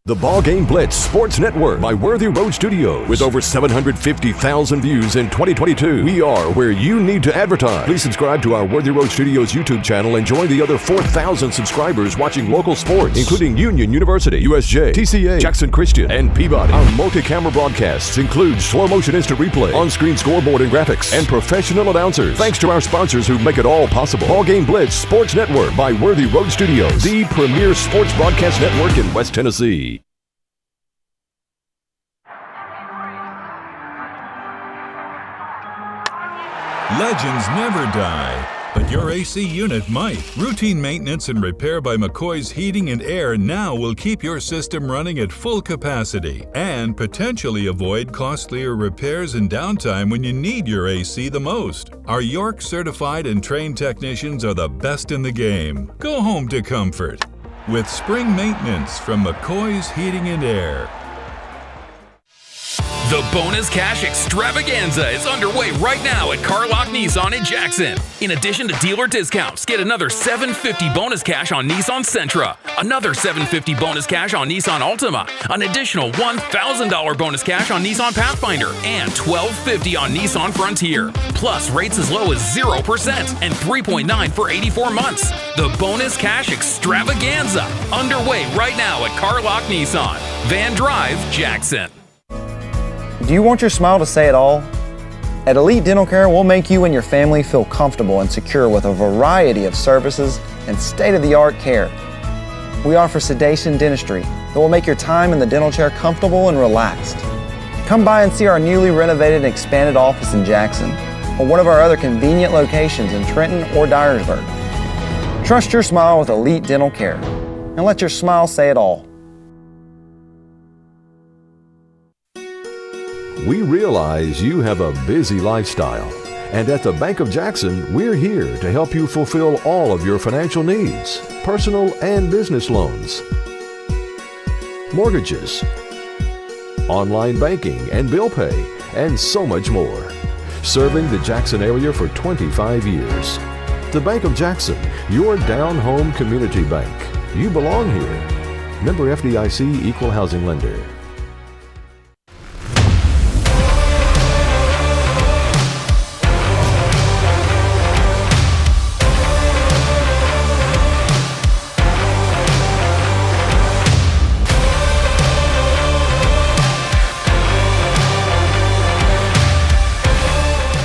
The BallGame Blitz Sports Network by Worthy Road Studios. With over 750,000 views in 2022, we are where you need to advertise. Please subscribe to our Worthy Road Studios YouTube channel and join the other 4,000 subscribers watching local sports, including Union University, USJ, TCA, Jackson Christian, and Peabody. Our multi-camera broadcasts include slow motion instant replay, on-screen scoreboard and graphics, and professional announcers. Thanks to our sponsors who make it all possible. BallGame Blitz Sports Network by Worthy Road Studios, the premier sports broadcast network in West Tennessee. Legends never die, but your AC unit might. Routine maintenance and repair by McCoy's Heating and Air now will keep your system running at full capacity and potentially avoid costlier repairs and downtime when you need your AC the most. Our York certified and trained technicians are the best in the game. Go home to comfort with spring maintenance from McCoy's Heating and Air. The Bonus Cash Extravaganza is underway right now at Carlock Nissan in Jackson. In addition to dealer discounts, get another $750 bonus cash on Nissan Sentra, another $750 bonus cash on Nissan Altima, an additional $1,000 bonus cash on Nissan Pathfinder, and $1,250 on Nissan Frontier. Plus rates as low as 0% and 3.9 for 84 months. The Bonus Cash Extravaganza underway right now at Carlock Nissan, Van Drive, Jackson. Do you want your smile to say it all? At Elite Dental Care, we'll make you and your family feel comfortable and secure with a variety of services and state-of-the-art care. We offer sedation dentistry that will make your time in the dental chair comfortable and relaxed. Come by and see our newly renovated and expanded office in Jackson or one of our other convenient locations in Trenton or Dyersburg. Trust your smile with Elite Dental Care and let your smile say it all. We realize you have a busy lifestyle, and at the Bank of Jackson, we're here to help you fulfill all of your financial needs, personal and business loans, mortgages, online banking and bill pay, and so much more. Serving the Jackson area for 25 years. The Bank of Jackson, your down-home community bank. You belong here. Member FDIC Equal Housing Lender.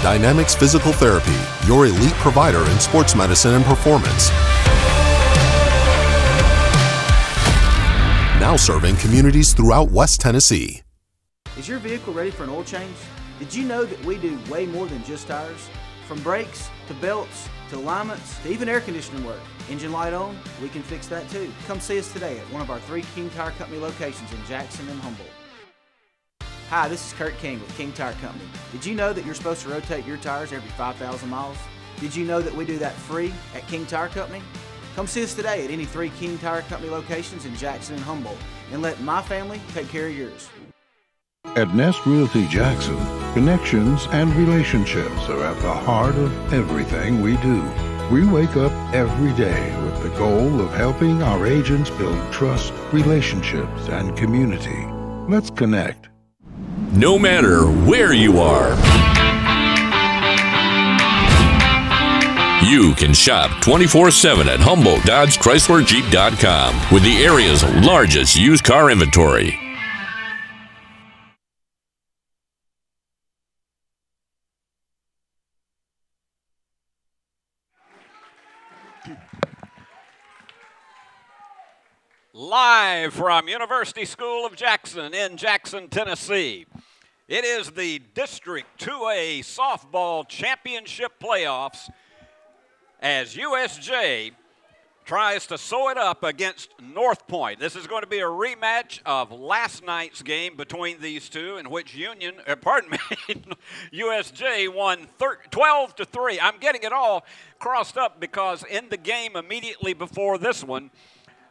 Dynamics Physical Therapy, your elite provider in sports medicine and performance. Now serving communities throughout West Tennessee. Is your vehicle ready for an oil change? Did you know that we do way more than just tires? From brakes, to belts, to alignments, to even air conditioning work. Engine light on? We can fix that too. Come see us today at one of our 3 King Tire Company locations in Jackson and Humboldt. Hi, this is Kurt King with King Tire Company. Did you know that you're supposed to rotate your tires every 5,000 miles? Did you know that we do that free at King Tire Company? Come see us today at any 3 King Tire Company locations in Jackson and Humboldt and let my family take care of yours. At Nest Realty Jackson, connections and relationships are at the heart of everything we do. We wake up every day with the goal of helping our agents build trust, relationships, and community. Let's connect. No matter where you are, you can shop 24/7 at HumboldtDodgeChryslerJeep.com with the area's largest used car inventory. Live from University School of Jackson in Jackson, Tennessee. It is the District 2A Softball Championship Playoffs as USJ tries to sew it up against Northpoint. This is going to be a rematch of last night's game between these two, in which USJ won 12-3. I'm getting it all crossed up because in the game immediately before this one,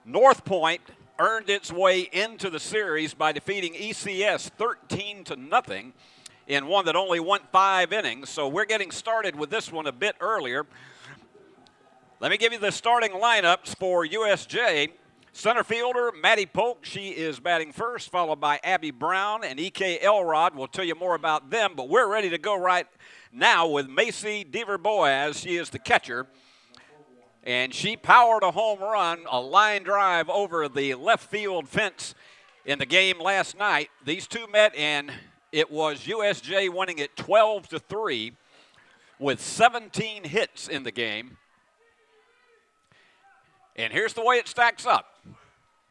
Northpoint earned its way into the series by defeating ECS 13-0 in one that only went 5 innings. So we're getting started with this one a bit earlier. Let me give you the starting lineups for USJ. Center fielder, Maddie Polk, she is batting first, followed by Abby Brown and E.K. Elrod. We'll tell you more about them, but we're ready to go right now with Macy Deaver-Boaz. She is the catcher, and she powered a home run, a line drive over the left field fence in the game last night. These two met, and it was USJ winning it 12-3 with 17 hits in the game. And here's the way it stacks up.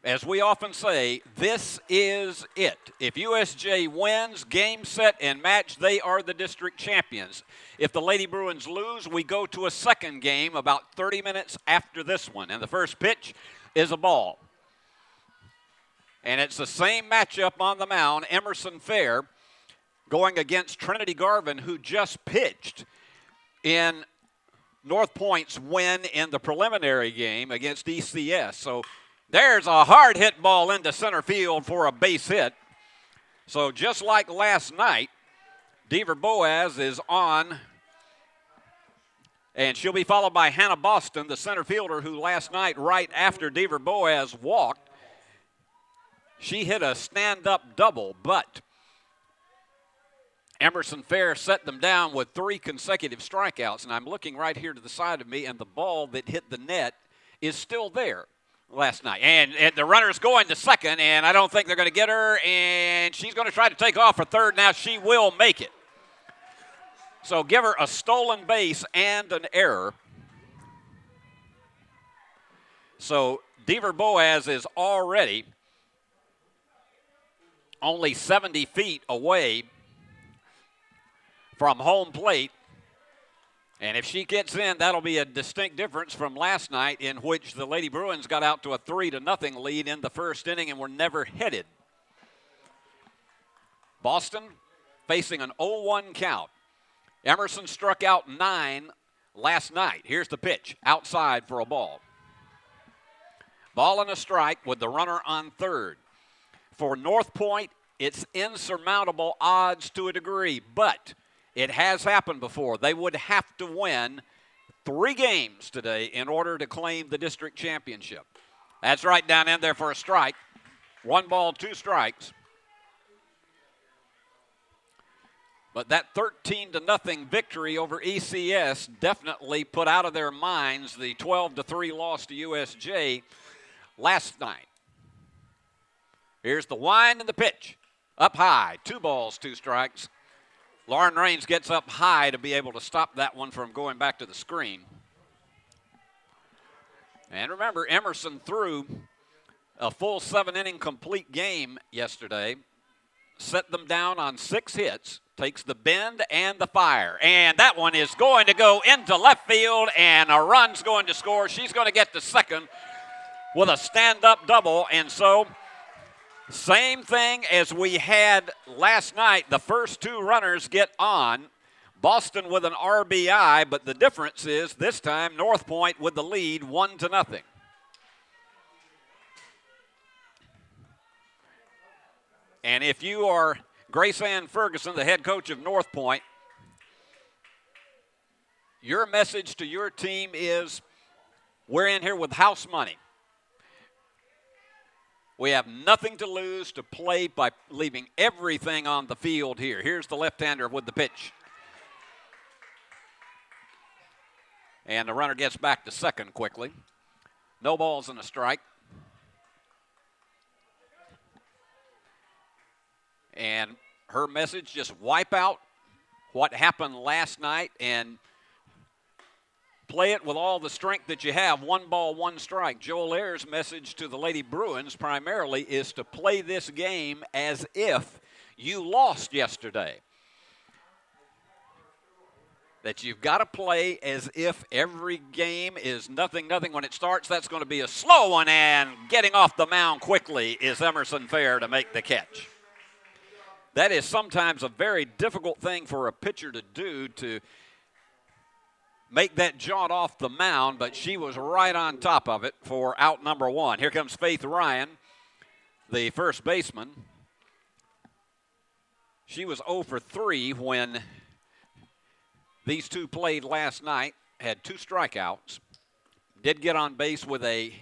As we often say, this is it. If USJ wins, game, set, and match, they are the district champions. If the Lady Bruins lose, we go to a second game about 30 minutes after this one. And the first pitch is a ball. And it's the same matchup on the mound. Emerson Fair going against Trinity Garvin, who just pitched in Northpoint's win in the preliminary game against ECS. So there's a hard hit ball into center field for a base hit. So just like last night, Deaver-Boaz is on, and she'll be followed by Hannah Boston, the center fielder, who last night, right after Deaver-Boaz walked, she hit a stand-up double, but Emerson Fair set them down with 3 consecutive strikeouts. And I'm looking right here to the side of me, and the ball that hit the net is still there last night. And the runner's going to second, and I don't think they're going to get her, and she's going to try to take off for third. Now she will make it. So give her a stolen base and an error. So Deaver-Boaz is already only 70 feet away from home plate. And if she gets in, that'll be a distinct difference from last night, in which the Lady Bruins got out to a 3-0 lead in the first inning and were never headed. Boston facing an 0-1 count. Emerson struck out 9 last night. Here's the pitch, outside for a ball. Ball and a strike with the runner on third. For Northpoint, it's insurmountable odds to a degree, but it has happened before. They would have to win 3 games today in order to claim the district championship. That's right down in there for a strike. 1 ball, 2 strikes. But that 13-0 victory over ECS definitely put out of their minds the 12-3 loss to USJ last night. Here's the wind and the pitch. Up high, 2 balls, 2 strikes. Lauren Raines gets up high to be able to stop that one from going back to the screen. And remember, Emerson threw a full 7-inning complete game yesterday, set them down on 6 hits, takes the bend and the fire. And that one is going to go into left field, and a run's going to score. She's going to get to second with a stand-up double, and so same thing as we had last night. The first 2 runners get on. Boston with an RBI, but the difference is this time Northpoint with the lead 1-0. And if you are Grace Ann Ferguson, the head coach of Northpoint, your message to your team is, we're in here with house money. We have nothing to lose, to play by leaving everything on the field here. Here's the left-hander with the pitch. And the runner gets back to second quickly. No balls and a strike. And her message, just wipe out what happened last night and play it with all the strength that you have. 1 ball, 1 strike. Joel Ayers' message to the Lady Bruins primarily is to play this game as if you lost yesterday. That you've got to play as if every game is 0-0 when it starts. That's going to be a slow one, and getting off the mound quickly is Emerson Fair to make the catch. That is sometimes a very difficult thing for a pitcher to do, to make that jaunt off the mound, but she was right on top of it for out number 1. Here comes Faith Ryan, the first baseman. She was 0 for 3 when these 2 played last night, had 2 strikeouts, did get on base with a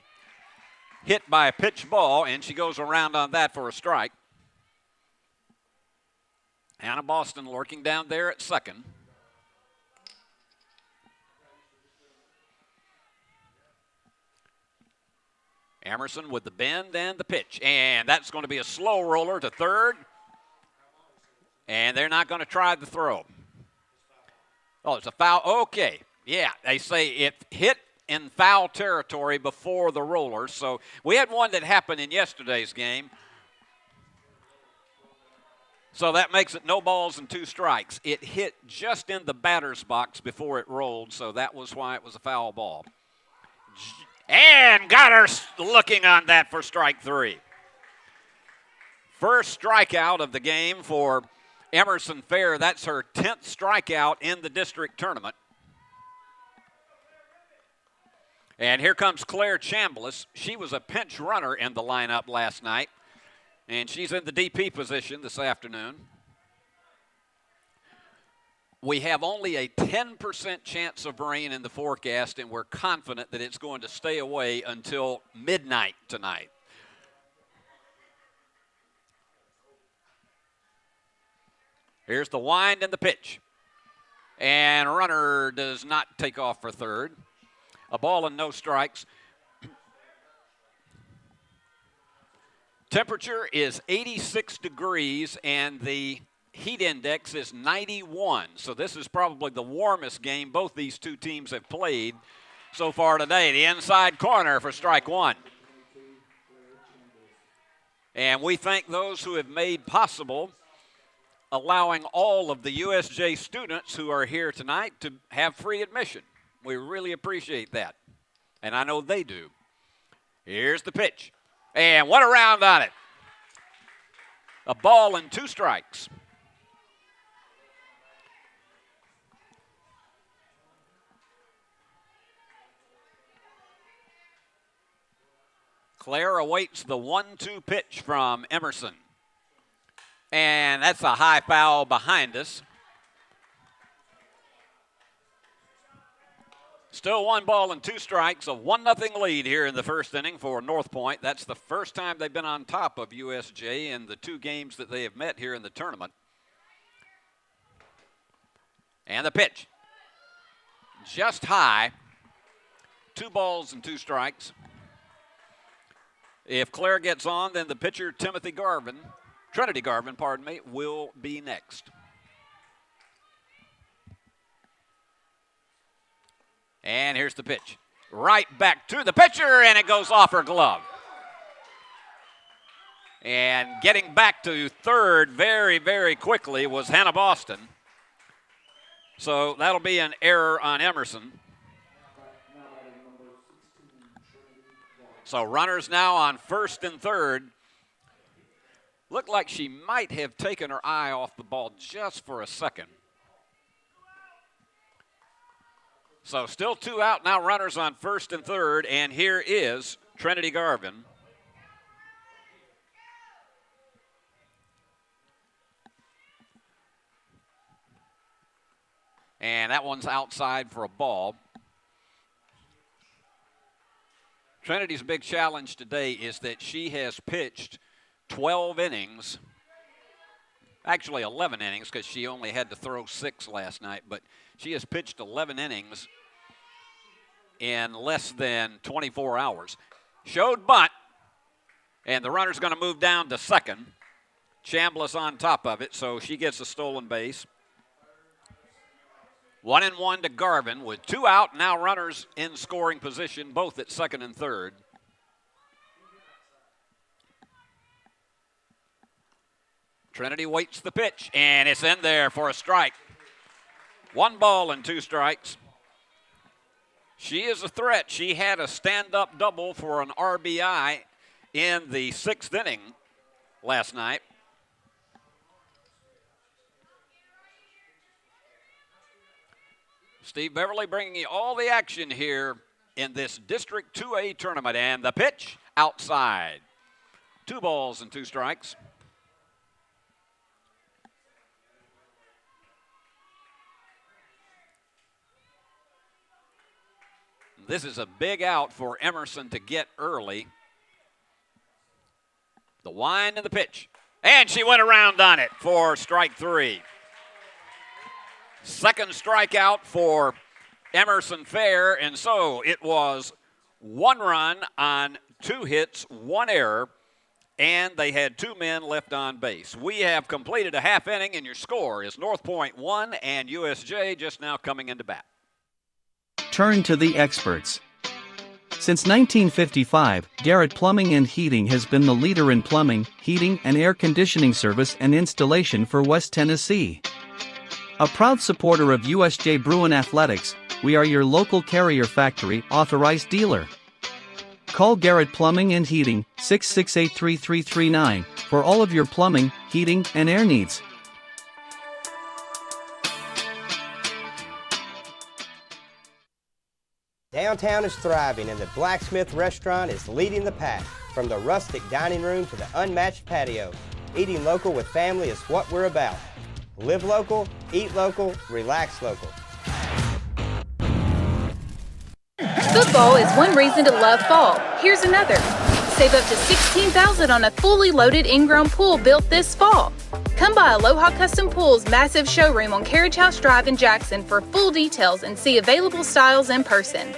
hit by a pitch ball, and she goes around on that for a strike. Hannah Boston lurking down there at second. Emerson with the bend and the pitch, and that's going to be a slow roller to third, and they're not going to try the throw. Oh, it's a foul. Okay, yeah, they say it hit in foul territory before the roller. So we had one that happened in yesterday's game. So that makes it no balls and 2 strikes. It hit just in the batter's box before it rolled, so that was why it was a foul ball. And got her looking on that for strike 3. First strikeout of the game for Emerson Fair. That's her 10th strikeout in the district tournament. And here comes Claire Chambliss. She was a pinch runner in the lineup last night, and she's in the DP position this afternoon. We have only a 10% chance of rain in the forecast, and we're confident that it's going to stay away until midnight tonight. Here's the wind and the pitch. And runner does not take off for third. A ball and no strikes. Temperature is 86 degrees, and the heat index is 91. So this is probably the warmest game both these two teams have played so far today. The inside corner for strike 1. And we thank those who have made possible allowing all of the USJ students who are here tonight to have free admission. We really appreciate that, and I know they do. Here's the pitch, and what a round on it. A ball and 2 strikes. Claire awaits the 1-2 pitch from Emerson. And that's a high foul behind us. Still 1 ball and 2 strikes, a 1-0 lead here in the first inning for Northpoint. That's the first time they've been on top of USJ in the 2 games that they have met here in the tournament. And the pitch. Just high. 2 balls and 2 strikes. If Claire gets on, then the pitcher, Trinity Garvin, will be next. And here's the pitch. Right back to the pitcher, and it goes off her glove. And getting back to third very, very quickly was Hannah Boston. So that'll be an error on Emerson. So runners now on first and third. Looked like she might have taken her eye off the ball just for a second. So still 2 out, now runners on first and third, and here is Trinity Garvin. And that one's outside for a ball. Trinity's big challenge today is that she has pitched 12 innings, actually 11 innings because she only had to throw 6 last night, but she has pitched 11 innings in less than 24 hours. Showed bunt, and the runner's going to move down to second. Chambliss on top of it, so she gets a stolen base. 1-1 to Garvin with 2 out, now runners in scoring position, both at second and third. Trinity waits the pitch, and it's in there for a strike. 1 ball and 2 strikes. She is a threat. She had a stand-up double for an RBI in the 6th inning last night. Steve Beverly bringing you all the action here in this District 2A tournament, and the pitch outside. 2 balls and 2 strikes. This is a big out for Emerson to get early. The wind and the pitch. And she went around on it for strike 3. Second strikeout for Emerson Fair, and so it was 1 run on 2 hits, 1 error, and they had 2 men left on base. We have completed a half inning, and your score is Northpoint 1 and USJ just now coming into bat. Turn to the experts. Since 1955, Garrett Plumbing and Heating has been the leader in plumbing, heating, and air conditioning service and installation for West Tennessee. A proud supporter of USJ Bruin Athletics, we are your local Carrier Factory authorized dealer. Call Garrett Plumbing and Heating, 668-3339, for all of your plumbing, heating, and air needs. Downtown is thriving and the Blacksmith Restaurant is leading the pack. From the rustic dining room to the unmatched patio, eating local with family is what we're about. Live local, eat local, relax local. Football is one reason to love fall. Here's another. Save up to $16,000 on a fully loaded in-ground pool built this fall. Come by Aloha Custom Pool's massive showroom on Carriage House Drive in Jackson for full details and see available styles in person.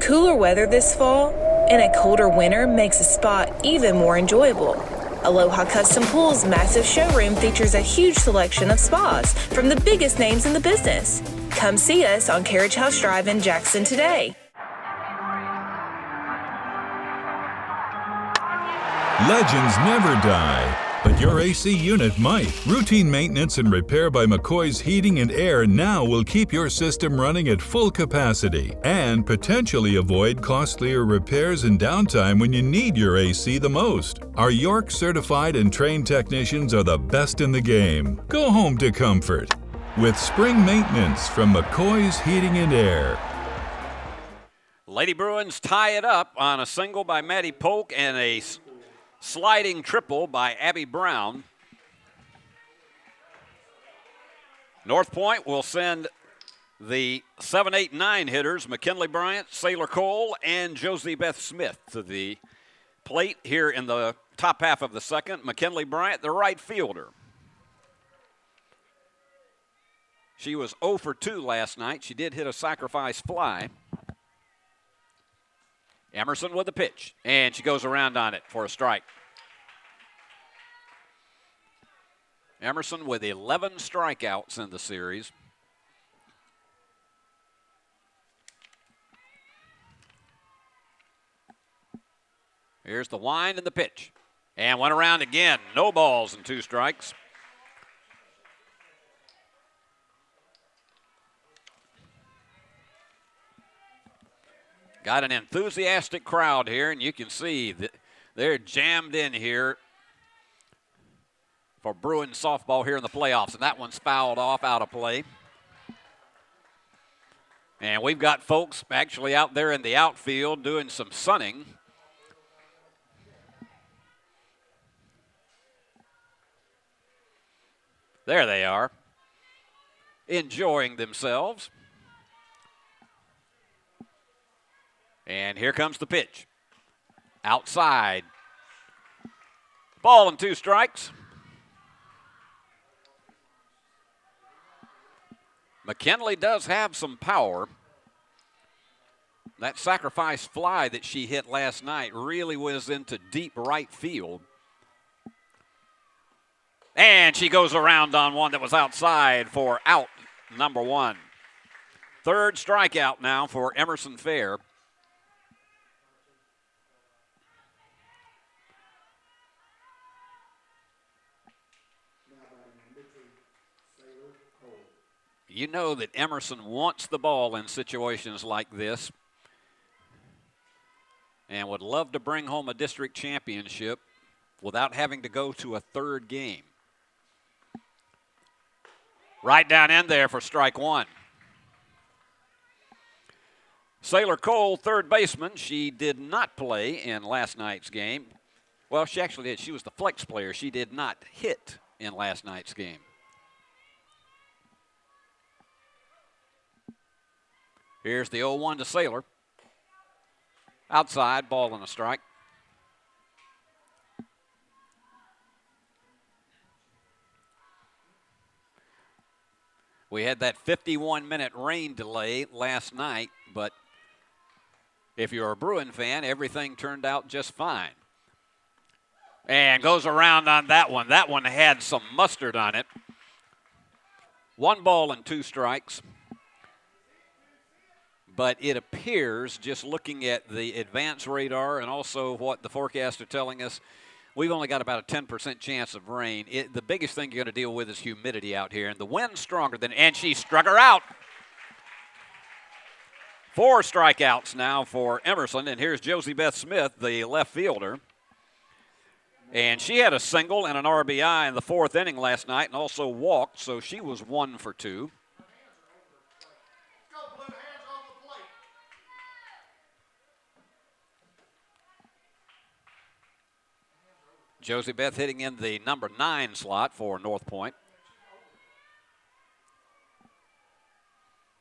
Cooler weather this fall and a colder winter makes a spa even more enjoyable. Aloha Custom Pool's massive showroom features a huge selection of spas from the biggest names in the business. Come see us on Carriage House Drive in Jackson today. Legends never die, but your AC unit might. Routine maintenance and repair by McCoy's Heating and Air now will keep your system running at full capacity and potentially avoid costlier repairs and downtime when you need your AC the most. Our York certified and trained technicians are the best in the game. Go home to comfort with spring maintenance from McCoy's Heating and Air. Lady Bruins tie it up on a single by Maddie Polk and a sliding triple by Abby Brown. Northpoint will send the 7, 8, 9 hitters, McKinley Bryant, Sailor Cole, and Josie Beth Smith to the plate here in the top half of the second. McKinley Bryant, the right fielder. She was 0 for 2 last night. She did hit a sacrifice fly. Emerson with the pitch, and she goes around on it for a strike. Emerson with 11 strikeouts in the series. Here's the wind and the pitch. And went around again. No balls and 2 strikes. Got an enthusiastic crowd here, and you can see that they're jammed in here for Bruins softball here in the playoffs. And that one's fouled off out of play. And we've got folks actually out there in the outfield doing some sunning. There they are, enjoying themselves. And here comes the pitch. Outside. Ball and 2 strikes. McKinley does have some power. That sacrifice fly that she hit last night really was into deep right field. And she goes around on one that was outside for out number 1. 3rd strikeout now for Emerson Fair. You know that Emerson wants the ball in situations like this and would love to bring home a district championship without having to go to a 3rd game. Right down in there for strike 1. Sailor Cole, 3rd baseman. She did not play in last night's game. Well, she actually did. She was the flex player. She did not hit in last night's game. Here's the 0-1 to Sailor. Outside, ball and a strike. We had that 51-minute rain delay last night, but if you're a Bruin fan, everything turned out just fine. And goes around on that one. That one had some mustard on it. 1 ball and 2 strikes. But it appears, just looking at the advanced radar and also what the forecasts are telling us, we've only got about a 10% chance of rain. The biggest thing you're going to deal with is humidity out here, and the wind's stronger than, and she struck her out. 4 strikeouts now for Emerson, and here's Josie Beth Smith, the left fielder. And she had a single and an RBI in the 4th inning last night and also walked, so she was 1 for 2. Josie Beth hitting in the number 9 slot for Northpoint.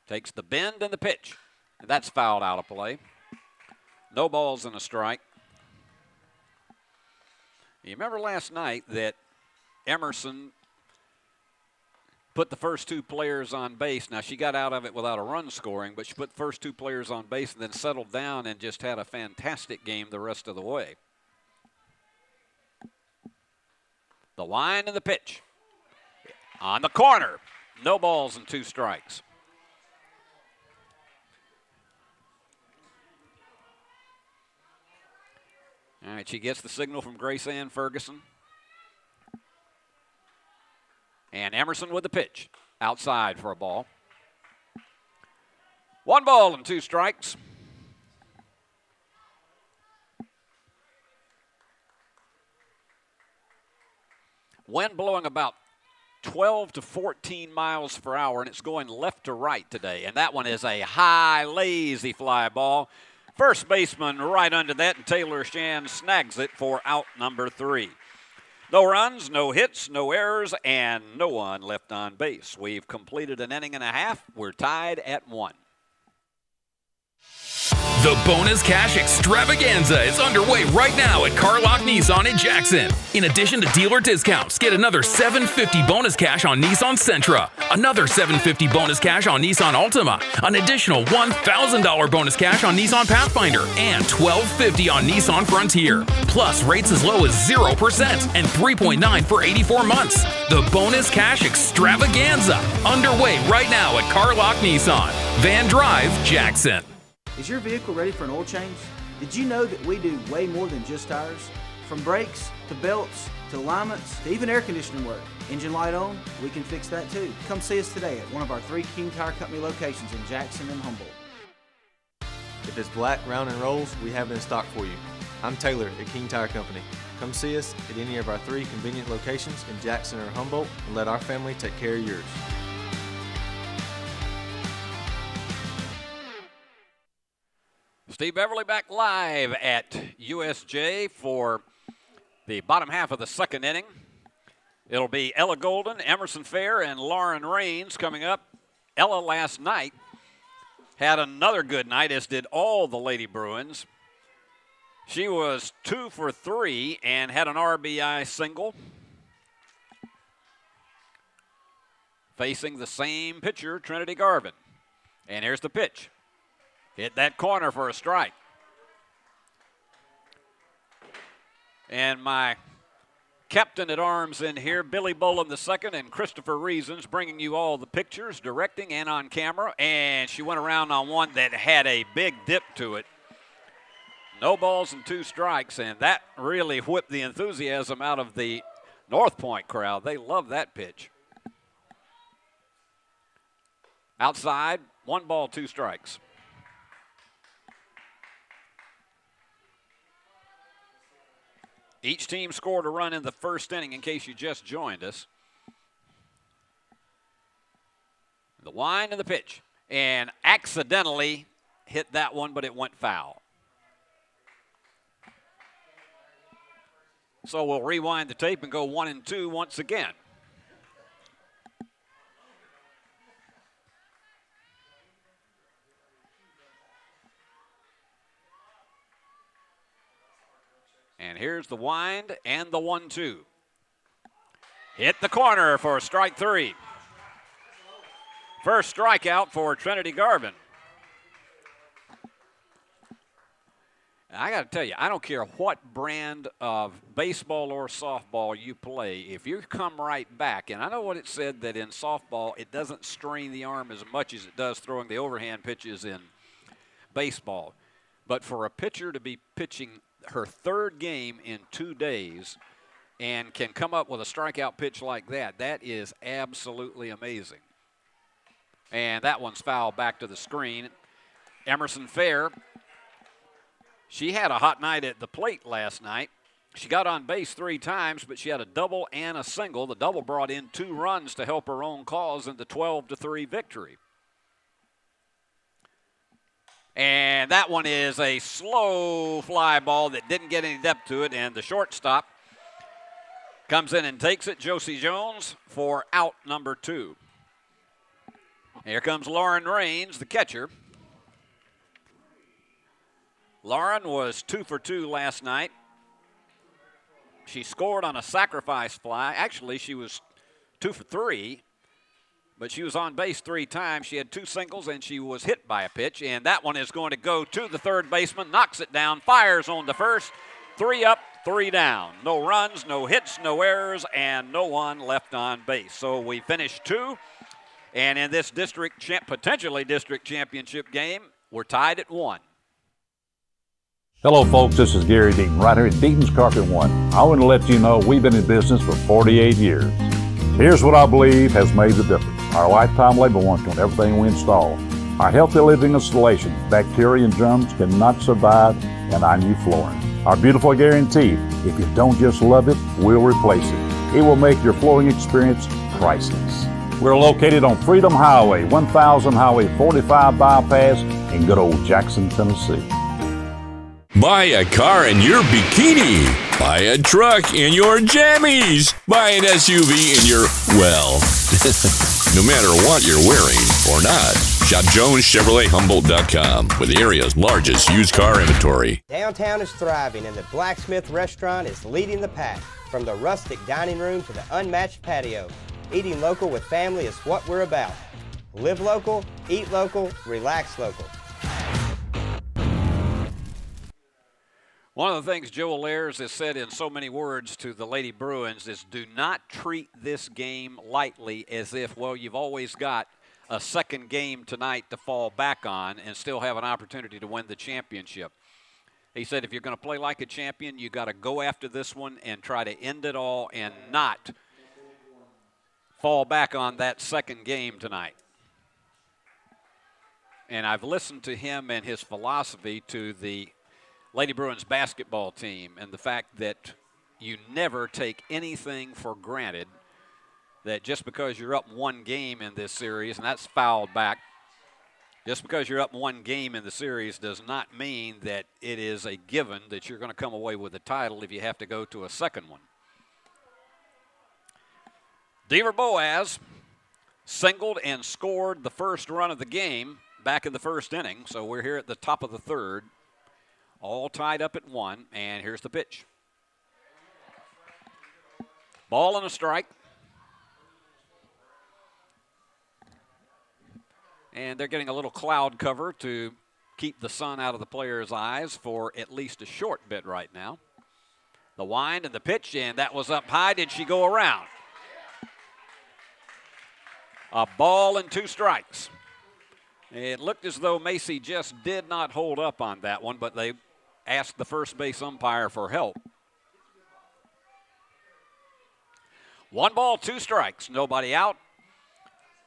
Takes the bend and the pitch. And that's fouled out of play. No balls and a strike. You remember last night that Emerson put the first two players on base. Now, she got out of it without a run scoring, but she put the first two players on base and then settled down and just had a fantastic game the rest of the way. The wind and the pitch. On the corner. No balls and 2 strikes. All right, she gets the signal from Grace Ann Ferguson. And Emerson with the pitch. Outside for a ball. 1 ball and 2 strikes. Wind blowing about 12 to 14 miles per hour, and it's going left to right today. And that one is a high, lazy fly ball. First baseman right under that, and Taylor Shan snags it for out number 3. No runs, no hits, no errors, and no one left on base. We've completed an inning and a half. We're tied at 1. The bonus cash extravaganza is underway right now at Carlock Nissan in Jackson. In addition to dealer discounts, get another $750 bonus cash on Nissan Sentra, another $750 bonus cash on Nissan Altima, an additional $1,000 bonus cash on Nissan Pathfinder, and $1,250 on Nissan Frontier. Plus rates as low as 0% and 3.9 for 84 months. The bonus cash extravaganza underway right now at Carlock Nissan, Van Drive, Jackson. Is your vehicle ready for an oil change? Did you know that we do way more than just tires? From brakes, to belts, to alignments, to even air conditioning work. Engine light on? We can fix that too. Come see us today at one of our 3 King Tire Company locations in Jackson and Humboldt. If it's black, round, and rolls, we have it in stock for you. I'm Taylor at King Tire Company. Come see us at any of our 3 convenient locations in Jackson or Humboldt and let our family take care of yours. Steve Beverly back live at USJ for the bottom half of the second inning. It'll be Ella Golden, Emerson Fair, and Lauren Raines coming up. Ella last night had another good night, as did all the Lady Bruins. She was 2 for 3 and had an RBI single. Facing the same pitcher, Trinity Garvin. And here's the pitch. Hit that corner for a strike. And my captain at arms in here, Billy Boland II and Christopher Reasons, bringing you all the pictures, directing and on camera. And she went around on one that had a big dip to it. No balls and 2 strikes, and that really whipped the enthusiasm out of the Northpoint crowd. They love that pitch. Outside, 1 ball, 2 strikes. Each team scored a run in the first inning, in case you just joined us. The wind and the pitch. And accidentally hit that one, but it went foul. So we'll rewind the tape and go 1 and 2 once again. And here's the wind and the 1-2. Hit the corner for strike 3. First strikeout for Trinity Garvin. I got to tell you, I don't care what brand of baseball or softball you play, if you come right back, and I know what it said that in softball it doesn't strain the arm as much as it does throwing the overhand pitches in baseball. But for a pitcher to be pitching her 3rd game in 2 days and can come up with a strikeout pitch like that, that is absolutely amazing. And that one's fouled back to the screen. Emerson Fair, she had a hot night at the plate last night. She got on base 3 times, but she had a double and a single. The double brought in 2 runs to help her own cause in the 12-3 victory. And that one is a slow fly ball that didn't get any depth to it, and the shortstop comes in and takes it, Josie Jones, for out number 2. Here comes Lauren Raines, the catcher. Lauren was 2 for 2 last night. She scored on a sacrifice fly. Actually, she was 2 for 3. but she was on base 3 times. She had 2 singles, and she was hit by a pitch, and that one is going to go to the third baseman, knocks it down, fires on the first. 3 up, 3 down. No runs, no hits, no errors, and no one left on base. So we finished 2, and in this potentially district championship game, we're tied at 1. Hello, folks. This is Gary Deaton, right here at Deaton's Carpet One. I want to let you know we've been in business for 48 years. Here's what I believe has made the difference. Our lifetime labor warranty on everything we install. Our healthy living installations, bacteria and germs cannot survive in our new flooring. Our beautiful guarantee, if you don't just love it, we'll replace it. It will make your flooring experience priceless. We're located on Freedom Highway, 1000 Highway 45 bypass in good old Jackson, Tennessee. Buy a car in your bikini. Buy a truck in your jammies. Buy an SUV in your, well, no matter what you're wearing or not. Shop JonesChevroletHumboldt.com with the area's largest used car inventory. Downtown is thriving and the Blacksmith Restaurant is leading the pack. From the rustic dining room to the unmatched patio, eating local with family is what we're about. Live local, eat local, relax local. One of the things Joe Allairs has said in so many words to the Lady Bruins is do not treat this game lightly as if, well, you've always got a second game tonight to fall back on and still have an opportunity to win the championship. He said if you're going to play like a champion, you got to go after this one and try to end it all and not fall back on that second game tonight. And I've listened to him and his philosophy to the Lady Bruins basketball team and the fact that you never take anything for granted, that just because you're up 1 game in this series, and that's fouled back, just because you're up 1 game in the series does not mean that it is a given that you're going to come away with the title if you have to go to a second one. Deaver Boaz singled and scored the first run of the game back in the first inning, so we're here at the top of the third. All tied up at 1, and here's the pitch. Ball and a strike. And they're getting a little cloud cover to keep the sun out of the player's eyes for at least a short bit right now. The wind and the pitch, and that was up high. Did she go around? A ball and 2 strikes. It looked as though Macy just did not hold up on that one, but they asked the first base umpire for help. 1 ball, 2 strikes, nobody out.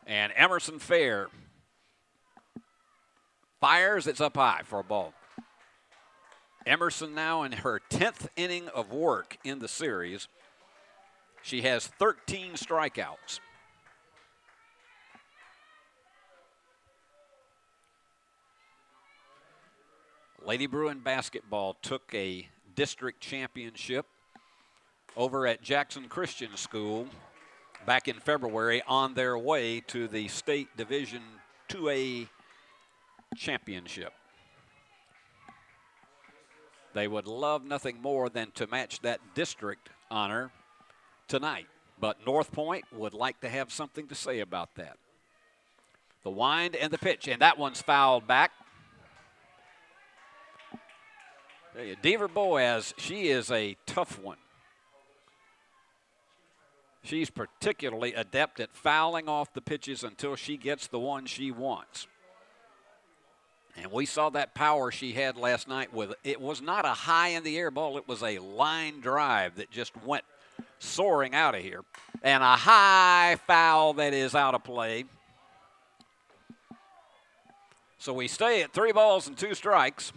And Emerson Fair fires, it's up high for a ball. Emerson now in her 10th inning of work in the series. She has 13 strikeouts. Lady Bruin basketball took a district championship over at Jackson Christian School back in February on their way to the state Division 2A championship. They would love nothing more than to match that district honor tonight, but Northpoint would like to have something to say about that. The wind and the pitch, and that one's fouled back. Deaver Boaz, she is a tough one. She's particularly adept at fouling off the pitches until she gets the one she wants. And we saw that power she had last night with, it was not a high in the air ball, it was a line drive that just went soaring out of here. And a high foul that is out of play. So we stay at 3 balls and 2 strikes.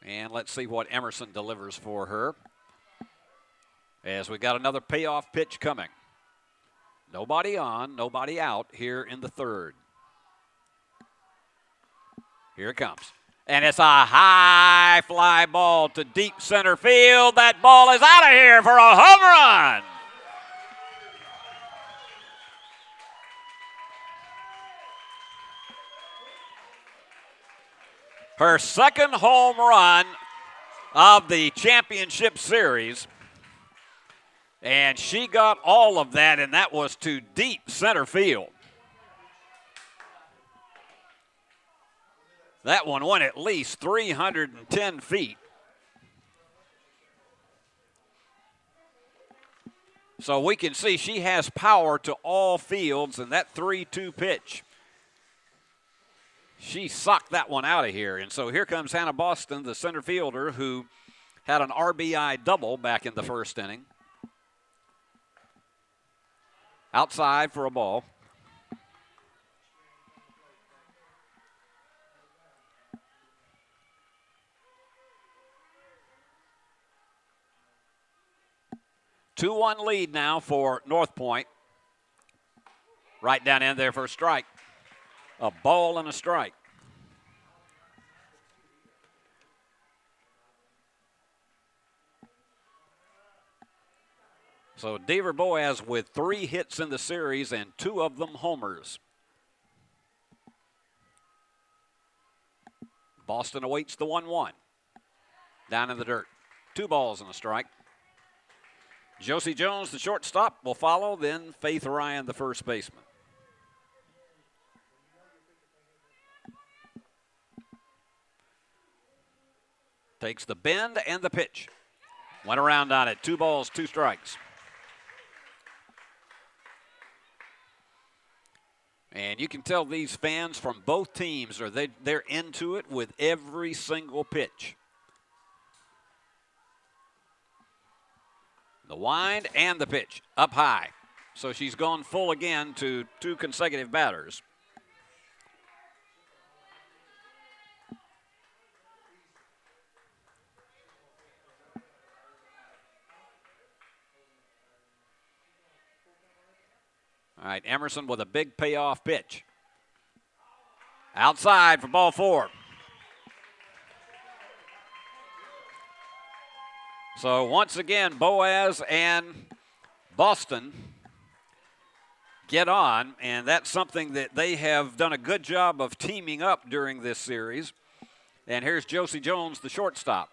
And let's see what Emerson delivers for her. As we got another payoff pitch coming. Nobody on, nobody out here in the third. Here it comes. And it's a high fly ball to deep center field. That ball is out of here for a home run. Her second home run of the championship series. And she got all of that, and that was to deep center field. That one went at least 310 feet. So we can see she has power to all fields, and that 3-2 pitch, she socked that one out of here. And so here comes Hannah Boston, the center fielder, who had an RBI double back in the first inning. Outside for a ball. Two-one lead now for Northpoint. Right down in there for a strike. A ball and a strike. So Deaver Boaz with 3 hits in the series and 2 of them homers. Boston awaits the 1-1. Down in the dirt. 2 balls and a strike. Josie Jones, the shortstop, will follow, then Faith Ryan, the first baseman. Takes the bend and the pitch. Went around on it. 2 balls, 2 strikes. And you can tell these fans from both teams they're into it with every single pitch. The wind and the pitch up high. So she's gone full again to 2 consecutive batters. All right, Emerson with a big payoff pitch. Outside for ball 4. So once again, Boaz and Boston get on, and that's something that they have done a good job of teaming up during this series. And here's Josie Jones, the shortstop.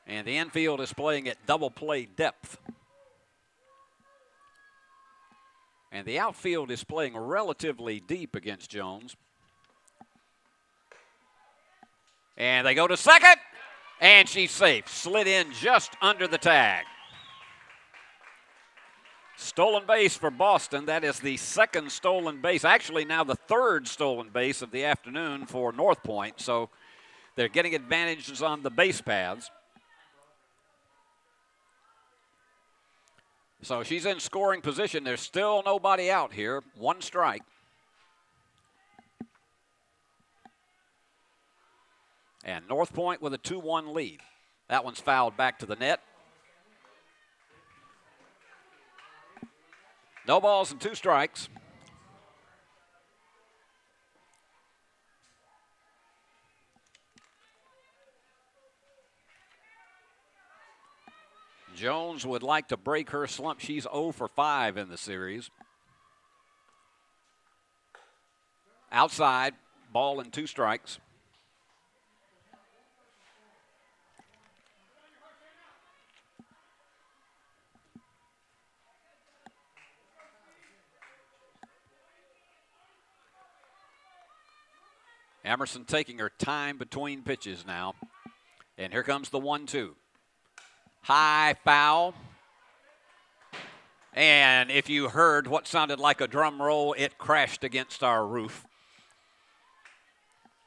And the infield is playing at double play depth. And the outfield is playing relatively deep against Jones. And they go to second. And she's safe. Slid in just under the tag. Stolen base for Boston. That is the second stolen base. Actually, now the third stolen base of the afternoon for Northpoint. So they're getting advantages on the base paths. So she's in scoring position. There's still nobody out here. 1 strike. And Northpoint with a 2-1 lead. That one's fouled back to the net. No balls and 2 strikes. Jones would like to break her slump. She's 0 for 5 in the series. Outside, ball and 2 strikes. Emerson taking her time between pitches now. And here comes the 1-2. High foul. And if you heard what sounded like a drum roll, it crashed against our roof.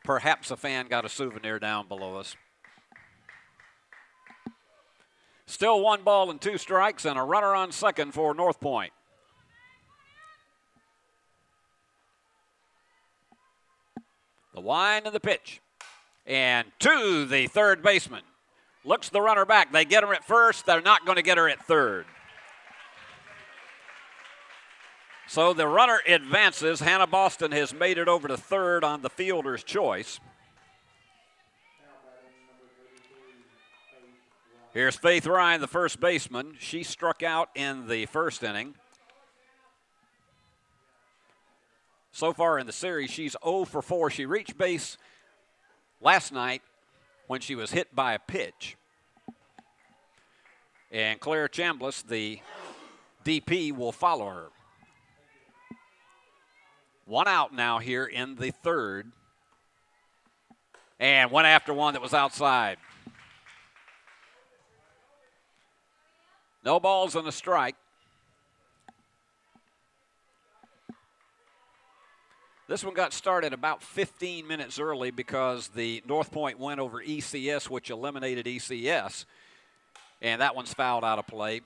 Perhaps a fan got a souvenir down below us. Still 1 ball and 2 strikes and a runner on second for Northpoint. The wind and the pitch. And to the third baseman. Looks the runner back. They get her at first. They're not going to get her at third. So the runner advances. Hannah Boston has made it over to third on the fielder's choice. Here's Faith Ryan, the first baseman. She struck out in the first inning. So far in the series, she's 0 for 4. She reached base last night when she was hit by a pitch. And Claire Chambliss, the DP, will follow her. 1 out now here in the third. And went after one that was outside. No balls and a strike. This one got started about 15 minutes early because the Northpoint went over ECS, which eliminated ECS. And that one's fouled out of play.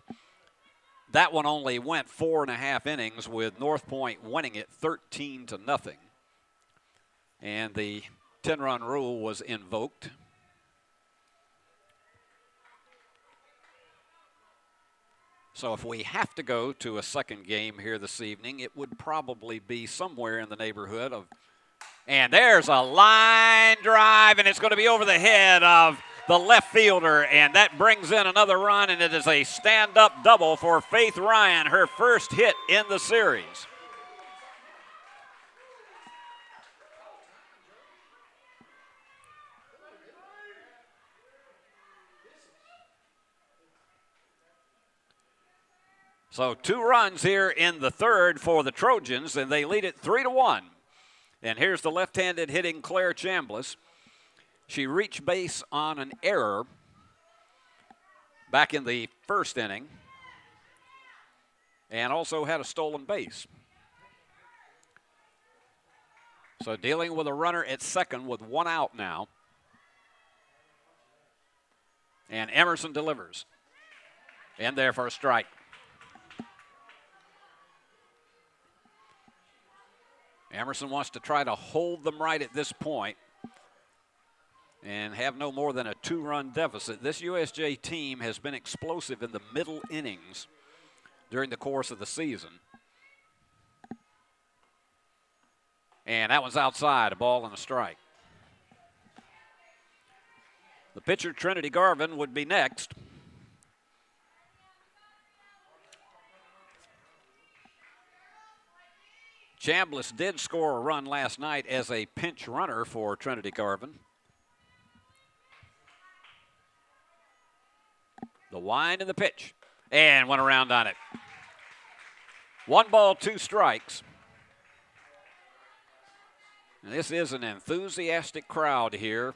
That one only went 4.5 innings with Northpoint winning it 13-0. And the 10-run rule was invoked. So if we have to go to a second game here this evening, it would probably be somewhere in the neighborhood of, and there's a line drive, and it's going to be over the head of the left fielder, and that brings in another run, and it is a stand-up double for Faith Ryan, her first hit in the series. So 2 runs here in the third for the Trojans, and they lead it 3-1. And here's the left-handed hitting Claire Chambliss. She reached base on an error back in the first inning and also had a stolen base. So dealing with a runner at second with 1 out now. And Emerson delivers. In there for a strike. Emerson wants to try to hold them right at this point and have no more than a 2-run deficit. This USJ team has been explosive in the middle innings during the course of the season. And that one's outside, a ball and a strike. The pitcher, Trinity Garvin, would be next. Chambliss did score a run last night as a pinch runner for Trinity Garvin. The wind and the pitch, and went around on it. 1 ball, 2 strikes. And this is an enthusiastic crowd here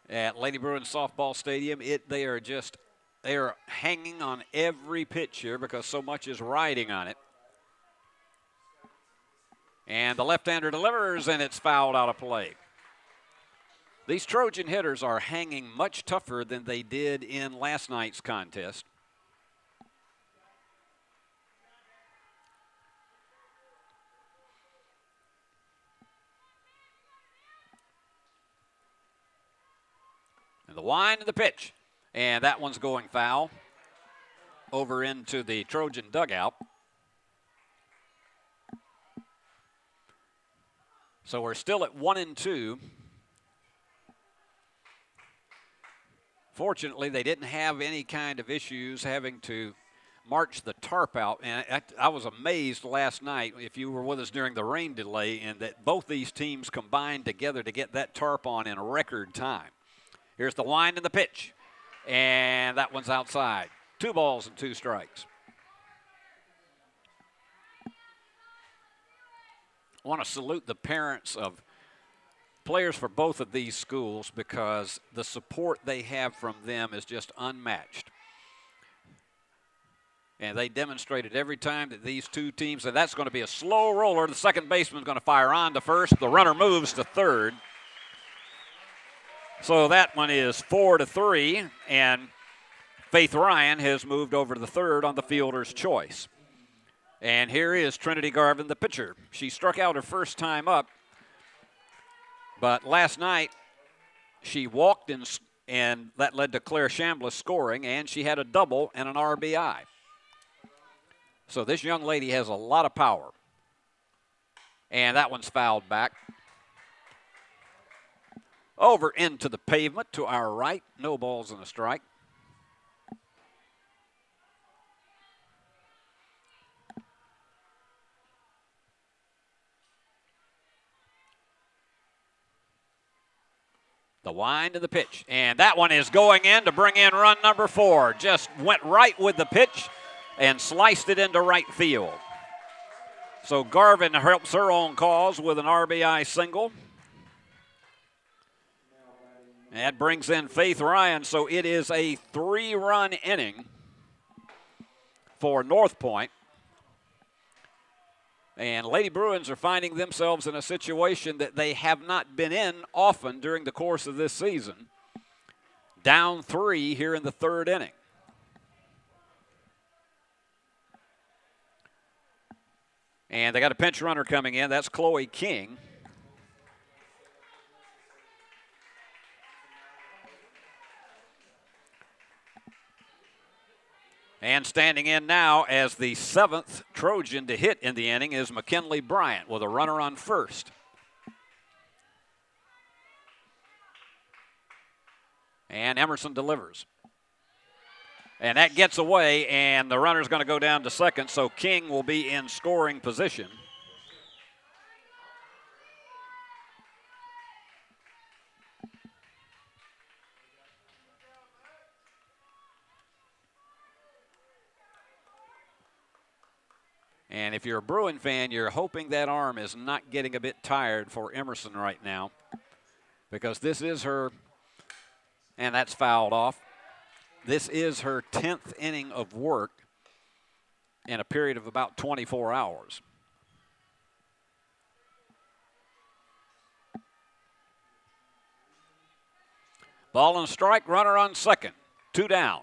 at Lady Bruins Softball Stadium. They are hanging on every pitch here because so much is riding on it. And the left-hander delivers, and it's fouled out of play. These Trojan hitters are hanging much tougher than they did in last night's contest. And the wind and the pitch. And that one's going foul over into the Trojan dugout. So we're still at 1-2. Fortunately, they didn't have any kind of issues having to march the tarp out. And I was amazed last night, if you were with us during the rain delay, and that both these teams combined together to get that tarp on in a record time. Here's the wind and the pitch. And that one's outside. 2 balls and 2 strikes. I want to salute the parents of players for both of these schools because the support they have from them is just unmatched. And they demonstrated every time that these two teams, and that's going to be a slow roller. The second baseman's going to fire on to first. The runner moves to third. So that one is 4-3, and Faith Ryan has moved over to the third on the fielder's choice. And here is Trinity Garvin, the pitcher. She struck out her first time up, but last night she walked and that led to Claire Chambliss scoring, and she had a double and an RBI. So this young lady has a lot of power. And that one's fouled back. Over into the pavement to our right. No balls and a strike. The wind of the pitch. And that one is going in to bring in run number 4. Just went right with the pitch and sliced it into right field. So Garvin helps her own cause with an RBI single. That brings in Faith Ryan, so it is a 3-run inning for Northpoint. And Lady Bruins are finding themselves in a situation that they have not been in often during the course of this season. Down 3 here in the 3rd inning. And they got a pinch runner coming in. That's Chloe King. And standing in now as the 7th Trojan to hit in the inning is McKinley Bryant with a runner on first. And Emerson delivers. And that gets away, and the runner's going to go down to second, so King will be in scoring position. And if you're a Bruin fan, you're hoping that arm is not getting a bit tired for Emerson right now, because this is her, and that's fouled off. This is her 10th inning of work in a period of about 24 hours. Ball and strike, runner on second, 2 down.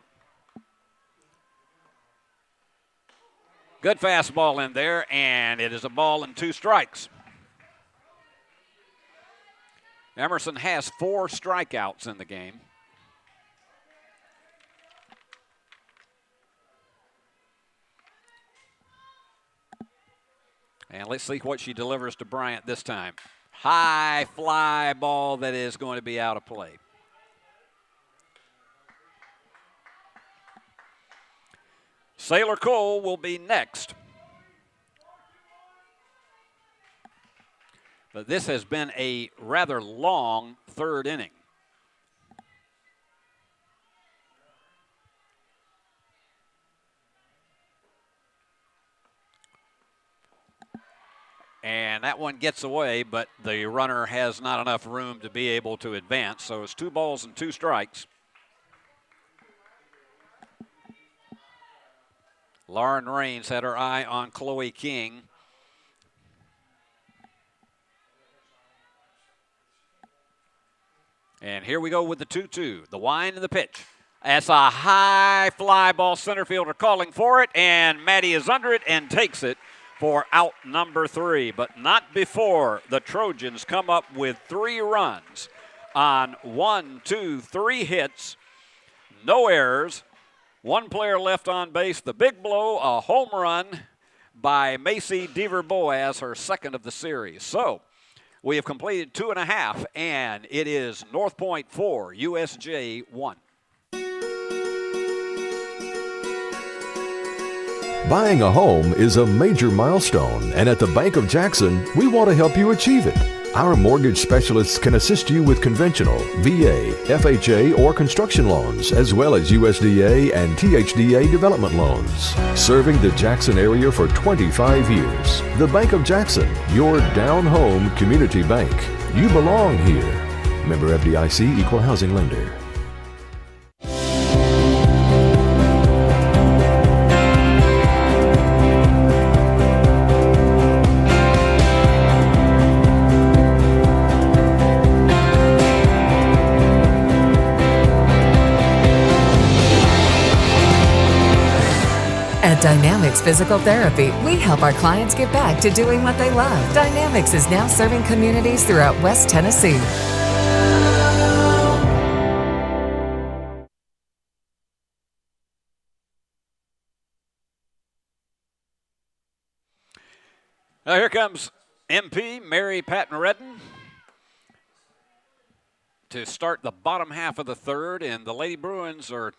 Good fastball in there, and it is a ball and 2 strikes. Emerson has 4 strikeouts in the game. And let's see what she delivers to Bryant this time. High fly ball that is going to be out of play. Sailor Cole will be next. But this has been a rather long 3rd inning. And that one gets away, but the runner has not enough room to be able to advance. So it's 2 balls and 2 strikes. Lauren Raines had her eye on Chloe King. And here we go with the 2-2. The wind and the pitch. That's a high fly ball. Center fielder calling for it, and Maddie is under it and takes it for out number 3, but not before the Trojans come up with 3 runs on 1, 2, 3 hits, no errors, 1 player left on base. The big blow, a home run by Macy Deaver-Boaz, her 2nd of the series. So we have completed 2.5, and it is Northpoint 4, USJ 1. Buying a home is a major milestone, and at the Bank of Jackson, we want to help you achieve it. Our mortgage specialists can assist you with conventional, VA, FHA, or construction loans, as well as USDA and THDA development loans. Serving the Jackson area for 25 years. The Bank of Jackson, your down-home community bank. You belong here. Member FDIC, Equal Housing Lender. At Dynamics Physical Therapy, we help our clients get back to doing what they love. Dynamics is now serving communities throughout West Tennessee. Now here comes MP Mary Patton Redden to start the bottom half of the 3rd, and the Lady Bruins are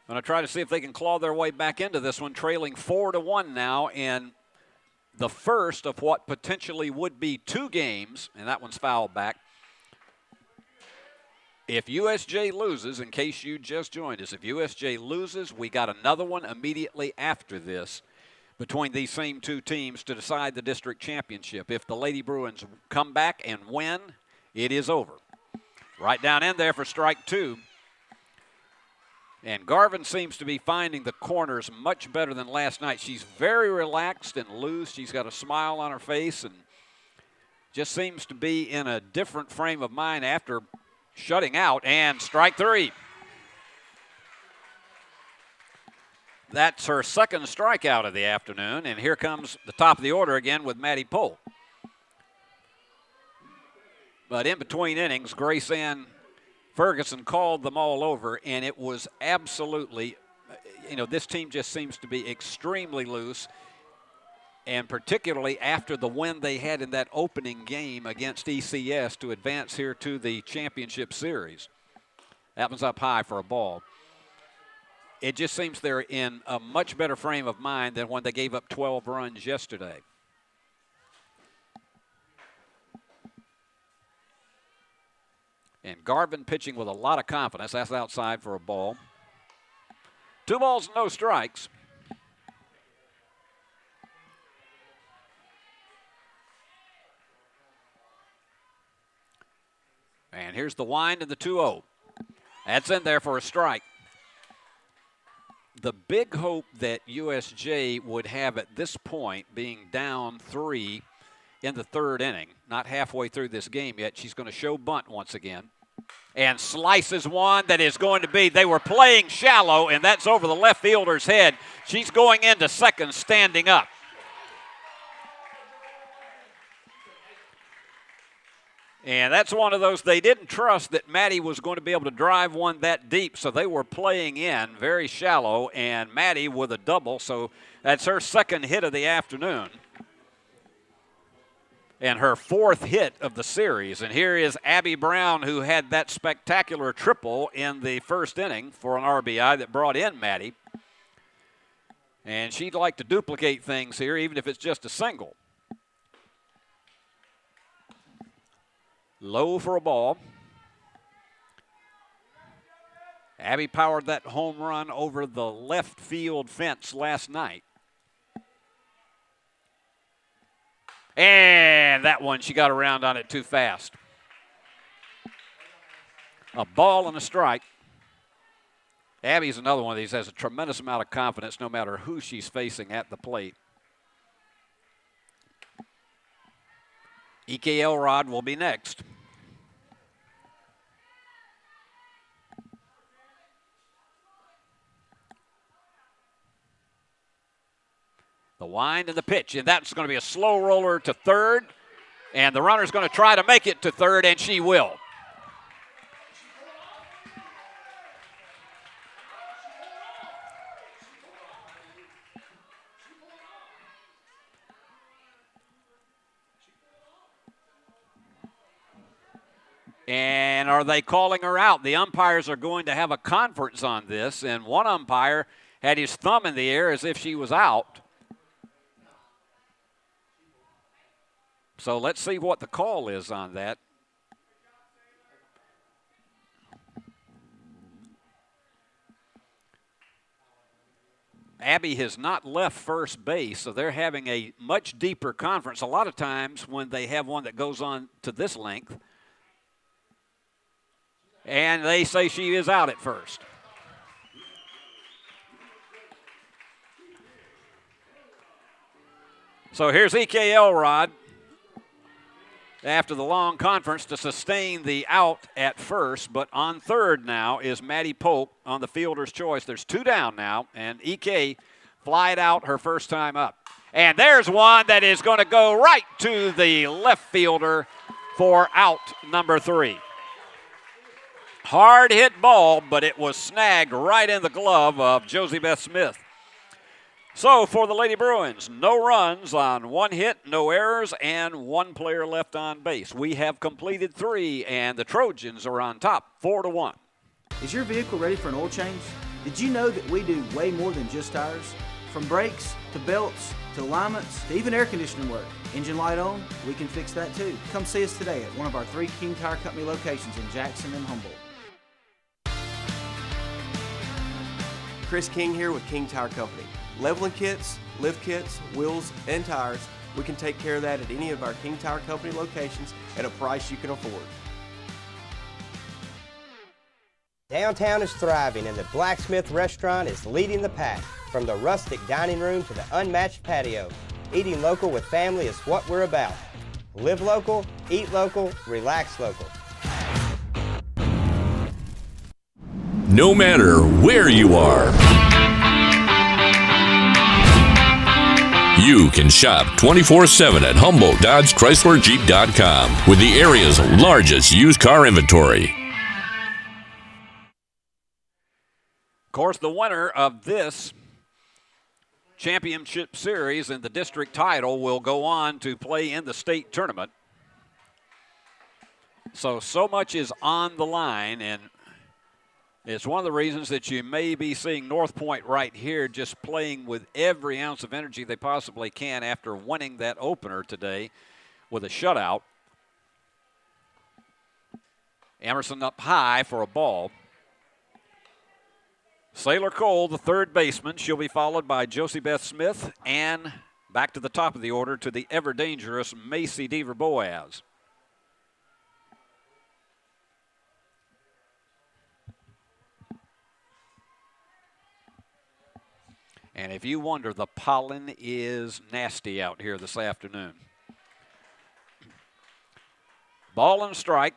going to try to see if they can claw their way back into this one, trailing 4-1 now in the first of what potentially would be 2 games, and that one's fouled back. If USJ loses, in case you just joined us, if USJ loses, we got another one immediately after this between these same two teams to decide the district championship. If the Lady Bruins come back and win, it is over. Right down in there for strike two. And Garvin seems to be finding the corners much better than last night. She's very relaxed and loose. She's got a smile on her face and just seems to be in a different frame of mind after shutting out. And strike three. That's her second strikeout of the afternoon. And here comes the top of the order again with Maddie Polk. But in between innings, Grace Ann Ferguson called them all over, and it was absolutely, this team just seems to be extremely loose, and particularly after the win they had in that opening game against ECS to advance here to the championship series. That one's up high for a ball. It just seems they're in a much better frame of mind than when they gave up 12 runs yesterday. And Garvin pitching with a lot of confidence. That's outside for a ball. 2 balls, no strikes. And here's the wind and the 2-0. That's in there for a strike. The big hope that USJ would have at this point, being down 3 in the third inning, not halfway through this game yet, she's going to show bunt once again. And slices one that is going to be, they were playing shallow, and that's over the left fielder's head. She's going into second standing up. And that's one of those, they didn't trust that Maddie was going to be able to drive one that deep, so they were playing in very shallow, and Maddie with a double, so that's her second hit of the afternoon. And her 4th hit of the series. And here is Abby Brown, who had that spectacular triple in the first inning for an RBI that brought in Maddie. And she'd like to duplicate things here, even if it's just a single. Low for a ball. Abby powered that home run over the left field fence last night. And that one, she got around on it too fast. A ball and a strike. Abby's another one of these, has a tremendous amount of confidence no matter who she's facing at the plate. E.K. Elrod will be next. The wind and the pitch, and that's going to be a slow roller to third, and the runner's going to try to make it to third, and she will. And are they calling her out? The umpires are going to have a conference on this, and one umpire had his thumb in the air as if she was out. So let's see what the call is on that. Abby has not left first base, so they're having a much deeper conference. A lot of times when they have one that goes on to this length, and they say she is out at first. So here's E.K. Elrod after the long conference to sustain the out at first, but on third now is Maddie Polk on the fielder's choice. There's 2 down now, and E.K. flied out her first time up. And there's one that is going to go right to the left fielder for out number 3. Hard hit ball, but it was snagged right in the glove of Josie Beth Smith. So for the Lady Bruins, no runs on 1 hit, no errors, and 1 player left on base. We have completed 3, and the Trojans are on top, 4-1. Is your vehicle ready for an oil change? Did you know that we do way more than just tires? From brakes to belts to alignments to even air conditioning work. Engine light on, we can fix that too. Come see us today at one of our 3 King Tire Company locations in Jackson and Humboldt. Chris King here with King Tire Company. Leveling kits, lift kits, wheels, and tires, we can take care of that at any of our King Tire Company locations at a price you can afford. Downtown is thriving and the Blacksmith Restaurant is leading the pack. From the rustic dining room to the unmatched patio, eating local with family is what we're about. Live local, eat local, relax local. No matter where you are, you can shop 24/7 at HumboldtDodgeChryslerJeep.com with the area's largest used car inventory. Of course, the winner of this championship series and the district title will go on to play in the state tournament. So much is on the line, and it's one of the reasons that you may be seeing Northpoint right here just playing with every ounce of energy they possibly can after winning that opener today with a shutout. Emerson up high for a ball. Sailor Cole, the third baseman. She'll be followed by Josie Beth Smith, and back to the top of the order to the ever-dangerous Macy Deaver Boaz. And if you wonder, the pollen is nasty out here this afternoon. Ball and strike.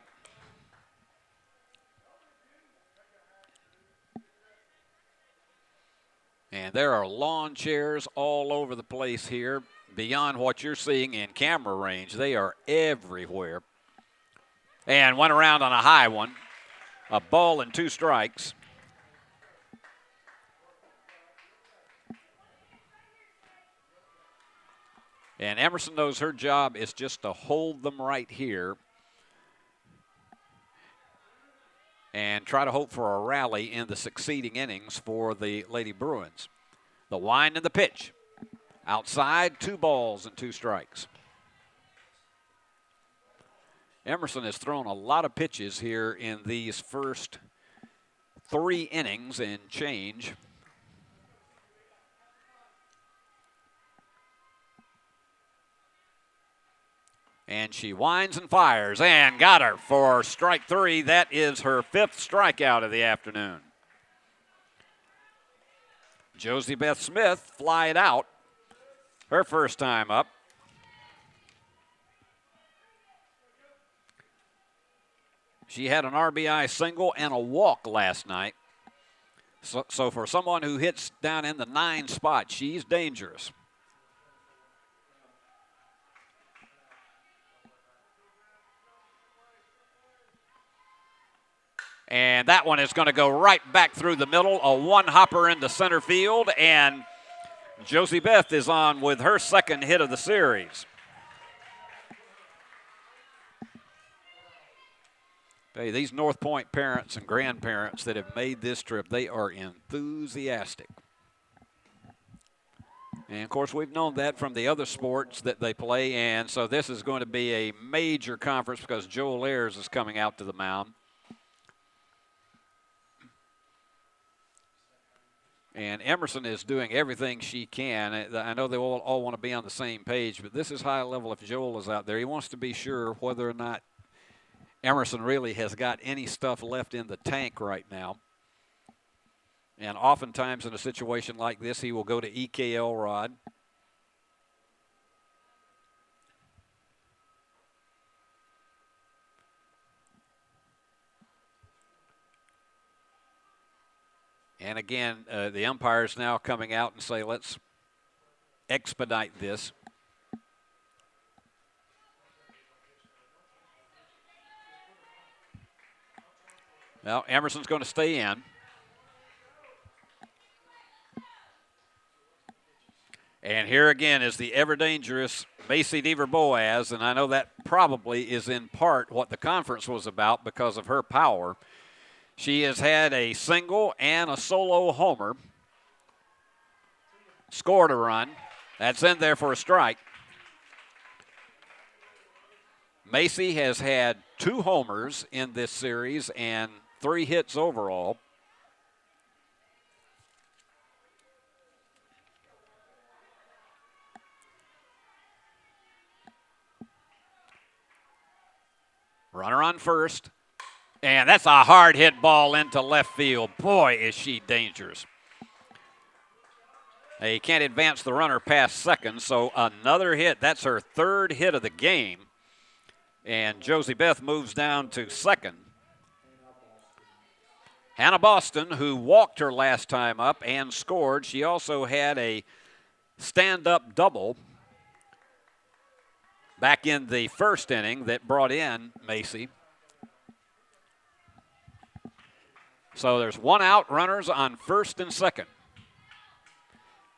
And there are lawn chairs all over the place here, beyond what you're seeing in camera range. They are everywhere. And went around on a high one. A ball and 2 strikes. And Emerson knows her job is just to hold them right here and try to hope for a rally in the succeeding innings for the Lady Bruins. The wind and the pitch. Outside, 2 balls and 2 strikes. Emerson has thrown a lot of pitches here in these first 3 innings and change. And she winds and fires and got her for strike 3. That is her 5th strikeout of the afternoon. Josie Beth Smith fly it out. Her first time up. She had an RBI single and a walk last night. So for someone who hits down in the 9 spot, she's dangerous. And that one is going to go right back through the middle, a one-hopper into center field, and Josie Beth is on with her 2nd hit of the series. Hey, these Northpoint parents and grandparents that have made this trip, they are enthusiastic. And, of course, we've known that from the other sports that they play, and so this is going to be a major conference because Joel Ayers is coming out to the mound. And Emerson is doing everything she can. I know they all want to be on the same page, but this is high level if Joel is out there. He wants to be sure whether or not Emerson really has got any stuff left in the tank right now. And oftentimes in a situation like this, he will go to EKL rod. And again, the umpires now coming out and say, let's expedite this. Well, Emerson's going to stay in. And here again is the ever-dangerous Macy Deaver Boaz, and I know that probably is in part what the conference was about because of her power. She has had a single and a solo homer. Scored a run. That's in there for a strike. Macy has had 2 homers in this series and 3 hits overall. Runner on first. And that's a hard hit ball into left field. Boy, is she dangerous. They can't advance the runner past second, so another hit. That's her third hit of the game. And Josie Beth moves down to second. Hannah Boston, who walked her last time up and scored, she also had a stand-up double back in the first inning that brought in Macy. So there's one out, runners on first and second.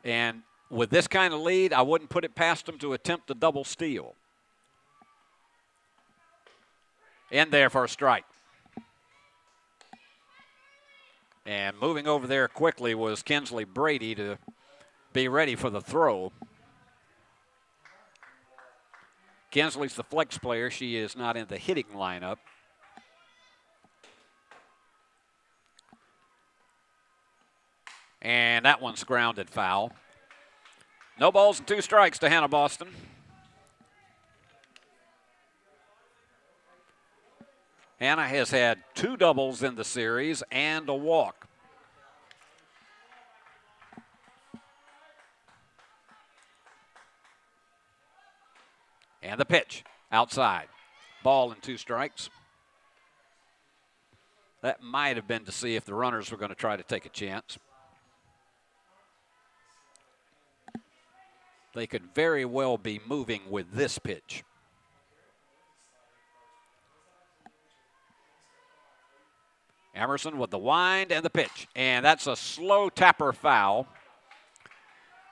And with this kind of lead, I wouldn't put it past them to attempt a double steal. In there for a strike. And moving over there quickly was Kinsley Brady to be ready for the throw. Kinsley's the flex player. She is not in the hitting lineup. And that one's grounded foul. No balls and 2 strikes to Hannah Boston. Hannah has had 2 doubles in the series and a walk. And the pitch outside. Ball and 2 strikes. That might have been to see if the runners were going to try to take a chance. They could very well be moving with this pitch. Emerson with the wind and the pitch. And that's a slow tapper foul.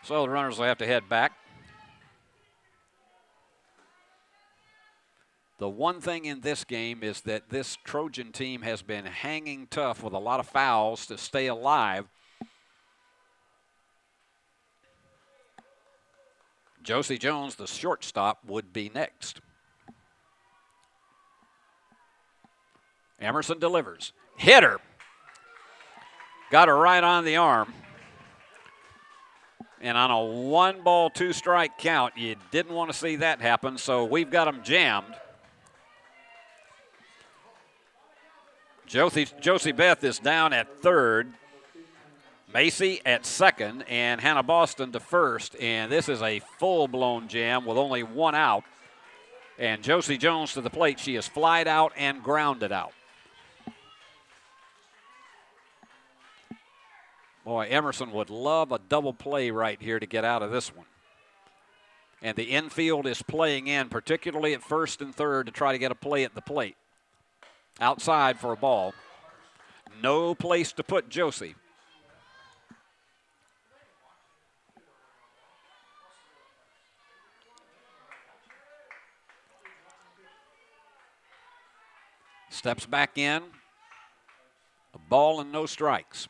So the runners will have to head back. The one thing in this game is that this Trojan team has been hanging tough with a lot of fouls to stay alive. Josie Jones, the shortstop, would be next. Emerson delivers. Hit her. Got her right on the arm. And on a 1-ball, 2-strike count, you didn't want to see that happen, so we've got them jammed. Josie Beth is down at third. Macy at second, and Hannah Boston to first. And this is a full-blown jam with only 1 out. And Josie Jones to the plate. She is flied out and grounded out. Boy, Emerson would love a double play right here to get out of this one. And the infield is playing in, particularly at first and third, to try to get a play at the plate. Outside for a ball. No place to put Josie. Steps back in. A ball and no strikes.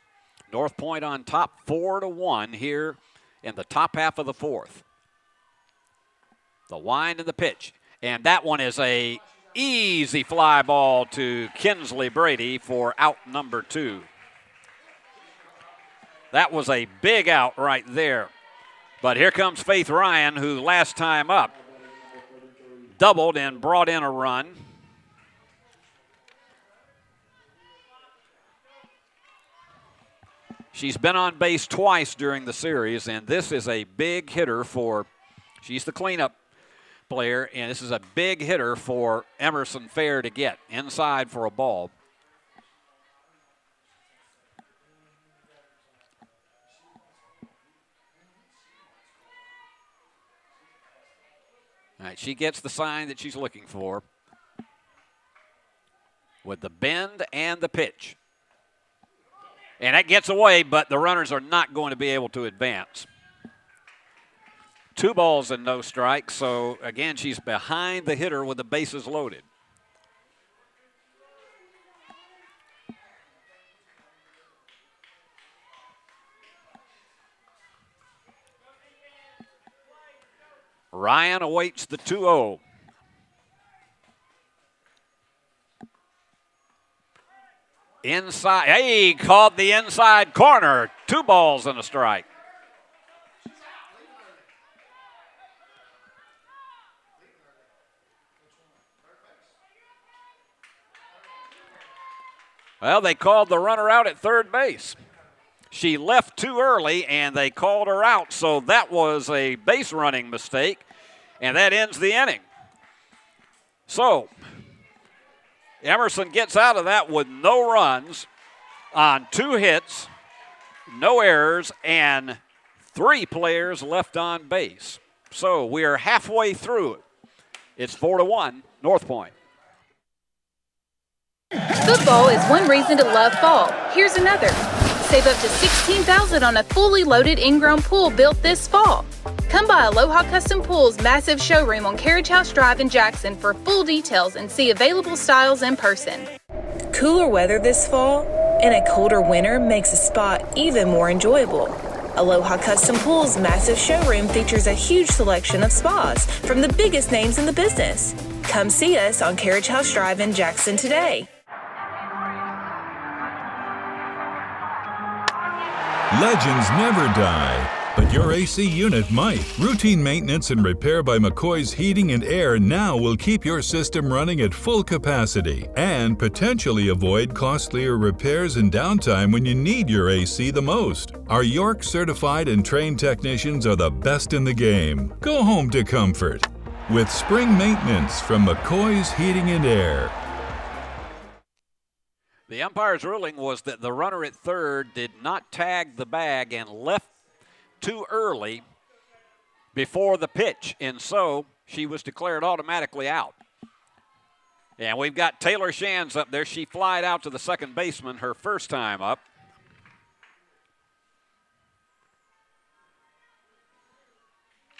Northpoint on top 4-1 here in the top half of the 4th. The wind and the pitch. And that one is a easy fly ball to Kinsley Brady for out number 2. That was a big out right there. But here comes Faith Ryan, who last time up doubled and brought in a run. She's been on base twice during the series, and this is a big hitter for, she's the cleanup player, and this is a big hitter for Emerson Fair to get inside for a ball. All right, she gets the sign that she's looking for with the bend and the pitch. And that gets away, but the runners are not going to be able to advance. 2 balls and no strikes, so again, she's behind the hitter with the bases loaded. Ryan awaits the 2-0. Inside, he caught the inside corner. 2 balls and a strike. Well, they called the runner out at third base. She left too early, and they called her out, so that was a base running mistake, and that ends the inning. So Emerson gets out of that with no runs on 2 hits, no errors, and 3 players left on base. So we are halfway through it. It's 4-1, Northpoint. Football is one reason to love fall. Here's another. Save up to $16,000 on a fully loaded in-ground pool built this fall. Come by Aloha Custom Pool's massive showroom on Carriage House Drive in Jackson for full details and see available styles in person. Cooler weather this fall and a colder winter makes a spa even more enjoyable. Aloha Custom Pool's massive showroom features a huge selection of spas from the biggest names in the business. Come see us on Carriage House Drive in Jackson today. Legends never die, but your AC unit might. Routine maintenance and repair by McCoy's Heating and Air now will keep your system running at full capacity and potentially avoid costlier repairs and downtime when you need your AC the most. Our York certified and trained technicians are the best in the game. Go home to comfort with spring maintenance from McCoy's Heating and Air. The umpire's ruling was that the runner at third did not tag the bag and left too early before the pitch, and so she was declared automatically out. And we've got Taylor Shands up there. She flied out to the second baseman her first time up.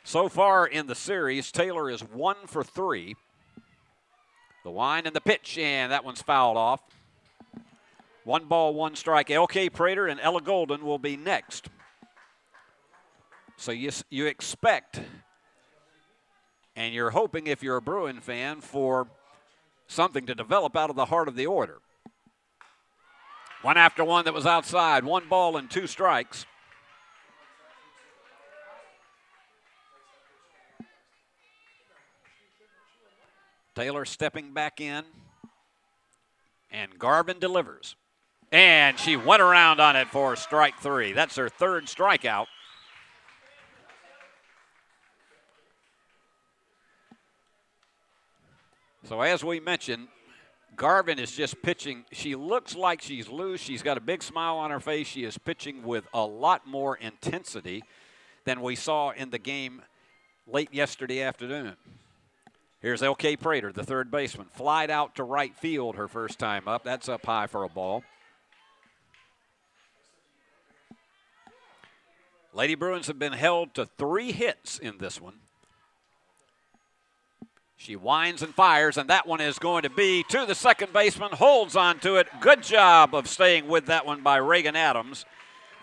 So far in the series, Taylor is 1 for 3. The wind and the pitch, and that one's fouled off. 1 ball, 1 strike. L.K. Prater and Ella Golden will be next. So you expect, and you're hoping if you're a Bruin fan, for something to develop out of the heart of the order. 1 after 1 that was outside. 1 ball and 2 strikes. Taylor stepping back in, and Garvin delivers. And she went around on it for strike 3. That's her 3rd strikeout. So as we mentioned, Garvin is just pitching. She looks like she's loose. She's got a big smile on her face. She is pitching with a lot more intensity than we saw in the game late yesterday afternoon. Here's L.K. Prater, the third baseman. Flied out to right field her first time up. That's up high for a ball. Lady Bruins have been held to 3 hits in this one. She winds and fires, and that one is going to be to the second baseman. Holds on to it. Good job of staying with that one by Reagan Adams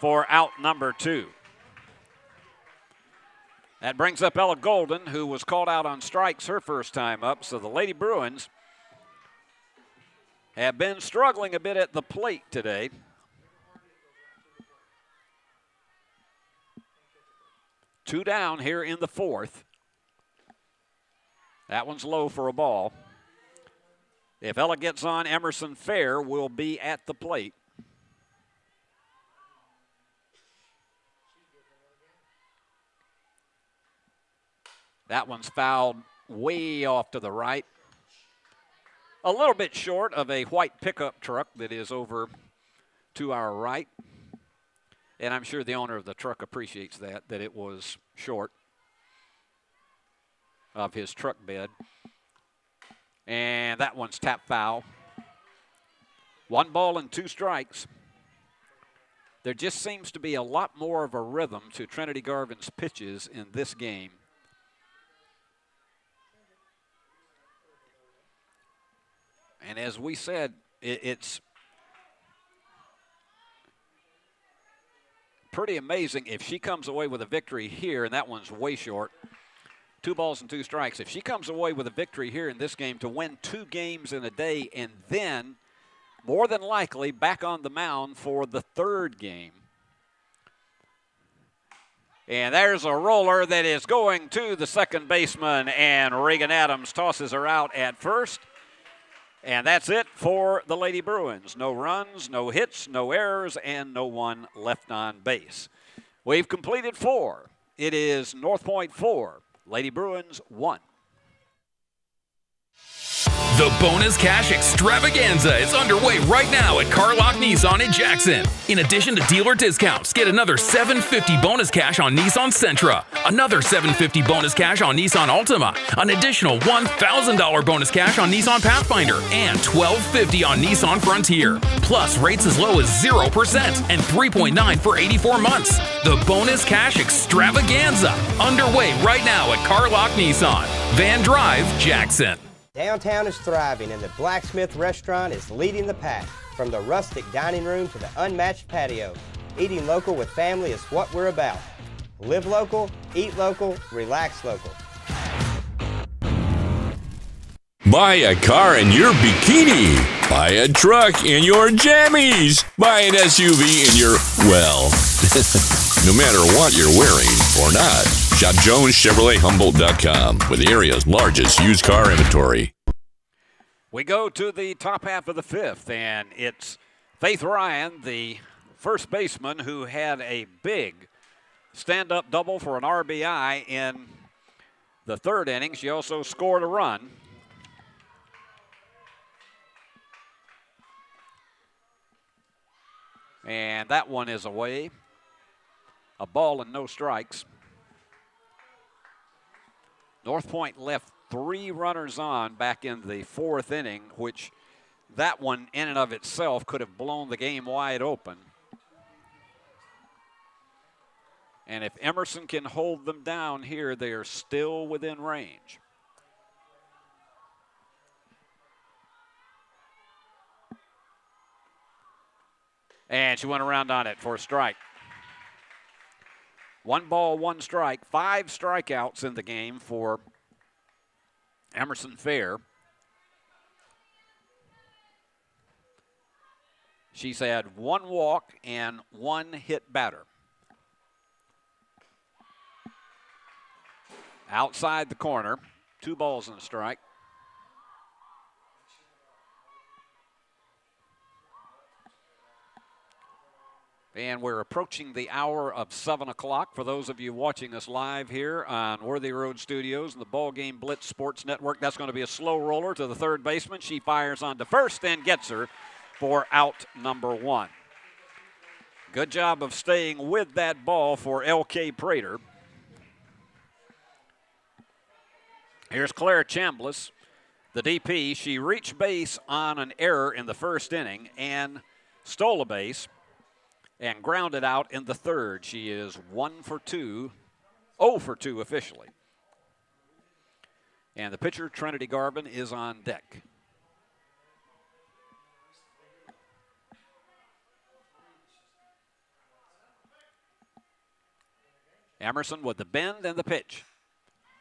for out number 2. That brings up Ella Golden, who was called out on strikes her first time up. So the Lady Bruins have been struggling a bit at the plate today. Two down here in the 4th. That one's low for a ball. If Ella gets on, Emerson Fair will be at the plate. That one's fouled way off to the right. A little bit short of a white pickup truck that is over to our right. And I'm sure the owner of the truck appreciates that it was short of his truck bed. And that one's tap foul. 1 ball and 2 strikes. There just seems to be a lot more of a rhythm to Trinity Garvin's pitches in this game. And as we said, it's pretty amazing if she comes away with a victory here, and that one's way short. 2 balls and 2 strikes. If she comes away with a victory here in this game to win 2 games in a day and then more than likely back on the mound for the 3rd game. And there's a roller that is going to the second baseman, and Reagan Adams tosses her out at first. And that's it for the Lady Bruins. No runs, no hits, no errors, and no one left on base. We've completed 4. It is Northpoint 4, Lady Bruins 1. The bonus cash extravaganza is underway right now at Carlock Nissan in Jackson. In addition to dealer discounts, get another $750 bonus cash on Nissan Sentra, another $750 bonus cash on Nissan Altima, an additional $1,000 bonus cash on Nissan Pathfinder, and $1,250 on Nissan Frontier. Plus rates as low as 0% and 3.9 for 84 months. The bonus cash extravaganza underway right now at Carlock Nissan, Van Drive, Jackson. Downtown is thriving and the Blacksmith Restaurant is leading the pack. From the rustic dining room to the unmatched patio, eating local with family is what we're about. Live local, eat local, relax local. Buy a car in your bikini. Buy a truck in your jammies. Buy an SUV in your, well, no matter what you're wearing or not. Shop JonesChevroletHumboldt.com with the area's largest used car inventory. We go to the top half of the 5th, and it's Faith Ryan, the first baseman, who had a big stand-up double for an RBI in the 3rd inning. She also scored a run. And that one is away. A ball and no strikes. Northpoint left 3 runners on back in the 4th inning, which that one in and of itself could have blown the game wide open. And if Emerson can hold them down here, they are still within range. And she went around on it for a strike. 1 ball, 1 strike, 5 strikeouts in the game for Emerson Fair. She's had 1 walk and 1 hit batter. Outside the corner, 2 balls and a strike. And we're approaching the hour of 7 o'clock. For those of you watching us live here on Worthy Road Studios and the BallGame Blitz Sports Network, that's going to be a slow roller to the 3rd baseman. She fires on to first and gets her for out number 1. Good job of staying with that ball for L.K. Prater. Here's Claire Chambliss, the DP. She reached base on an error in the 1st inning and stole a base and grounded out in the 3rd. She is 1 for 2, 0 for 2 officially. And the pitcher, Trinity Garvin, is on deck. Emerson with the bend and the pitch.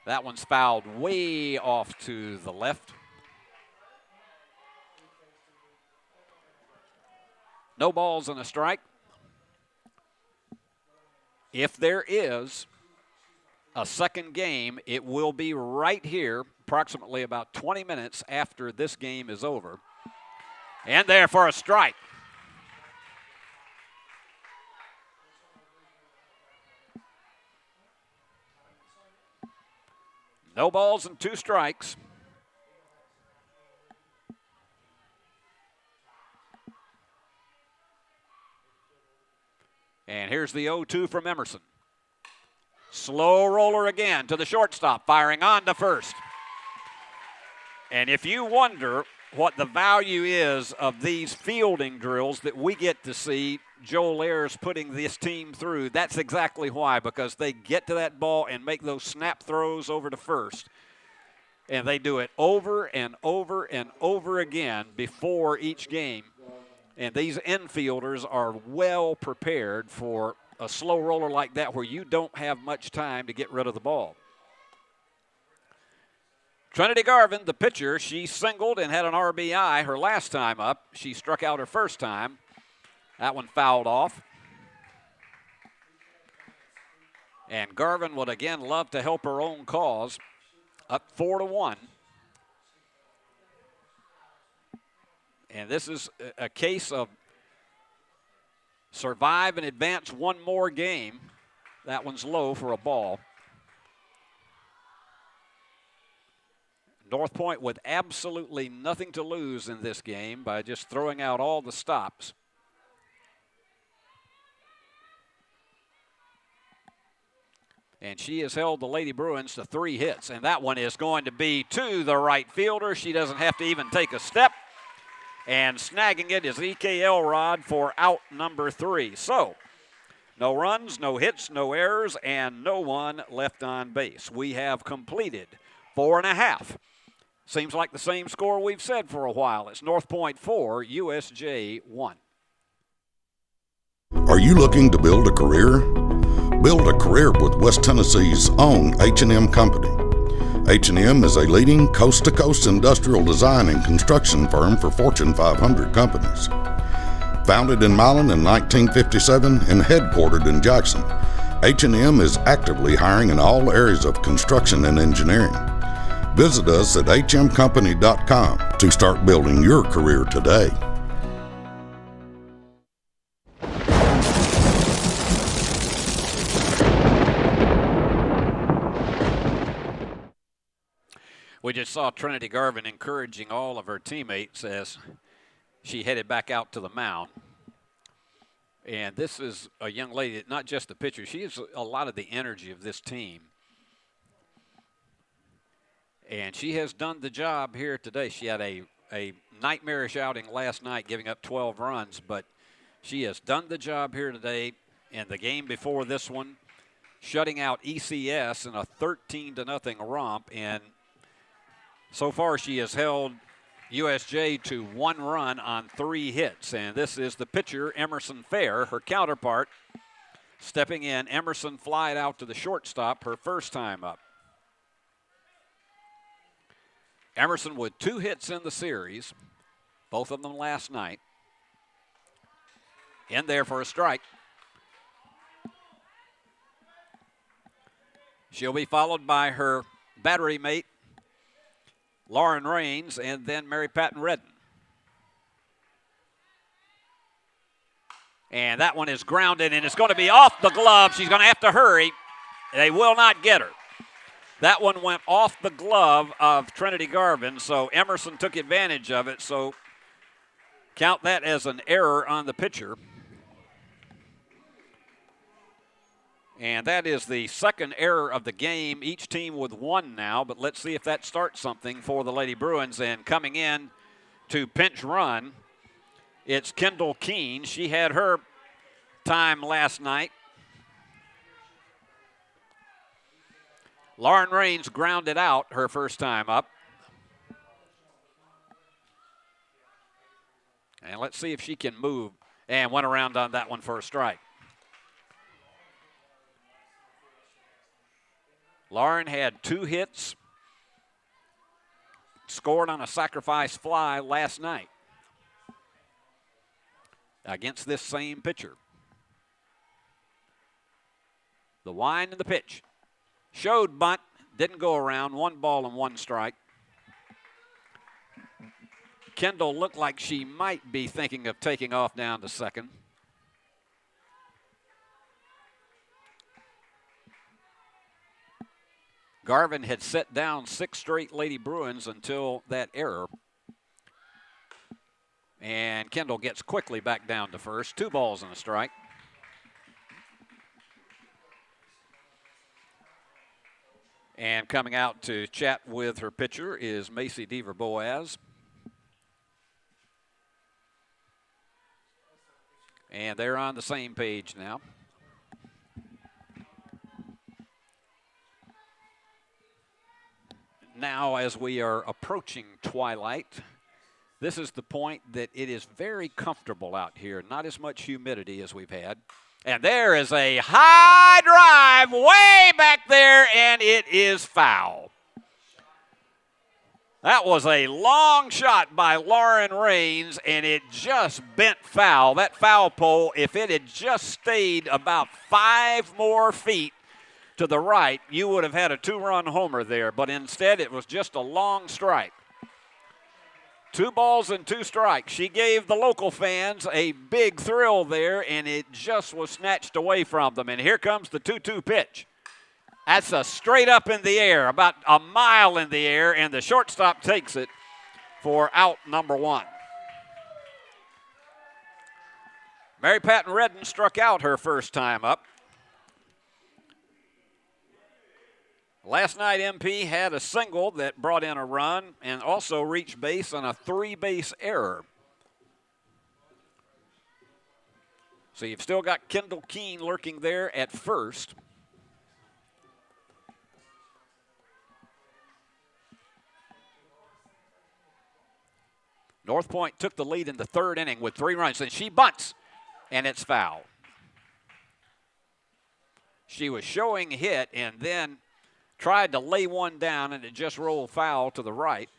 That one's fouled way off to the left. No balls and a strike. If there is a second game, it will be right here, approximately about 20 minutes after this game is over. And there for a strike. No balls and 2 strikes. And here's the 0-2 from Emerson. Slow roller again to the shortstop, firing on to first. And if you wonder what the value is of these fielding drills that we get to see Joel Ayers putting this team through, that's exactly why, because they get to that ball and make those snap throws over to first. And they do it over and over and over again before each game. And these infielders are well prepared for a slow roller like that where you don't have much time to get rid of the ball. Trinity Garvin, the pitcher, she singled and had an RBI her last time up. She struck out her first time. That one fouled off. And Garvin would again love to help her own cause. Up 4-1. And this is a case of survive and advance one more game. That one's low for a ball. Northpoint with absolutely nothing to lose in this game by just throwing out all the stops. And she has held the Lady Bruins to 3 hits, and that one is going to be to the right fielder. She doesn't have to even take a step. And snagging it is E.K. Elrod for out number 3. So, no runs, no hits, no errors, and no one left on base. We have completed 4.5. Seems like the same score we've said for a while. It's Northpoint 4, USJ 1. Are you looking to build a career? Build a career with West Tennessee's own H&M Company. H&M is a leading coast-to-coast industrial design and construction firm for Fortune 500 companies. Founded in Milan in 1957 and headquartered in Jackson, H&M is actively hiring in all areas of construction and engineering. Visit us at hmcompany.com to start building your career today. We just saw Trinity Garvin encouraging all of her teammates as she headed back out to the mound. And this is a young lady, not just the pitcher, she has a lot of the energy of this team. And she has done the job here today. She had a nightmarish outing last night, giving up 12 runs, but she has done the job here today. And the game before this one, shutting out ECS in a 13-0 romp. And so far, she has held USJ to 1 run on 3 hits. And this is the pitcher, Emerson Fair, her counterpart, stepping in. Emerson flied out to the shortstop her first time up. Emerson with 2 hits in the series, both of them last night. In there for a strike. She'll be followed by her battery mate, Lauren Raines, and then Mary Patton Redden. And that one is grounded, and it's going to be off the glove. She's going to have to hurry. They will not get her. That one went off the glove of Trinity Garvin, so Emerson took advantage of it. So count that as an error on the pitcher. And that is the second error of the game. Each team with 1 now, but let's see if that starts something for the Lady Bruins. And coming in to pinch run, it's Kendall Keene. She had her time last night. Lauren Raines grounded out her first time up. And let's see if she can move. And went around on that one for a strike. Lauren had 2 hits, scored on a sacrifice fly last night against this same pitcher. The wind and the pitch. Showed bunt, didn't go around, 1 ball and 1 strike. Kendall looked like she might be thinking of taking off down to second. Garvin had set down 6 straight Lady Bruins until that error. And Kendall gets quickly back down to first. 2 balls and a strike. And coming out to chat with her pitcher is Macy Deaver-Boaz. And they're on the same page now. Now, as we are approaching twilight, this is the point that it is very comfortable out here. Not as much humidity as we've had. And there is a high drive way back there, and it is foul. That was a long shot by Lauren Raines, and it just bent foul. That foul pole, if it had just stayed about 5 more feet to the right, you would have had a 2-run homer there. But instead, it was just a long strike. 2 balls and 2 strikes. She gave the local fans a big thrill there, and it just was snatched away from them. And here comes the 2-2 pitch. That's a straight up in the air, about a mile in the air, and the shortstop takes it for out number 1. Mary Patton Redden struck out her first time up. Last night, MP had a single that brought in a run and also reached base on a 3-base error. So you've still got Kendall Keene lurking there at first. Northpoint took the lead in the 3rd inning with 3 runs, and she bunts, and it's foul. She was showing hit and then tried to lay one down, and it just rolled foul to the right.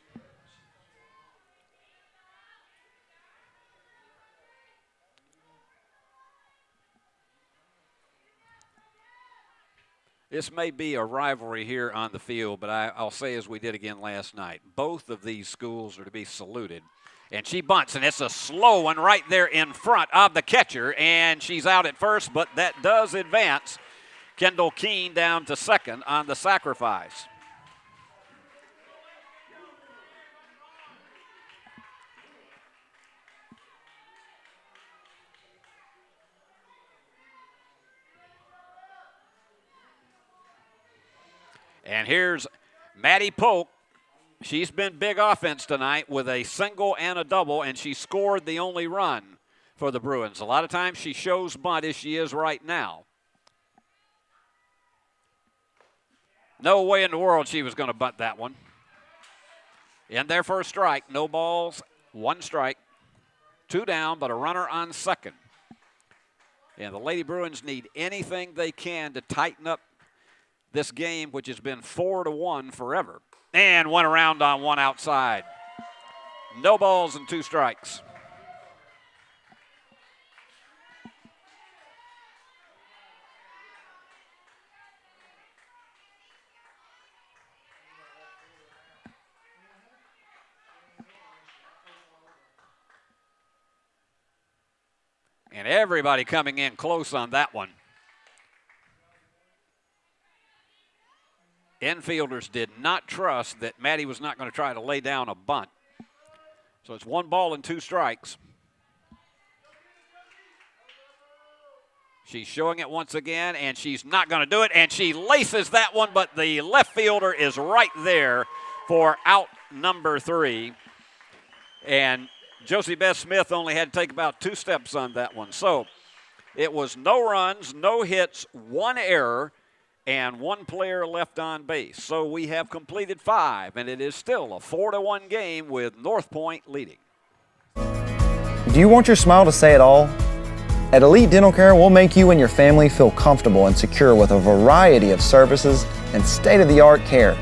This may be a rivalry here on the field, but I'll say as we did again last night, both of these schools are to be saluted. And she bunts, and it's a slow one right there in front of the catcher, and she's out at first, but that does advance Kendall Keene down to second on the sacrifice. And here's Maddie Polk. She's been big offense tonight with a single and a double, and she scored the only run for the Bruins. A lot of times she shows bunt as she is right now. No way in the world she was going to bunt that one. In there for a strike. No balls, 1 strike. 2 down, but a runner on second. And the Lady Bruins need anything they can to tighten up this game, which has been 4-1 forever. And 1 around on 1 outside. No balls and 2 strikes. And everybody coming in close on that one. Infielders did not trust that Maddie was not going to try to lay down a bunt. So it's 1 ball and 2 strikes. She's showing it once again, and she's not going to do it, and she laces that one, but the left fielder is right there for out number 3. And Josie Beth Smith only had to take about 2 steps on that one. So it was no runs, no hits, 1 error, and 1 player left on base. So we have completed 5, and it is still a 4-1 game with Northpoint leading. Do you want your smile to say it all? At Elite Dental Care, we'll make you and your family feel comfortable and secure with a variety of services and state-of-the-art care.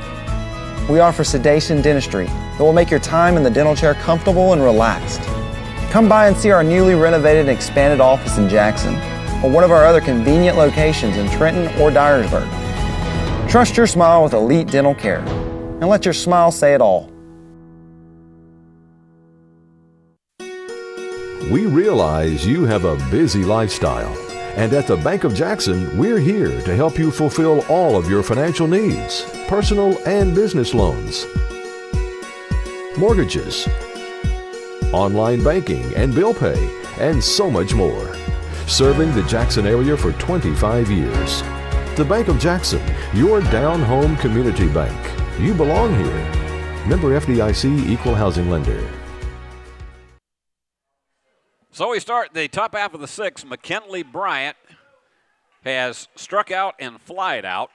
We offer sedation dentistry that will make your time in the dental chair comfortable and relaxed. Come by and see our newly renovated and expanded office in Jackson, or one of our other convenient locations in Trenton or Dyersburg. Trust your smile with Elite Dental Care, and let your smile say it all. We realize you have a busy lifestyle, and at the Bank of Jackson, we're here to help you fulfill all of your financial needs, personal and business loans, mortgages, online banking and bill pay, and so much more. Serving the Jackson area for 25 years. The Bank of Jackson, your down-home community bank. You belong here. Member FDIC Equal Housing Lender. So we start the top half of the 6th. McKinley Bryant has struck out and flied out.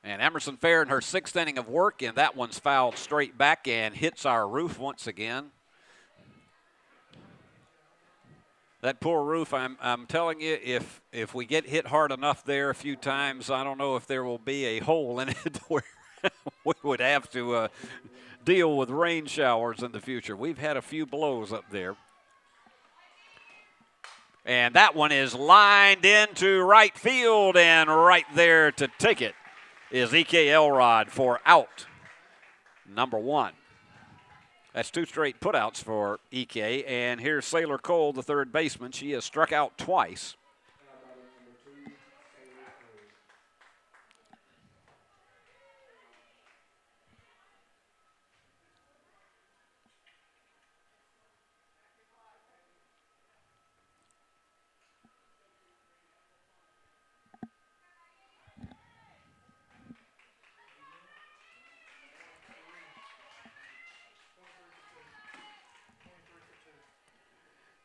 And Emerson Fair in her 6th inning of work, and that one's fouled straight back and hits our roof once again. That poor roof, I'm telling you, if we get hit hard enough there a few times, I don't know if there will be a hole in it where we would have to deal with rain showers in the future. We've had a few blows up there. And that one is lined into right field, and right there to take it is E.K. Elrod for out number 1. That's 2 straight putouts for EK. And here's Sailor Cole, the third baseman. She has struck out twice.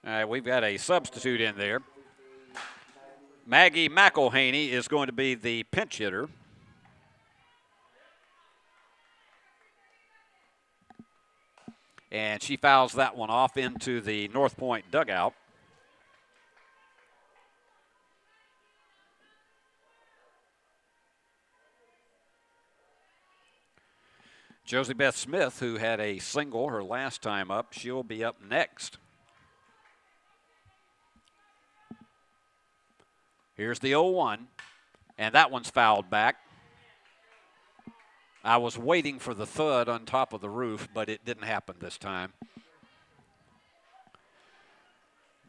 All right, we've got a substitute in there. Maggie McElhaney is going to be the pinch hitter. And she fouls that one off into the Northpoint dugout. Josie Beth Smith, who had a single her last time up, she'll be up next. Here's the 0-1, and that one's fouled back. I was waiting for the thud on top of the roof, but it didn't happen this time.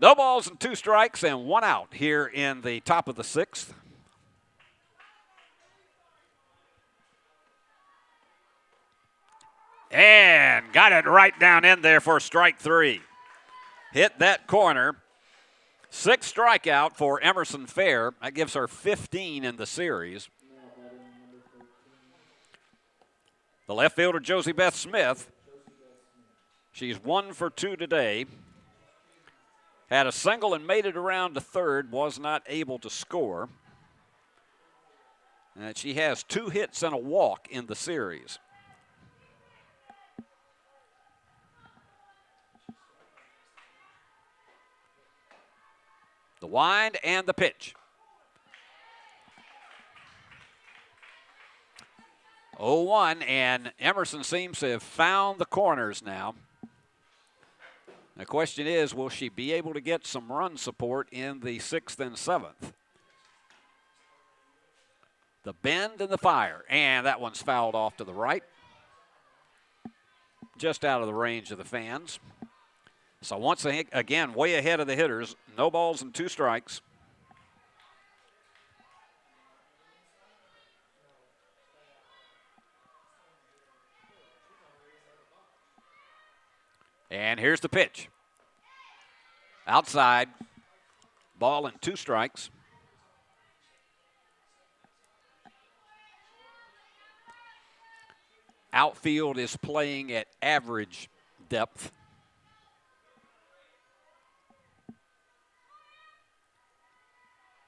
No balls and 2 strikes and 1 out here in the top of the 6th. And got it right down in there for strike 3. Hit that corner. 6th strikeout for Emerson Fair. That gives her 15 in the series. The left fielder, Josie Beth Smith. She's 1 for 2 today. Had a single and made it around to third. Was not able to score. And she has 2 hits and a walk in the series. The wind and the pitch. 0-1, and Emerson seems to have found the corners now. The question is, will she be able to get some run support in the 6th and 7th? The bend and the fire, and that one's fouled off to the right. Just out of the range of the fans. So once again, way ahead of the hitters. No balls and 2 strikes. And here's the pitch. Outside. Ball and 2 strikes. Outfield is playing at average depth.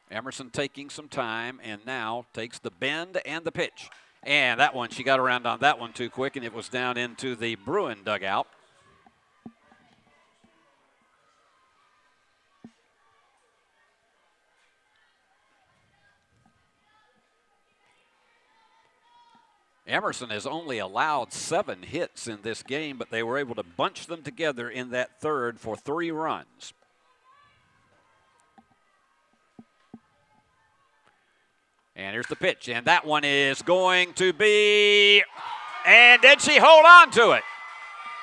Emerson taking some time and now takes the bend and the pitch. And that one, she got around on that one too quick, and it was down into the Bruin dugout. Emerson has only allowed 7 hits in this game, but they were able to bunch them together in that third for 3 runs. And here's the pitch, and that one is going to be, and did she hold on to it?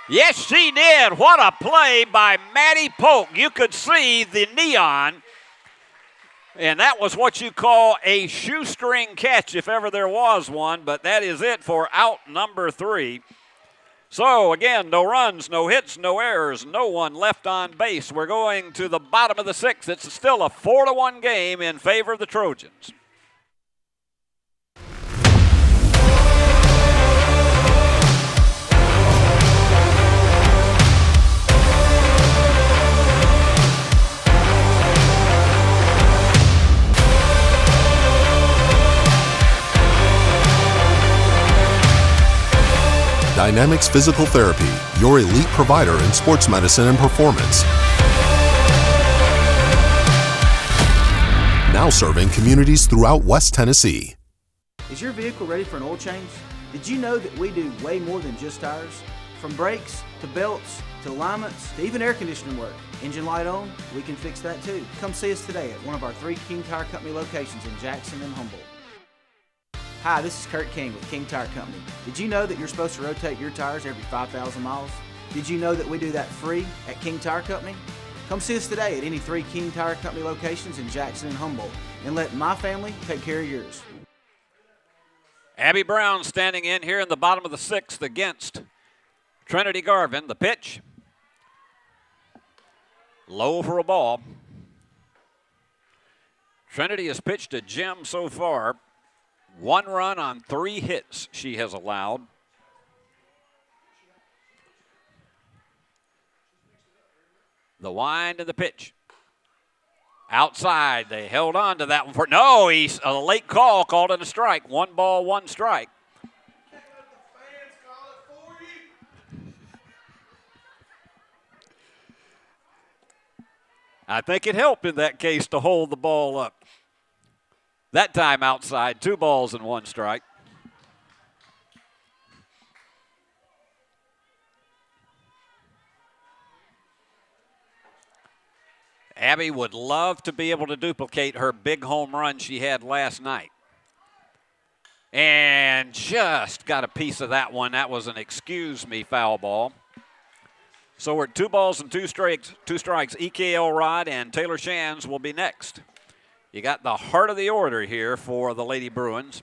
Yes, she did. What a play by Maddie Polk. You could see the neon, and that was what you call a shoestring catch if ever there was one, but that is it for out number 3. So, again, no runs, no hits, no errors, no one left on base. We're going to the bottom of the 6th. It's still a 4-1 game in favor of the Trojans. Dynamics Physical Therapy, your elite provider in sports medicine and performance. Now serving communities throughout West Tennessee. Is your vehicle ready for an oil change? Did you know that we do way more than just tires? From brakes, to belts, to alignments, to even air conditioning work. Engine light on? We can fix that too. Come see us today at one of our 3 King Tire Company locations in Jackson and Humboldt. Hi, this is Kurt King with King Tire Company. Did you know that you're supposed to rotate your tires every 5,000 miles? Did you know that we do that free at King Tire Company? Come see us today at any 3 King Tire Company locations in Jackson and Humboldt, and let my family take care of yours. Abby Brown standing in here in the bottom of the 6th against Trinity Garvin. The pitch, low for a ball. Trinity has pitched a gem so far. 1 run on 3 hits she has allowed. The wind and the pitch. Outside, they held on to that one for, no, he's a late call, called it a strike. 1 ball, 1 strike. I think it helped in that case to hold the ball up. That time outside, 2 balls and 1 strike. Abby would love to be able to duplicate her big home run she had last night. And just got a piece of that one. That was an excuse me foul ball. So we're at 2 balls and 2 strikes. E.K. Elrod and Taylor Shands will be next. You got the heart of the order here for the Lady Bruins.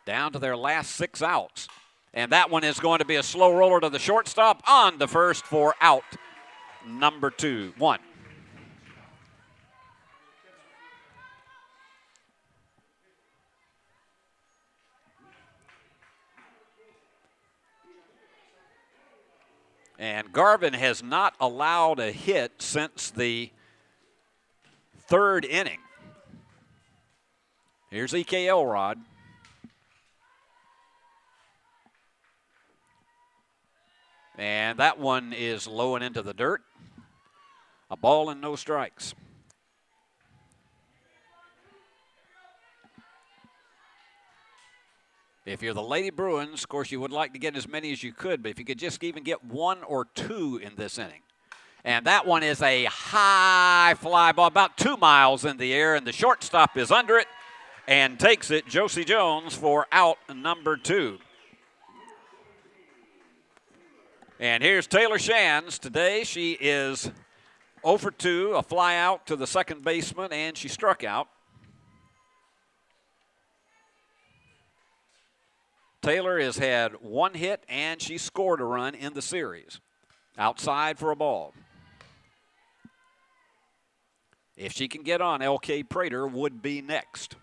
Down to their last 6 outs. And that one is going to be a slow roller to the shortstop on the first for out number 1. And Garvin has not allowed a hit since the 3rd inning. Here's E.K. Elrod. And that one is low and into the dirt. A ball and no strikes. If you're the Lady Bruins, of course, you would like to get as many as you could, but if you could just even get 1 or 2 in this inning. And that one is a high fly ball, about 2 miles in the air, and the shortstop is under it and takes it, Josie Jones, for out number 2. And here's Taylor Shands. Today she is 0 for 2, a fly out to the second baseman, and she struck out. Taylor has had 1 hit, and she scored a run in the series. Outside for a ball. If she can get on, L.K. Prater would be next.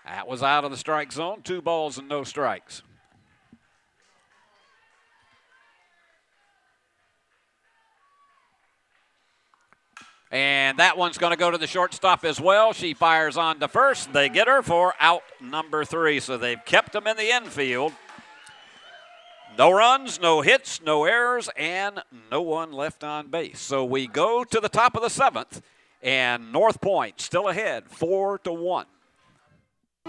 That was out of the strike zone. 2 balls and no strikes. And that one's going to go to the shortstop as well. She fires on to first. They get her for out number 3. So they've kept them in the infield. No runs, no hits, no errors, and no one left on base. So we go to the top of the 7th, and Northpoint still ahead, 4-1.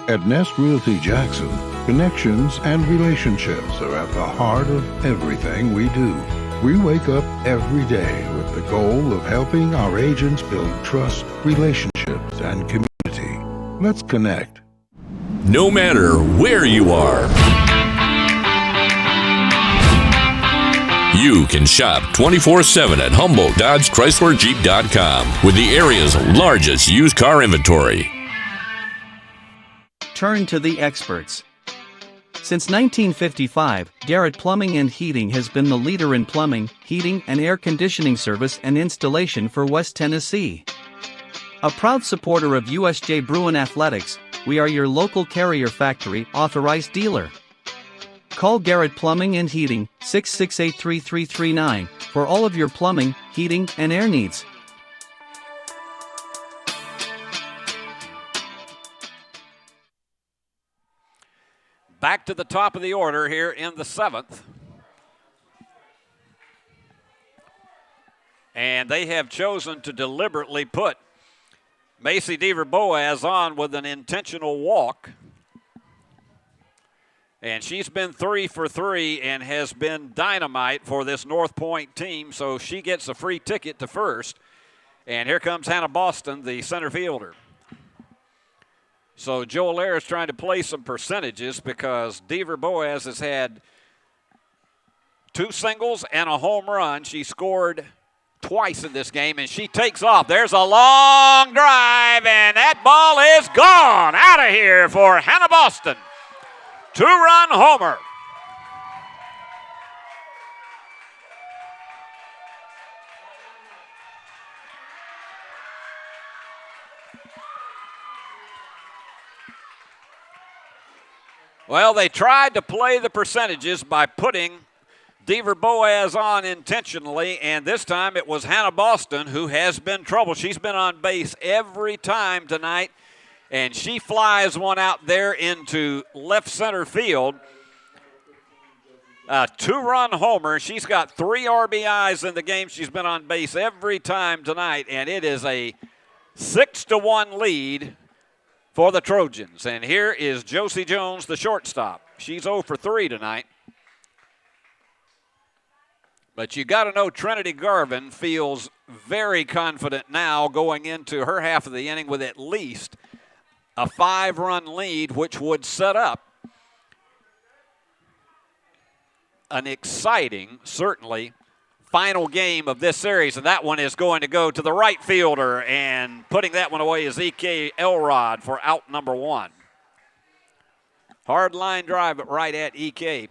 At Nest Realty Jackson, connections and relationships are at the heart of everything we do. We wake up every day with the goal of helping our agents build trust, relationships, and community. Let's connect. No matter where you are, you can shop 24/7 at HumboldtDodgeChryslerJeep.com with the area's largest used car inventory. Turn to the experts. Since 1955, Garrett Plumbing and Heating has been the leader in plumbing, heating, and air conditioning service and installation for West Tennessee. A proud supporter of USJ Bruin Athletics, we are your local Carrier Factory authorized dealer. Call Garrett Plumbing and Heating, 668-3339, for all of your plumbing, heating, and air needs. Back to the top of the order here in the 7th. And they have chosen to deliberately put Macy Deaver Boaz on with an intentional walk. And she's been 3 for 3 and has been dynamite for this Northpoint team, so she gets a free ticket to first. And here comes Hannah Boston, the center fielder. So Joel Ayers trying to play some percentages because Deaver Boaz has had 2 singles and a home run. She scored twice in this game, and she takes off. There's a long drive, and that ball is gone out of here for Hannah Boston. 2-run homer. Well, they tried to play the percentages by putting Deaver Boaz on intentionally, and this time it was Hannah Boston who has been trouble. She's been on base every time tonight, and she flies one out there into left center field. A 2-run homer. She's got 3 RBIs in the game. She's been on base every time tonight, and it is a 6-1 lead for the Trojans. And here is Josie Jones, the shortstop. She's 0 for 3 tonight. But you got to know Trinity Garvin feels very confident now going into her half of the inning with at least a 5-run lead, which would set up an exciting, certainly, final game of this series. And that one is going to go to the right fielder, and putting that one away is E.K. Elrod for out number 1. Hard line drive right at E.K.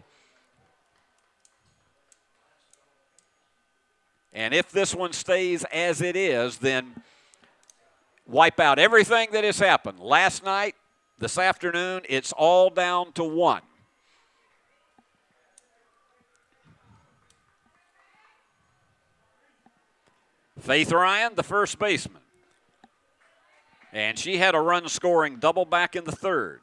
And if this one stays as it is, then wipe out everything that has happened. Last night, this afternoon, it's all down to 1. Faith Ryan, the first baseman. And she had a run-scoring double back in the 3rd.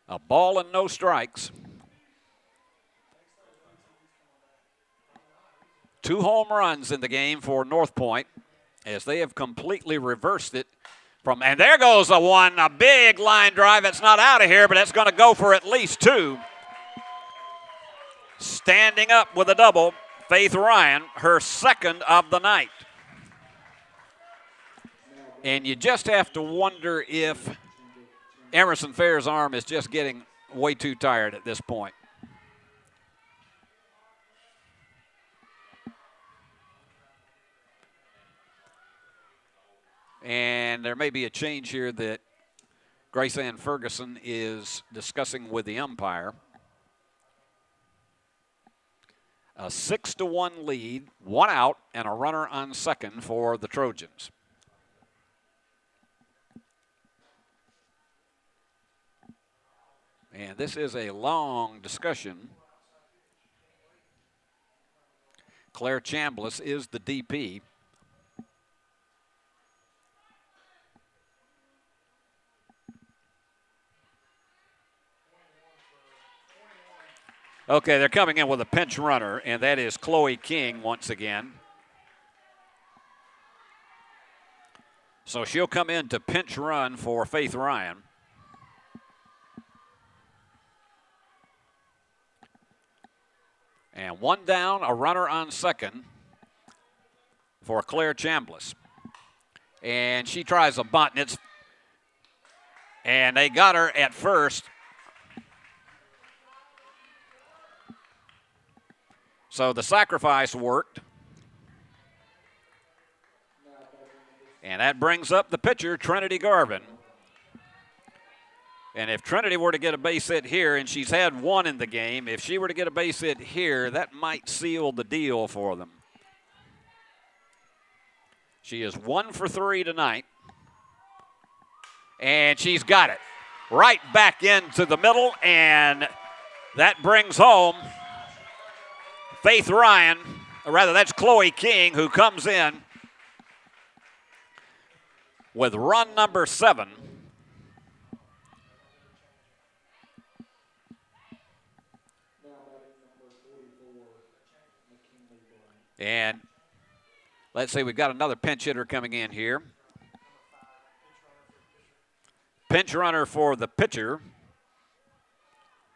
A ball and no strikes. 2 home runs in the game for Northpoint as they have completely reversed it from, and there goes a big line drive. It's not out of here, but it's going to go for at least 2. Standing up with a double, Faith Ryan, her 2nd of the night. And you just have to wonder if Emerson Fair's arm is just getting way too tired at this point. And there may be a change here that Grace Ann Ferguson is discussing with the umpire. A 6-1 lead, 1 out, and a runner on second for the Trojans. And this is a long discussion. Claire Chambliss is the DP. Okay, they're coming in with a pinch runner, and that is Chloe King once again. So she'll come in to pinch run for Faith Ryan. And 1 down, a runner on second for Claire Chambliss. And she tries a bunt, and they got her at first. So the sacrifice worked. And that brings up the pitcher, Trinity Garvin. And if Trinity were to get a base hit here, and she's had 1 in the game, if she were to get a base hit here, that might seal the deal for them. She is 1 for 3 tonight. And she's got it right back into the middle, and that brings home Faith Ryan, or rather that's Chloe King, who comes in with run number 7. And let's see, we've got another pinch hitter coming in here. pinch runner for the pitcher,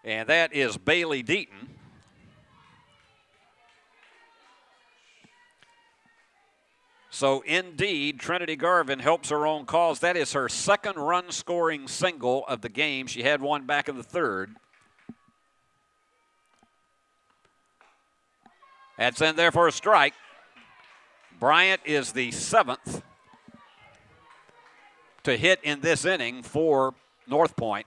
and that is Bailey Deaton. So indeed, Trinity Garvin helps her own cause. That is her second run-scoring single of the game. She had one back in the third. That's in there for a strike. Bryant is the 7th to hit in this inning for Northpoint.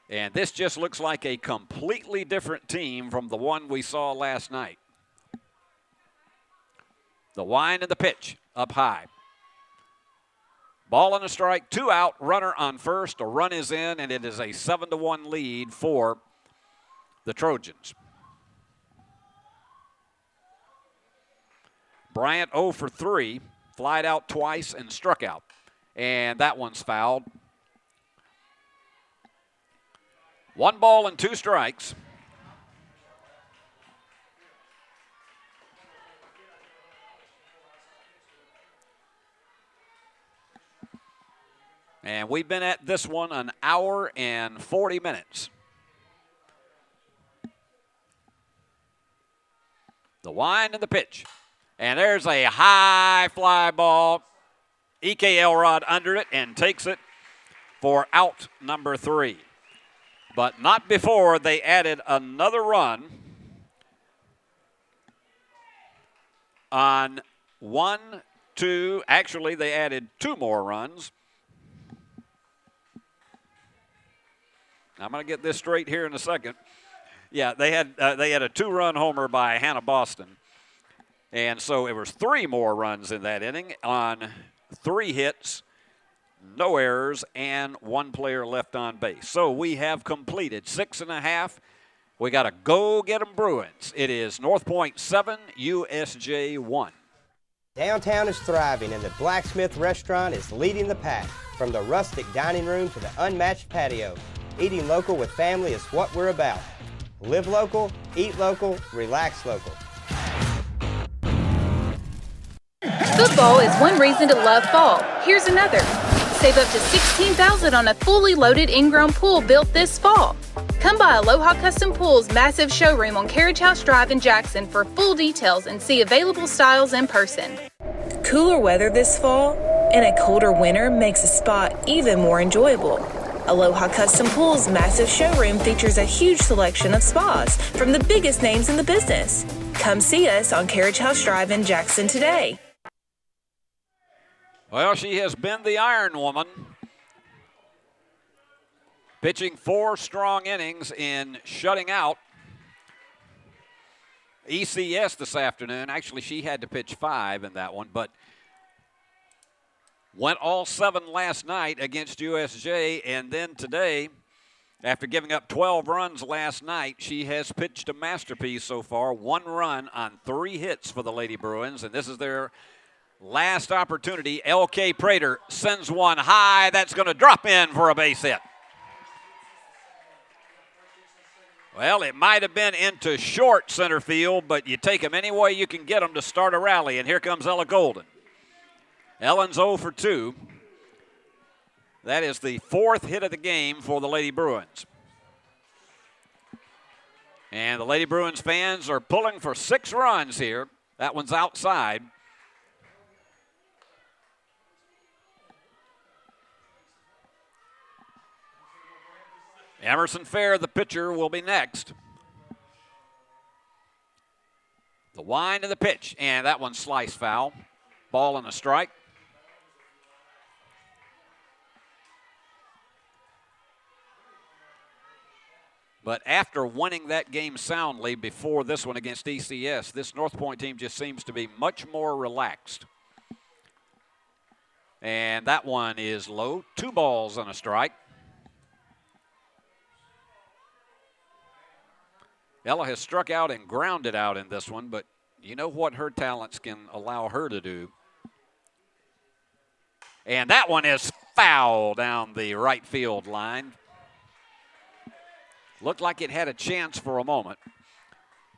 And this just looks like a completely different team from the one we saw last night. The wind and the pitch up high. Ball and a strike, 2 out, runner on first. A run is in, and it is a 7-1 lead for the Trojans. Bryant 0 for 3, flied out twice and struck out. And that one's fouled. 1 ball and 2 strikes. And we've been at this one an hour and 40 minutes. The wind and the pitch. And there's a high fly ball. E.K. Elrod under it and takes it for out number 3. But not before they added another run on 1, 2. Actually, they added 2 more runs. I'm going to get this straight here in a second. Yeah, they had a 2-run homer by Hannah Boston. And so it was 3 more runs in that inning on 3 hits, no errors, and 1 player left on base. So we have completed 6.5. We got to go get 'em Bruins. It is Northpoint 7, USJ 1. Downtown is thriving, and the Blacksmith Restaurant is leading the pack. From the rustic dining room to the unmatched patio, eating local with family is what we're about. Live local, eat local, relax local. Football is one reason to love fall. Here's another. Save up to $16,000 on a fully loaded in-ground pool built this fall. Come by Aloha Custom Pool's massive showroom on Carriage House Drive in Jackson for full details and see available styles in person. Cooler weather this fall and a colder winter makes a spa even more enjoyable. Aloha Custom Pool's massive showroom features a huge selection of spas from the biggest names in the business. Come see us on Carriage House Drive in Jackson today. Well, she has been the Iron Woman, pitching 4 strong innings in shutting out ECS this afternoon. Actually, she had to pitch 5 in that one, but went all 7 last night against USJ, and then today, after giving up 12 runs last night, she has pitched a masterpiece so far. 1 run on 3 hits for the Lady Bruins, and this is their last opportunity. L.K. Prater sends one high. That's going to drop in for a base hit. Well, it might have been into short center field, but you take them any way you can get them to start a rally, and here comes Ella Golden. Ellen's 0 for 2. That is the 4th hit of the game for the Lady Bruins. And the Lady Bruins fans are pulling for 6 runs here. That one's outside. Emerson Fair, the pitcher, will be next. The wind and the pitch, and that one's sliced foul. Ball and a strike. But after winning that game soundly before this one against ECS, this Northpoint team just seems to be much more relaxed. And that one is low. 2 balls and a strike. Ella has struck out and grounded out in this one, but you know what her talents can allow her to do. And that one is foul down the right field line. Looked like it had a chance for a moment.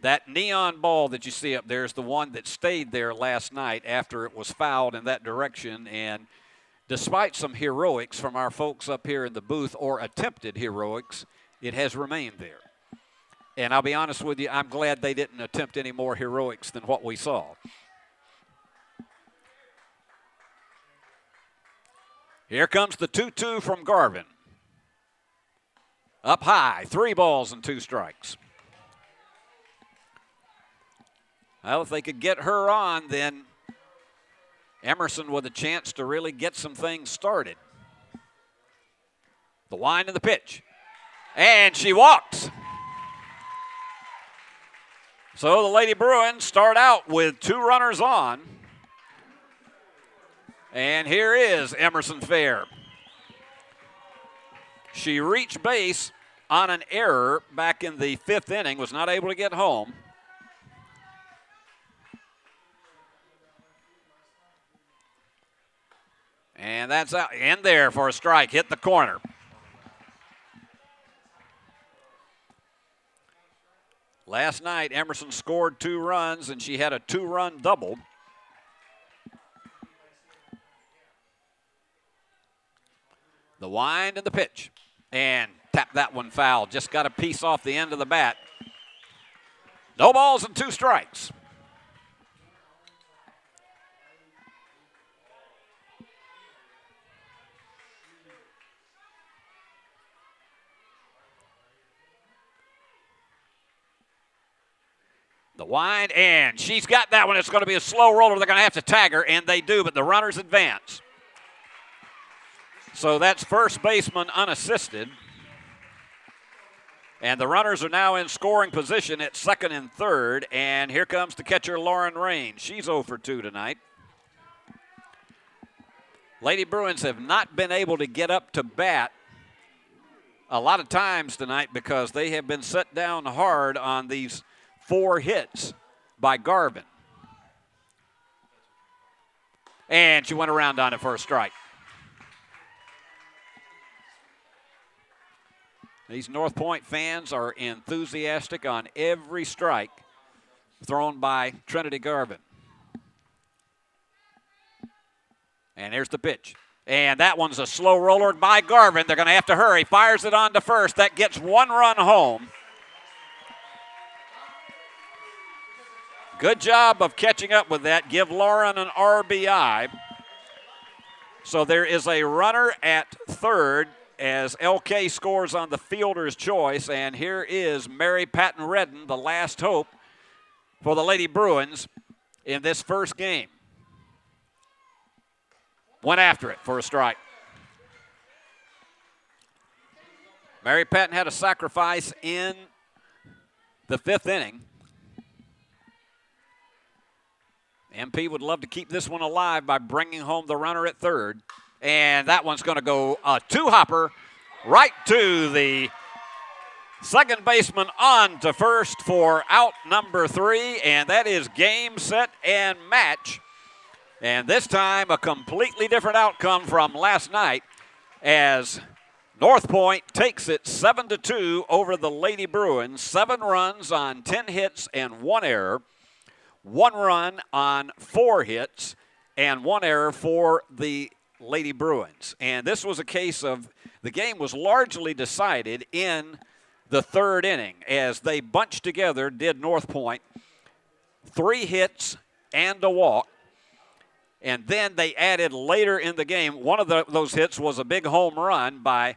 That neon ball that you see up there is the one that stayed there last night after it was fouled in that direction and despite some heroics from our folks up here in the booth, or attempted heroics, it has remained there. And I'll be honest with you, I'm glad they didn't attempt any more heroics than what we saw. Here comes the 2-2 from Garvin. Up high, 3 balls and 2 strikes. Well, if they could get her on, then Emerson with a chance to really get some things started. The wind and the pitch. And she walks. So the Lady Bruins start out with 2 runners on. And here is Emerson Fair. She reached base on an error back in the 5th inning, was not able to get home. And that's out in there for a strike, hit the corner. Last night, Emerson scored 2 runs, and she had a 2-run double. The wind and the pitch. And tap that one foul. Just got a piece off the end of the bat. No balls and 2 strikes. The wind, and she's got that one. It's going to be a slow roller. They're going to have to tag her, and they do, but the runners advance. So that's first baseman unassisted. And the runners are now in scoring position at 2nd and 3rd. And here comes the catcher, Lauren Rain. She's 0 for 2 tonight. Lady Bruins have not been able to get up to bat a lot of times tonight because they have been set down hard on these 4 hits by Garvin. And she went around on it for a strike. These Northpoint fans are enthusiastic on every strike thrown by Trinity Garvin. And there's the pitch. And that one's a slow roller by Garvin. They're going to have to hurry. Fires it on to first. That gets 1 run home. Good job of catching up with that. Give Lauren an RBI. So there is a runner at 3rd as LK scores on the fielder's choice. And here is Mary Patton Redden, the last hope for the Lady Bruins in this first game. Went after it for a strike. Mary Patton had a sacrifice in the 5th inning. MP would love to keep this one alive by bringing home the runner at 3rd. And that one's going to go a 2-hopper right to the second baseman on to first for out number 3. And that is game, set, and match. And this time a completely different outcome from last night as Northpoint takes it 7-2 over the Lady Bruins. 7 runs on 10 hits and 1 error. 1 run on 4 hits and 1 error for the Lady Bruins. And this was a case of the game was largely decided in the 3rd inning as they bunched together, did Northpoint, 3 hits and a walk. And then they added later in the game, one of those hits was a big home run by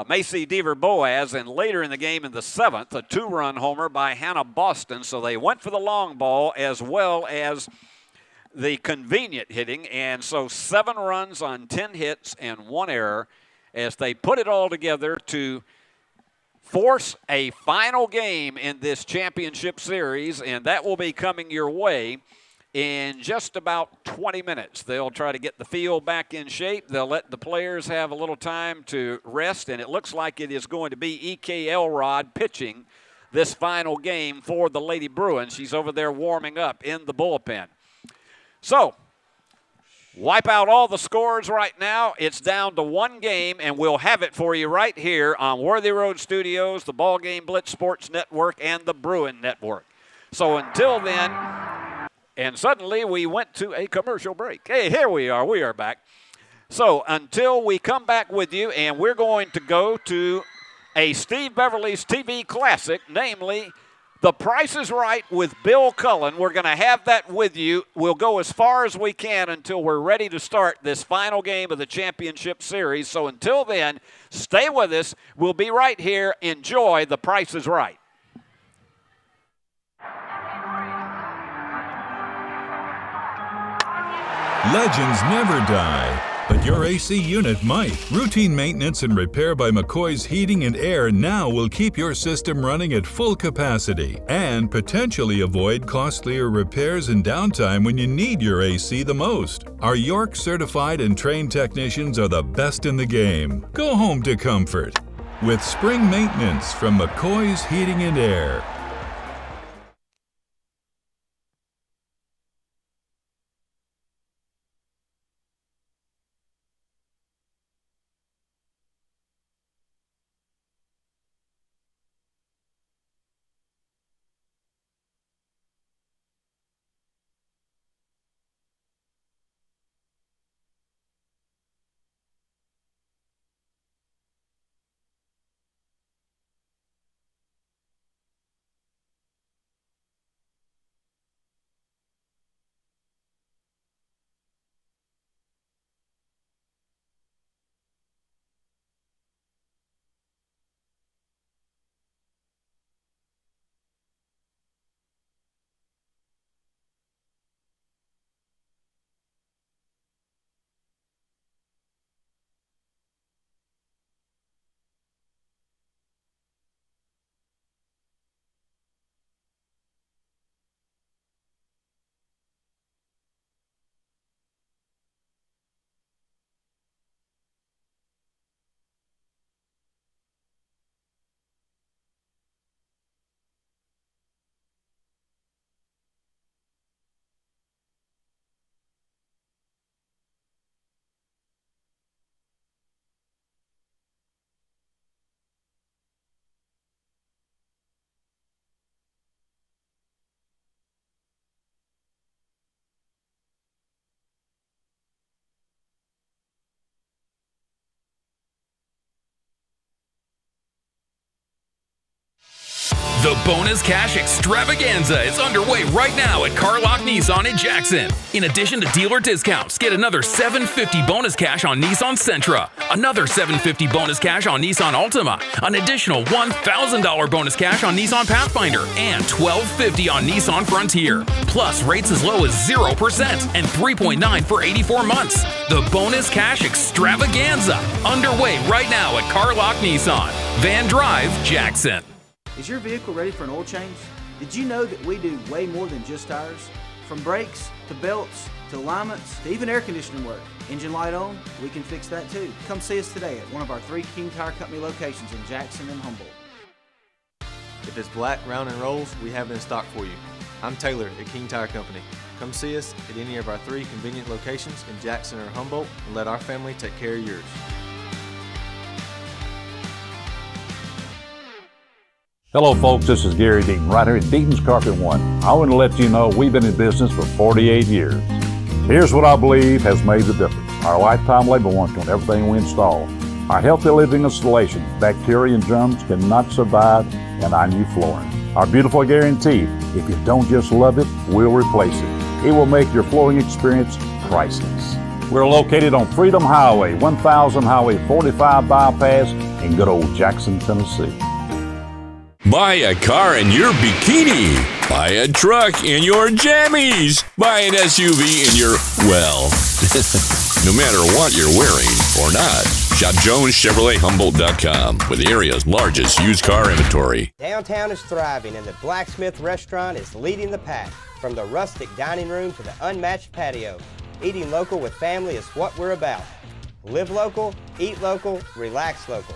Macy Deaver Boaz, and later in the game in the 7th, a 2-run homer by Hannah Boston. So they went for the long ball as well as the convenient hitting, and so 7 runs on 10 hits and 1 error as they put it all together to force a final game in this championship series, and that will be coming your way in just about 20 minutes. They'll try to get the field back in shape. They'll let the players have a little time to rest, and it looks like it is going to be E.K. Elrod pitching this final game for the Lady Bruins. She's over there warming up in the bullpen. So, wipe out all the scores right now. It's down to 1 game, and we'll have it for you right here on Worthy Road Studios, the BallGame Blitz Sports Network, and the Bruin Network. So until then, and suddenly we went to a commercial break. Hey, here we are. We are back. So until we come back with you, and we're going to go to a Steve Beverly's TV classic, namely The Price is Right with Bill Cullen. We're going to have that with you. We'll go as far as we can until we're ready to start this final game of the championship series. So until then, stay with us. We'll be right here. Enjoy The Price is Right. Legends never die, but your AC unit might. Routine maintenance and repair by McCoy's Heating and Air now will keep your system running at full capacity and potentially avoid costlier repairs and downtime when you need your AC the most. Our York certified and trained technicians are the best in the game. Go home to comfort with spring maintenance from McCoy's Heating and Air. The Bonus Cash Extravaganza is underway right now at Carlock Nissan in Jackson. In addition to dealer discounts, get another $750 bonus cash on Nissan Sentra, another $750 bonus cash on Nissan Altima, an additional $1,000 bonus cash on Nissan Pathfinder, and $1,250 on Nissan Frontier. Plus rates as low as 0% and 3.9 for 84 months. The Bonus Cash Extravaganza underway right now at Carlock Nissan, Van Drive, Jackson. Is your vehicle ready for an oil change? Did you know that we do way more than just tires? From brakes, to belts, to alignments, to even air conditioning work. Engine light on? We can fix that too. Come see us today at one of our 3 King Tire Company locations in Jackson and Humboldt. If it's black, round, and rolls, we have it in stock for you. I'm Taylor at King Tire Company. Come see us at any of our 3 convenient locations in Jackson or Humboldt and let our family take care of yours. Hello folks, this is Gary Deaton, right here at Deaton's Carpet One. I want to let you know we've been in business for 48 years. Here's what I believe has made the difference. Our lifetime labor warranty on everything we install. Our healthy living installations, bacteria and germs cannot survive in our new flooring. Our beautiful guarantee, if you don't just love it, we'll replace it. It will make your flooring experience priceless. We're located on Freedom Highway, 1000 Highway 45 bypass in good old Jackson, Tennessee. Buy a car in your bikini. Buy a truck in your jammies. Buy an SUV in your, well, no matter what you're wearing or not. Shop JonesChevroletHumboldt.com with the area's largest used car inventory. Downtown is thriving and the Blacksmith Restaurant is leading the pack. From the rustic dining room to the unmatched patio, eating local with family is what we're about. Live local, eat local, relax local.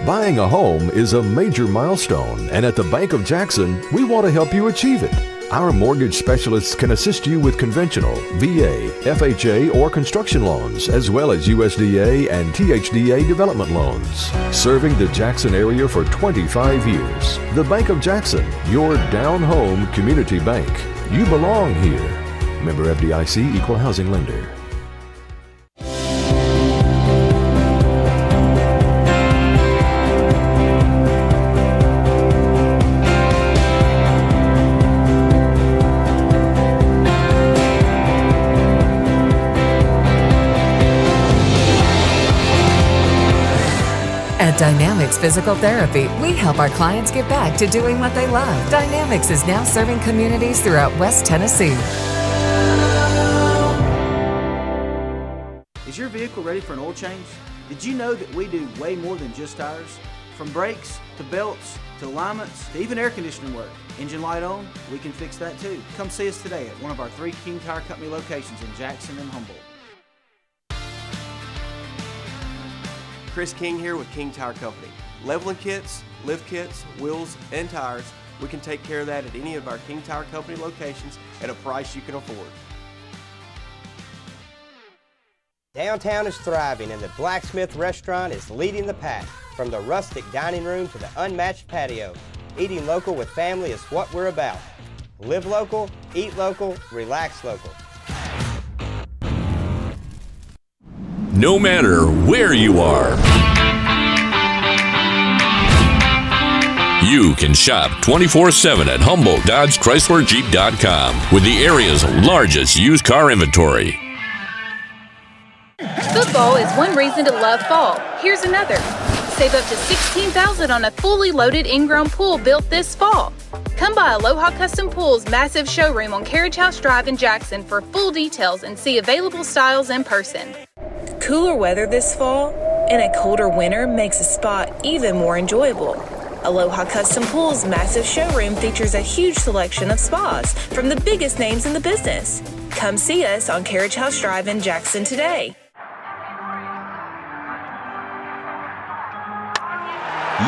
Buying a home is a major milestone, and at the Bank of Jackson, we want to help you achieve it. Our mortgage specialists can assist you with conventional, VA, FHA, or construction loans, as well as USDA and THDA development loans. Serving the Jackson area for 25 years. The Bank of Jackson, your down-home community bank. You belong here. Member FDIC, Equal Housing Lender. At Dynamics Physical Therapy, we help our clients get back to doing what they love. Dynamics is now serving communities throughout West Tennessee. Is your vehicle ready for an oil change? Did you know that we do way more than just tires? From brakes, to belts, to alignments, to even air conditioning work. Engine light on? We can fix that too. Come see us today at one of our 3 King Tire Company locations in Jackson and Humboldt. Chris King here with King Tire Company. Leveling kits, lift kits, wheels, and tires, we can take care of that at any of our King Tire Company locations at a price you can afford. Downtown is thriving and the Blacksmith Restaurant is leading the pack. From the rustic dining room to the unmatched patio, eating local with family is what we're about. Live local, eat local, relax local. No matter where you are, you can shop 24/7 at HumboldtDodgeChryslerJeep.com with the area's largest used car inventory. Football is one reason to love fall. Here's another. Save up to $16,000 on a fully loaded in-ground pool built this fall. Come by Aloha Custom Pool's massive showroom on Carriage House Drive in Jackson for full details and see available styles in person. Cooler weather this fall and a colder winter makes a spot even more enjoyable. Aloha Custom Pool's massive showroom features a huge selection of spas from the biggest names in the business. Come see us on Carriage House Drive in Jackson today.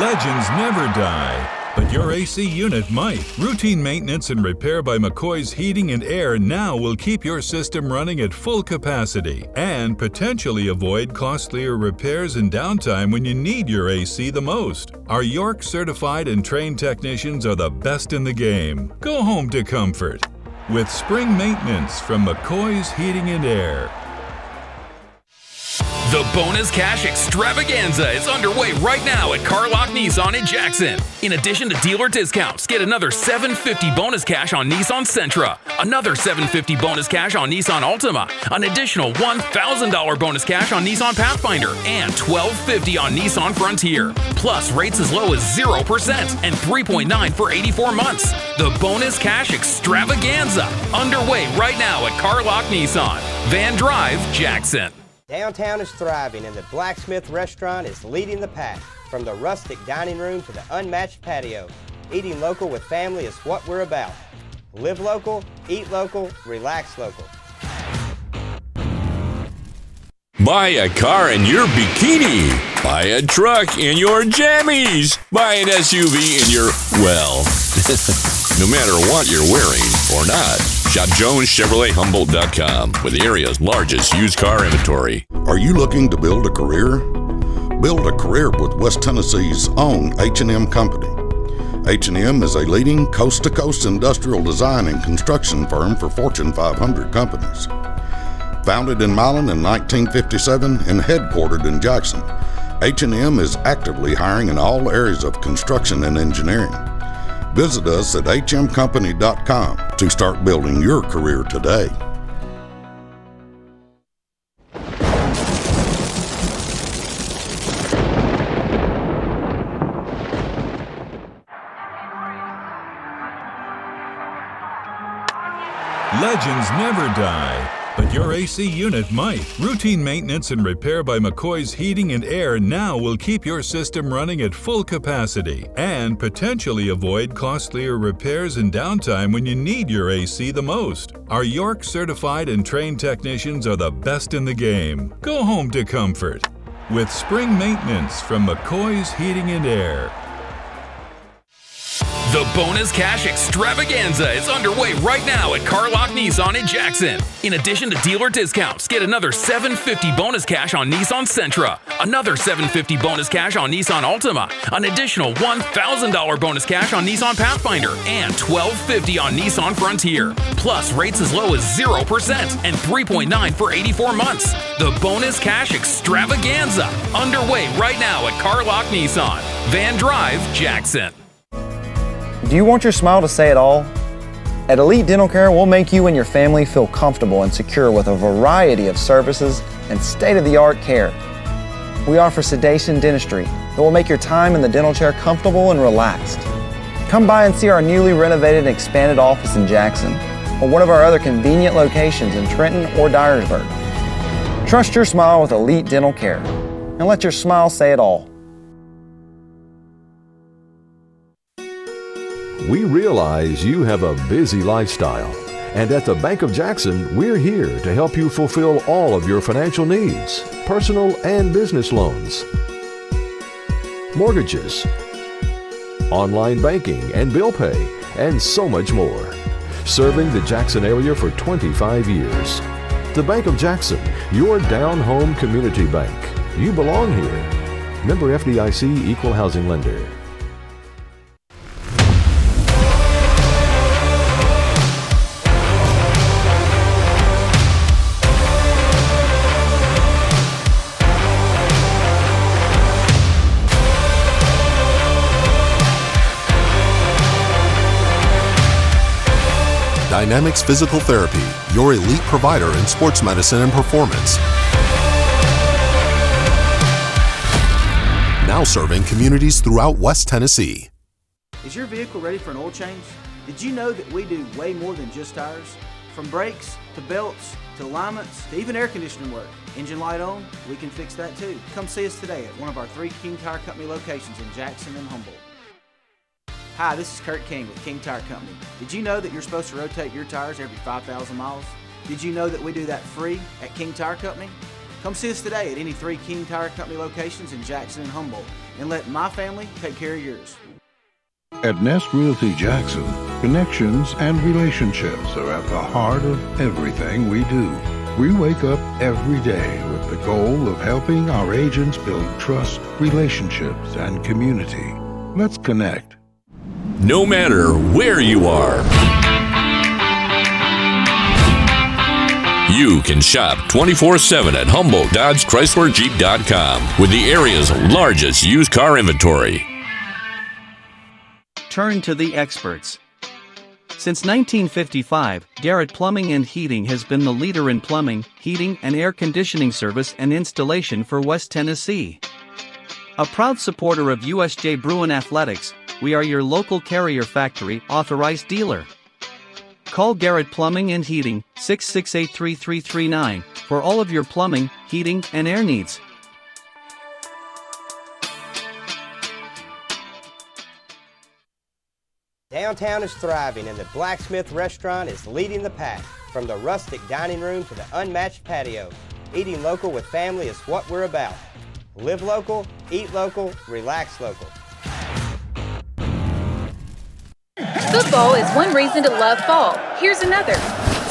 Legends never die, but your AC unit might. Routine maintenance and repair by McCoy's Heating and Air now will keep your system running at full capacity and potentially avoid costlier repairs and downtime when you need your AC the most. Our York certified and trained technicians are the best in the game. Go home to comfort with spring maintenance from McCoy's Heating and Air. The bonus cash extravaganza is underway right now at Car Lock Nissan in Jackson. In addition to dealer discounts, get another $750 bonus cash on Nissan Sentra, another $750 bonus cash on Nissan Altima, an additional $1,000 bonus cash on Nissan Pathfinder, and $1,250 on Nissan Frontier. Plus rates as low as 0% and 3.9 for 84 months. The bonus cash extravaganza underway right now at Car Lock Nissan, Van Drive, Jackson. Downtown is thriving and the Blacksmith Restaurant is leading the pack. From the rustic dining room to the unmatched patio, eating local with family is what we're about. Live local, eat local, relax local. Buy a car in your bikini. Buy a truck in your jammies. Buy an SUV in your, well, no matter what you're wearing or not. Shop JonesChevroletHumboldt.com with the area's largest used car inventory. Are you looking to build a career? Build a career with West Tennessee's own H&M Company. H&M is a leading coast-to-coast industrial design and construction firm for Fortune 500 companies. Founded in Milan in 1957 and headquartered in Jackson, H&M is actively hiring in all areas of construction and engineering. Visit us at hmcompany.com to start building your career today. Legends never die, but your AC unit might. Routine maintenance and repair by McCoy's Heating and Air now will keep your system running at full capacity and potentially avoid costlier repairs and downtime when you need your AC the most. Our York certified and trained technicians are the best in the game. Go home to comfort with spring maintenance from McCoy's Heating and Air. The bonus cash extravaganza is underway right now at Carlock Nissan in Jackson. In addition to dealer discounts, get another $750 bonus cash on Nissan Sentra, another $750 bonus cash on Nissan Altima, an additional $1,000 bonus cash on Nissan Pathfinder, and $1,250 on Nissan Frontier. Plus rates as low as 0% and 3.9 for 84 months. The bonus cash extravaganza underway right now at Carlock Nissan, Van Drive, Jackson. Do you want your smile to say it all? At Elite Dental Care, we'll make you and your family feel comfortable and secure with a variety of services and state-of-the-art care. We offer sedation dentistry that will make your time in the dental chair comfortable and relaxed. Come by and see our newly renovated and expanded office in Jackson or one of our other convenient locations in Trenton or Dyersburg. Trust your smile with Elite Dental Care and let your smile say it all. We realize you have a busy lifestyle, and at the Bank of Jackson, we're here to help you fulfill all of your financial needs, personal and business loans, mortgages, online banking and bill pay, and so much more. Serving the Jackson area for 25 years. The Bank of Jackson, your down-home community bank. You belong here. Member FDIC Equal Housing Lender. Dynamics Physical Therapy, your elite provider in sports medicine and performance. Now serving communities throughout West Tennessee. Is your vehicle ready for an oil change? Did you know that we do way more than just tires? From brakes, to belts, to alignments, to even air conditioning work. Engine light on? We can fix that too. Come see us today at one of our 3 King Tire Company locations in Jackson and Humboldt. Hi, this is Kurt King with King Tire Company. Did you know that you're supposed to rotate your tires every 5,000 miles? Did you know that we do that free at King Tire Company? Come see us today at any 3 King Tire Company locations in Jackson and Humboldt and let my family take care of yours. At Nest Realty Jackson, connections and relationships are at the heart of everything we do. We wake up every day with the goal of helping our agents build trust, relationships, and community. Let's connect. No matter where you are, you can shop 24/7 at HumboldtDodgeChryslerJeep.com with the area's largest used car inventory. Turn to the experts. Since 1955, Garrett Plumbing and Heating has been the leader in plumbing, heating, and air conditioning service and installation for West Tennessee. A proud supporter of USJ Bruin Athletics, we are your local Carrier Factory authorized dealer. Call Garrett Plumbing and Heating 668-3339 for all of your plumbing, heating, and air needs. Downtown is thriving and the Blacksmith Restaurant is leading the pack. From the rustic dining room to the unmatched patio, eating local with family is what we're about. Live local, eat local, relax local. Football is one reason to love fall. Here's another.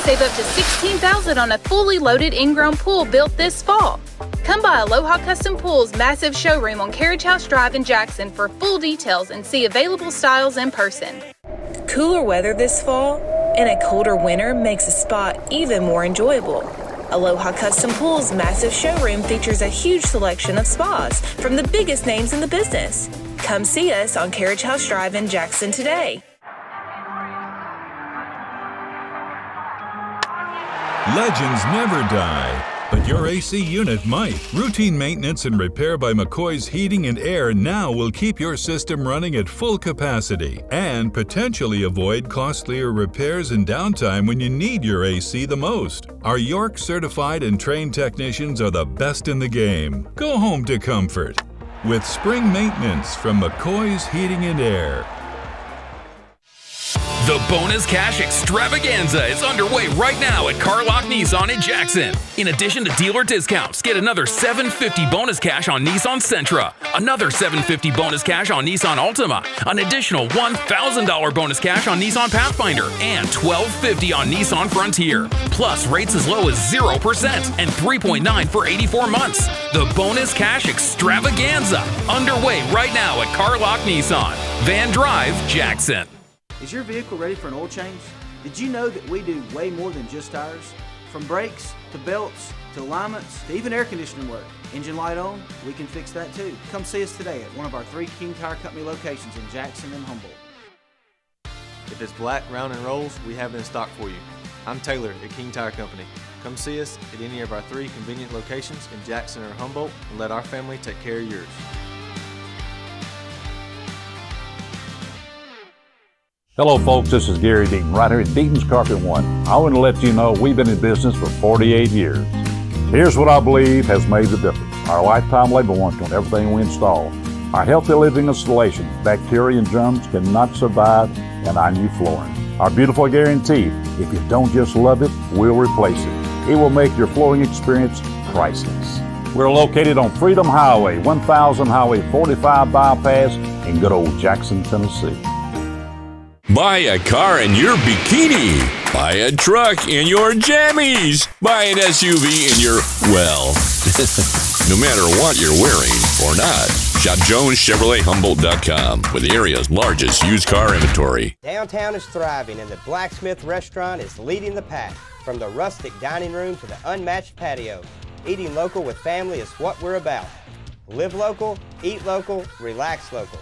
Save up to $16,000 on a fully loaded in-ground pool built this fall. Come by Aloha Custom Pool's massive showroom on Carriage House Drive in Jackson for full details and see available styles in person. Cooler weather this fall and a colder winter makes a spa even more enjoyable. Aloha Custom Pool's massive showroom features a huge selection of spas from the biggest names in the business. Come see us on Carriage House Drive in Jackson today. Legends never die, but your AC unit might. Routine maintenance and repair by McCoy's Heating and Air now will keep your system running at full capacity and potentially avoid costlier repairs and downtime when you need your AC the most. Our York certified and trained technicians are the best in the game. Go home to comfort with spring maintenance from McCoy's Heating and Air. The bonus cash extravaganza is underway right now at Carlock Nissan in Jackson. In addition to dealer discounts, get another $750 bonus cash on Nissan Sentra, another $750 bonus cash on Nissan Altima, an additional $1,000 bonus cash on Nissan Pathfinder, and $1,250 on Nissan Frontier. Plus rates as low as 0% and 3.9 for 84 months. The bonus cash extravaganza underway right now at Carlock Nissan, Van Drive, Jackson. Is your vehicle ready for an oil change? Did you know that we do way more than just tires? From brakes, to belts, to alignments, to even air conditioning work. Engine light on? We can fix that too. Come see us today at one of our 3 King Tire Company locations in Jackson and Humboldt. If it's black, round, and rolls, we have it in stock for you. I'm Taylor at King Tire Company. Come see us at any of our 3 convenient locations in Jackson or Humboldt and let our family take care of yours. Hello folks, this is Gary Deaton, right here at Deaton's Carpet One. I want to let you know we've been in business for 48 years. Here's what I believe has made the difference. Our lifetime labor warranty on everything we install. Our healthy living installation, bacteria and germs cannot survive in our new flooring. Our beautiful guarantee, if you don't just love it, we'll replace it. It will make your flooring experience priceless. We're located on Freedom Highway, 1000 Highway 45 bypass in good old Jackson, Tennessee. Buy a car in your bikini. Buy a truck in your jammies. Buy an SUV in your, well, no matter what you're wearing or not. Shop JonesChevroletHumboldt.com with the area's largest used car inventory. Downtown is thriving and the Blacksmith Restaurant is leading the pack. From the rustic dining room to the unmatched patio, eating local with family is what we're about. Live local, eat local, relax local.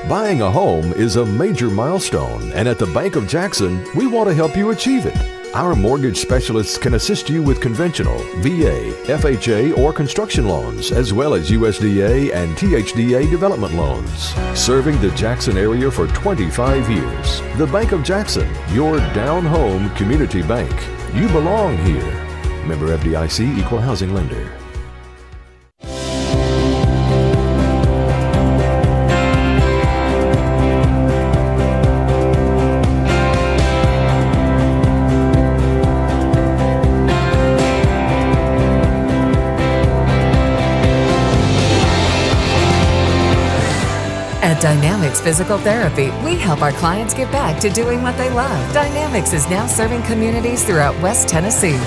Buying a home is a major milestone, and at the Bank of Jackson, we want to help you achieve it. Our mortgage specialists can assist you with conventional, VA, FHA, or construction loans, as well as USDA and THDA development loans. Serving the Jackson area for 25 years. The Bank of Jackson, your down-home community bank. You belong here. Member FDIC, Equal Housing Lender. At Dynamics Physical Therapy, we help our clients get back to doing what they love. Dynamics is now serving communities throughout West Tennessee.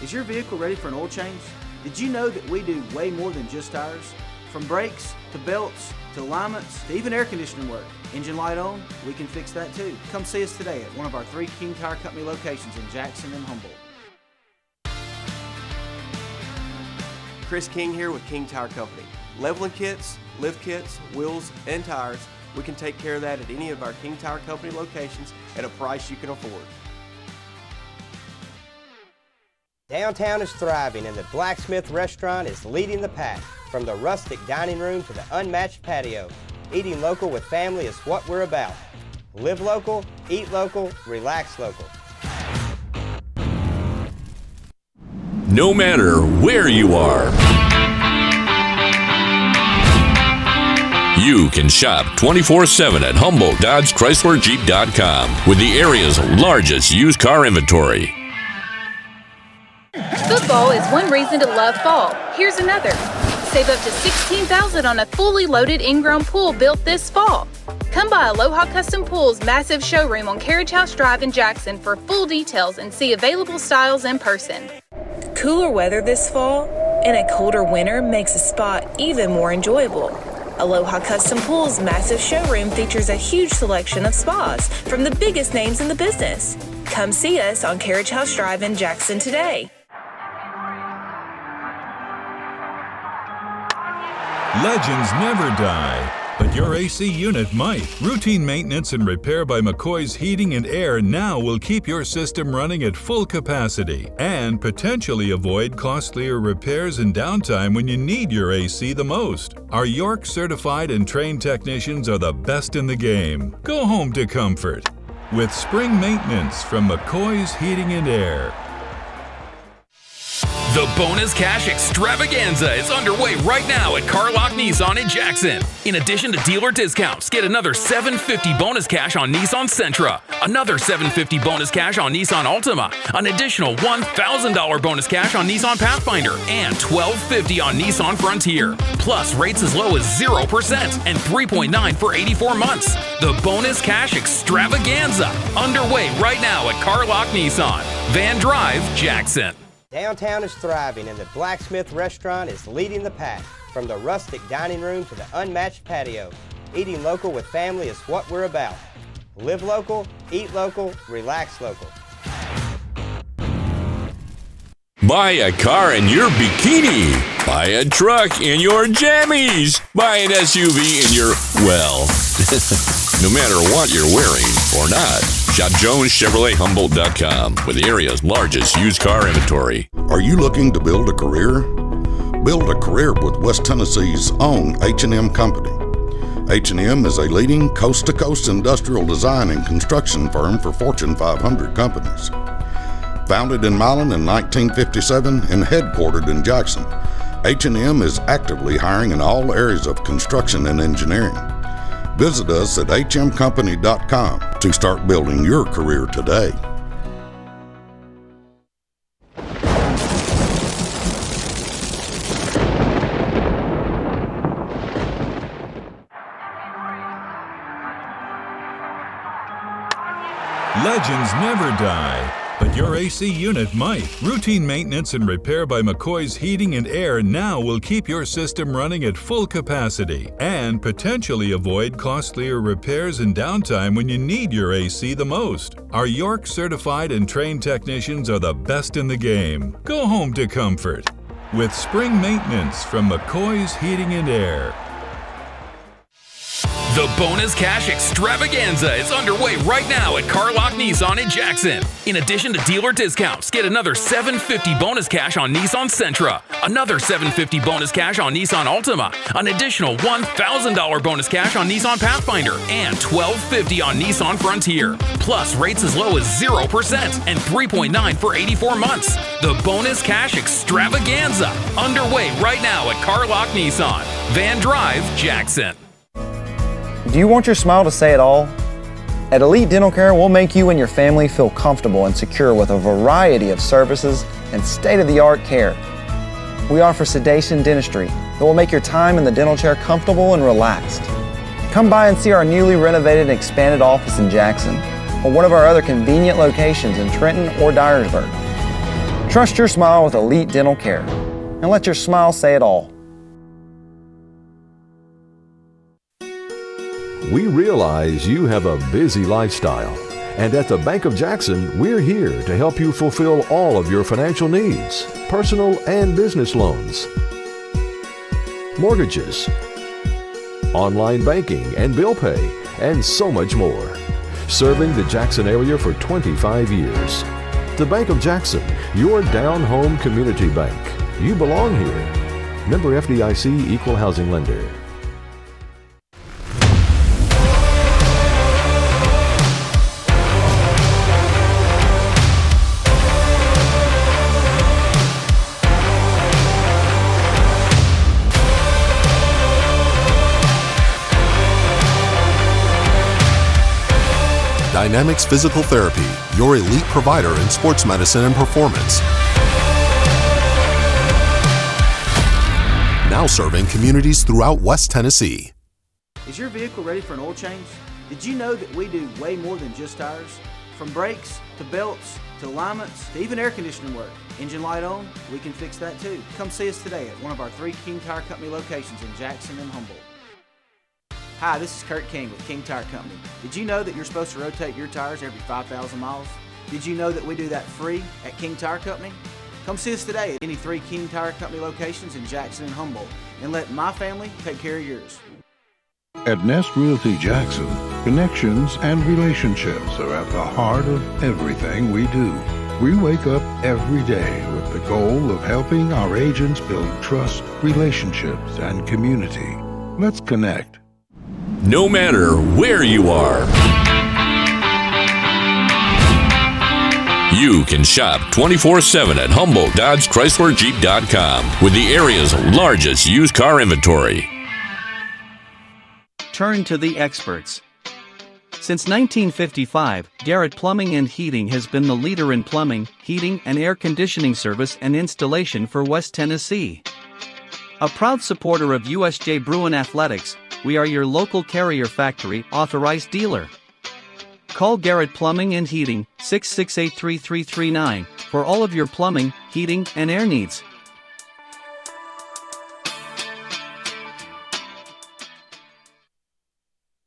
Is your vehicle ready for an oil change? Did you know that we do way more than just tires? From brakes, to belts, to alignments, to even air conditioning work. Engine light on? We can fix that too. Come see us today at one of our 3 King Tire Company locations in Jackson and Humboldt. Chris King here with King Tire Company. Leveling kits, lift kits, wheels, and tires, we can take care of that at any of our King Tire Company locations at a price you can afford. Downtown is thriving and the Blacksmith Restaurant is leading the pack. From the rustic dining room to the unmatched patio, eating local with family is what we're about. Live local, eat local, relax local. No matter where you are, you can shop 24/7 at HumboldtDodgeChryslerJeep.com with the area's largest used car inventory. Football is one reason to love fall. Here's another. Save up to $16,000 on a fully loaded in-ground pool built this fall. Come by Aloha Custom Pool's massive showroom on Carriage House Drive in Jackson for full details and see available styles in person. Cooler weather this fall and a colder winter makes a spa even more enjoyable. Aloha Custom Pool's massive showroom features a huge selection of spas from the biggest names in the business. Come see us on Carriage House Drive in Jackson today. Legends never die, but your AC unit might. Routine maintenance and repair by McCoy's Heating and Air now will keep your system running at full capacity and potentially avoid costlier repairs and downtime when you need your AC the most. Our York certified and trained technicians are the best in the game. Go home to comfort with spring maintenance from McCoy's Heating and Air. The bonus cash extravaganza is underway right now at Carlock Nissan in Jackson. In addition to dealer discounts, get another $750 bonus cash on Nissan Sentra, another $750 bonus cash on Nissan Altima, an additional $1,000 bonus cash on Nissan Pathfinder, and $1,250 on Nissan Frontier. Plus rates as low as 0% and 3.9 for 84 months. The bonus cash extravaganza underway right now at Carlock Nissan, Van Drive, Jackson. Downtown is thriving and the Blacksmith Restaurant is leading the pack. From the rustic dining room to the unmatched patio, eating local with family is what we're about. Live local, eat local, relax local. Buy a car in your bikini. Buy a truck in your jammies. Buy an SUV in your, well, no matter what you're wearing or not. Shop JonesChevroletHumboldt.com with the area's largest used car inventory. Are you looking to build a career? Build a career with West Tennessee's own H&M Company. H&M is a leading coast-to-coast industrial design and construction firm for Fortune 500 companies. Founded in Milan in 1957 and headquartered in Jackson, H&M is actively hiring in all areas of construction and engineering. Visit us at hmcompany.com to start building your career today. Legends never die, but your AC unit might. Routine maintenance and repair by McCoy's Heating and Air now will keep your system running at full capacity and potentially avoid costlier repairs and downtime when you need your AC the most. Our York certified and trained technicians are the best in the game. Go home to comfort with spring maintenance from McCoy's Heating and Air. The bonus cash extravaganza is underway right now at Carlock Nissan in Jackson. In addition to dealer discounts, get another $750 bonus cash on Nissan Sentra, another $750 bonus cash on Nissan Altima, an additional $1,000 bonus cash on Nissan Pathfinder, and $1,250 on Nissan Frontier. Plus rates as low as 0% and 3.9 for 84 months. The bonus cash extravaganza underway right now at Carlock Nissan, Van Drive, Jackson. Do you want your smile to say it all? At Elite Dental Care, we'll make you and your family feel comfortable and secure with a variety of services and state-of-the-art care. We offer sedation dentistry that will make your time in the dental chair comfortable and relaxed. Come by and see our newly renovated and expanded office in Jackson or one of our other convenient locations in Trenton or Dyersburg. Trust your smile with Elite Dental Care and let your smile say it all. We realize you have a busy lifestyle, and at the Bank of Jackson, we're here to help you fulfill all of your financial needs, personal and business loans, mortgages, online banking and bill pay, and so much more. Serving the Jackson area for 25 years. The Bank of Jackson, your down-home community bank. You belong here. Member FDIC Equal Housing Lender. Dynamics Physical Therapy, your elite provider in sports medicine and performance. Now serving communities throughout West Tennessee. Is your vehicle ready for an oil change? Did you know that we do way more than just tires? From brakes, to belts, to alignments, to even air conditioning work. Engine light on? We can fix that too. Come see us today at one of our 3 King Tire Company locations in Jackson and Humboldt. Hi, this is Kurt King with King Tire Company. Did you know that you're supposed to rotate your tires every 5,000 miles? Did you know that we do that free at King Tire Company? Come see us today at any 3 King Tire Company locations in Jackson and Humboldt and let my family take care of yours. At Nest Realty Jackson, connections and relationships are at the heart of everything we do. We wake up every day with the goal of helping our agents build trust, relationships, and community. Let's connect. No matter where you are. You can shop 24/7 at HumboldtDodgeChryslerJeep.com with the area's largest used car inventory. Turn to the experts. Since 1955, Garrett Plumbing and Heating has been the leader in plumbing, heating, and air conditioning service and installation for West Tennessee. A proud supporter of USJ Bruin Athletics, we are your local Carrier Factory authorized dealer. Call Garrett Plumbing and Heating, 668-3339, for all of your plumbing, heating, and air needs.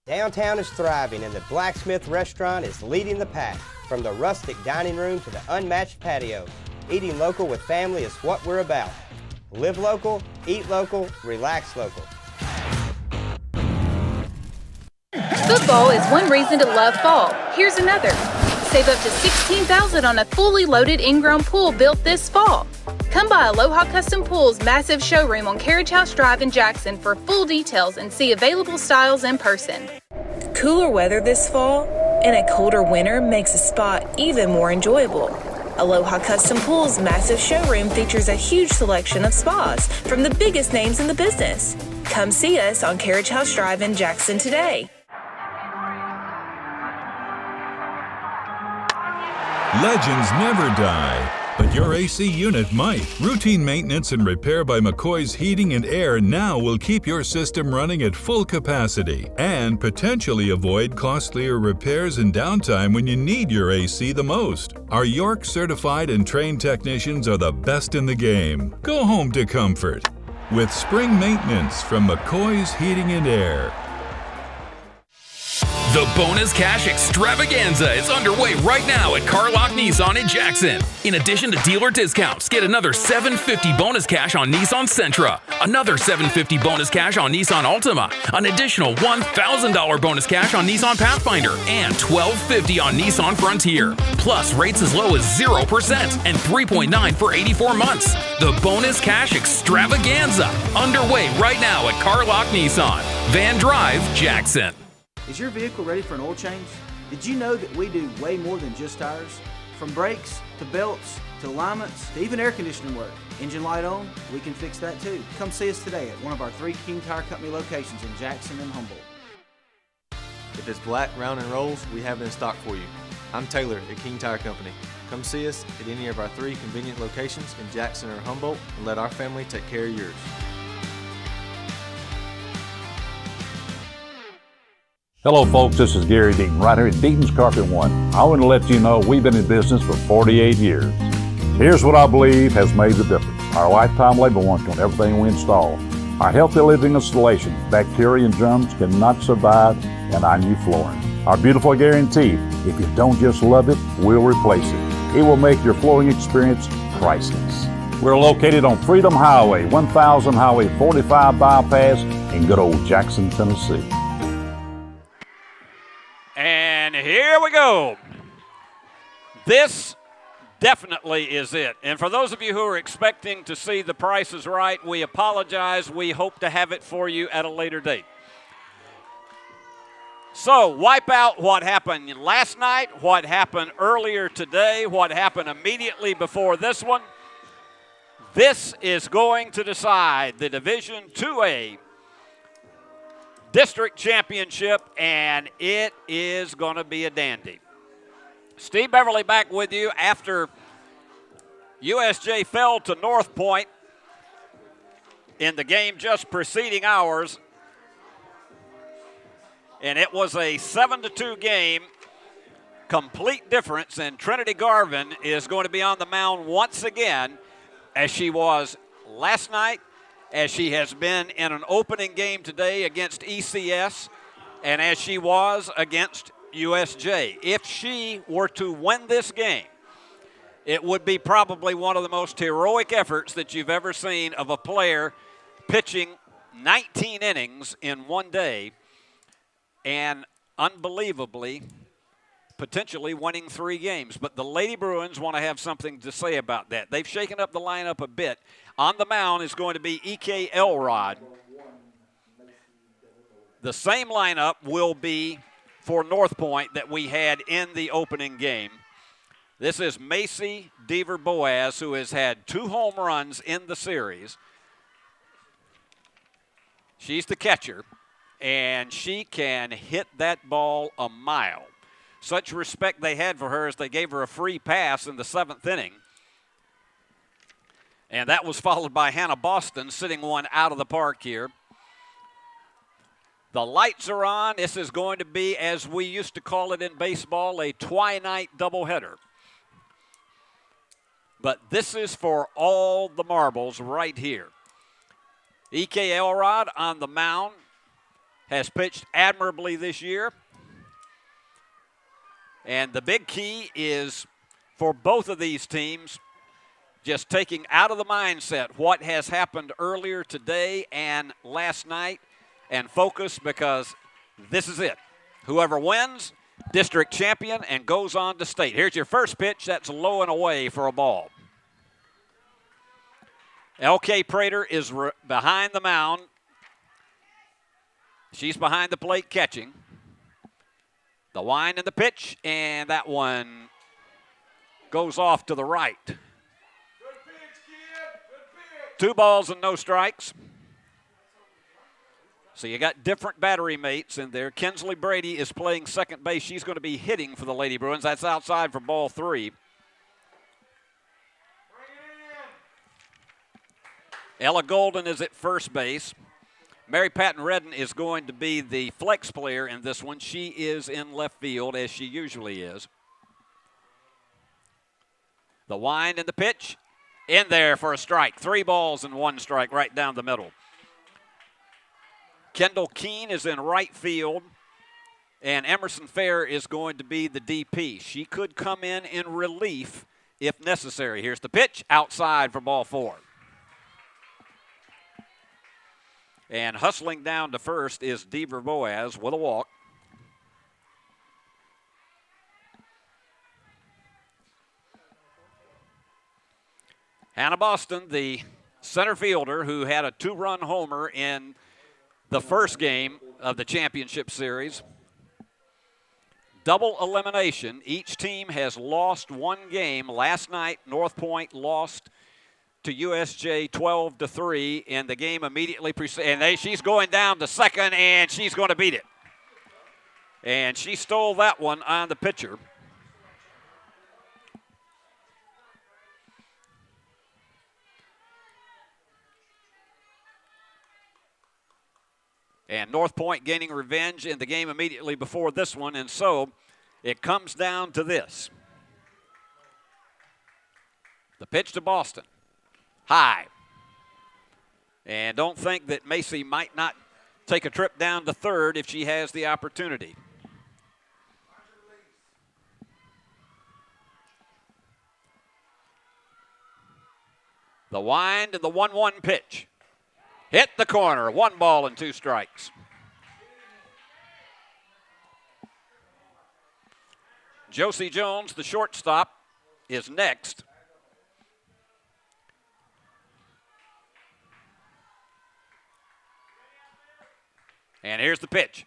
Downtown is thriving and the Blacksmith Restaurant is leading the pack. From the rustic dining room to the unmatched patio, eating local with family is what we're about. Live local, eat local, relax local. Football is one reason to love fall. Here's another. Save up to $16,000 on a fully loaded in-ground pool built this fall. Come by Aloha Custom Pool's massive showroom on Carriage House Drive in Jackson for full details and see available styles in person. Cooler weather this fall and a colder winter makes a spot even more enjoyable. Aloha Custom Pool's massive showroom features a huge selection of spas from the biggest names in the business. Come see us on Carriage House Drive in Jackson today. Legends never die, but your AC unit might. Routine maintenance and repair by McCoy's Heating and Air now will keep your system running at full capacity and potentially avoid costlier repairs and downtime when you need your AC the most. Our York certified and trained technicians are the best in the game. Go home to comfort with spring maintenance from McCoy's Heating and Air. The bonus cash extravaganza is underway right now at Carlock Nissan in Jackson. In addition to dealer discounts, get another $750 bonus cash on Nissan Sentra, another $750 bonus cash on Nissan Altima, an additional $1,000 bonus cash on Nissan Pathfinder, and $1,250 on Nissan Frontier. Plus rates as low as 0% and 3.9 for 84 months. The bonus cash extravaganza underway right now at Carlock Nissan, Van Drive, Jackson. Is your vehicle ready for an oil change? Did you know that we do way more than just tires? From brakes, to belts, to alignments, to even air conditioning work. Engine light on? We can fix that too. Come see us today at one of our 3 King Tire Company locations in Jackson and Humboldt. If it's black, round, and rolls, we have it in stock for you. I'm Taylor at King Tire Company. Come see us at any of our 3 convenient locations in Jackson or Humboldt and let our family take care of yours. Hello folks, this is Gary Deaton right here at Deaton's Carpet One. I want to let you know we've been in business for 48 years. Here's what I believe has made the difference. Our lifetime labor warranty on everything we install. Our healthy living installation, bacteria and germs cannot survive in our new flooring. Our beautiful guarantee, if you don't just love it, we'll replace it. It will make your flooring experience priceless. We're located on Freedom Highway, 1000 Highway 45 bypass in good old Jackson, Tennessee. And here we go. This definitely is it. And for those of you who are expecting to see The Price is Right, we apologize. We hope to have it for you at a later date. So, wipe out what happened last night, what happened earlier today, what happened immediately before this one. This is going to decide the Division 2A District Championship, and it is going to be a dandy. Steve Beverly back with you after USJ fell to Northpoint in the game just preceding ours. And it was a 7-2 game, complete difference, and Trinity Garvin is going to be on the mound once again, as she was last night, as she has been in an opening game today against ECS, and as she was against USJ. If she were to win this game, it would be probably one of the most heroic efforts that you've ever seen of a player pitching 19 innings in one day and unbelievably potentially winning 3 games. But the Lady Bruins want to have something to say about that. They've shaken up the lineup a bit. On the mound is going to be E.K. Elrod. The same lineup will be for Northpoint that we had in the opening game. This is Macy Deaver Boaz, who has had 2 home runs in the series. She's the catcher, and she can hit that ball a mile. Such respect they had for her as they gave her a free pass in the 7th inning. And that was followed by Hannah Boston sitting one out of the park here. The lights are on. This is going to be, as we used to call it in baseball, a twilight doubleheader. But this is for all the marbles right here. E.K. Elrod on the mound has pitched admirably this year. And the big key is for both of these teams just taking out of the mindset what has happened earlier today and last night and focus, because this is it. Whoever wins, district champion, and goes on to state. Here's your first pitch. That's low and away for a ball. L.K. Prater is behind the mound. She's behind the plate catching. The wind and the pitch, and that one goes off to the right. Good pitch, kid. Good pitch. 2 balls and no strikes. So you got different battery mates in there. Kinsley Brady is playing second base. She's going to be hitting for the Lady Bruins. That's outside for ball 3. Ella Golden is at first base. Mary Patton Redden is going to be the flex player in this one. She is in left field, as she usually is. The wind and the pitch. In there for a strike. 3 balls and 1 strike right down the middle. Kendall Keene is in right field, and Emerson Fair is going to be the DP. She could come in relief if necessary. Here's the pitch, outside for ball 4. And hustling down to first is Deaver Boaz with a walk. Hannah Boston, the center fielder who had a 2-run homer in the first game of the championship series. Double elimination. Each team has lost 1 game. Last night, Northpoint lost to USJ 12-3 in the game immediately preceding. And she's going down to second, and she's going to beat it. And she stole that one on the pitcher. And Northpoint gaining revenge in the game immediately before this one, and so it comes down to this. The pitch to Boston. High. And don't think that Macy might not take a trip down to third if she has the opportunity. The wind and the 1-1 pitch. Hit the corner. 1 ball and 2 strikes. Josie Jones, the shortstop, is next. And here's the pitch.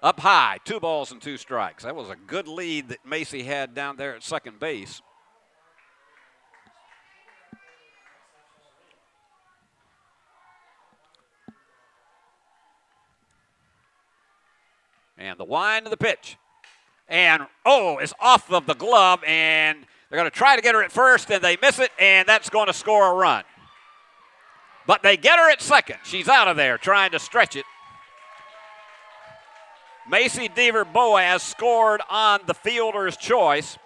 Up high, 2 balls and 2 strikes. That was a good lead that Macy had down there at second base. And the wind of the pitch. And, it's off of the glove, and they're going to try to get her at first, and they miss it, and that's going to score a run. But they get her at second. She's out of there trying to stretch it. Macy Deaver Boaz scored on the fielder's choice.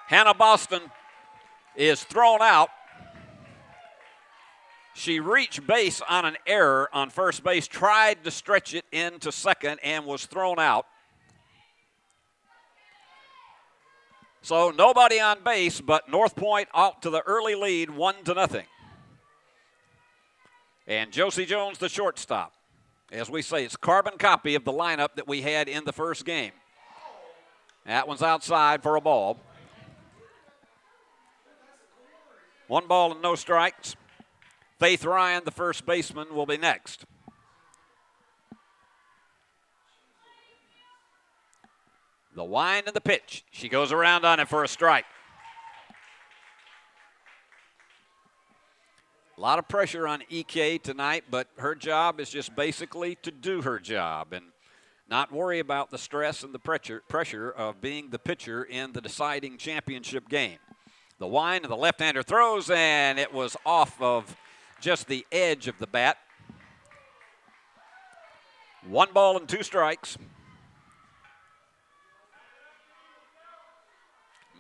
Hannah Boston is thrown out. She reached base on an error on first base, tried to stretch it into second, and was thrown out. So nobody on base, but Northpoint out to the early lead, 1-0. And Josie Jones, the shortstop. As we say, it's a carbon copy of the lineup that we had in the first game. That one's outside for a ball. 1 ball and no strikes. Faith Ryan, the first baseman, will be next. The wind and the pitch. She goes around on it for a strike. A lot of pressure on EK tonight, but her job is just basically to do her job and not worry about the stress and the pressure of being the pitcher in the deciding championship game. The wind and the left-hander throws, and it was off of just the edge of the bat. 1 ball and 2 strikes.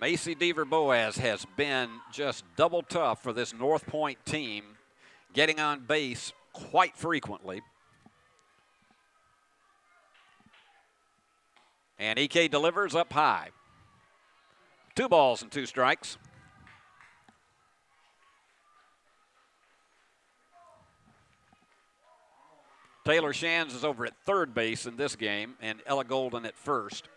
Macy Deaver-Boaz has been just double tough for this Northpoint team, getting on base quite frequently. And EK delivers up high. 2 balls and 2 strikes. Taylor Shands is over at third base in this game, and Ella Golden at first.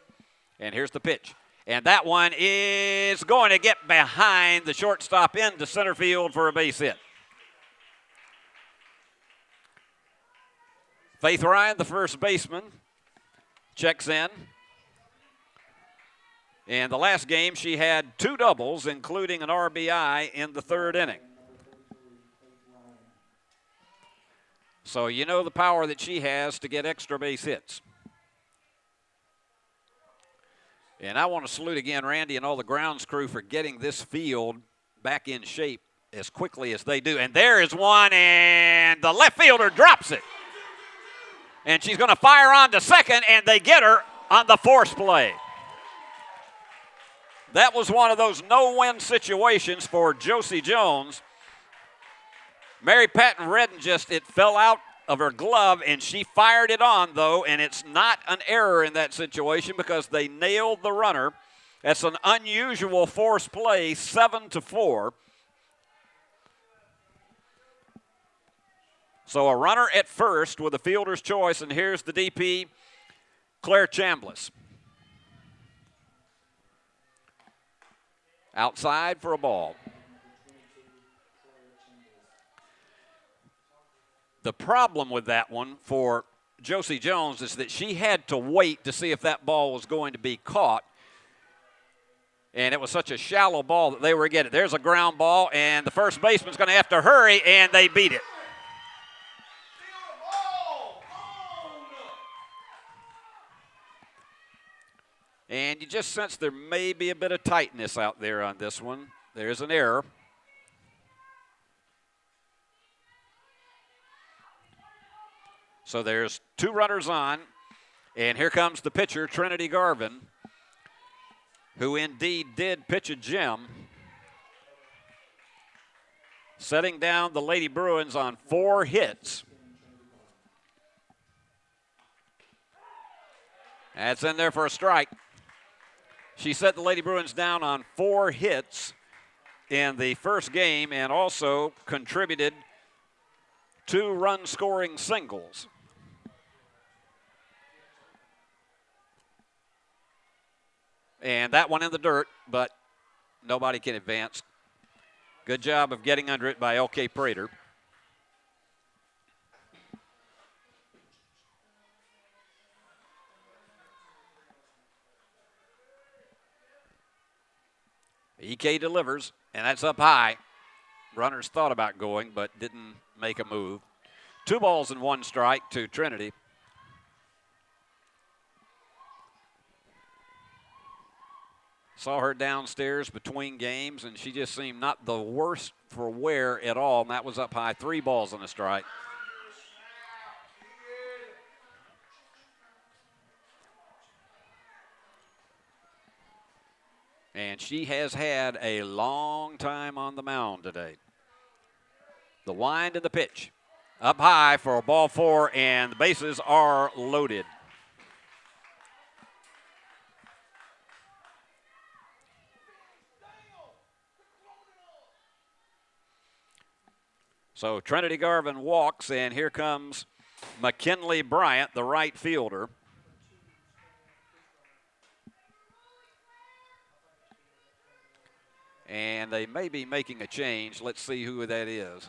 And here's the pitch. And that one is going to get behind the shortstop into center field for a base hit. Faith Ryan, the first baseman, checks in. In the last game, she had 2 doubles, including an RBI in the 3rd inning. So you know the power that she has to get extra base hits. And I want to salute again Randy and all the grounds crew for getting this field back in shape as quickly as they do. And there is one, and the left fielder drops it. And she's going to fire on to second, and they get her on the force play. That was one of those no-win situations for Josie Jones. Mary Patton Redden it fell out of her glove, and she fired it on, though, and it's not an error in that situation because they nailed the runner. That's an unusual force play, 7-4. So a runner at first with a fielder's choice, and here's the DP, Claire Chambliss. Outside for a ball. The problem with that one for Josie Jones is that she had to wait to see if that ball was going to be caught. And it was such a shallow ball that they were getting. There's a ground ball, and the first baseman's going to have to hurry, and they beat it. And you just sense there may be a bit of tightness out there on this one. There's an error. So there's 2 runners on, and here comes the pitcher, Trinity Garvin, who indeed did pitch a gem, setting down the Lady Bruins on 4 hits. That's in there for a strike. She set the Lady Bruins down on 4 hits in the first game and also contributed 2 run-scoring singles. And that one in the dirt, but nobody can advance. Good job of getting under it by L.K. Prater. EK delivers, and that's up high. Runners thought about going, but didn't make a move. 2 balls and 1 strike to Trinity. Saw her downstairs between games, and she just seemed not the worst for wear at all, and that was up high. 3 balls and a strike. And she has had a long time on the mound today. The wind and the pitch. Up high for a ball 4, and the bases are loaded. So Trinity Garvin walks, and here comes McKinley Bryant, the right fielder. And they may be making a change. Let's see who that is.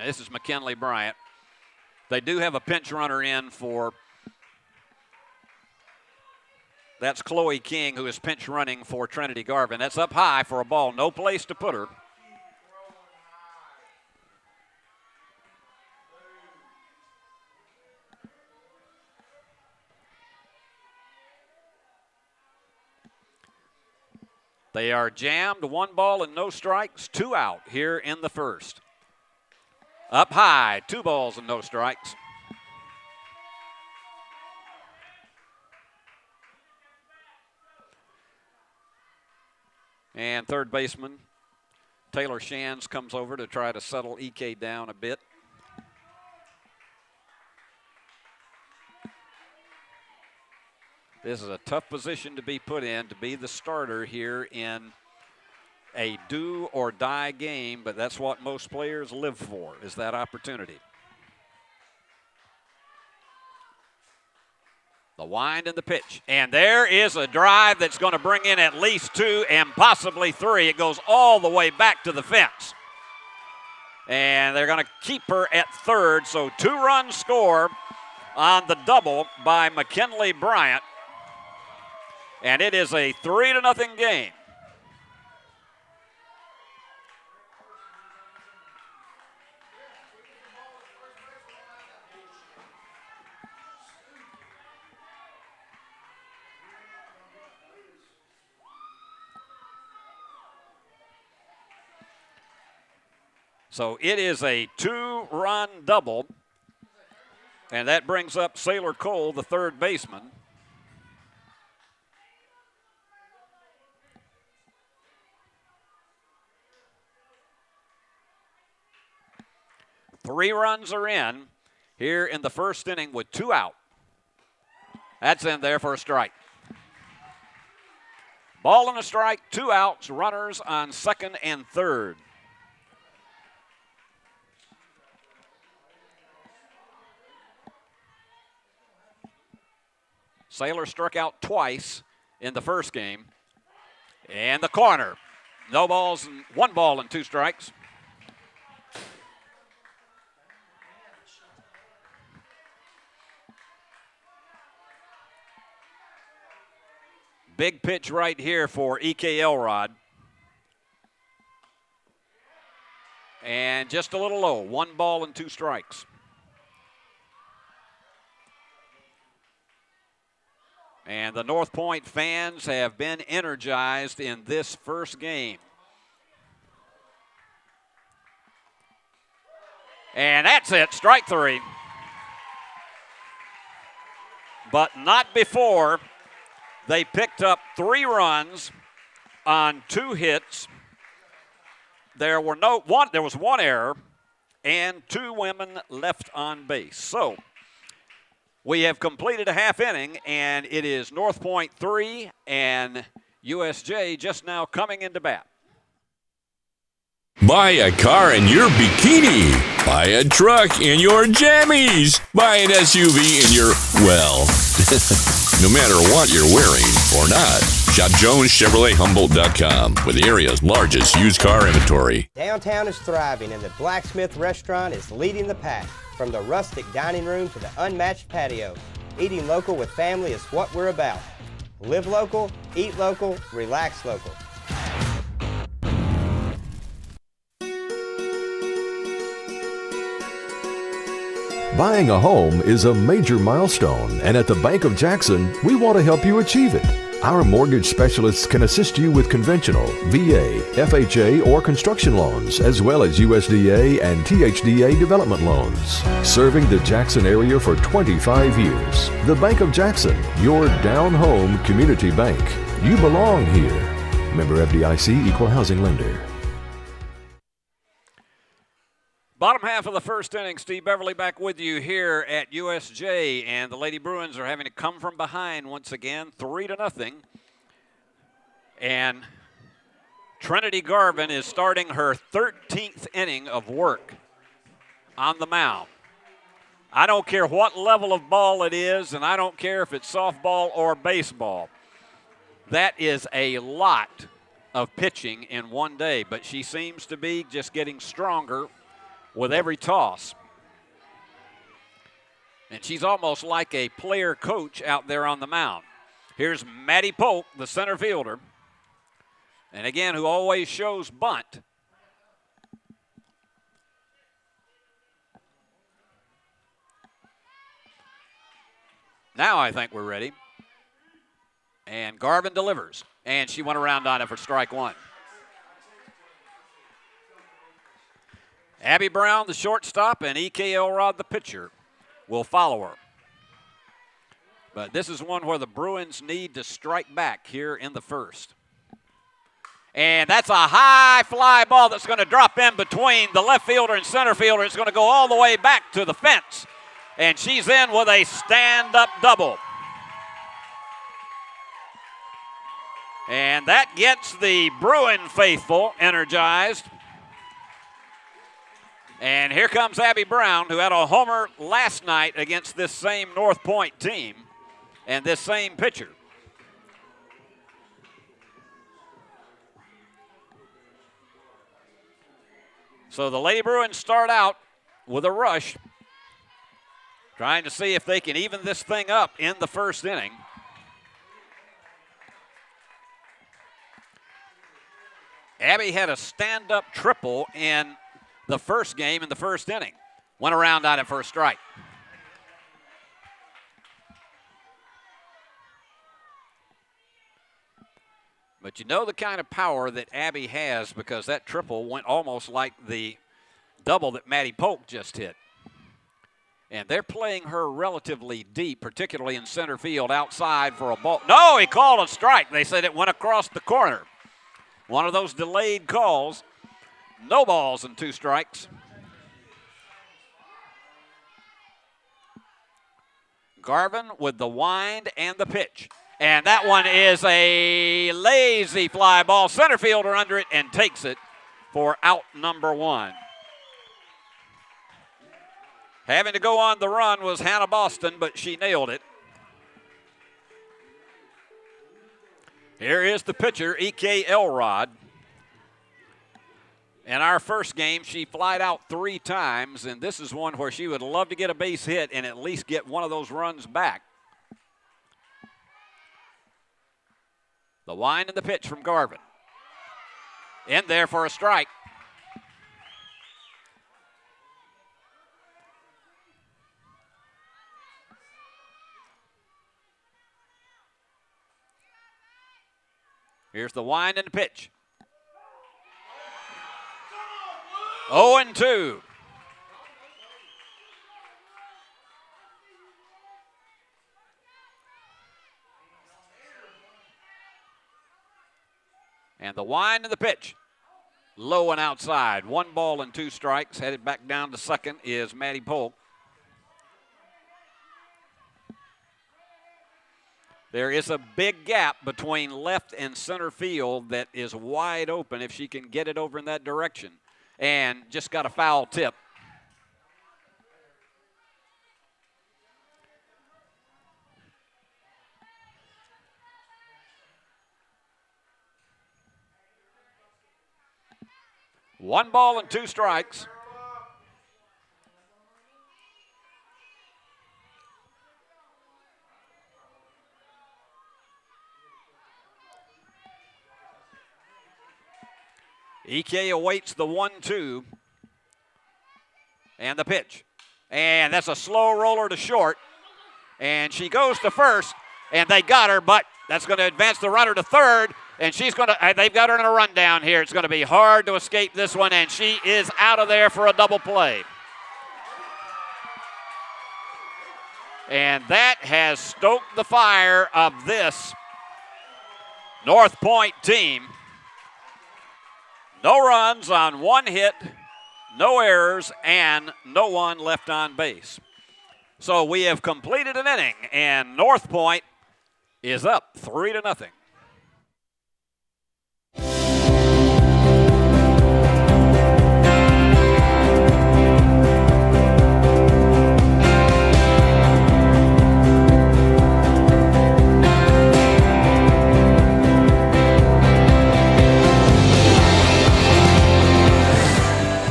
This is McKinley Bryant. They do have a pinch runner in for, that's Chloe King, who is pinch running for Trinity Garvin. That's up high for a ball. No place to put her. They are jammed, 1 ball and no strikes, 2 out here in the first. Up high, 2 balls and no strikes. And third baseman Taylor Shands comes over to try to settle EK down a bit. This is a tough position to be put in, to be the starter here in a do-or-die game, but that's what most players live for, is that opportunity. The wind and the pitch. And there is a drive that's going to bring in at least 2 and possibly 3. It goes all the way back to the fence. And they're going to keep her at third, so 2-run score on the double by McKinley Bryant. And it is a 3-0 game. So it is a 2-run double, and that brings up Sailor Cole, the third baseman. Three runs are in here in the first inning with 2 out. That's in there for a strike. Ball and a strike, 2 outs, runners on second and third. Sailor struck out twice in the first game. And the corner. No balls, and 1 ball and 2 strikes. Big pitch right here for E.K. Elrod. And just a little low, 1 ball and 2 strikes. And the Northpoint fans have been energized in this first game. And that's it, strike 3. But not before they picked up 3 runs on 2 hits. There was 1 error and 2 women left on base. So we have completed a half inning, and it is Northpoint 3 and USJ just now coming into bat. Buy a car in your bikini. Buy a truck in your jammies. Buy an SUV in your, well, no matter what you're wearing or not. Shop JonesChevroletHumboldt.com with the area's largest used car inventory. Downtown is thriving, and the Blacksmith Restaurant is leading the pack. From the rustic dining room to the unmatched patio, eating local with family is what we're about. Live local, eat local, relax local. Buying a home is a major milestone, and at the Bank of Jackson, we want to help you achieve it. Our mortgage specialists can assist you with conventional, VA, FHA, or construction loans, as well as USDA and THDA development loans. Serving the Jackson area for 25 years. The Bank of Jackson, your down-home community bank. You belong here. Member FDIC, Equal Housing Lender. Bottom half of the first inning, Steve Beverly back with you here at USJ, and the Lady Bruins are having to come from behind once again, 3-0. And Trinity Garvin is starting her 13th inning of work on the mound. I don't care what level of ball it is, and I don't care if it's softball or baseball. That is a lot of pitching in one day, but she seems to be just getting stronger with every toss. And she's almost like a player coach out there on the mound. Here's Maddie Polk, the center fielder. And again, who always shows bunt. Now I think we're ready. And Garvin delivers. And she went around on it for strike one. Abby Brown, the shortstop, and E.K. Elrod, the pitcher, will follow her. But this is one where the Bruins need to strike back here in the first. And that's a high fly ball that's going to drop in between the left fielder and center fielder. It's going to go all the way back to the fence. And she's in with a stand-up double. And that gets the Bruin faithful energized. And here comes Abby Brown, who had a homer last night against this same Northpoint team and this same pitcher. So the Lady Bruins start out with a rush, trying to see if they can even this thing up in the first inning. Abby had a stand-up triple in the first game in the first inning. Went around on it for a strike. But you know the kind of power that Abby has, because that triple went almost like the double that Maddie Polk just hit. And they're playing her relatively deep, particularly in center field outside for a ball. No, he called a strike. They said it went across the corner. One of those delayed calls. No balls and 2 strikes. Garvin with the wind and the pitch. And that one is a lazy fly ball. Center fielder under it and takes it for out number 1. Having to go on the run was Hannah Boston, but she nailed it. Here is the pitcher, E.K. Elrod. In our first game, she flied out 3 times, and this is one where she would love to get a base hit and at least get one of those runs back. The wind and the pitch from Garvin. In there for a strike. Here's the wind and the pitch. 0-2. And the wind and the pitch. Low and outside. 1 ball and 2 strikes. Headed back down to second is Maddie Polk. There is a big gap between left and center field that is wide open if she can get it over in that direction. And just got a foul tip. One ball and 2 strikes. EK awaits the 1-2 and the pitch. And that's a slow roller to short. And she goes to first, and they got her, but that's going to advance the runner to third. And she's going to, they've got her in a rundown here. It's going to be hard to escape this one, and she is out of there for a double play. And that has stoked the fire of this Northpoint team. No runs on 1 hit, no errors, and no one left on base. So we have completed an inning, and Northpoint is up 3-0.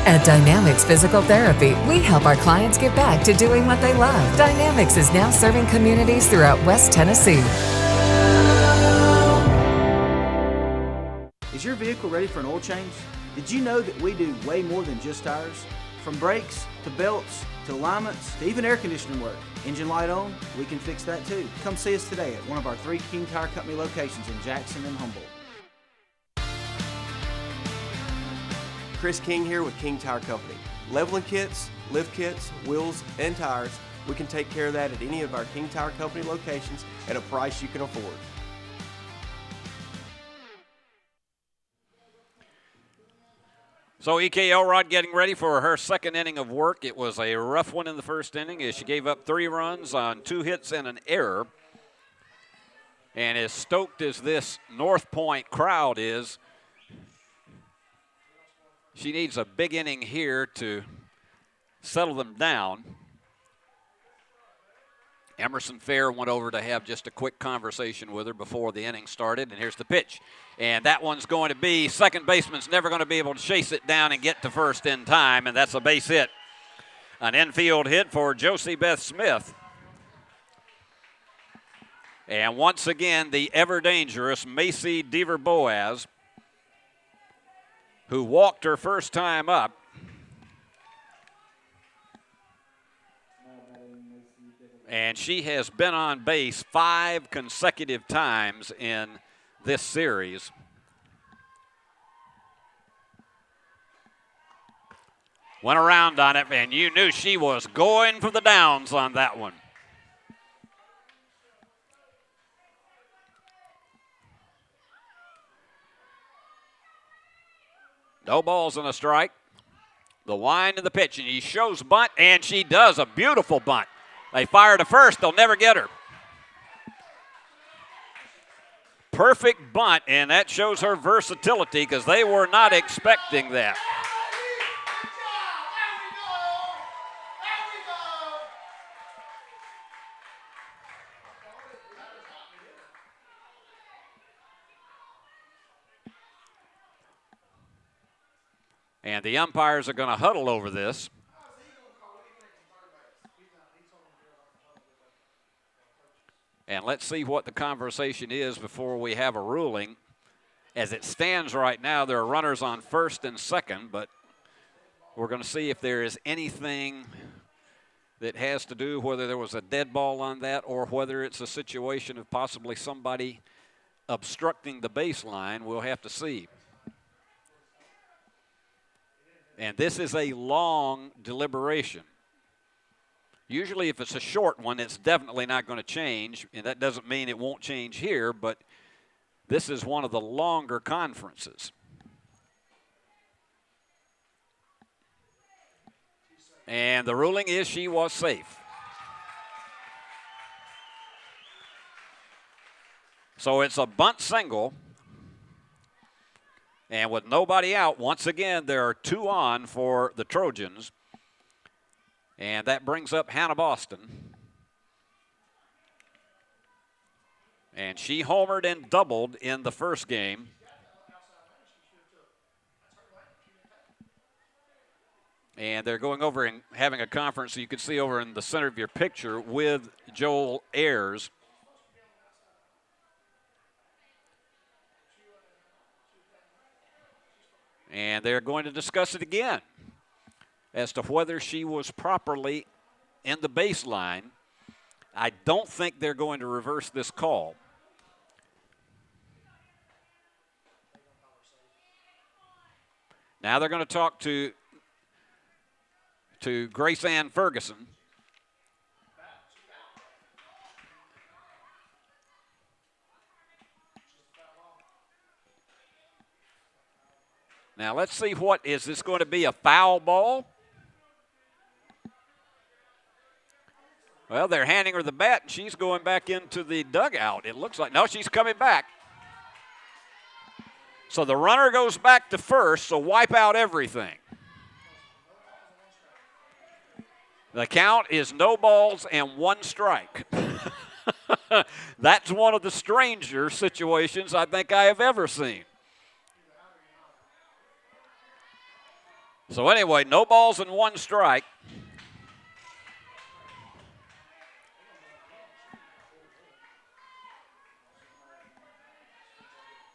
At Dynamic Dynamics Physical Therapy, we help our clients get back to doing what they love. Dynamics is now serving communities throughout West Tennessee. Is your vehicle ready for an oil change? Did you know that we do way more than just tires? From brakes, to belts, to alignments, to even air conditioning work. Engine light on? We can fix that too. Come see us today at one of our 3 King Tire Company locations in Jackson and Humboldt. Chris King here with King Tire Company. Leveling kits, lift kits, wheels, and tires, we can take care of that at any of our King Tire Company locations at a price you can afford. So E.K. Elrod getting ready for her second inning of work. It was a rough one in the first inning as she gave up 3 runs on 2 hits and an error. And as stoked as this Northpoint crowd is, she needs a big inning here to settle them down. Emerson Fair went over to have just a quick conversation with her before the inning started, and here's the pitch. And that one's going to be, second baseman's never going to be able to chase it down and get to first in time, and that's a base hit. An infield hit for Josie Beth Smith. And once again, the ever-dangerous Macy Deaver-Boaz, who walked her first time up, and she has been on base 5 consecutive times in this series. Went around on it, and you knew she was going for the downs on that one. No balls and a strike. The wind of the pitch, and he shows bunt, and she does a beautiful bunt. They fire to first. They'll never get her. Perfect bunt, and that shows her versatility because they were not expecting that. And the umpires are going to huddle over this. And let's see what the conversation is before we have a ruling. As it stands right now, there are runners on first and second, but we're going to see if there is anything that has to do, whether there was a dead ball on that or whether it's a situation of possibly somebody obstructing the baseline. We'll have to see. And this is a long deliberation. Usually if it's a short one, it's definitely not going to change, and that doesn't mean it won't change here, but this is one of the longer conferences. And the ruling is she was safe. So it's a bunt single. And with nobody out, once again, there are 2 on for the Trojans. And that brings up Hannah Boston. And she homered and doubled in the first game. And they're going over and having a conference, so you can see over in the center of your picture with Joel Ayers. And they're going to discuss it again as to whether she was properly in the baseline. I don't think they're going to reverse this call. Now they're going to talk to Grace Ann Ferguson. Now let's see, what is this going to be, a foul ball? Well, they're handing her the bat, and she's going back into the dugout. It looks like, no, she's coming back. So the runner goes back to first, so wipe out everything. The count is no balls and 1 strike. That's one of the stranger situations I think I have ever seen. So anyway, no balls and one strike.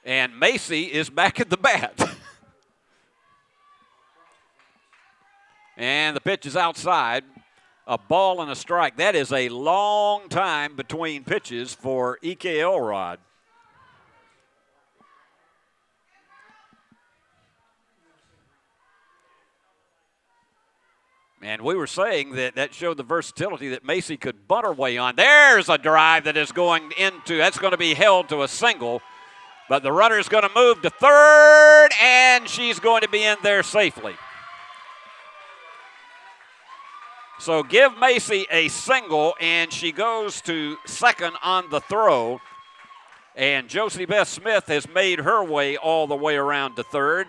And Macy is back at the bat. And the pitch is outside. A ball and a strike. That is a long time between pitches for E.K. Elrod. And we were saying that showed the versatility that Macy could bunt her way on. There's a drive that is going into, that's going to be held to a single. But the runner is going to move to third, and she's going to be in there safely. So give Macy a single, and she goes to second on the throw. And Josie Beth Smith has made her way all the way around to third.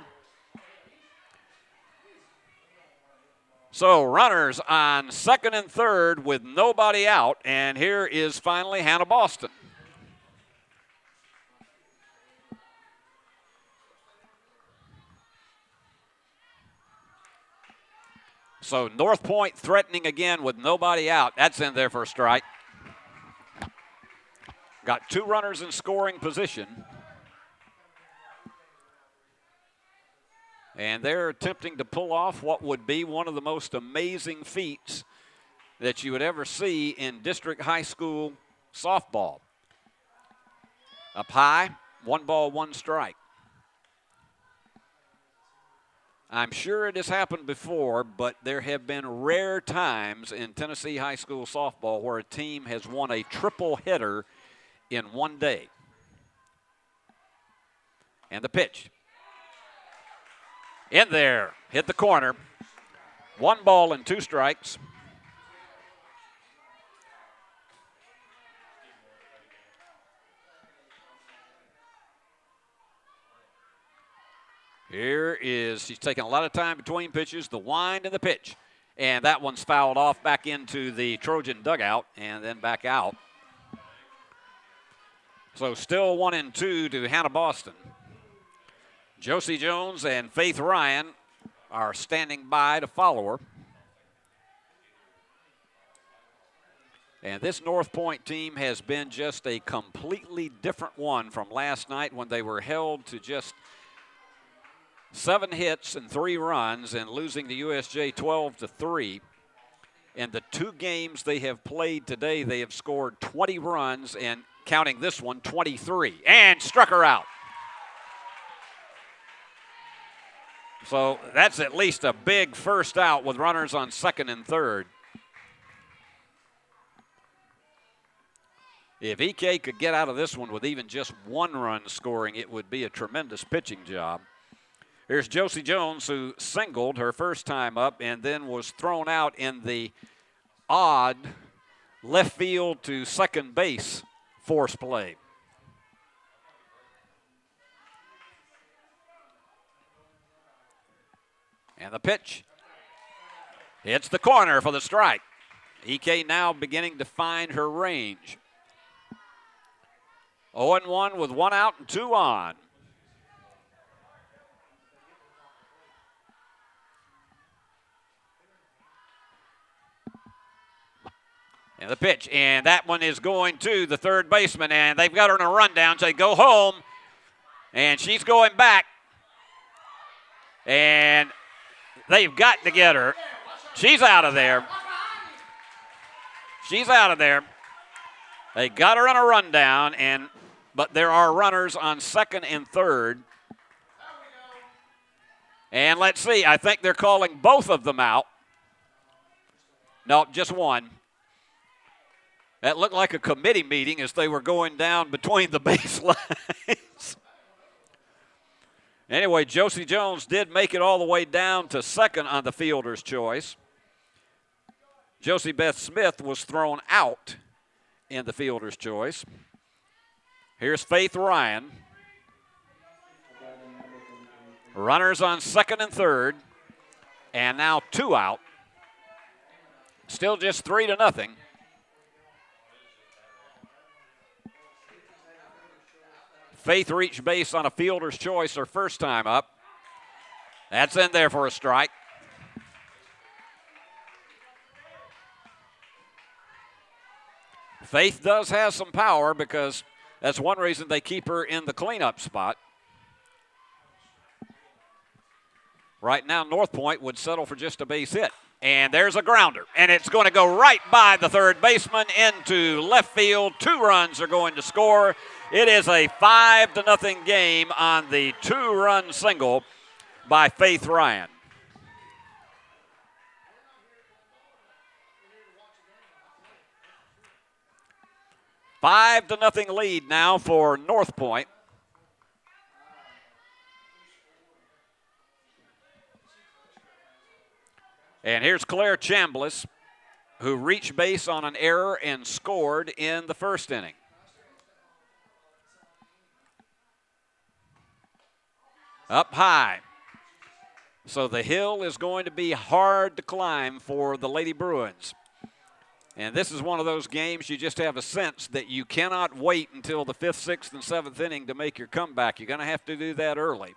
So runners on second and third with nobody out, and here is finally Hannah Boston. So Northpoint threatening again with nobody out. That's in there for a strike. Got two runners in scoring position. And they're attempting to pull off what would be one of the most amazing feats that you would ever see in district high school softball. Up high, 1 ball, 1 strike. I'm sure it has happened before, but there have been rare times in Tennessee high school softball where a team has won a triple header in one day. And the pitch. In there, hit the corner. 1 ball and 2 strikes. Here is, she's taking a lot of time between pitches, the wind and the pitch. And that one's fouled off back into the Trojan dugout and then back out. So still 1-2 to Hannah Boston. Josie Jones and Faith Ryan are standing by to follow her. And this Northpoint team has been just a completely different one from last night when they were held to just 7 hits and 3 runs and losing the USJ 12-3. In the 2 games they have played today, they have scored 20 runs and, counting this one, 23. And struck her out. So that's at least a big first out with runners on second and third. If EK could get out of this one with even just 1 run scoring, it would be a tremendous pitching job. Here's Josie Jones, who singled her first time up and then was thrown out in the odd left field to second base force play. And the pitch hits the corner for the strike. EK now beginning to find her range. 0-1 with 1 out and 2 on. And the pitch, and that one is going to the third baseman, and they've got her in a rundown, so they go home, and she's going back. And they've got to get her. She's out of there. She's out of there. They got her on a rundown, but there are runners on second and third. And let's see, I think they're calling both of them out. No, just one. That looked like a committee meeting as they were going down between the baselines. Anyway, Josie Jones did make it all the way down to second on the fielder's choice. Josie Beth Smith was thrown out in the fielder's choice. Here's Faith Ryan. Runners on second and third, and now 2 out. Still just 3-0. Faith reached base on a fielder's choice her first time up. That's in there for a strike. Faith does have some power because that's one reason they keep her in the cleanup spot. Right now, Northpoint would settle for just a base hit. And there's a grounder, and it's going to go right by the third baseman into left field. 2 runs are going to score. It is a 5-0 game on the 2-run single by Faith Ryan. $5-0 lead now for Northpoint. And here's Claire Chambliss, who reached base on an error and scored in the first inning. Up high. So the hill is going to be hard to climb for the Lady Bruins. And this is one of those games you just have a sense that you cannot wait until the 5th, 6th, and 7th inning to make your comeback. You're going to have to do that early.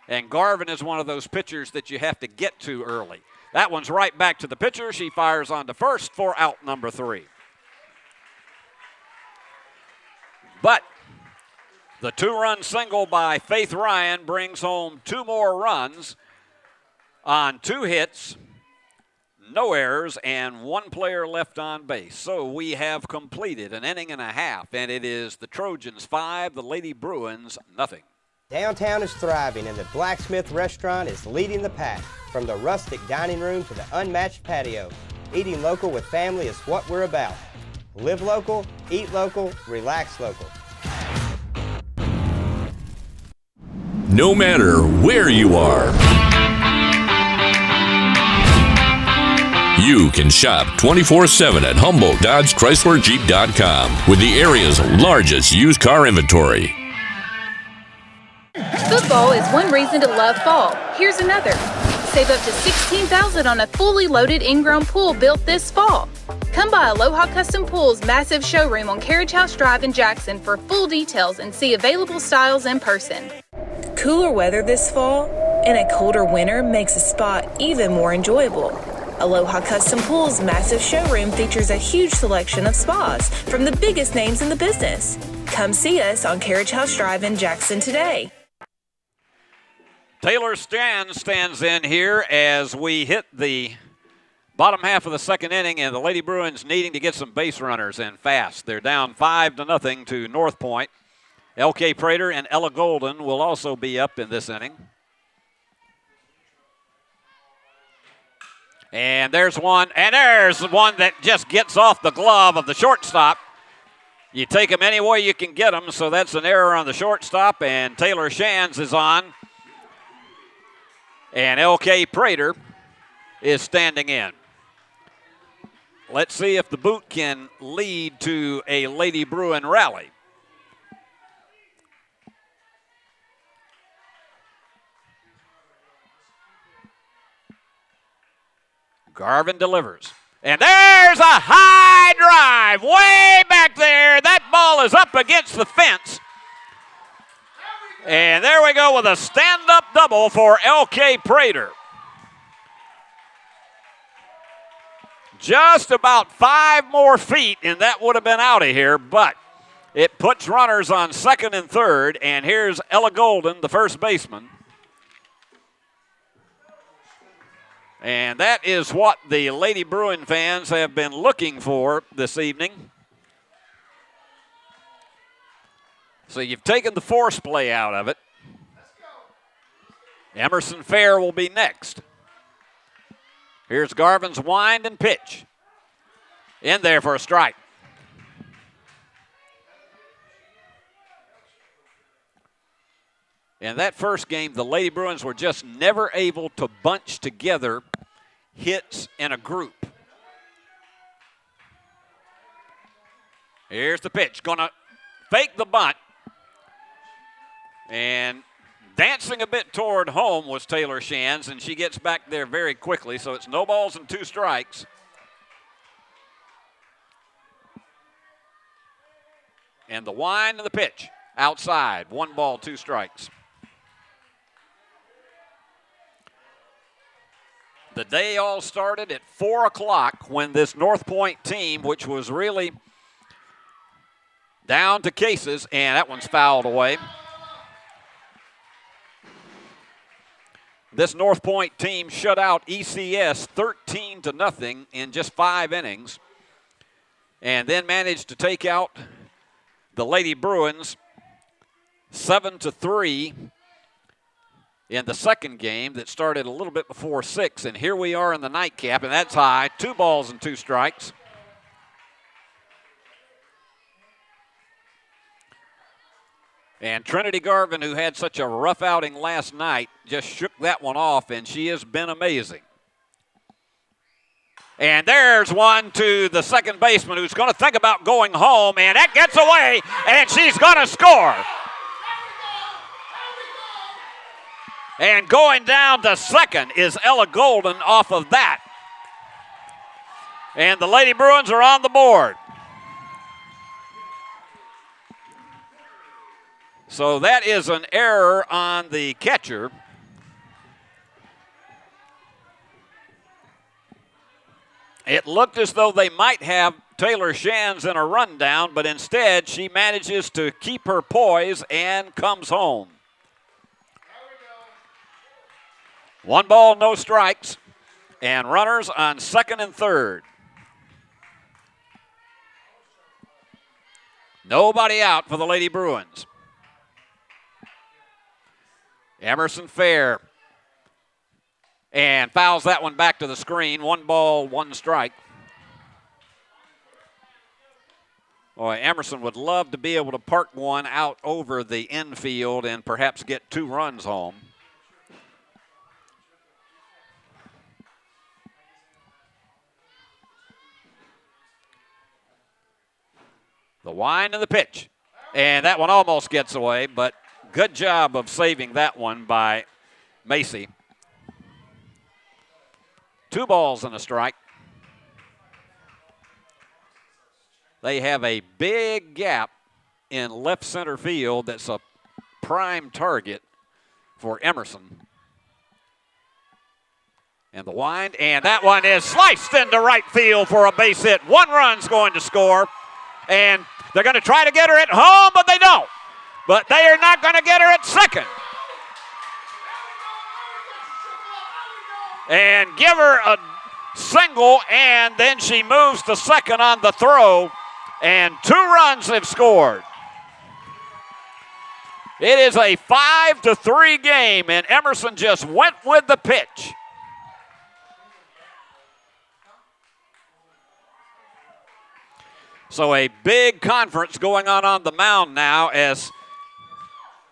And Garvin is one of those pitchers that you have to get to early. That one's right back to the pitcher. She fires on to first for out number 3. But the 2-run single by Faith Ryan brings home 2 more runs on 2 hits, no errors, and 1 player left on base. So we have completed an inning and a half, and it is the Trojans 5, the Lady Bruins nothing. Downtown is thriving, and the Blacksmith Restaurant is leading the pack. From the rustic dining room to the unmatched patio, eating local with family is what we're about. Live local, eat local, relax local. No matter where you are, you can shop 24/7 at HumboldtDodgeChryslerJeep.com with the area's largest used car inventory. Football is one reason to love fall. Here's another. Save up to $16,000 on a fully loaded in-ground pool built this fall. Come by Aloha Custom Pool's massive showroom on Carriage House Drive in Jackson for full details and see available styles in person. Cooler weather this fall and a colder winter makes a spa even more enjoyable. Aloha Custom Pool's massive showroom features a huge selection of spas from the biggest names in the business. Come see us on Carriage House Drive in Jackson today. Taylor stands in here as we hit the bottom half of the second inning, and the Lady Bruins needing to get some base runners in fast. They're down 5-0 to Northpoint. L.K. Prater and Ella Golden will also be up in this inning. And there's one that just gets off the glove of the shortstop. You take them any way you can get them, so that's an error on the shortstop, and Taylor Shands is on. And L.K. Prater is standing in. Let's see if the boot can lead to a Lady Bruin rally. Garvin delivers. And there's a high drive way back there. That ball is up against the fence. And there we go with a stand-up double for L.K. Prater. Just about 5 more feet, and that would have been out of here, but it puts runners on second and third, and here's Ella Golden, the first baseman. And that is what the Lady Bruin fans have been looking for this evening. So you've taken the force play out of it. Emerson Fair will be next. Here's Garvin's wind and pitch. In there for a strike. In that first game, the Lady Bruins were just never able to bunch together hits in a group. Here's the pitch. Gonna fake the bunt. And dancing a bit toward home was Taylor Shands, and she gets back there very quickly, so it's no balls and 2 strikes. And the wind and the pitch outside. 1 ball, 2 strikes. the day all started at 4 o'clock when this Northpoint team, which was really down to cases, and that one's fouled away. This Northpoint team shut out ECS 13-0 in just 5 innings, and then managed to take out the Lady Bruins 7-3 in the second game that started a little bit before 6. And here we are in the nightcap, and that's high. 2 balls and 2 strikes. And Trinity Garvin, who had such a rough outing last night, just shook that one off, and she has been amazing. And there's one to the second baseman who's going to think about going home, and that gets away, and she's going to score. And going down to second is Ella Golden off of that. And the Lady Bruins are on the board. So that is an error on the catcher. It looked as though they might have Taylor Shands in a rundown, but instead she manages to keep her poise and comes home. 1 ball, no strikes, and runners on second and third. Nobody out for the Lady Bruins. Emerson Fair, and fouls that one back to the screen. 1 ball, 1 strike. Boy, Emerson would love to be able to park one out over the infield and perhaps get 2 runs home. The wind and the pitch. And that one almost gets away, but good job of saving that one by Macy. 2 balls and a strike. They have a big gap in left center field that's a prime target for Emerson. And the wind, and that one is sliced into right field for a base hit. 1 run's going to score, and they're going to try to get her at home, but they don't. But they are not going to get her at second. And give her a single, and then she moves to second on the throw, and 2 runs have scored. It is a 5-3 game, and Emerson just went with the pitch. So a big conference going on the mound now as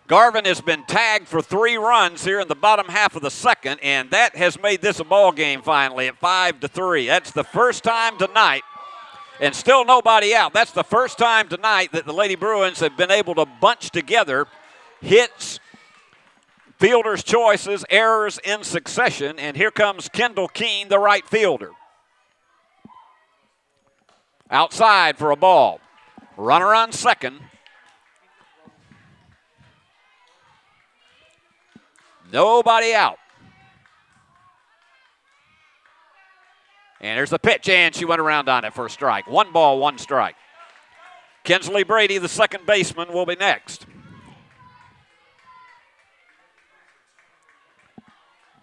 Garvin has been tagged for 3 runs here in the bottom half of the second, and that has made this a ball game finally at 5-3. That's the first time tonight, and still nobody out. That's the first time tonight that the Lady Bruins have been able to bunch together hits, fielder's choices, errors in succession, and here comes Kendall Keene, the right fielder. Outside for a ball. Runner on second. Nobody out. And there's the pitch, and she went around on it for a strike. 1 ball, 1 strike. Kinsley Brady, the second baseman, will be next.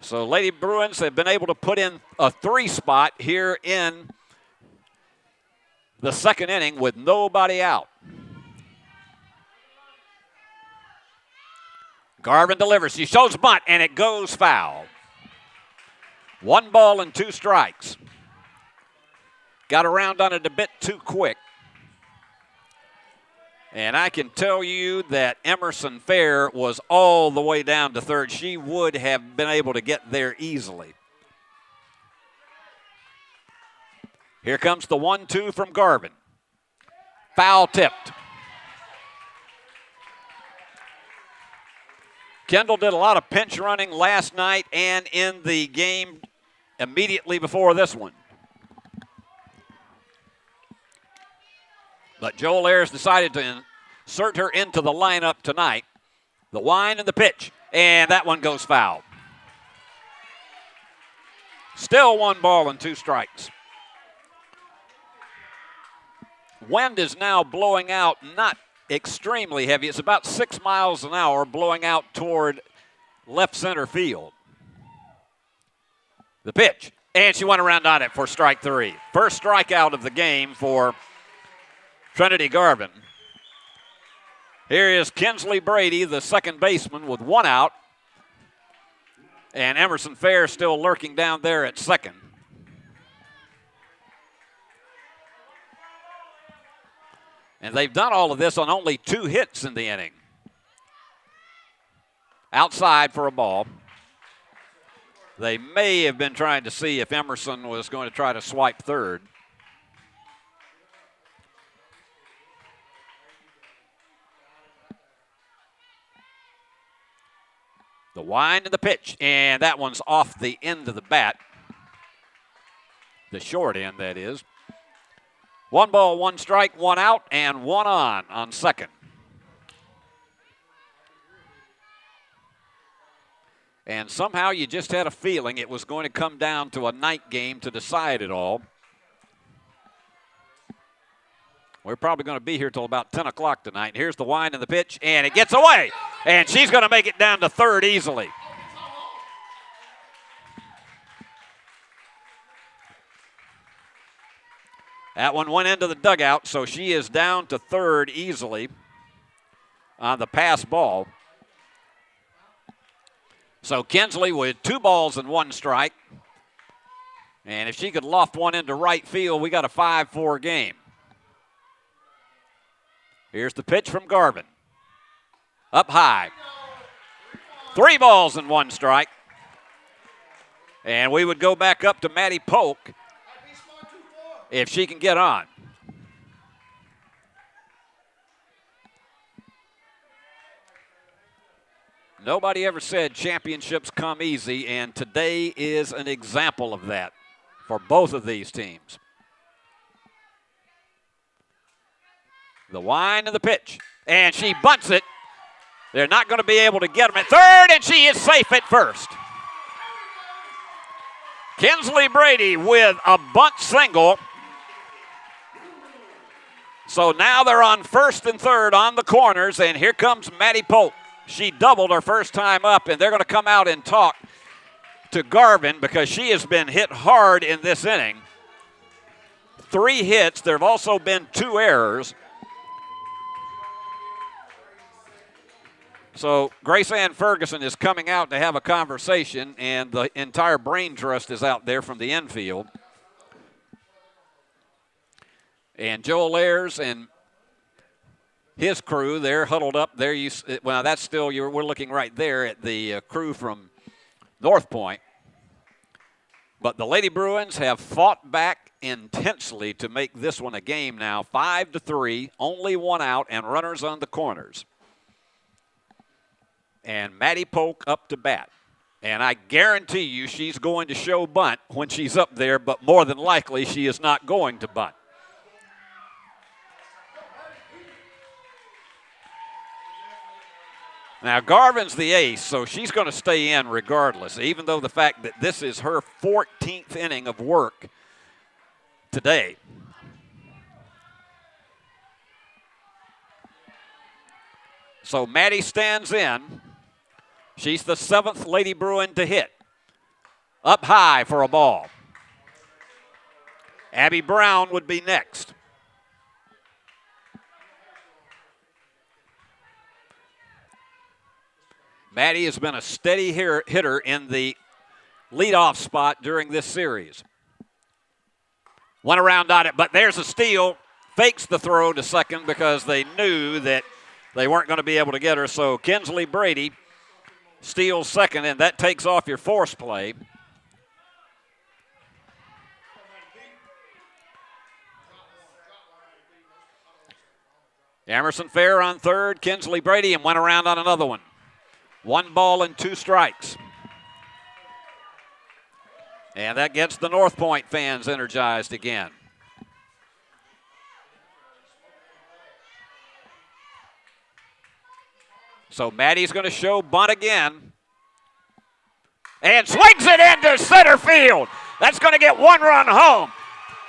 So Lady Bruins have been able to put in a 3 spot here in the second inning with nobody out. Garvin delivers. She shows bunt, and it goes foul. 1 ball and 2 strikes. Got around on it a bit too quick. And I can tell you that Emerson Fair was all the way down to third. She would have been able to get there easily. Here comes the 1-2 from Garvin. Foul tipped. Kendall did a lot of pinch running last night and in the game immediately before this one. But Joel Ayers decided to insert her into the lineup tonight. The wind and the pitch, and that one goes foul. Still 1 ball and 2 strikes. Wind is now blowing out, not extremely heavy. It's about 6 miles an hour blowing out toward left center field. The pitch, and she went around on it for strike 3. First strikeout of the game for Trinity Garvin. Here is Kinsley Brady, the second baseman, with 1 out. And Emerson Fair still lurking down there at second. And they've done all of this on only 2 hits in the inning. Outside for a ball. They may have been trying to see if Emerson was going to try to swipe third. The wind and the pitch, and that one's off the end of the bat. The short end, that is. 1 ball, 1 strike, 1 out, and 1 on second. And somehow you just had a feeling it was going to come down to a night game to decide it all. We're probably going to be here till about 10 o'clock tonight. Here's the wind and the pitch, and it gets away. And she's going to make it down to third easily. That one went into the dugout, so she is down to third easily on the pass ball. So Kinsley with 2 balls and 1 strike. And if she could loft one into right field, we got a 5-4 game. Here's the pitch from Garvin. Up high. 3 balls and 1 strike. And we would go back up to Maddie Polk if she can get on. Nobody ever said championships come easy, and today is an example of that for both of these teams. The wind and the pitch, and she bunts it. They're not going to be able to get them at third, and she is safe at first. Kinsley Brady with a bunt single. So now they're on first and third on the corners, and here comes Maddie Polk. She doubled her first time up, and they're going to come out and talk to Garvin because she has been hit hard in this inning. 3 hits. There have also been 2 errors. So Grace Ann Ferguson is coming out to have a conversation, and the entire brain trust is out there from the infield. And Joel Ayers and his crew, they're huddled up there. Well, that's still, we're looking right there at the crew from Northpoint. But the Lady Bruins have fought back intensely to make this one a game now. 5-3, only 1 out, and runners on the corners. And Maddie Polk up to bat. And I guarantee you she's going to show bunt when she's up there, but more than likely she is not going to bunt. Now, Garvin's the ace, so she's going to stay in regardless, even though the fact that this is her 14th inning of work today. So Maddie stands in. She's the 7th Lady Bruin to hit. Up high for a ball. Abby Brown would be next. Maddie has been a steady hitter in the leadoff spot during this series. Went around on it, but there's a steal. Fakes the throw to second because they knew that they weren't going to be able to get her. So Kinsley Brady steals second, and that takes off your force play. Emerson Fair on third, Kinsley Brady, and went around on another one. 1 ball and 2 strikes. And that gets the Northpoint fans energized again. So Maddie's going to show bunt again. And swings it into center field. That's going to get 1 run home.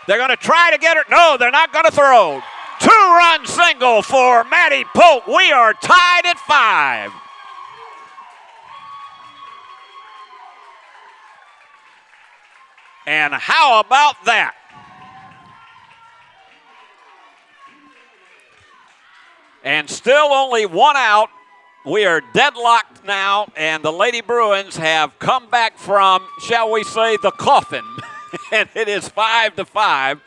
They're going to try to get her. No, they're not going to throw. 2-run single for Maddie Polk. We are tied at 5. And how about that? And still only 1 out. We are deadlocked now, and the Lady Bruins have come back from, shall we say, the coffin. And it is 5-5.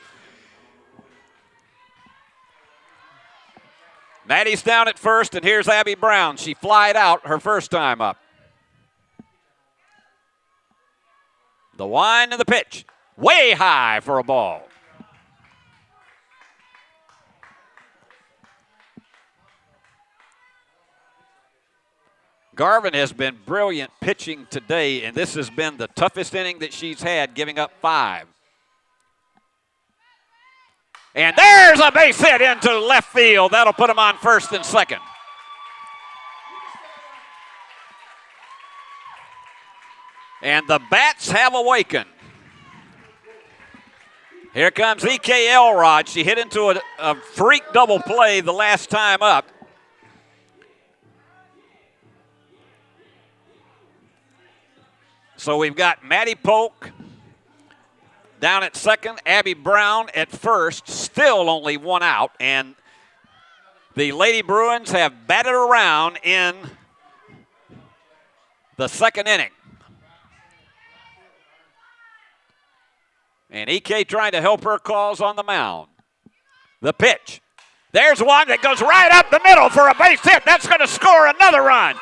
Maddie's down at first, and here's Abby Brown. She flied out her first time up. The wind and the pitch. Way high for a ball. Garvin has been brilliant pitching today, and this has been the toughest inning that she's had, giving up 5. And there's a base hit into left field. That'll put them on first and second. And the bats have awakened. Here comes E.K. Elrod. She hit into a freak double play the last time up. So we've got Maddie Polk down at second, Abby Brown at first, still only 1 out, and the Lady Bruins have batted around in the second inning. And EK trying to help her cause on the mound. The pitch. There's one that goes right up the middle for a base hit. That's going to score another run.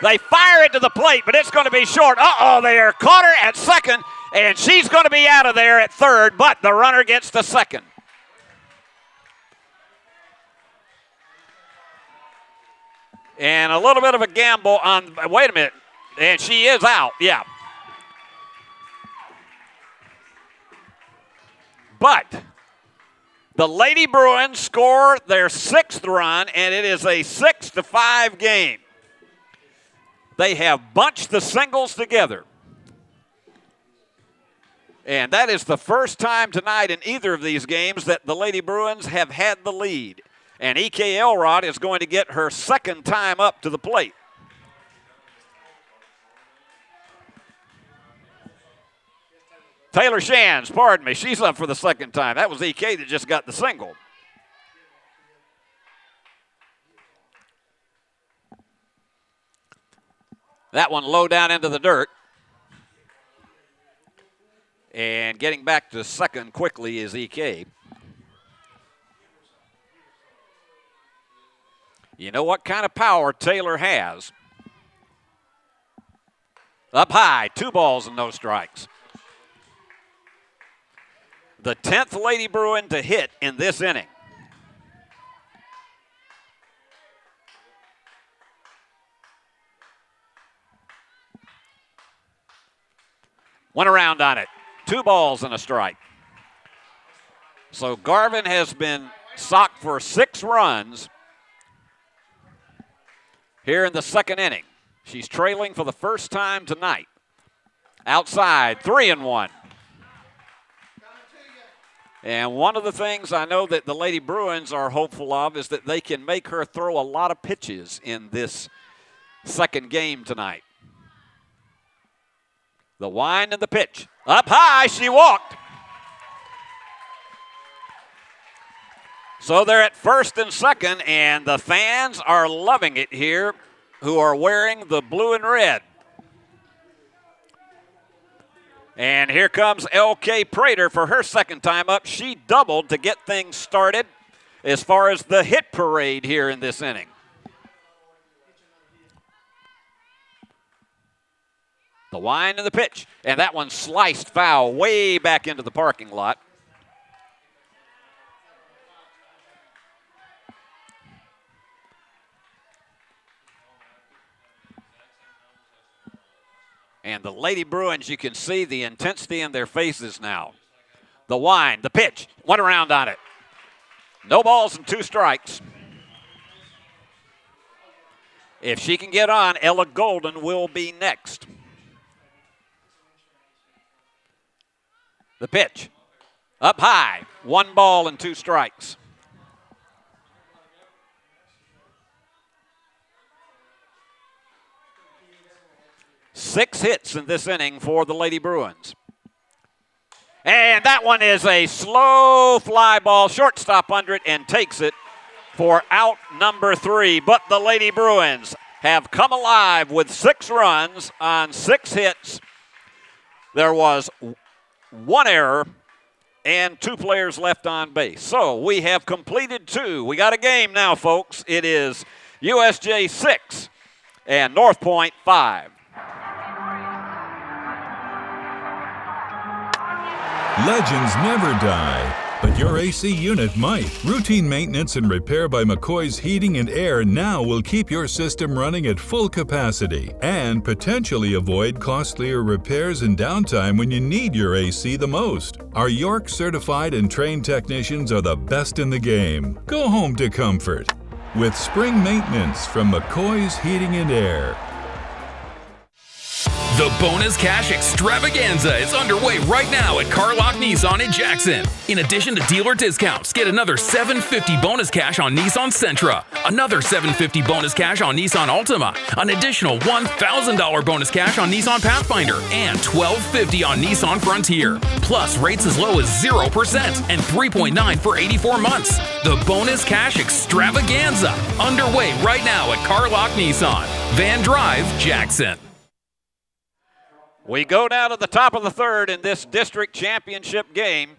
They fire it to the plate, but it's going to be short. Uh-oh, they are caught her at second, and she's going to be out of there at third, but the runner gets to second. And a little bit of a gamble on, wait a minute, and she is out, yeah. But the Lady Bruins score their 6th run, and it is a 6-5 game. They have bunched the singles together. And that is the first time tonight in either of these games that the Lady Bruins have had the lead. And E.K. Elrod is going to get her 2nd time up to the plate. Taylor Shands, pardon me, she's up for the 2nd time. That was E.K. that just got the single. That one low down into the dirt. And getting back to second quickly is EK. You know what kind of power Taylor has. Up high, 2 balls and no strikes. The 10th Lady Bruin to hit in this inning. Went around on it. 2 balls and a strike. So Garvin has been socked for 6 runs here in the 2nd inning. She's trailing for the first time tonight. Outside, 3-1. And one of the things I know that the Lady Bruins are hopeful of is that they can make her throw a lot of pitches in this 2nd game tonight. The wind and the pitch. Up high, she walked. So they're at first and second, and the fans are loving it here who are wearing the blue and red. And here comes L.K. Prater for her 2nd time up. She doubled to get things started as far as the hit parade here in this inning. The wind and the pitch. And that one sliced foul way back into the parking lot. And the Lady Bruins, you can see the intensity in their faces now. The wind, the pitch, went around on it. No balls and 2 strikes. If she can get on, Ella Golden will be next. The pitch. Up high. 1 ball and 2 strikes. Six hits in this inning for the Lady Bruins. And that one is a slow fly ball. Shortstop under it and takes it for out number 3. But the Lady Bruins have come alive with 6 runs on 6 hits. There was 1 error and 2 players left on base. So we have completed 2. We got a game now, folks. It is USJ 6 and Northpoint 5. Legends never die, but your AC unit might. Routine maintenance and repair by McCoy's Heating and Air now will keep your system running at full capacity and potentially avoid costlier repairs and downtime when you need your AC the most. Our York certified and trained technicians are the best in the game. Go home to comfort with spring maintenance from McCoy's Heating and Air. The bonus cash extravaganza is underway right now at Carlock Nissan in Jackson. In addition to dealer discounts, get another $750 bonus cash on Nissan Sentra, another $750 bonus cash on Nissan Altima, an additional $1,000 bonus cash on Nissan Pathfinder, and $1,250 on Nissan Frontier. Plus rates as low as 0% and 3.9 for 84 months. The bonus cash extravaganza underway right now at Carlock Nissan, Van Drive, Jackson. We go down to the top of the 3rd in this district championship game.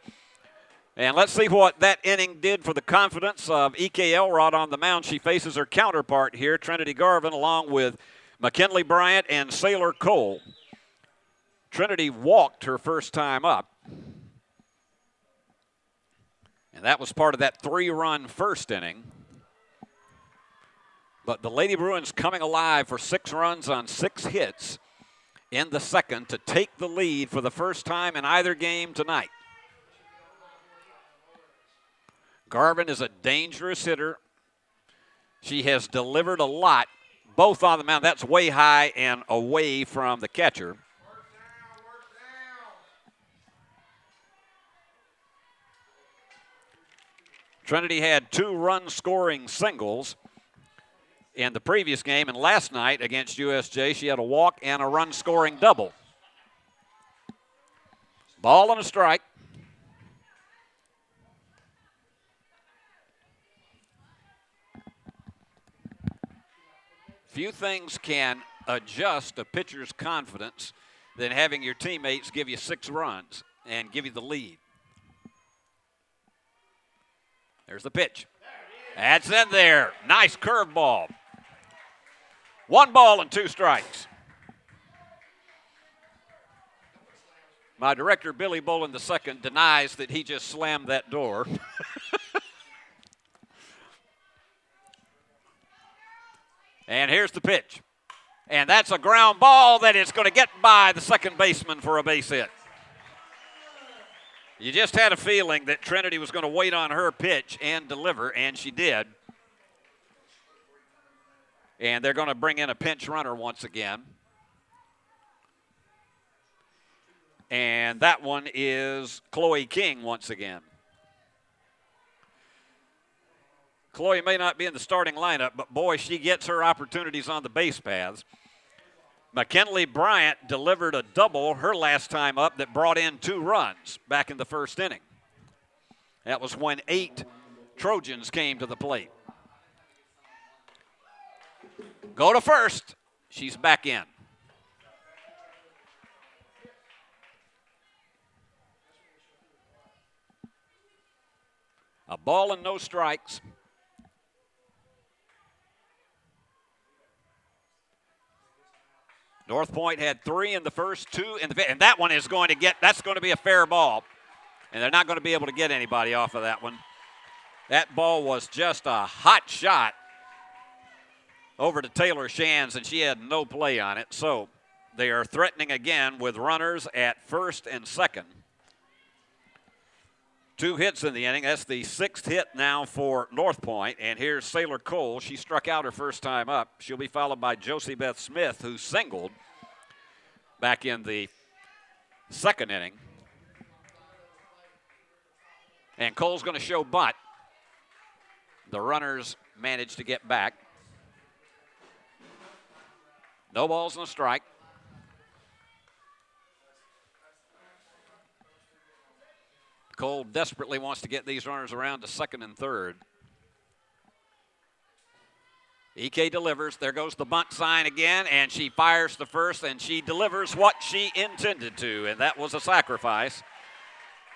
And let's see what that inning did for the confidence of E.K. Elrod on the mound. She faces her counterpart here, Trinity Garvin, along with McKinley Bryant and Sailor Cole. Trinity walked her first time up. And that was part of that 3-run first inning. But the Lady Bruins coming alive for 6 runs on 6 hits in the second to take the lead for the first time in either game tonight. Garvin is a dangerous hitter. She has delivered a lot, both on the mound. That's way high and away from the catcher. Trinity had 2 run-scoring singles in the previous game, and last night against USJ, she had a walk and a run-scoring double. Ball and a strike. Few things can adjust a pitcher's confidence than having your teammates give you 6 runs and give you the lead. There's the pitch. That's in there. Nice curveball. 1 ball and 2 strikes. My director, Billy Bolin II, denies that he just slammed that door. And here's the pitch. And that's a ground ball that is going to get by the second baseman for a base hit. You just had a feeling that Trinity was going to wait on her pitch and deliver, and she did. And they're going to bring in a pinch runner once again. And that one is Chloe King once again. Chloe may not be in the starting lineup, but boy, she gets her opportunities on the base paths. McKinley Bryant delivered a double her last time up that brought in 2 runs back in the first inning. That was when 8 Trojans came to the plate. Go to first. She's back in. A ball and no strikes. Northpoint had 3 in the first, 2 in the fifth, and that one is going to get, that's going to be a fair ball. And they're not going to be able to get anybody off of that one. That ball was just a hot shot over to Taylor Shands, and she had no play on it. So they are threatening again with runners at first and second. 2 hits in the inning. That's the 6th hit now for Northpoint. And here's Sailor Cole. She struck out her first time up. She'll be followed by Josie Beth Smith, who singled back in the second inning. And Cole's going to show bunt. The runners managed to get back. No balls and a strike. Cole desperately wants to get these runners around to second and third. EK delivers. There goes the bunt sign again, and she fires the first, and she delivers what she intended to, and that was a sacrifice.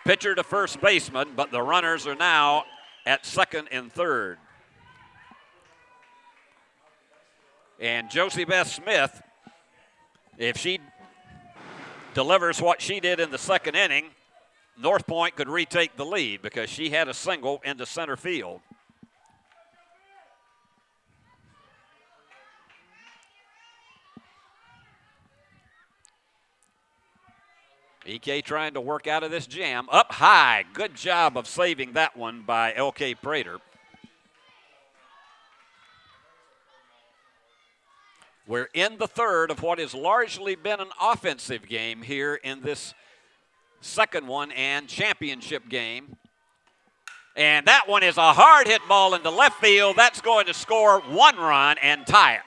Pitcher to first baseman, but the runners are now at second and third. And Josie Beth Smith, if she delivers what she did in the second inning, Northpoint could retake the lead because she had a single into center field. EK trying to work out of this jam. Up high. Good job of saving that one by LK Prater. We're in the third of what has largely been an offensive game here in this second one and championship game. And that one is a hard hit ball into left field. That's going to score 1 run and tie it.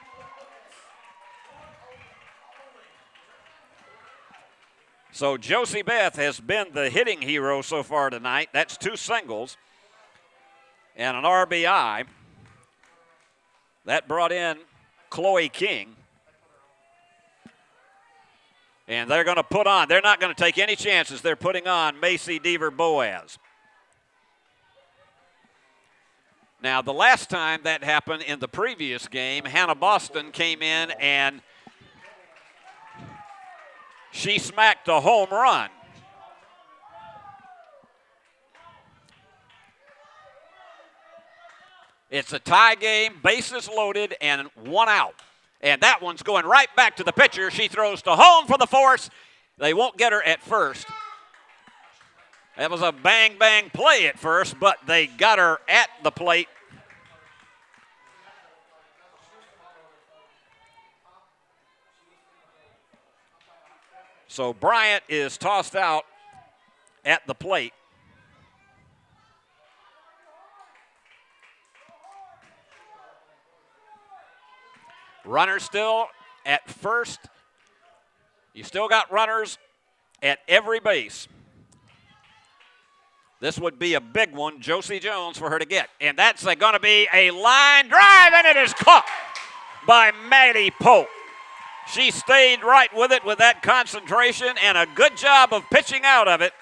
So Josie Beth has been the hitting hero so far tonight. That's 2 singles and an RBI. That brought in Chloe King. And they're going to put on. They're not going to take any chances. They're putting on Macy Deaver Boaz. Now, the last time that happened in the previous game, Hannah Boston came in and she smacked a home run. It's a tie game, bases loaded, and 1 out. And that one's going right back to the pitcher. She throws to home for the force. They won't get her at first. That was a bang-bang play at first, but they got her at the plate. So Bryant is tossed out at the plate. Runner still at first. You still got runners at every base. This would be a big one, Josie Jones, for her to get. And that's going to be a line drive, and it is caught by Maddie Pope. She stayed right with it with that concentration and a good job of pitching out of it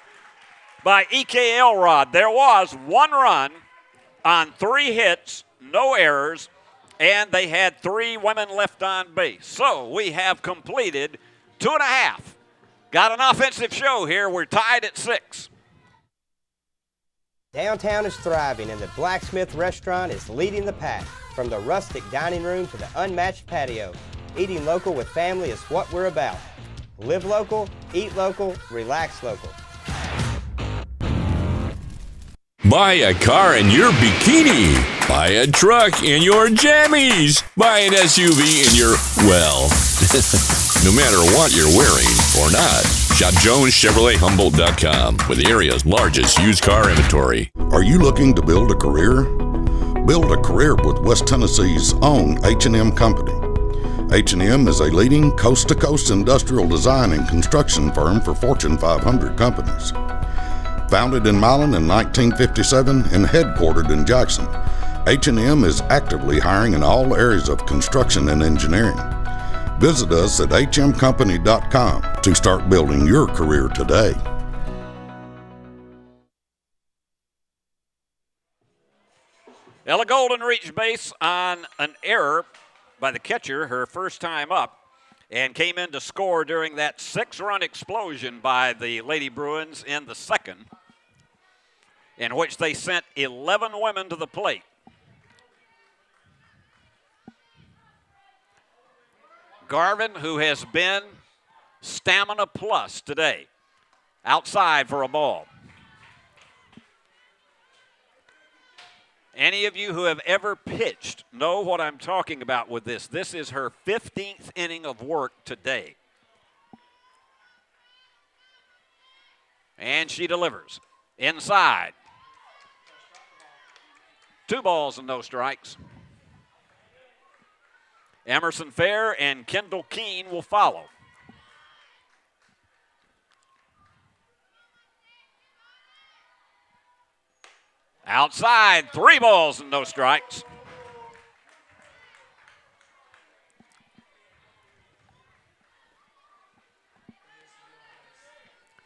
by E.K. Elrod. There was 1 run on 3 hits, no errors, and they had 3 women left on base. So we have completed 2.5. Got an offensive show here. We're tied at 6. Downtown is thriving, and the Blacksmith Restaurant is leading the pack. From the rustic dining room to the unmatched patio, eating local with family is what we're about. Live local, eat local, relax local. Buy a car in your bikini. Buy a truck in your jammies. Buy an SUV in your, well, no matter what you're wearing or not. Shop JonesChevroletHumboldt.com with the area's largest used car inventory. Are you looking to build a career? Build a career with West Tennessee's own H&M Company. H&M is a leading coast-to-coast industrial design and construction firm for Fortune 500 companies. Founded in Milan in 1957 and headquartered in Jackson, H&M is actively hiring in all areas of construction and engineering. Visit us at hmcompany.com to start building your career today. Ella Golden reached base on an error by the catcher, her first time up, and came in to score during that 6-run explosion by the Lady Bruins in the second, in which they sent 11 women to the plate. Garvin, who has been stamina plus today, outside for a ball. Any of you who have ever pitched know what I'm talking about with this. This is her 15th inning of work today. And she delivers. Inside. 2 balls and no strikes. Emerson Fair and Kendall Keene will follow. Outside, 3 balls and no strikes.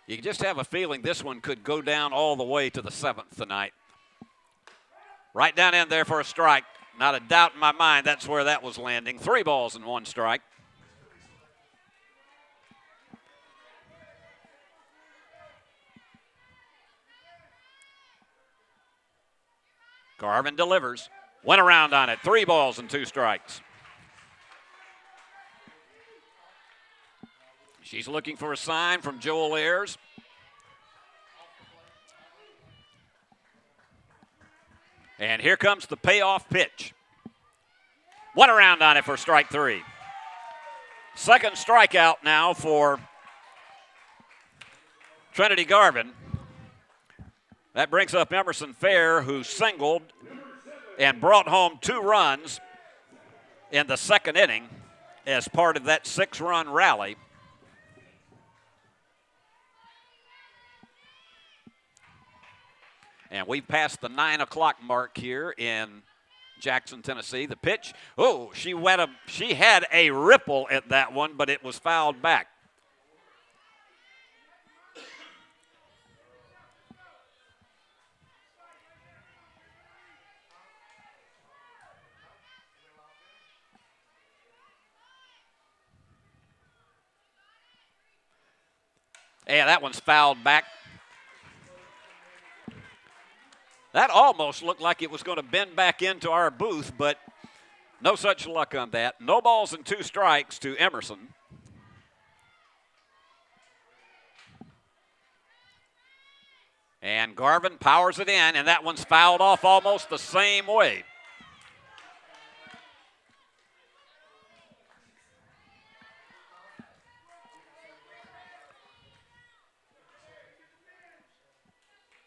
You just have a feeling this one could go down all the way to the 7th tonight. Right down in there for a strike. Not a doubt in my mind that's where that was landing. 3 balls and 1 strike. Garvin delivers. Went around on it. 3 balls and 2 strikes. She's looking for a sign from Joel Ayers. And here comes the payoff pitch. Went around on it for strike 3. Second strikeout now for Trinity Garvin. That brings up Emerson Fair, who singled and brought home 2 runs in the second inning as part of that 6-run rally. And we've passed the 9 o'clock mark here in Jackson, Tennessee. The pitch, she had a ripple at that one, but it was fouled back. Yeah, that one's fouled back. That almost looked like it was going to bend back into our booth, but no such luck on that. No balls and 2 strikes to Emerson. And Garvin powers it in, and that one's fouled off almost the same way.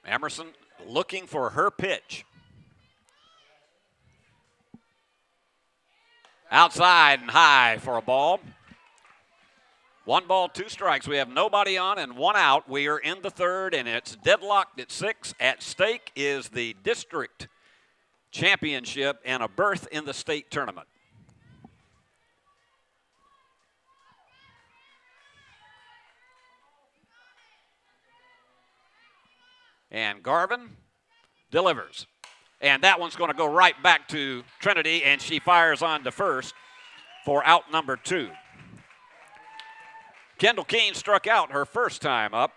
Emerson looking for her pitch. Outside and high for a ball. 1 ball, 2 strikes. We have nobody on and 1 out. We are in the 3rd, and it's deadlocked at 6. At stake is the district championship and a berth in the state tournament. And Garvin delivers. And that one's going to go right back to Trinity, and she fires on to first for out number 2. Kendall Keene struck out her first time up.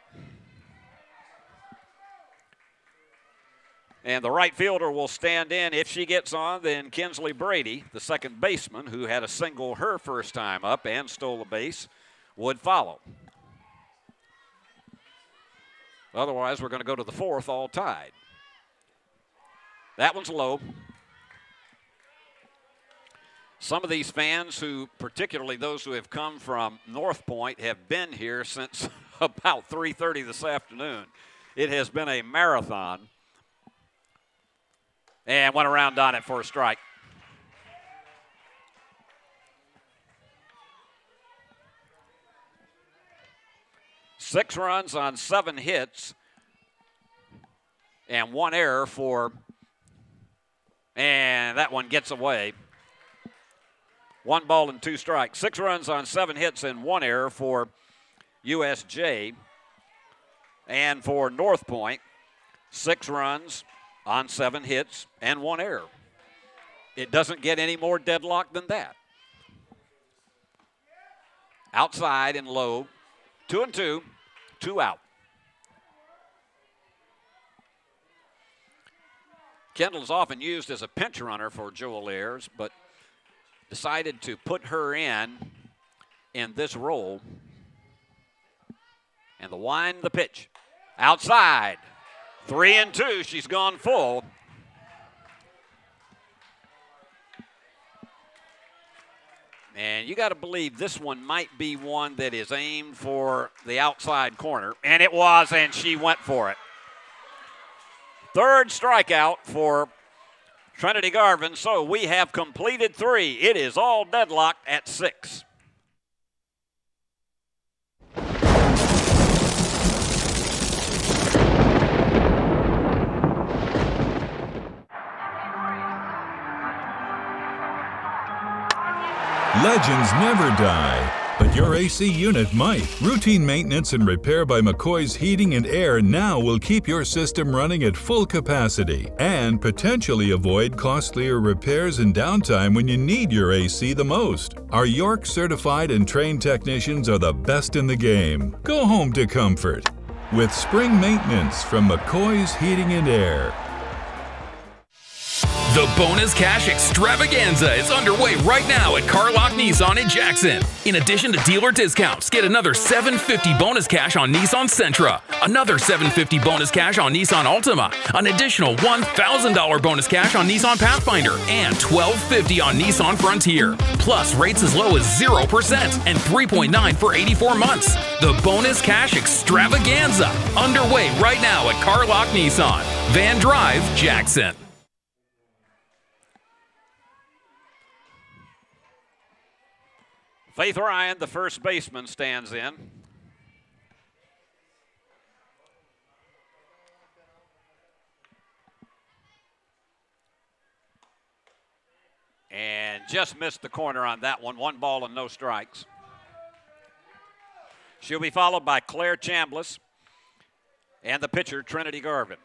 And the right fielder will stand in. If she gets on, then Kinsley Brady, the second baseman, who had a single her first time up and stole a base, would follow. Otherwise, we're going to go to the 4th, all tied. That one's low. Some of these fans who, particularly those who have come from Northpoint, have been here since about 3:30 this afternoon. It has been a marathon. And went around on it for a strike. Six runs on 7 hits and 1 error for, and that one gets away. 1 ball and 2 strikes. 6 runs on 7 hits and 1 error for USJ. And for Northpoint, 6 runs on 7 hits and 1 error. It doesn't get any more deadlocked than that. Outside and low, 2-2, 2 out. Kendall is often used as a pinch runner for Joel Ayers, but decided to put her in this role. And the wind, the pitch. Outside. 3-2. She's gone full. And you got to believe this one might be one that is aimed for the outside corner. And it was, and she went for it. 3rd strikeout for Trinity Garvin, so we have completed 3. It is all deadlocked at 6. Legends never die, but your AC unit might. Routine maintenance and repair by McCoy's Heating and Air now will keep your system running at full capacity and potentially avoid costlier repairs and downtime when you need your AC the most. Our York certified and trained technicians are the best in the game. Go home to comfort with spring maintenance from McCoy's Heating and Air. The bonus cash extravaganza is underway right now at Carlock Nissan in Jackson. In addition to dealer discounts, get another $750 bonus cash on Nissan Sentra, another $750 bonus cash on Nissan Altima, an additional $1,000 bonus cash on Nissan Pathfinder, and $1,250 on Nissan Frontier. Plus rates as low as 0% and 3.9 for 84 months. The bonus cash extravaganza underway right now at Carlock Nissan, Van Drive, Jackson. Faith Ryan, the first baseman, stands in. And just missed the corner on that one. 1 ball and no strikes. She'll be followed by Claire Chambliss and the pitcher, Trinity Garvin.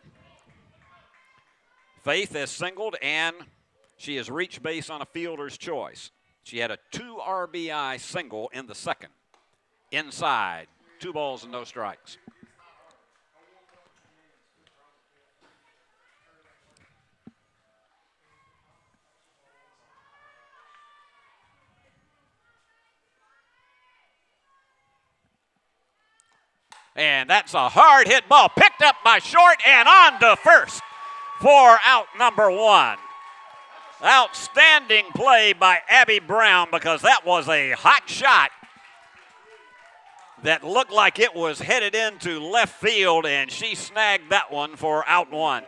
Faith has singled and she has reached base on a fielder's choice. She had a 2 RBI single in the second. Inside, 2 balls and no strikes. And that's a hard hit ball, picked up by short and on to first for out number 1. Outstanding play by Abby Brown, because that was a hot shot that looked like it was headed into left field, and she snagged that one for out 1.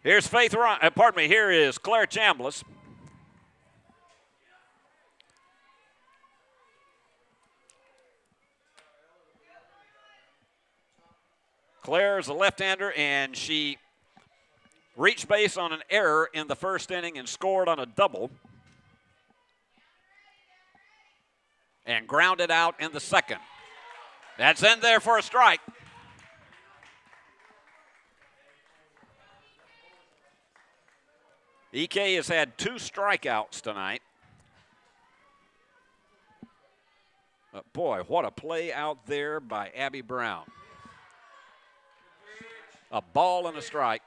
Here's here is Claire Chambliss. Claire is a left-hander, and she reached base on an error in the first inning and scored on a double. And grounded out in the second. That's in there for a strike. EK has had 2 strikeouts tonight. But boy, what a play out there by Abby Brown. A ball and a strike.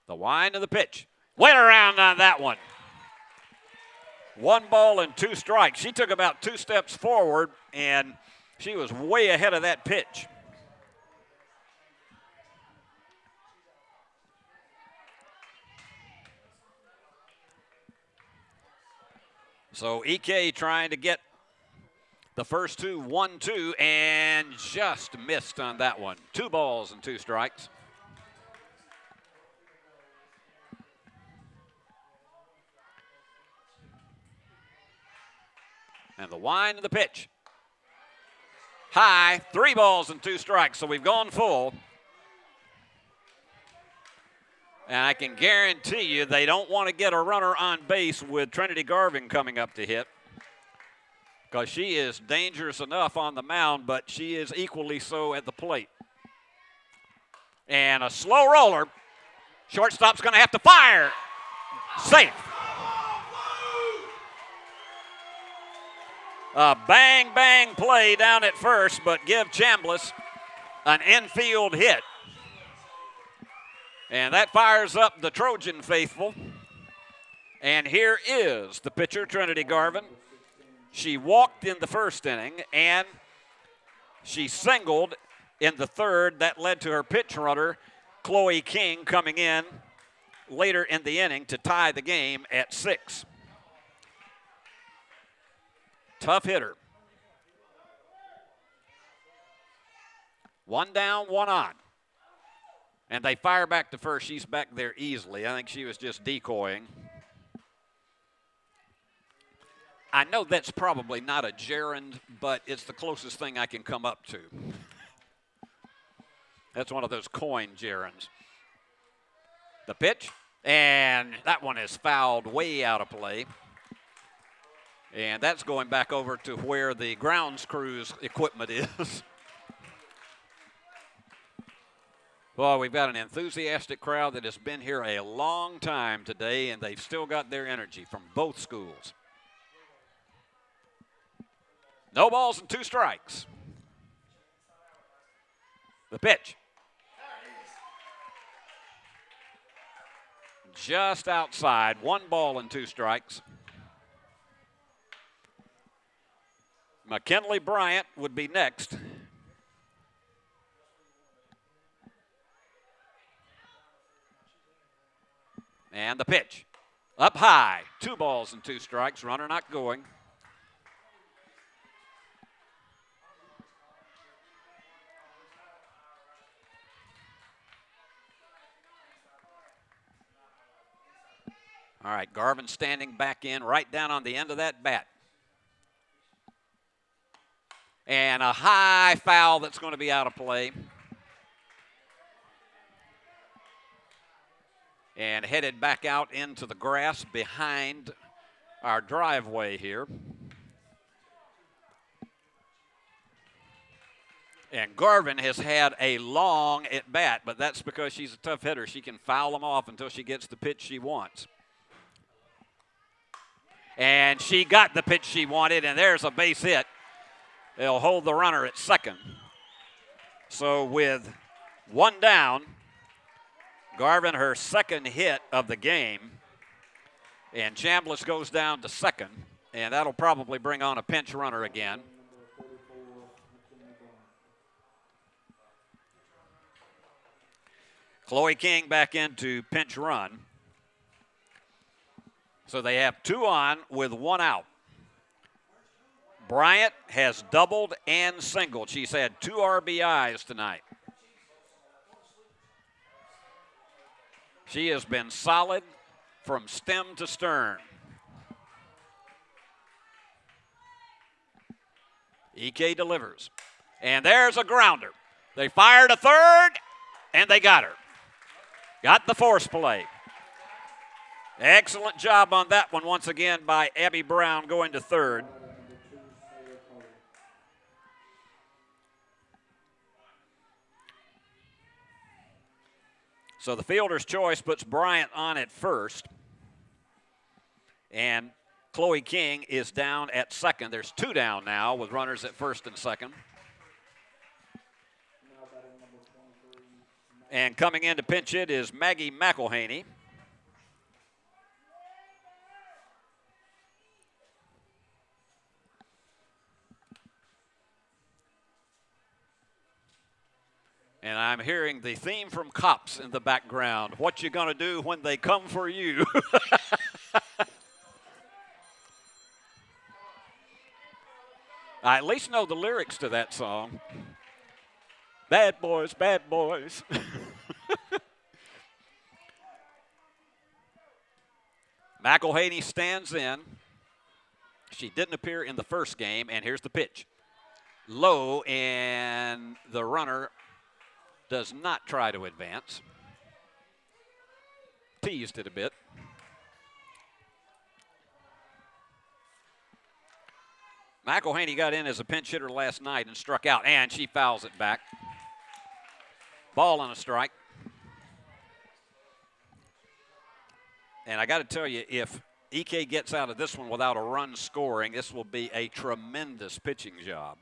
The wind of the pitch. Went around on that one. 1 ball and 2 strikes. She took about 2 steps forward, and she was way ahead of that pitch. So EK trying to get the first 2 1-2 and just missed on that one. 2 balls and 2 strikes. And the wind of the pitch. High, 3 balls and 2 strikes, so we've gone full. And I can guarantee you they don't want to get a runner on base with Trinity Garvin coming up to hit, because she is dangerous enough on the mound, but she is equally so at the plate. And a slow roller. Shortstop's going to have to fire. Safe. A bang play down at first, but give Chambliss an infield hit. And that fires up the Trojan faithful. And here is the pitcher, Trinity Garvin. She walked in the first inning, and she singled in the third. That led to her pitch runner, Chloe King, coming in later in the inning to tie the game at 6. tough hitter. 1 down, 1 on. And they fire back to first. She's back there easily. I think she was just decoying. I know that's probably not a gerund, but it's the closest thing I can come up to. That's one of those coin gerunds. The pitch, and that one is fouled way out of play. And that's going back over to where the grounds crew's equipment is. Well, we've got an enthusiastic crowd that has been here a long time today, and they've still got their energy from both schools. No balls and 2 strikes. The pitch. Just outside, 1 ball and 2 strikes. McKinley Bryant would be next. And the pitch. Up high, 2 balls and 2 strikes, runner not going. All right, Garvin standing back in right down on the end of that bat. And a high foul that's going to be out of play. And headed back out into the grass behind our driveway here. And Garvin has had a long at bat, but that's because she's a tough hitter. She can foul them off until she gets the pitch she wants. And she got the pitch she wanted, and there's a base hit. They'll hold the runner at second. So with 1 down, Garvin, her second hit of the game, and Chambliss goes down to second, and that'll probably bring on a pinch runner again. Chloe King back into pinch run. So they have 2 on with 1 out. Bryant has doubled and singled. She's had 2 RBIs tonight. She has been solid from stem to stern. EK delivers. And there's a grounder. They fired a third, and they got her. Got the force play. Excellent job on that one once again by Abby Brown going to third. So the fielder's choice puts Bryant on at first. And Chloe King is down at second. There's 2 down now with runners at first and second. And coming in to pinch hit is Maggie McElhaney. And I'm hearing the theme from Cops in the background. What you gonna do when they come for you? I at least know the lyrics to that song. Bad boys, bad boys. McElhaney stands in. She didn't appear in the first game, and here's the pitch. Low, and the runner does not try to advance. Teased it a bit. McElhaney got in as a pinch hitter last night and struck out, and she fouls it back. Ball and a strike. And I got to tell you, if EK gets out of this one without a run scoring, this will be a tremendous pitching job.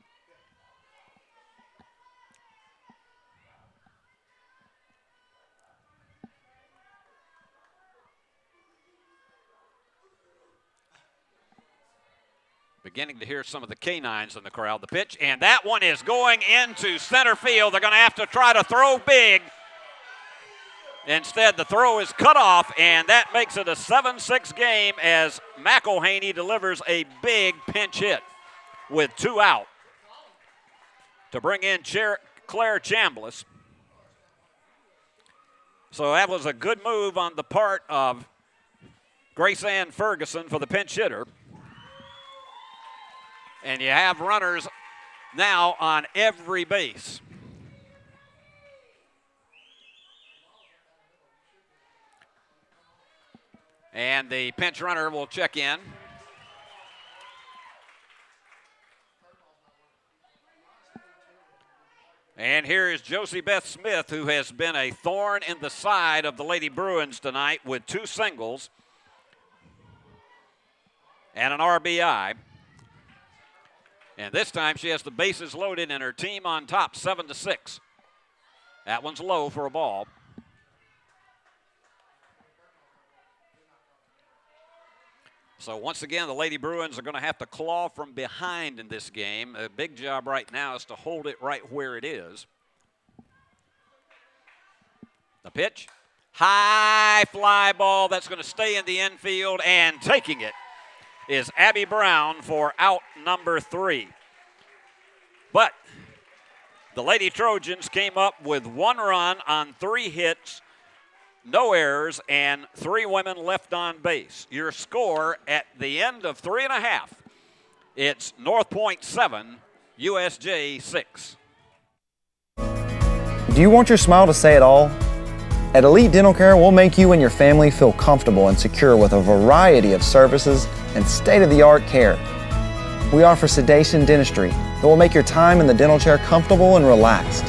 Beginning to hear some of the canines in the crowd. The pitch, and that one is going into center field. They're going to have to try to throw big. Instead, the throw is cut off, and that makes it a 7-6 game as McElhaney delivers a big pinch hit. with 2 out to bring in Claire Chambliss. So that was a good move on the part of Grace Ann Ferguson for the pinch hitter. And you have runners now on every base. And the pinch runner will check in. And here is Josie Beth Smith, who has been a thorn in the side of the Lady Bruins tonight with 2 singles and an RBI. And this time she has the bases loaded and her team on top 7-6. That one's low for a ball. So once again, the Lady Bruins are going to have to claw from behind in this game. A big job right now is to hold it right where it is. The pitch, high fly ball that's going to stay in the infield, and taking it is Abby Brown for out number 3. But the Lady Trojans came up with 1 run on 3 hits, no errors, and 3 women left on base. Your score at the end of 3.5, it's Northpoint 7, USJ 6. Do you want your smile to say it all? At Elite Dental Care, we'll make you and your family feel comfortable and secure with a variety of services and state-of-the-art care. We offer sedation dentistry that will make your time in the dental chair comfortable and relaxed.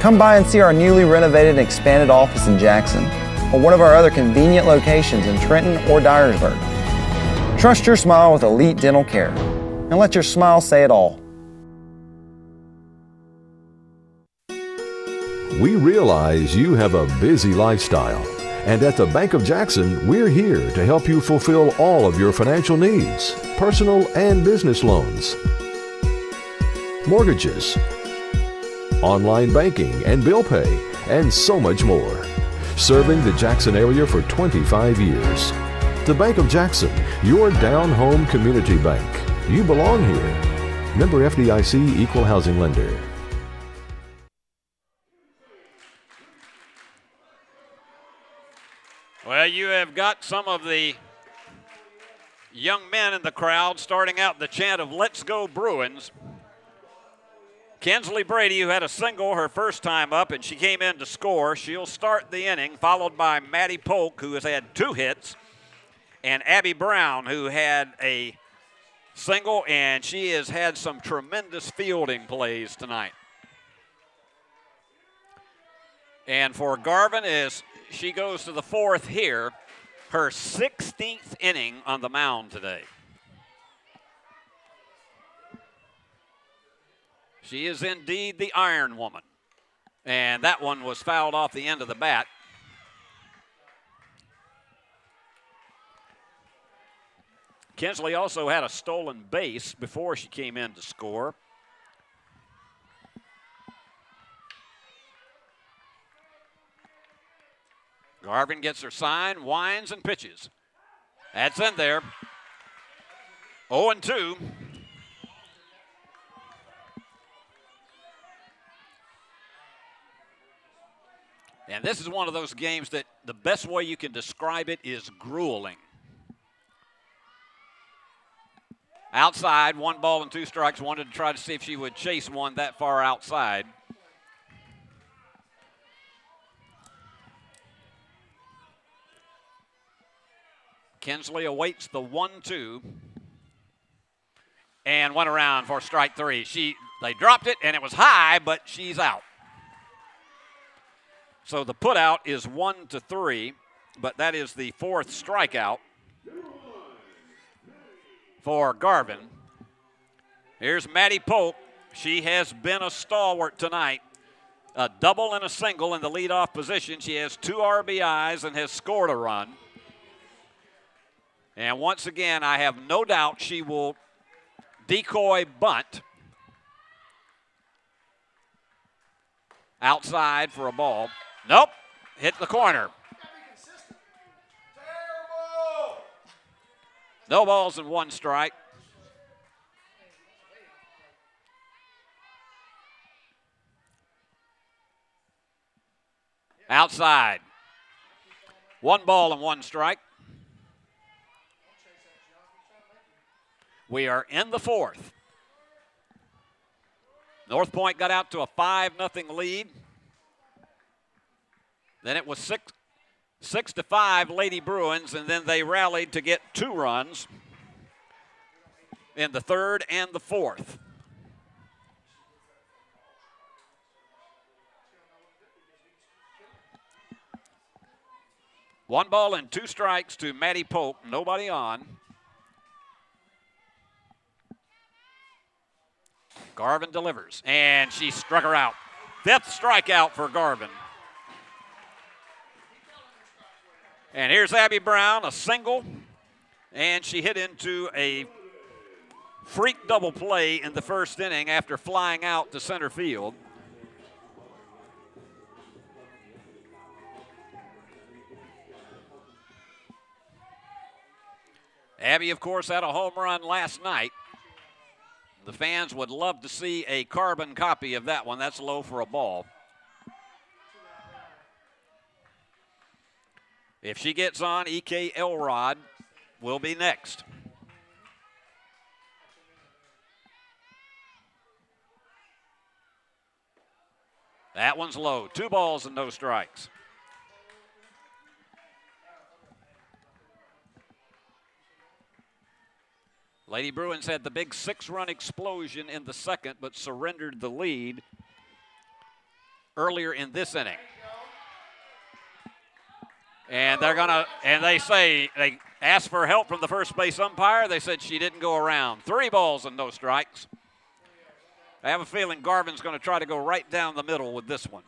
Come by and see our newly renovated and expanded office in Jackson, or one of our other convenient locations in Trenton or Dyersburg. Trust your smile with Elite Dental Care, and let your smile say it all. We realize you have a busy lifestyle, and at the Bank of Jackson, we're here to help you fulfill all of your financial needs, personal and business loans, mortgages, online banking and bill pay, and so much more. Serving the Jackson area for 25 years. The Bank of Jackson, your down-home community bank. You belong here. Member FDIC, Equal Housing Lender. Well, you have got some of the young men in the crowd starting out the chant of "Let's Go Bruins." Kinsley Brady, who had a single her first time up, and she came in to score. She'll start the inning, followed by Maddie Polk, who has had 2 hits, and Abby Brown, who had a single, and she has had some tremendous fielding plays tonight. And for Garvin, as she goes to the 4th here, her 16th inning on the mound today. She is indeed the Iron Woman. And that one was fouled off the end of the bat. Kinsley also had a stolen base before she came in to score. Garvin gets her sign, winds, and pitches. That's in there. 0-2. And this is one of those games that the best way you can describe it is grueling. Outside, 1 ball and 2 strikes. Wanted to try to see if she would chase one that far outside. Kinsley awaits the 1-2 and went around for strike 3. They dropped it, and it was high, but she's out. So the put out is 1-3, but that is the 4th strikeout for Garvin. Here's Maddie Polk. She has been a stalwart tonight. A double and a single in the leadoff position. She has 2 RBIs and has scored a run. And once again, I have no doubt she will decoy bunt outside for a ball. Nope, hit the corner. No balls and 1 strike. Outside. 1 ball and 1 strike. We are in the 4th. Northpoint got out to a 5-0 lead. Then it was 6-5 Lady Bruins, and then they rallied to get 2 runs in the 3rd and the 4th. One ball and 2 strikes to Maddie Polk, nobody on. Garvin delivers, and she struck her out. 5th strikeout for Garvin. And here's Abby Brown, a single, and she hit into a freak double play in the 1st inning after flying out to center field. Abby, of course, had a home run last night. The fans would love to see a carbon copy of that one. That's low for a ball. If she gets on, E.K. Elrod will be next. That one's low. 2 balls and no strikes. Lady Bruins had the big 6-run explosion in the 2nd, but surrendered the lead earlier in this inning. And they asked for help from the first base umpire. They said she didn't go around. 3 balls and no strikes. I have a feeling Garvin's going to try to go right down the middle with this one.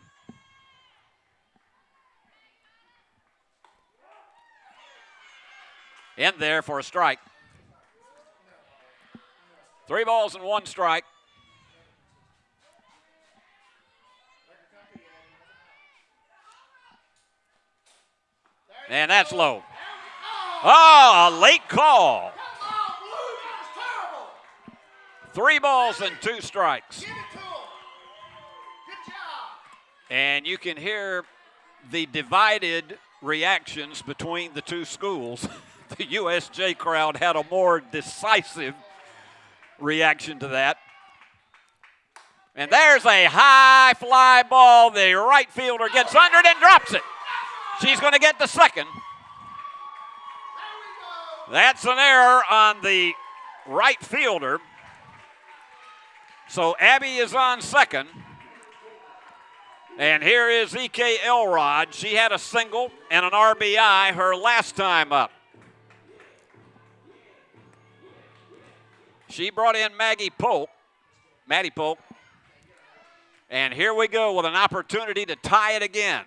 In there for a strike. 3 balls and 1 strike. And that's low. Oh, a late call. 3 balls and 2 strikes. And you can hear the divided reactions between the two schools. The USJ crowd had a more decisive reaction to that. And there's a high fly ball. The right fielder gets under it and drops it. She's going to get the second. That's an error on the right fielder. So Abby is on second. And here is E.K. Elrod. She had a single and an RBI her last time up. She brought in Maddie Polk. And here we go with an opportunity to tie it again.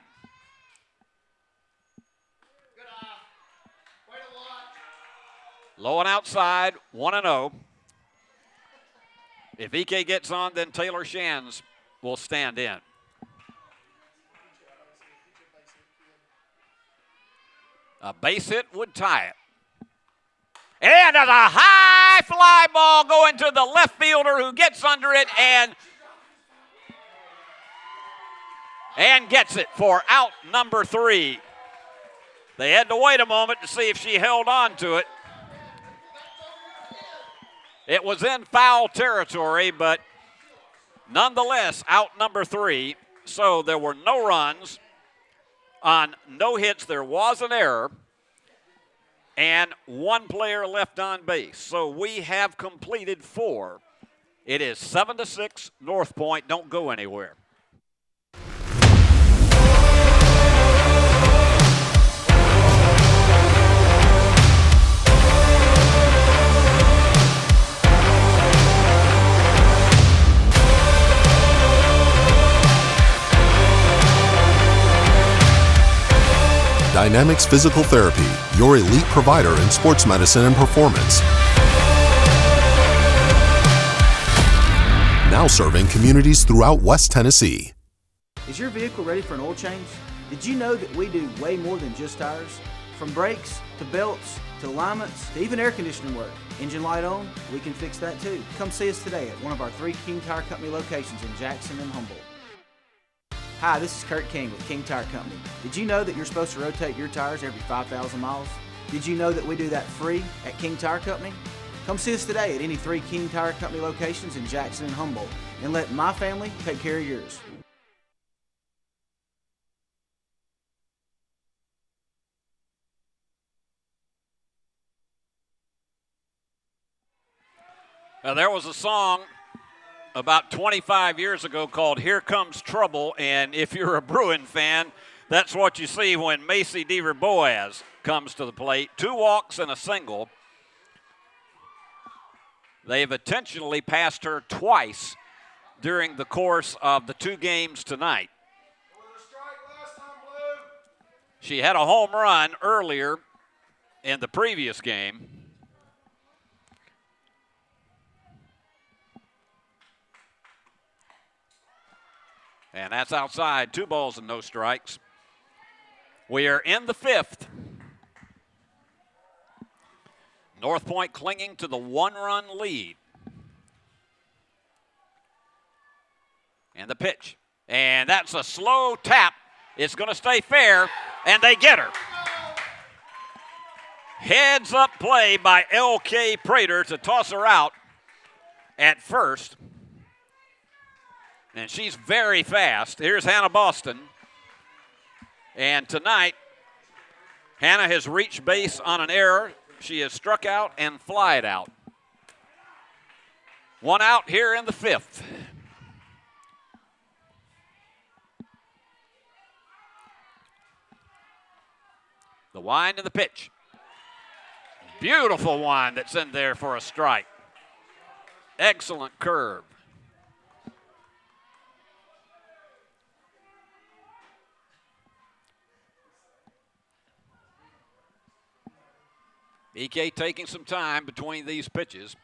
Low and outside, 1-0. If EK gets on, then Taylor Shands will stand in. A base hit would tie it. And there's a high fly ball going to the left fielder who gets under it and gets it for out number 3. They had to wait a moment to see if she held on to it. It was in foul territory, but nonetheless, out number 3. So there were no runs on no hits. There was an error and 1 player left on base. So we have completed 4. It is 7-6 Northpoint. Don't go anywhere. Dynamics Physical Therapy, your elite provider in sports medicine and performance. Now serving communities throughout West Tennessee. Is your vehicle ready for an oil change? Did you know that we do way more than just tires? From brakes, to belts, to alignments, to even air conditioning work. Engine light on? We can fix that too. Come see us today at one of our 3 King Tire Company locations in Jackson and Humboldt. Hi, this is Kurt King with King Tire Company. Did you know that you're supposed to rotate your tires every 5,000 miles? Did you know that we do that free at King Tire Company? Come see us today at any 3 King Tire Company locations in Jackson and Humboldt, and let my family take care of yours. Now, there was a song about 25 years ago called Here Comes Trouble, and if you're a Bruin fan, that's what you see when Macy Deaver Boaz comes to the plate. 2 walks and a single. They've intentionally passed her twice during the course of the 2 games tonight. She had a home run earlier in the previous game. And that's outside. 2 balls and no strikes. We are in the 5th. Northpoint clinging to the 1-run lead. And the pitch. And that's a slow tap. It's going to stay fair, and they get her. Heads up play by L.K. Prater to toss her out at first. And she's very fast. Here's Hannah Boston. And tonight, Hannah has reached base on an error. She has struck out and flied out. 1 out here in the 5th. The wind and the pitch. Beautiful wind that's in there for a strike. Excellent curve. EK taking some time between these pitches.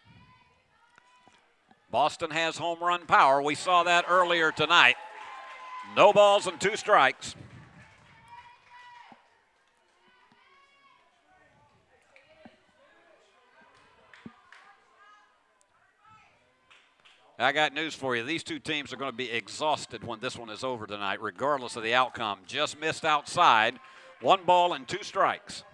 Boston has home run power. We saw that earlier tonight. No balls and 2 strikes. I got news for you. These 2 teams are going to be exhausted when this one is over tonight, regardless of the outcome. Just missed outside. 1 ball and 2 strikes.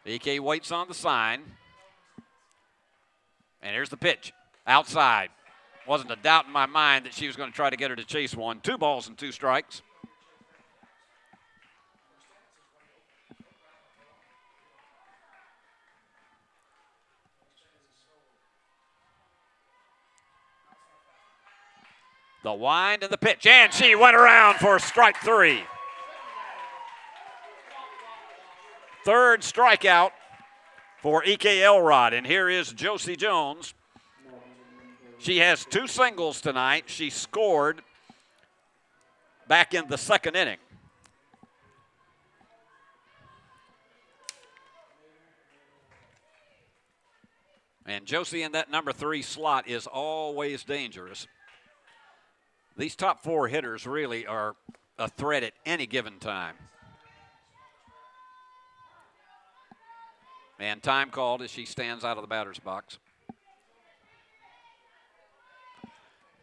EK waits on the sign. And here's the pitch. Outside. Wasn't a doubt in my mind that she was going to try to get her to chase one. 2 balls and 2 strikes. The wind and the pitch. And she went around for strike 3. 3rd strikeout for E.K. Elrod. And here is Josie Jones. She has 2 singles tonight. She scored back in the 2nd inning. And Josie in that number 3 slot is always dangerous. These top 4 hitters really are a threat at any given time. And time called as she stands out of the batter's box.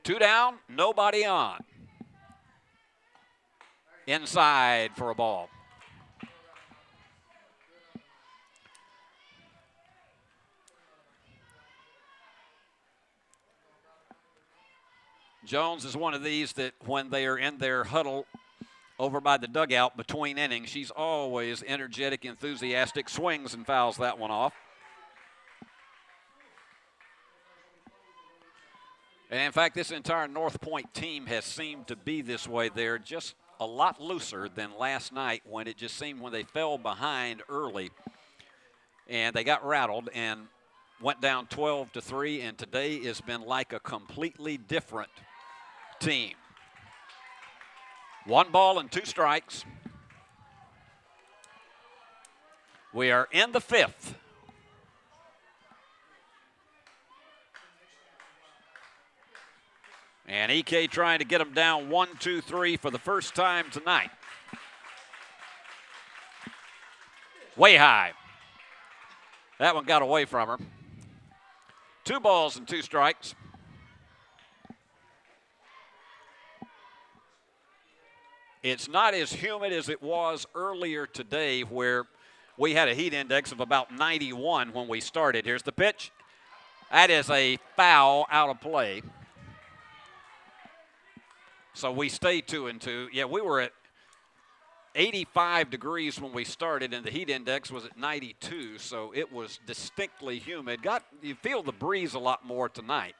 2 down, nobody on. Inside for a ball. Jones is one of these that when they are in their huddle over by the dugout between innings, she's always energetic, enthusiastic, swings and fouls that one off. And in fact, this entire Northpoint team has seemed to be this way. They're just a lot looser than last night when it just seemed when they fell behind early and they got rattled and went down 12-3, and today has been like a completely different team. 1 ball and 2 strikes. We are in the 5th. And EK trying to get them down 1-2-3 for the first time tonight. Way high. That one got away from her. 2 balls and 2 strikes. It's not as humid as it was earlier today, where we had a heat index of about 91 when we started. Here's the pitch. That is a foul out of play. So we stay 2-2. Yeah, we were at 85 degrees when we started, and the heat index was at 92, so it was distinctly humid. You feel the breeze a lot more tonight.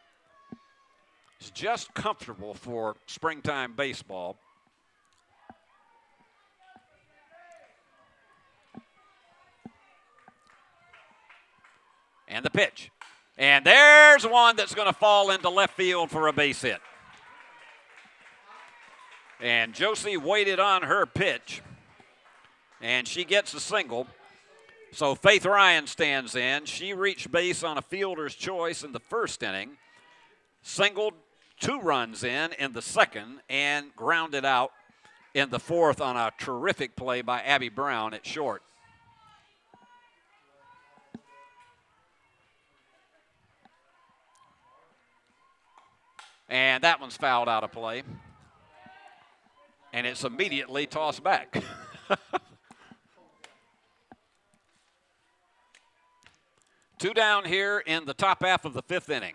It's just comfortable for springtime baseball. And the pitch. And there's one that's going to fall into left field for a base hit. And Josie waited on her pitch, and she gets a single. So Faith Ryan stands in. She reached base on a fielder's choice in the first inning, singled 2 runs in the second, and grounded out in the fourth on a terrific play by Abby Brown at short. And that one's fouled out of play. And it's immediately tossed back. Two down here in the top half of the 5th inning.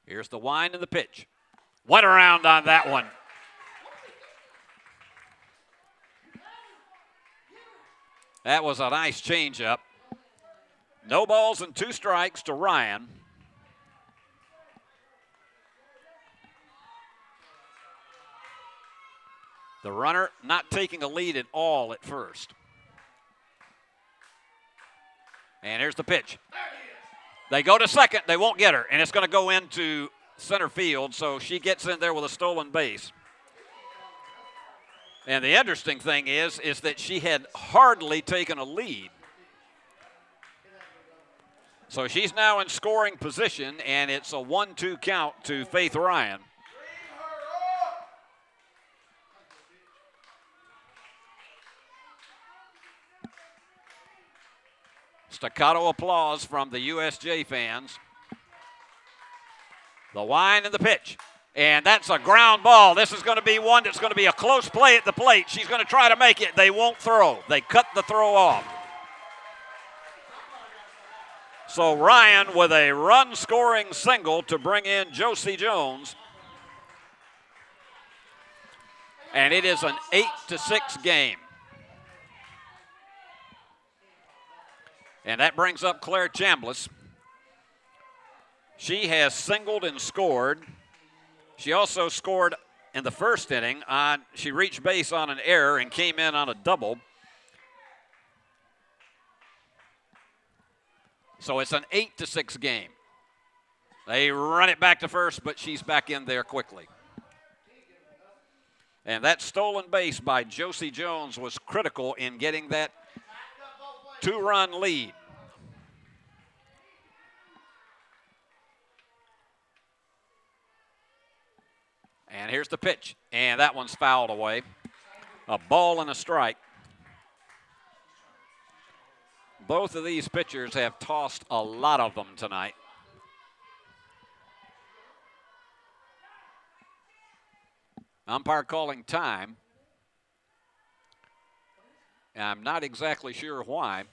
Here's the wind and the pitch. Went around on that one. That was a nice changeup. No balls and 2 strikes to Ryan. The runner not taking a lead at all at first. And here's the pitch. They go to second. They won't get her, and it's going to go into center field, so she gets in there with a stolen base. And the interesting thing is that she had hardly taken a lead. So she's now in scoring position, and it's a 1-2 count to Faith Ryan. Staccato applause from the USJ fans. The wind and the pitch. And that's a ground ball. This is going to be one that's going to be a close play at the plate. She's going to try to make it. They won't throw. They cut the throw off. So Ryan with a run-scoring single to bring in Josie Jones. And it is an 8-6 game. And that brings up Claire Chambliss. She has singled and scored. She also scored in the first inning. She reached base on an error and came in on a double. So it's an 8-6 game. They run it back to first, but she's back in there quickly. And that stolen base by Josie Jones was critical in getting that 2-run lead. And here's the pitch, and that one's fouled away. A ball and a strike. Both of these pitchers have tossed a lot of them tonight. Umpire calling time. I'm not exactly sure why.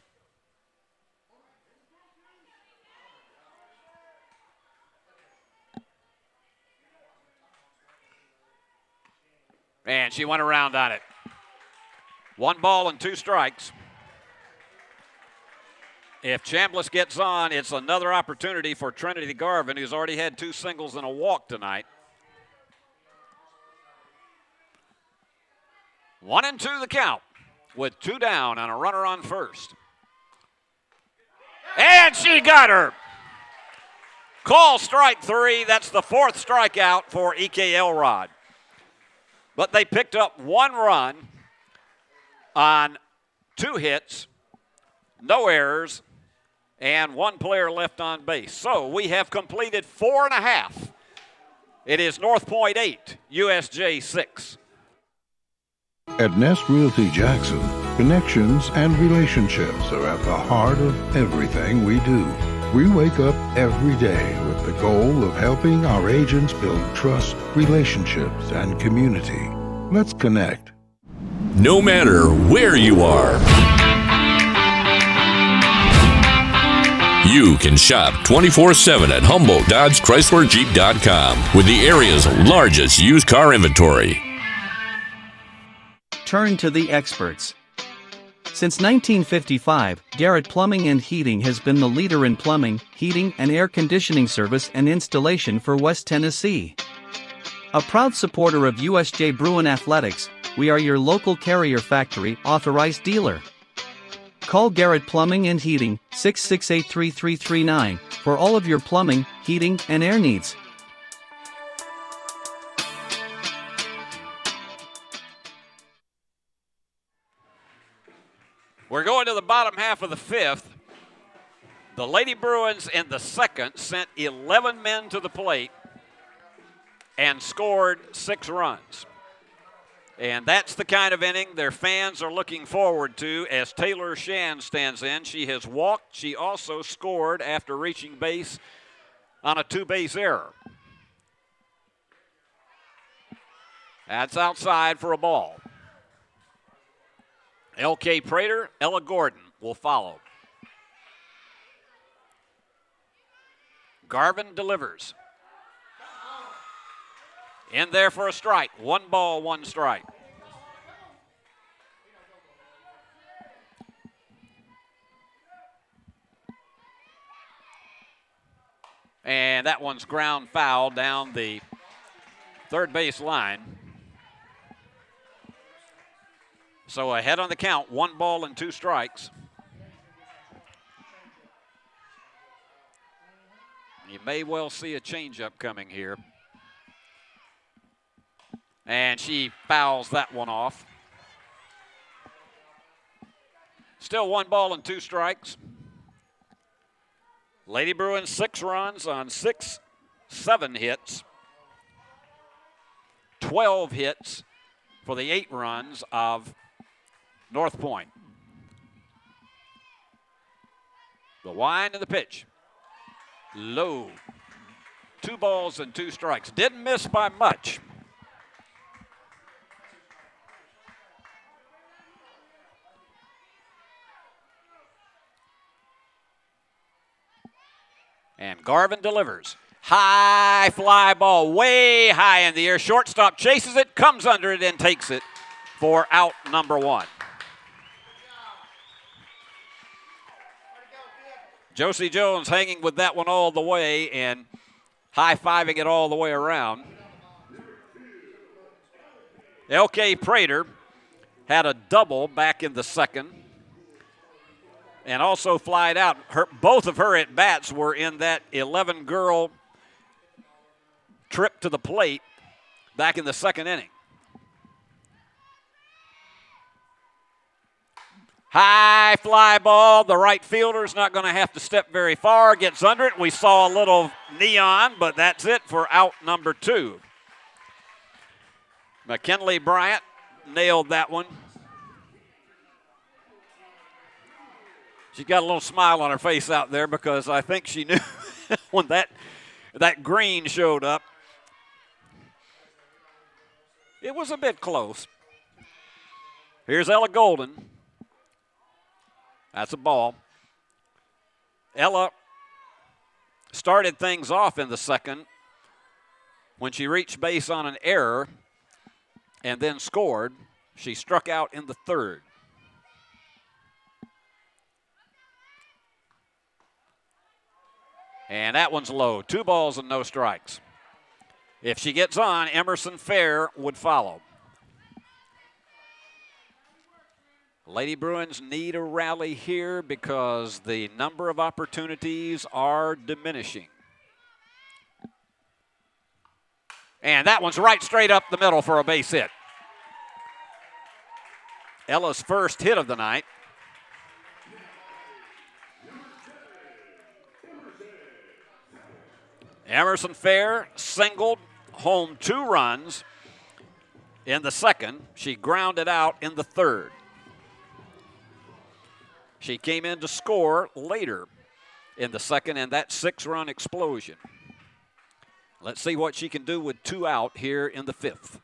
And she went around on it. 1 ball and 2 strikes. If Chambliss gets on, it's another opportunity for Trinity Garvin, who's already had 2 singles and a walk tonight. 1-2 the count with 2 down and a runner on first. And she got her. Call strike 3. That's the 4th strikeout for E.K. Elrod. But they picked up 1 run on 2 hits, no errors, and 1 player left on base. So we have completed 4 1/2 It is Northpoint 8, USJ 6. At Nest Realty Jackson, connections and relationships are at the heart of everything we do. We wake up every day with the goal of helping our agents build trust, relationships, and community. Let's connect. No matter where you are, you can shop 24/7 at HumboldtDodgeChryslerJeep.com with the area's largest used car inventory. Turn to the experts. Since 1955, Garrett Plumbing and Heating has been the leader in plumbing, heating, and air conditioning service and installation for West Tennessee. A proud supporter of USJ Bruin Athletics, we are your local Carrier Factory authorized dealer. Call Garrett Plumbing and Heating 668-3339 for all of your plumbing, heating, and air needs. We're going to the bottom half of the fifth. The Lady Bruins in the second sent 11 men to the plate and scored 6 runs. And that's the kind of inning their fans are looking forward to as Taylor Shan stands in. She has walked. She also scored after reaching base on a 2-base error. That's outside for a ball. L.K. Prater, Ella Gordon will follow. Garvin delivers. In there for a strike. 1 ball, 1 strike. And that one's ground foul down the third base line. So ahead on the count, 1 ball and 2 strikes. You may well see a changeup coming here. And she fouls that one off. Still 1 ball and 2 strikes. Lady Bruins 6 runs on 7 hits. 12 hits for the 8 runs of Northpoint. The wind and the pitch. Low. 2 balls and 2 strikes. Didn't miss by much. And Garvin delivers. High fly ball, way high in the air. Shortstop chases it, comes under it, and takes it for out number 1. Josie Jones hanging with that one all the way and high-fiving it all the way around. L.K. Prater had a double back in the second and also flied out. Both of her at-bats were in that 11-girl trip to the plate back in the second inning. High fly ball. The right fielder's not going to have to step very far. Gets under it. We saw a little neon, but that's it for out number 2. McKinley Bryant nailed that one. She's got a little smile on her face out there because I think she knew when that green showed up. It was a bit close. Here's Ella Golden. That's a ball. Ella started things off in the second when she reached base on an error and then scored. She struck out in the third. And that one's low. 2 balls and no strikes. If she gets on, Emerson Fair would follow. Lady Bruins need a rally here because the number of opportunities are diminishing. And that one's right straight up the middle for a base hit. Ella's first hit of the night. Emerson Fair singled home 2 runs in the second. She grounded out in the third. She came in to score later in the second in that 6-run explosion. Let's see what she can do with 2 out here in the 5th.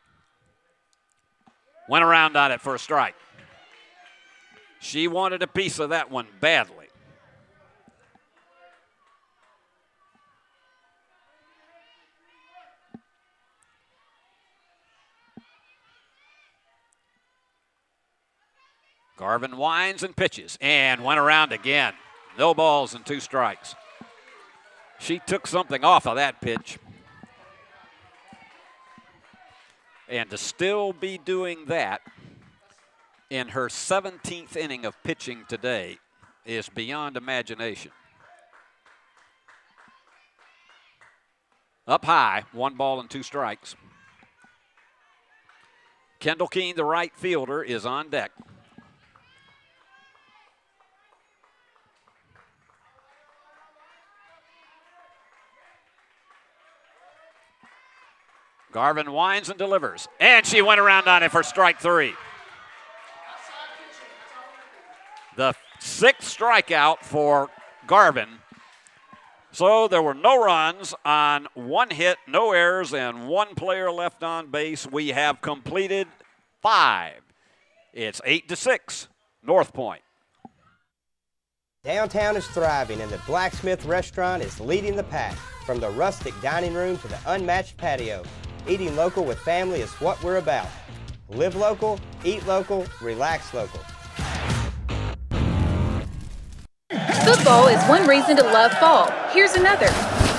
Went around on it for a strike. She wanted a piece of that one badly. Garvin winds and pitches and went around again. No balls and 2 strikes. She took something off of that pitch. And to still be doing that in her 17th inning of pitching today is beyond imagination. Up high, 1 ball and 2 strikes. Kendall Keene, the right fielder, is on deck. Garvin winds and delivers, and she went around on it for strike 3. The 6th strikeout for Garvin. So there were no runs on 1 hit, no errors, and 1 player left on base. We have completed 5. It's 8-6, Northpoint. Downtown is thriving, and the Blacksmith Restaurant is leading the pack. From the rustic dining room to the unmatched patio, eating local with family is what we're about. Live local, eat local, relax local. Football is one reason to love fall. Here's another.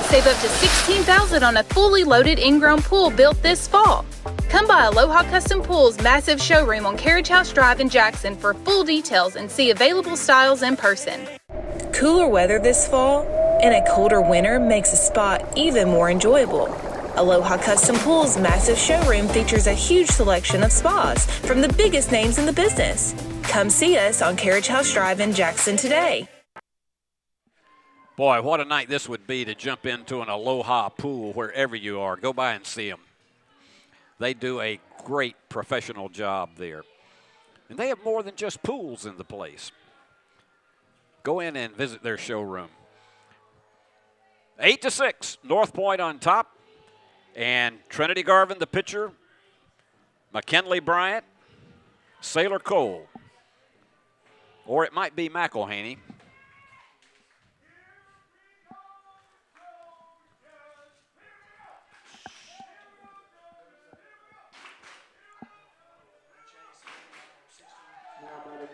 Save up to $16,000 on a fully loaded in-ground pool built this fall. Come by Aloha Custom Pool's massive showroom on Carriage House Drive in Jackson for full details and see available styles in person. Cooler weather this fall and a colder winter makes a spa even more enjoyable. Aloha Custom Pool's massive showroom features a huge selection of spas from the biggest names in the business. Come see us on Carriage House Drive in Jackson today. Boy, what a night this would be to jump into an Aloha pool wherever you are. Go by and see them. They do a great professional job there. And they have more than just pools in the place. Go in and visit their showroom. 8-6, Northpoint on top. And Trinity Garvin, the pitcher, McKinley Bryant, Sailor Cole, or it might be McElhaney.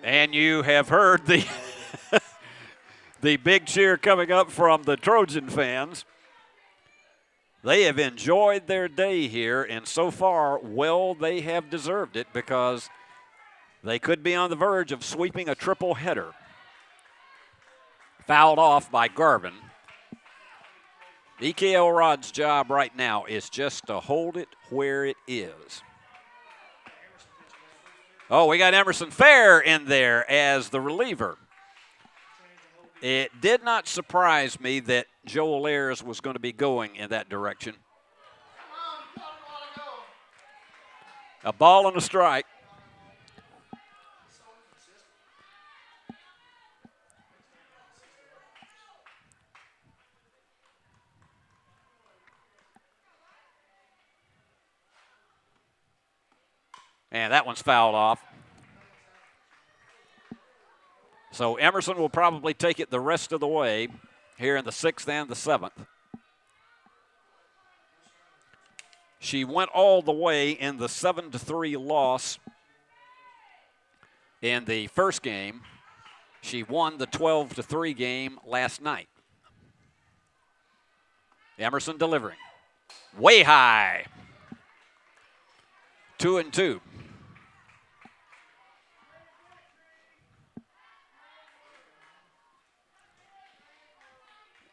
And you have heard the the big cheer coming up from the Trojan fans. They have enjoyed their day here, and so far, well, they have deserved it because they could be on the verge of sweeping a triple header. Fouled off by Garvin. E.K. Elrod's job right now is just to hold it where it is. Oh, we got Emerson Fair in there as the reliever. It did not surprise me that Joel Ayers was going to be going in that direction. A ball and a strike. And that one's fouled off. So Emerson will probably take it the rest of the way here in the 6th and the 7th. She went all the way in the 7-3 loss in the first game. She won the 12-3 game last night. Emerson delivering. Way high. 2-2.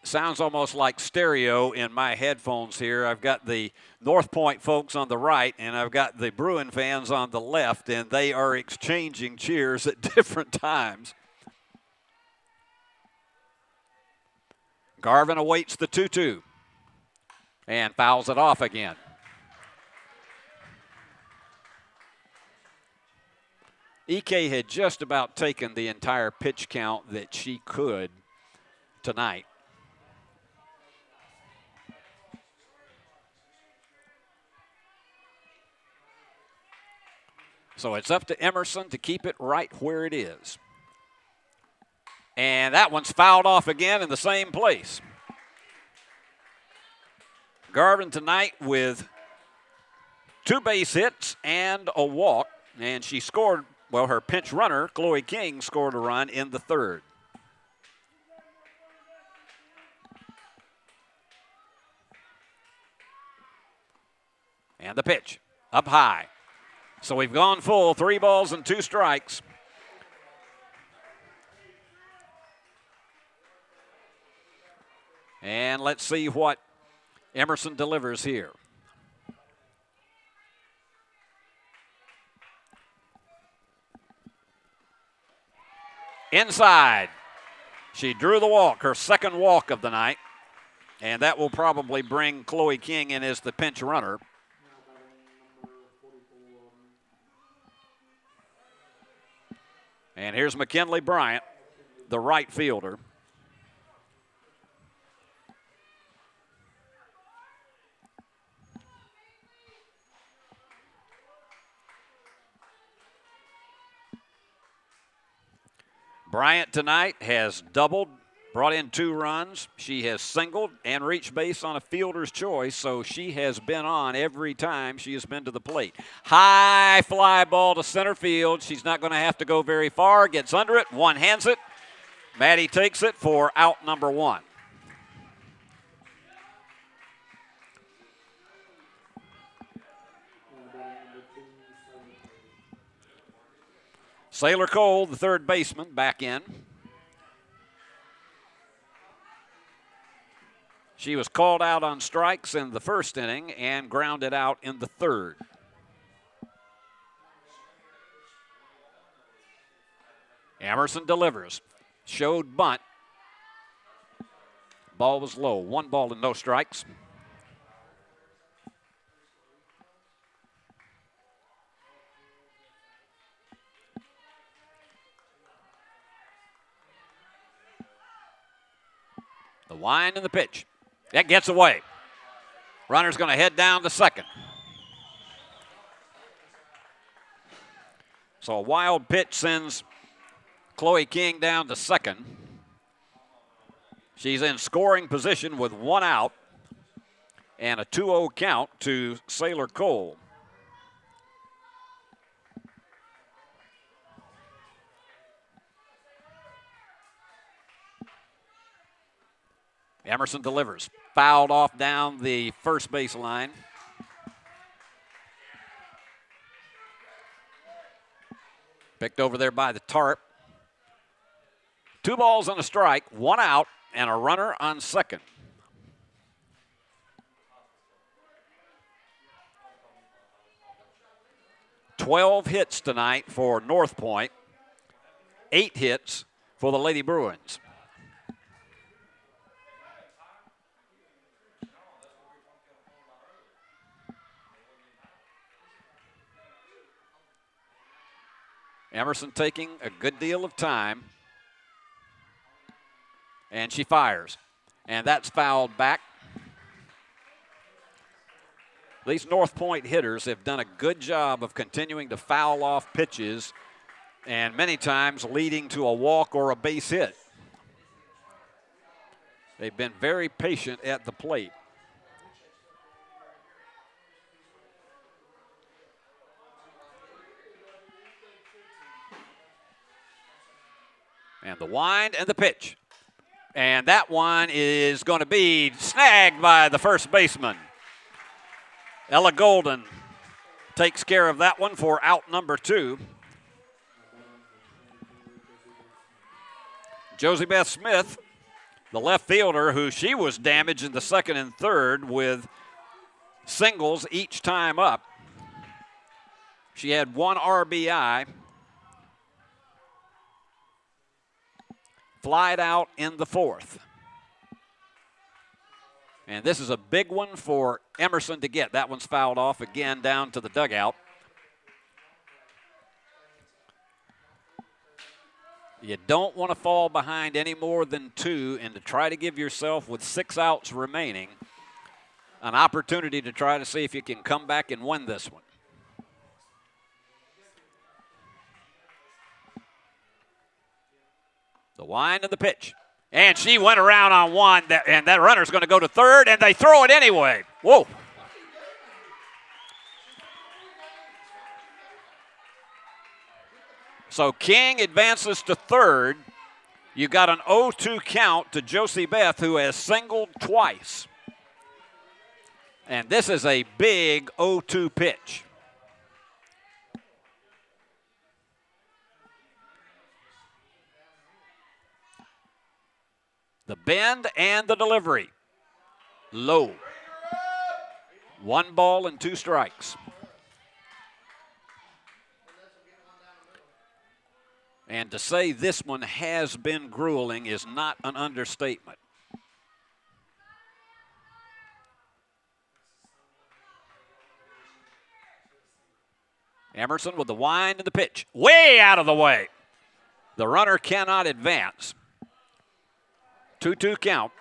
Sounds almost like stereo in my headphones here. I've got the Northpoint folks on the right, and I've got the Bruin fans on the left, and they are exchanging cheers at different times. Garvin awaits the 2-2 and fouls it off again. EK had just about taken the entire pitch count that she could tonight. So it's up to Emerson to keep it right where it is. And that one's fouled off again in the same place. Garvin tonight with 2 base hits and a walk, and she scored, well, her pinch runner, Chloe King, scored a run in the 3rd. And the pitch, up high. So we've gone full, 3 balls and 2 strikes. And let's see what Emerson delivers here. Inside. She drew the walk, her 2nd walk of the night. And that will probably bring Chloe King in as the pinch runner. And here's McKinley Bryant, the right fielder. Bryant tonight has doubled, brought in 2 runs. She has singled and reached base on a fielder's choice, so she has been on every time she has been to the plate. High fly ball to center field. She's not going to have to go very far. Gets under it, one-hands it. Maddie takes it for out number 1. Sailor Cole, the 3rd baseman, back in. She was called out on strikes in the 1st inning and grounded out in the 3rd. Emerson delivers. Showed bunt. Ball was low. 1 ball and no strikes. The wind and the pitch. That gets away. Runner's going to head down to 2nd. So a wild pitch sends Chloe King down to 2nd. She's in scoring position with 1 out and a 2-0 count to Sailor Cole. Emerson delivers. Fouled off down the 1st base line. Picked over there by the tarp. 2 balls and a strike, 1 out, and a runner on 2nd. "12 hits tonight for Northpoint. 8 hits for the Lady Bruins. Emerson taking a good deal of time. And she fires. And that's fouled back. These Northpoint hitters have done a good job of continuing to foul off pitches and many times leading to a walk or a base hit. They've been very patient at the plate. And the wind and the pitch. And that one is going to be snagged by the 1st baseman. Ella Golden takes care of that one for out number 2. Josie Beth Smith, the left fielder, who she was damaged in the 2nd and 3rd with singles each time up. She had 1 RBI. Flied out in the 4th. And this is a big one for Emerson to get. That one's fouled off again down to the dugout. You don't want to fall behind any more than 2 and to try to give yourself, with 6 outs remaining, an opportunity to try to see if you can come back and win this one. The wind and the pitch. And she went around on one, and that runner's going to go to third, and they throw it anyway. Whoa. So King advances to third. You got an 0-2 count to Josie Beth, who has singled twice. And this is a big 0-2 pitch. The bend and the delivery. Low. 1 ball and 2 strikes. And to say this one has been grueling is not an understatement. Emerson with the wind and the pitch. Way out of the way. The runner cannot advance. 2-2 count.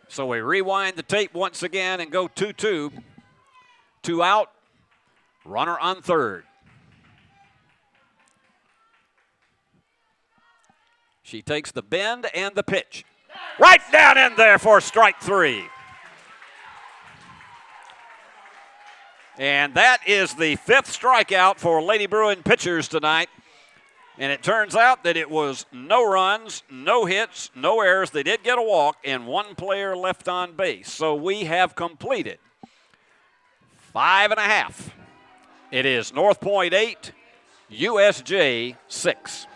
So we rewind the tape once again and go 2-2. 2 out. Runner on third. She takes the bend and the pitch. Right down in there for strike 3. And that is the 5th strikeout for Lady Bruin pitchers tonight. And it turns out that it was no runs, no hits, no errors. They did get a walk and 1 player left on base. So we have completed 5.5. It is Northpoint 8, USJ 6.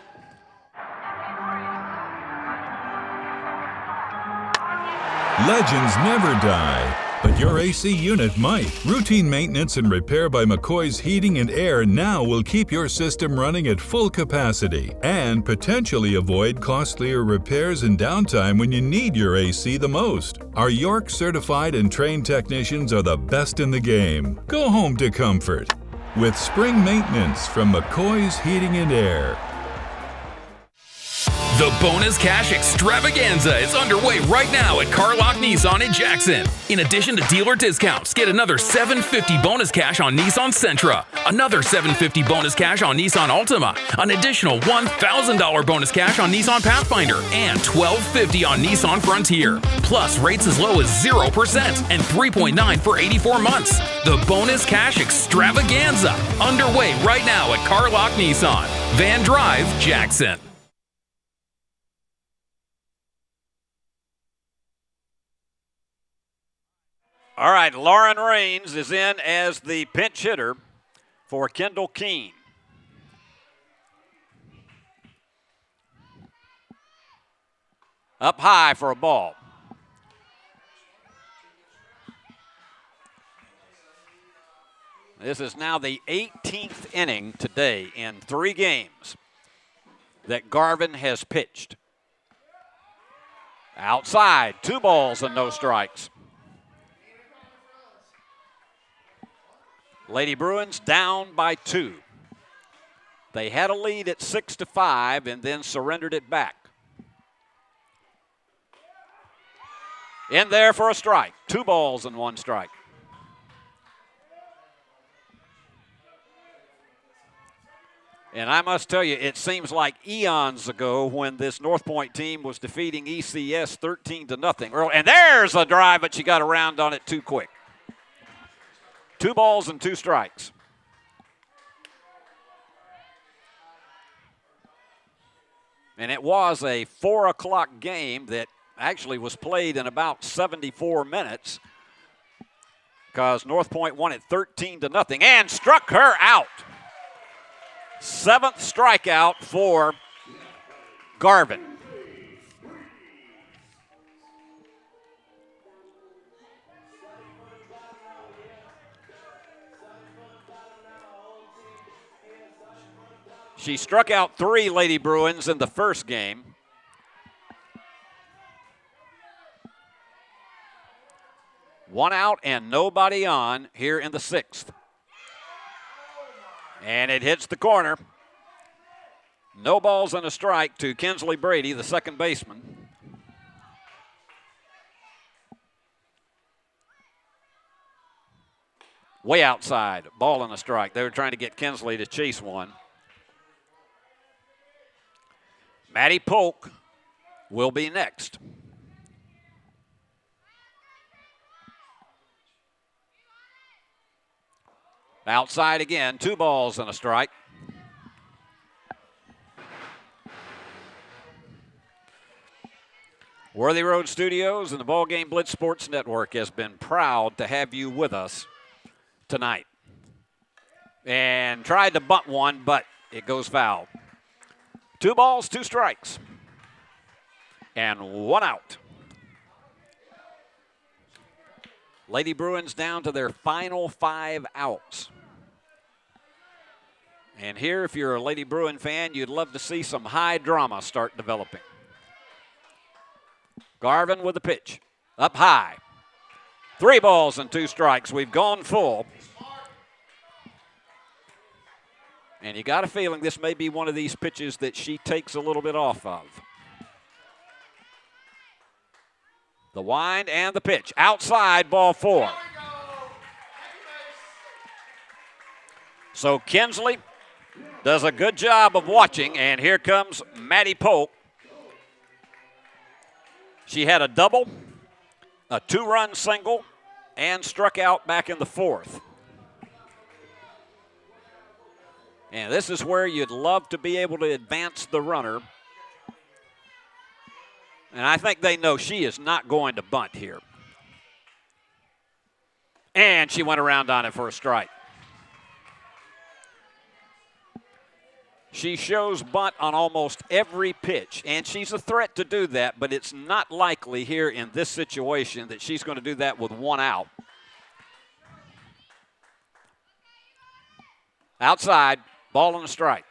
Legends never die, but your AC unit might. Routine maintenance and repair by McCoy's Heating and Air now will keep your system running at full capacity and potentially avoid costlier repairs and downtime when you need your AC the most. Our York certified and trained technicians are the best in the game. Go home to comfort with spring maintenance from McCoy's Heating and Air. The bonus cash extravaganza is underway right now at Carlock Nissan in Jackson. In addition to dealer discounts, get another $750 bonus cash on Nissan Sentra, another $750 bonus cash on Nissan Altima, an additional $1,000 bonus cash on Nissan Pathfinder, and $1,250 on Nissan Frontier. Plus rates as low as 0% and 3.9 for 84 months. The bonus cash extravaganza underway right now at Carlock Nissan, Van Drive, Jackson. All right, Lauren Raines is in as the pinch hitter for Kendall Keene. Up high for a ball. This is now the 18th inning today in 3 games that Garvin has pitched. Outside, 2 balls and no strikes. Lady Bruins down by 2. They had a lead at 6-5 and then surrendered it back. In there for a strike. 2 balls and 1 strike. And I must tell you, it seems like eons ago when this Northpoint team was defeating ECS 13-0. And there's a drive, but she got around on it too quick. 2 balls and 2 strikes. And it was a 4 o'clock game that actually was played in about 74 minutes because Northpoint won it 13-0 and struck her out. 7th strikeout for Garvin. She struck out 3 Lady Bruins in the first game. 1 out and nobody on here in the 6th. And it hits the corner. No balls and a strike to Kinsley Brady, the second baseman. Way outside, ball and a strike. They were trying to get Kinsley to chase one. Matty Polk will be next. Outside again, 2 balls and a strike. Worthy Road Studios and the BallGame Blitz Sports Network has been proud to have you with us tonight. And tried to bunt one, but it goes foul. 2 balls, 2 strikes, and 1 out. Lady Bruins down to their final 5 outs. And here, if you're a Lady Bruin fan, you'd love to see some high drama start developing. Garvin with the pitch, up high. 3 balls and 2 strikes. We've gone full. And you got a feeling this may be one of these pitches that she takes a little bit off of. The wind and the pitch. Outside, ball 4. So Kinsley does a good job of watching, and here comes Matty Polk. She had a double, a 2-run single, and struck out back in the 4th. And this is where you'd love to be able to advance the runner. And I think they know she is not going to bunt here. And she went around on it for a strike. She shows bunt on almost every pitch, and she's a threat to do that, but it's not likely here in this situation that she's going to do that with 1 out. Outside, ball and a strike.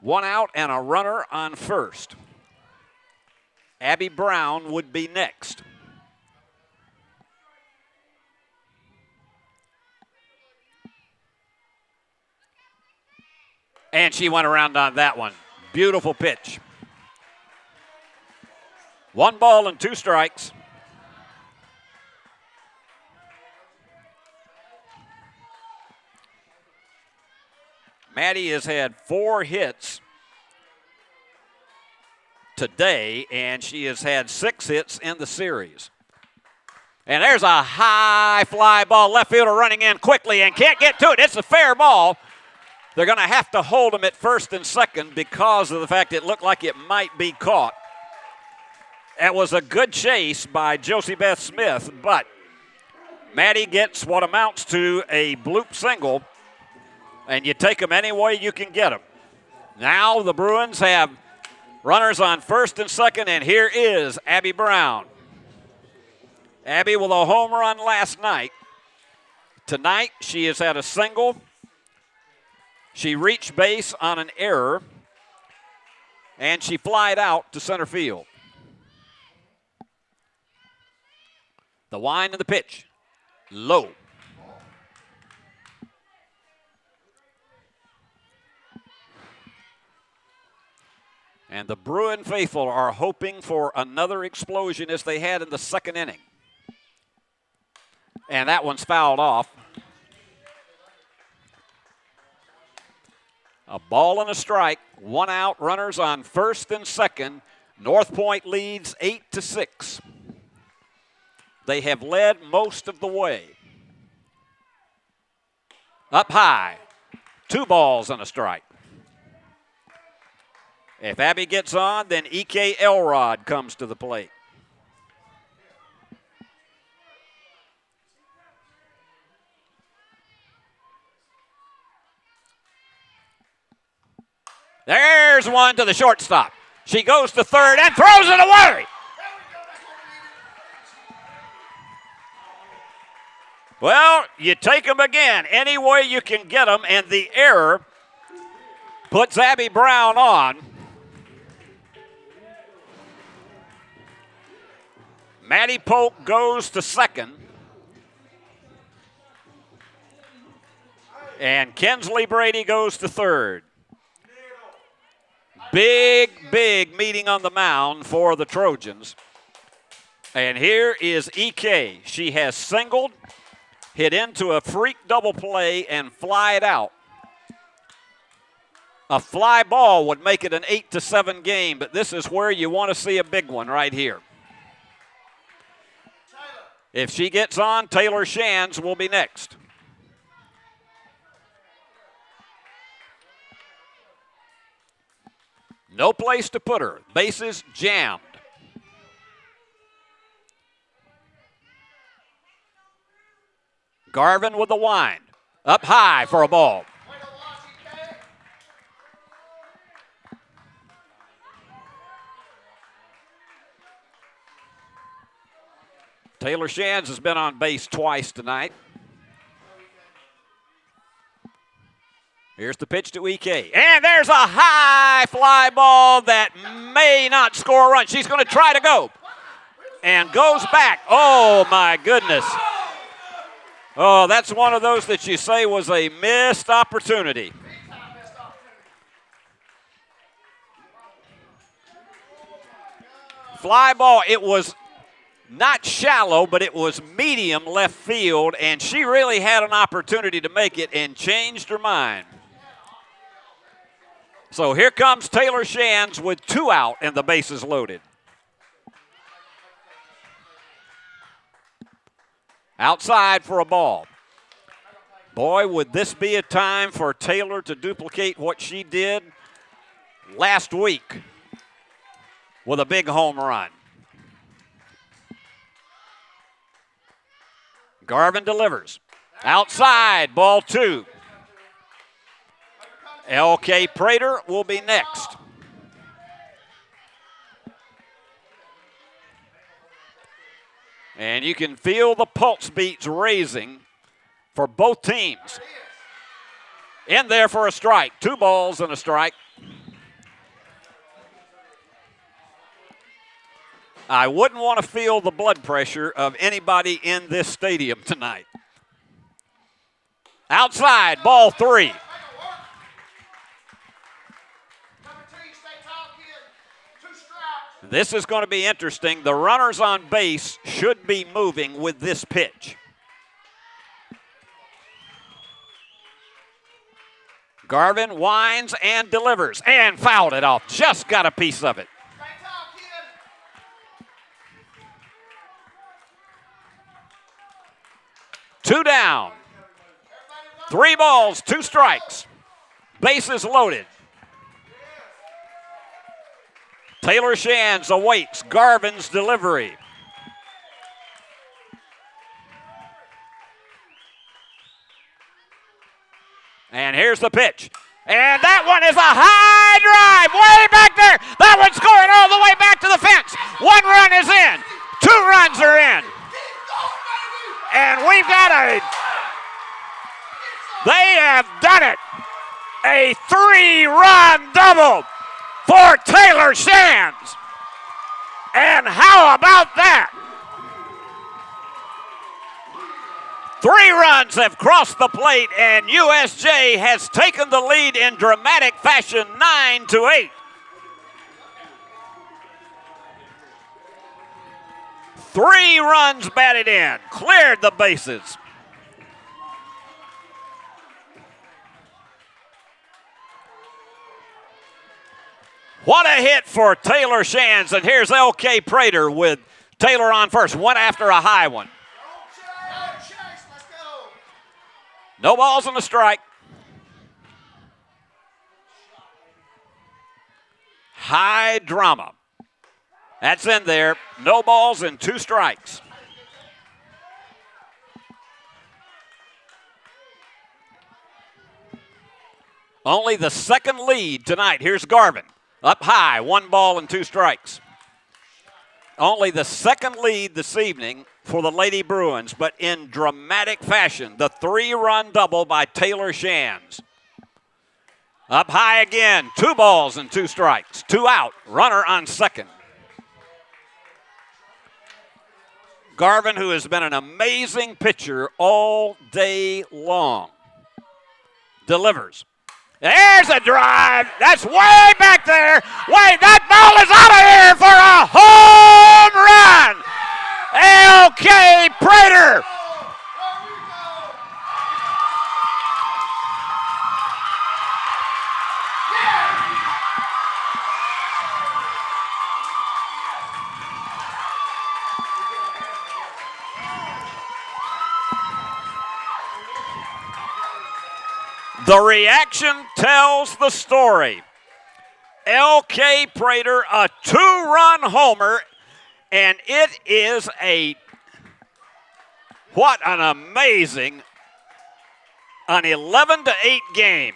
1 out and a runner on first. Abby Brown would be next. And she went around on that one. Beautiful pitch. 1 ball and 2 strikes. Maddie has had 4 hits today, and she has had 6 hits in the series. And there's a high fly ball. Left fielder running in quickly and can't get to it. It's a fair ball. They're going to have to hold him at first and second because of the fact it looked like it might be caught. It was a good chase by Josie Beth Smith, but Maddie gets what amounts to a bloop single, and you take them any way you can get them. Now the Bruins have runners on first and second, and here is Abby Brown. Abby with a home run last night. Tonight she has had a single. She reached base on an error, and she flied out to center field. The wind and the pitch, low. And the Bruin faithful are hoping for another explosion as they had in the second inning. And that one's fouled off. A ball and a strike, 1 out, runners on first and second. Northpoint leads 8-6. They have led most of the way. Up high, 2 balls and a strike. If Abby gets on, then E.K. Elrod comes to the plate. There's one to the shortstop. She goes to third and throws it away. Well, you take them again any way you can get them, and the error puts Abby Brown on. Maddie Polk goes to second. And Kinsley Brady goes to third. Big meeting on the mound for the Trojans. And here is EK. She has singled, hit into a freak double play, and fly it out. A fly ball would make it an 8-7 game, but this is where you want to see a big one right here. If she gets on, Taylor Shands will be next. No place to put her. Bases jammed. Garvin with the wind. Up high for a ball. Taylor Shands has been on base twice tonight. Here's the pitch to EK. And there's a high fly ball that may not score a run. She's going to try to go. And goes back. Oh, my goodness. Oh, that's one of those that you say was a missed opportunity. Fly ball, it was not shallow, but it was medium left field, and she really had an opportunity to make it and changed her mind. So here comes Taylor Shands with 2 out and the bases loaded. Outside for a ball. Boy, would this be a time for Taylor to duplicate what she did last week with a big home run. Garvin delivers. Outside, ball 2. L.K. Prater will be next. And you can feel the pulse beats raising for both teams. In there for a strike. 2 balls and a strike. I wouldn't want to feel the blood pressure of anybody in this stadium tonight. Outside, ball 3. This is going to be interesting. The runners on base should be moving with this pitch. Garvin winds and delivers and fouled it off. Just got a piece of it. Two down. 3 balls, 2 strikes. Bases loaded. Taylor Shands awaits Garvin's delivery. And here's the pitch. And that one is a high drive, way back there. That one's going all the way back to the fence. 1 run is in. 2 runs are in. And we've got they have done it. A 3-run double for Taylor Shands. And how about that? 3 runs have crossed the plate, and USJ has taken the lead in dramatic fashion, 9-8. 3 runs batted in, cleared the bases. What a hit for Taylor Shands, and here's L.K. Prater with Taylor on first, one after a high one. No balls and a strike. High drama. That's in there. No balls and 2 strikes. Only the second lead tonight. Here's Garvin. Up high, 1 ball and 2 strikes. Only the second lead this evening for the Lady Bruins, but in dramatic fashion, the 3-run double by Taylor Shands. Up high again, 2 balls and 2 strikes. 2 out, runner on second. Garvin, who has been an amazing pitcher all day long, delivers. There's a drive. That's way back there. Wait, that ball is out of here for a home run. L.K. Prater. The reaction tells the story. L.K. Prater, a two-run homer, and it is what an amazing, an 11-8 game.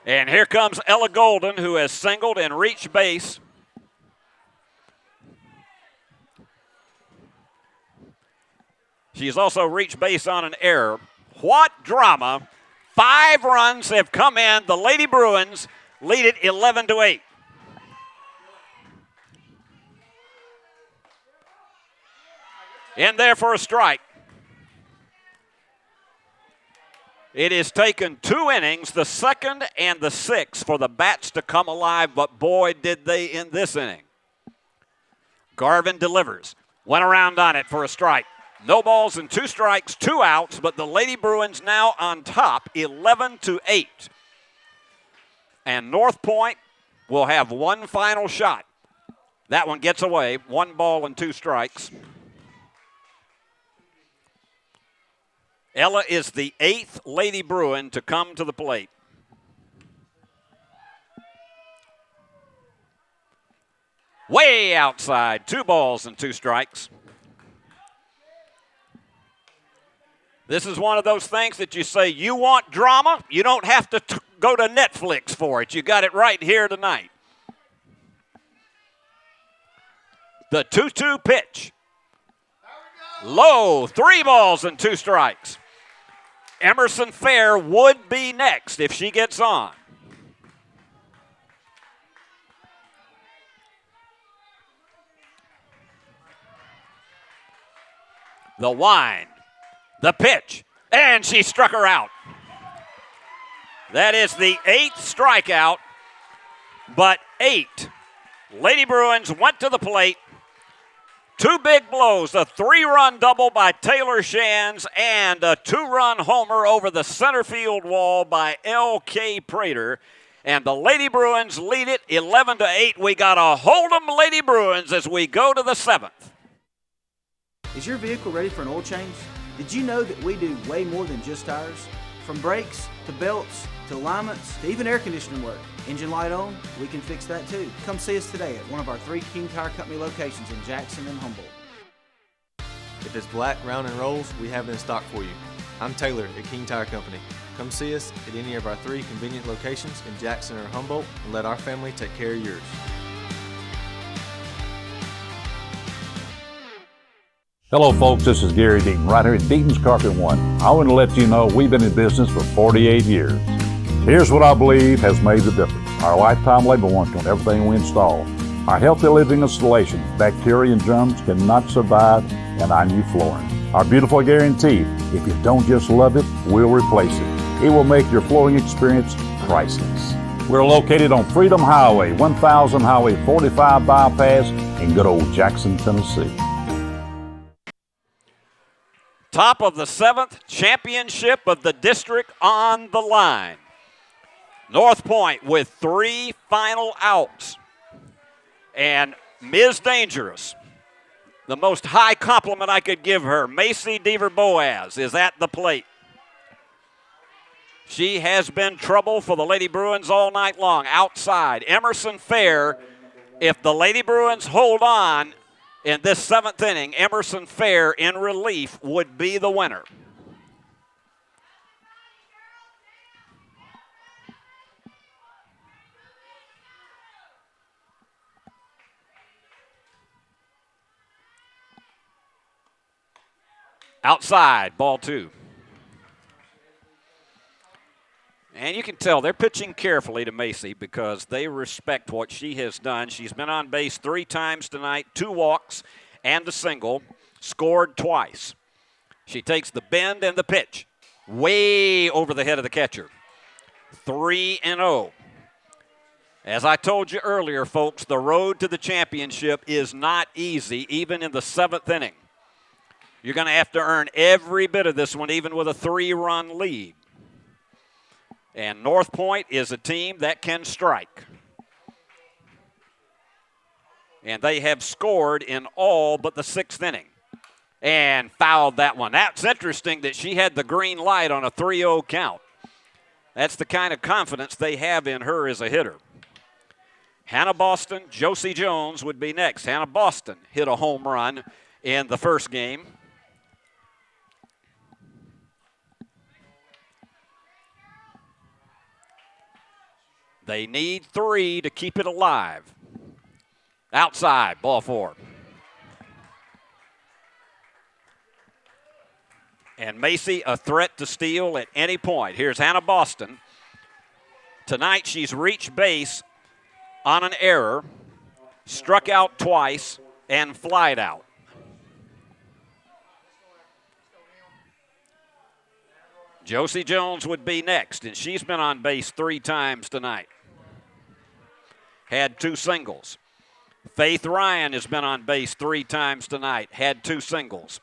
And here comes Ella Golden, who has singled and reached base. She's also reached base on an error. What drama. 5 runs have come in. The Lady Bruins lead it 11-8. In there for a strike. It has taken 2 innings, the second and the 6th, for the bats to come alive, but boy, did they in this inning. Garvin delivers. Went around on it for a strike. No balls and 2 strikes, 2 outs, but the Lady Bruins now on top, 11-8. And Northpoint will have one final shot. That one gets away, 1 ball and 2 strikes. Ella is the 8th Lady Bruin to come to the plate. Way outside, 2 balls and 2 strikes. This is one of those things that you say, you want drama? You don't have to go to Netflix for it. You got it right here tonight. The 2-2 pitch. Low, 3 balls and 2 strikes. Emerson Fair would be next if she gets on. The wind, the pitch, and she struck her out. That is the 8th strikeout, but 8. Lady Bruins went to the plate. 2 big blows, a 3-run double by Taylor Shands and a 2-run homer over the center field wall by L.K. Prater. And the Lady Bruins lead it 11-8. We got a Hold'em Lady Bruins as we go to the 7th. Is your vehicle ready for an oil change? Did you know that we do way more than just tires? From brakes to belts to alignments to even air conditioning work. Engine light on, we can fix that too. Come see us today at one of our 3 King Tire Company locations in Jackson and Humboldt. If it's black, round, and rolls, we have it in stock for you. I'm Taylor at King Tire Company. Come see us at any of our 3 convenient locations in Jackson or Humboldt and let our family take care of yours. Hello folks, this is Gary Deaton, right here at Deaton's Carpet One. I want to let you know we've been in business for 48 years. Here's what I believe has made the difference. Our lifetime labor warranty on everything we install. Our healthy living installations, bacteria and germs cannot survive in our new flooring. Our beautiful guarantee, if you don't just love it, we'll replace it. It will make your flooring experience priceless. We're located on Freedom Highway, 1000 Highway 45 bypass in good old Jackson, Tennessee. Top of the 7th, championship of the district on the line. Northpoint with 3 final outs. And Ms. Dangerous, the most high compliment I could give her, Macy Deaver-Boaz, is at the plate. She has been trouble for the Lady Bruins all night long. Outside, Emerson Fair, if the Lady Bruins hold on in this 7th inning, Emerson Fair in relief would be the winner. Outside, ball 2. And you can tell they're pitching carefully to Macy because they respect what she has done. She's been on base 3 times tonight, 2 walks and a single, scored twice. She takes the bend and the pitch way over the head of the catcher. 3-0. As I told you earlier, folks, the road to the championship is not easy, even in the 7th inning. You're going to have to earn every bit of this one, even with a 3-run lead. And Northpoint is a team that can strike. And they have scored in all but the 6th inning. And fouled that one. That's interesting that she had the green light on a 3-0 count. That's the kind of confidence they have in her as a hitter. Hannah Boston, Josie Jones would be next. Hannah Boston hit a home run in the first game. They need 3 to keep it alive. Outside, ball 4. And Macy a threat to steal at any point. Here's Hannah Boston. Tonight she's reached base on an error, struck out twice, and flied out. Josie Jones would be next, and she's been on base 3 times tonight. Had 2 singles. Faith Ryan has been on base 3 times tonight, had 2 singles.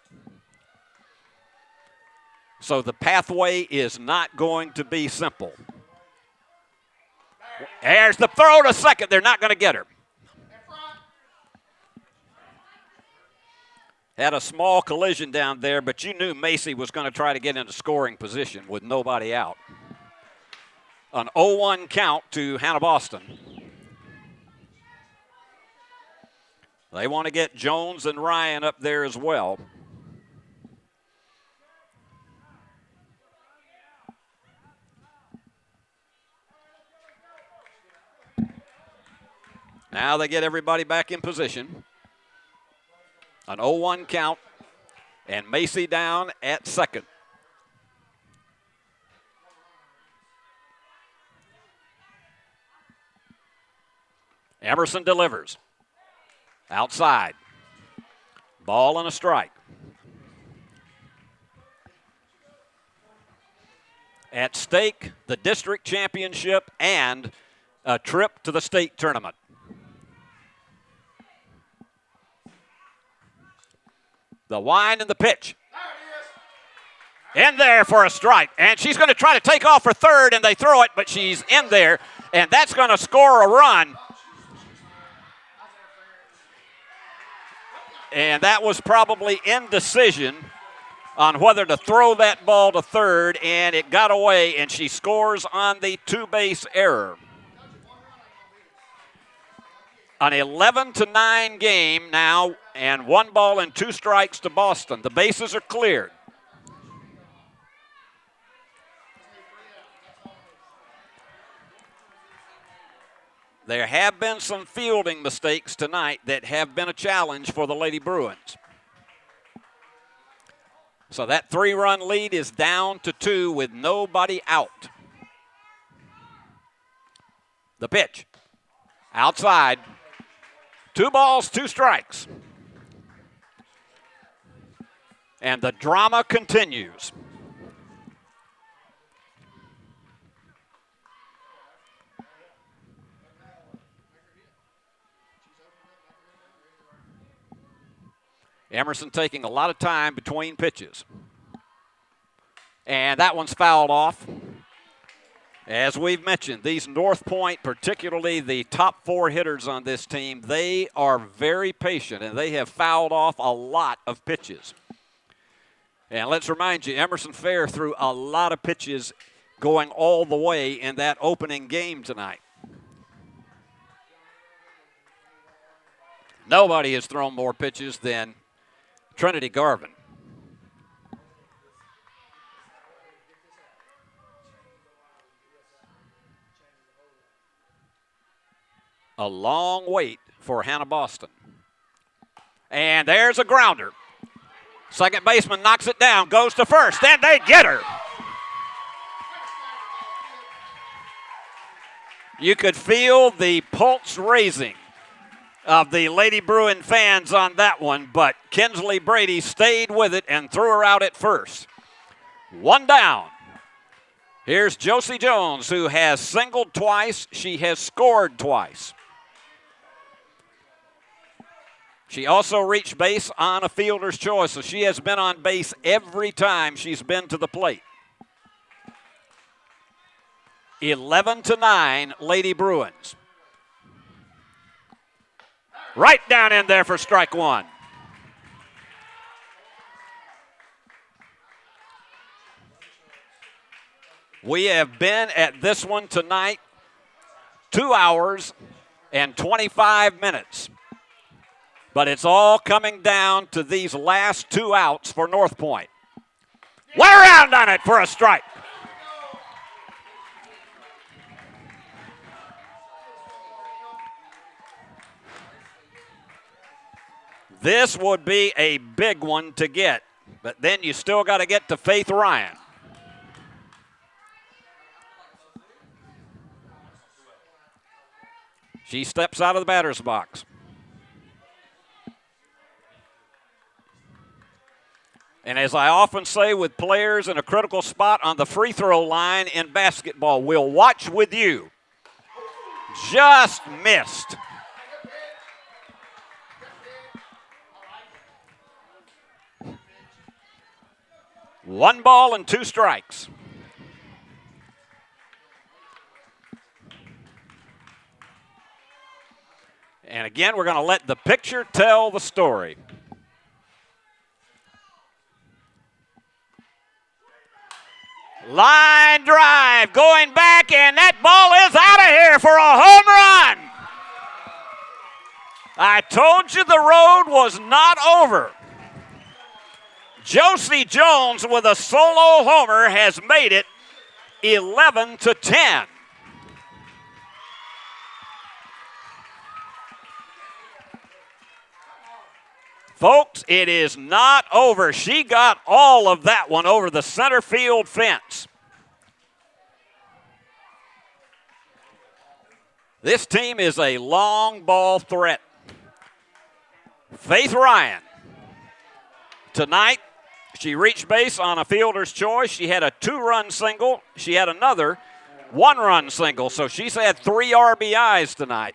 So the pathway is not going to be simple. There's the throw to second. They're not going to get her. Had a small collision down there, but you knew Macy was going to try to get into scoring position with nobody out. An 0-1 count to Hannah Boston. They want to get Jones and Ryan up there as well. Now they get everybody back in position. An 0-1 count, and Macy down at second. Emerson delivers. Outside. Ball and a strike. At stake, the district championship and a trip to the state tournament. The wind and the pitch. In there for a strike. And she's going to try to take off for third, and they throw it, but she's in there, and that's going to score a run. And that was probably indecision on whether to throw that ball to third, and it got away, and she scores on the 2-base error. An 11-9 game now, and 1 ball and 2 strikes to Boston. The bases are cleared. There have been some fielding mistakes tonight that have been a challenge for the Lady Bruins. So that 3-run lead is down to 2 with nobody out. The pitch. Outside. 2 balls, 2 strikes. And the drama continues. Emerson taking a lot of time between pitches. And that one's fouled off. As we've mentioned, these Northpoint, particularly the top 4 hitters on this team, they are very patient, and they have fouled off a lot of pitches. And let's remind you, Emerson Fair threw a lot of pitches going all the way in that opening game tonight. Nobody has thrown more pitches than Trinity Garvin. A long wait for Hannah Boston. And there's a grounder. Second baseman knocks it down, goes to first, and they get her. You could feel the pulse raising of the Lady Bruin fans on that one, but Kinsley Brady stayed with it and threw her out at first. One down. Here's Josie Jones, who has singled twice. She has scored twice. She also reached base on a fielder's choice, so she has been on base every time she's been to the plate. 11-9, Lady Bruins. Right down in there for strike one. We have been at this one tonight 2 hours and 25 minutes. But it's all coming down to these last 2 outs for Northpoint. Went around on it for a strike. This would be a big one to get, but then you still got to get to Faith Ryan. She steps out of the batter's box. And as I often say with players in a critical spot on the free throw line in basketball, we'll watch with you. Just missed. One ball and 2 strikes. And again, we're going to let the picture tell the story. Line drive going back, and that ball is out of here for a home run. I told you the road was not over. Josie Jones with a solo homer has made it 11-10. Folks, it is not over. She got all of that one over the center field fence. This team is a long ball threat. Faith Ryan. Tonight, she reached base on a fielder's choice. She had a 2-run single. She had another 1-run single. So she's had 3 RBIs tonight.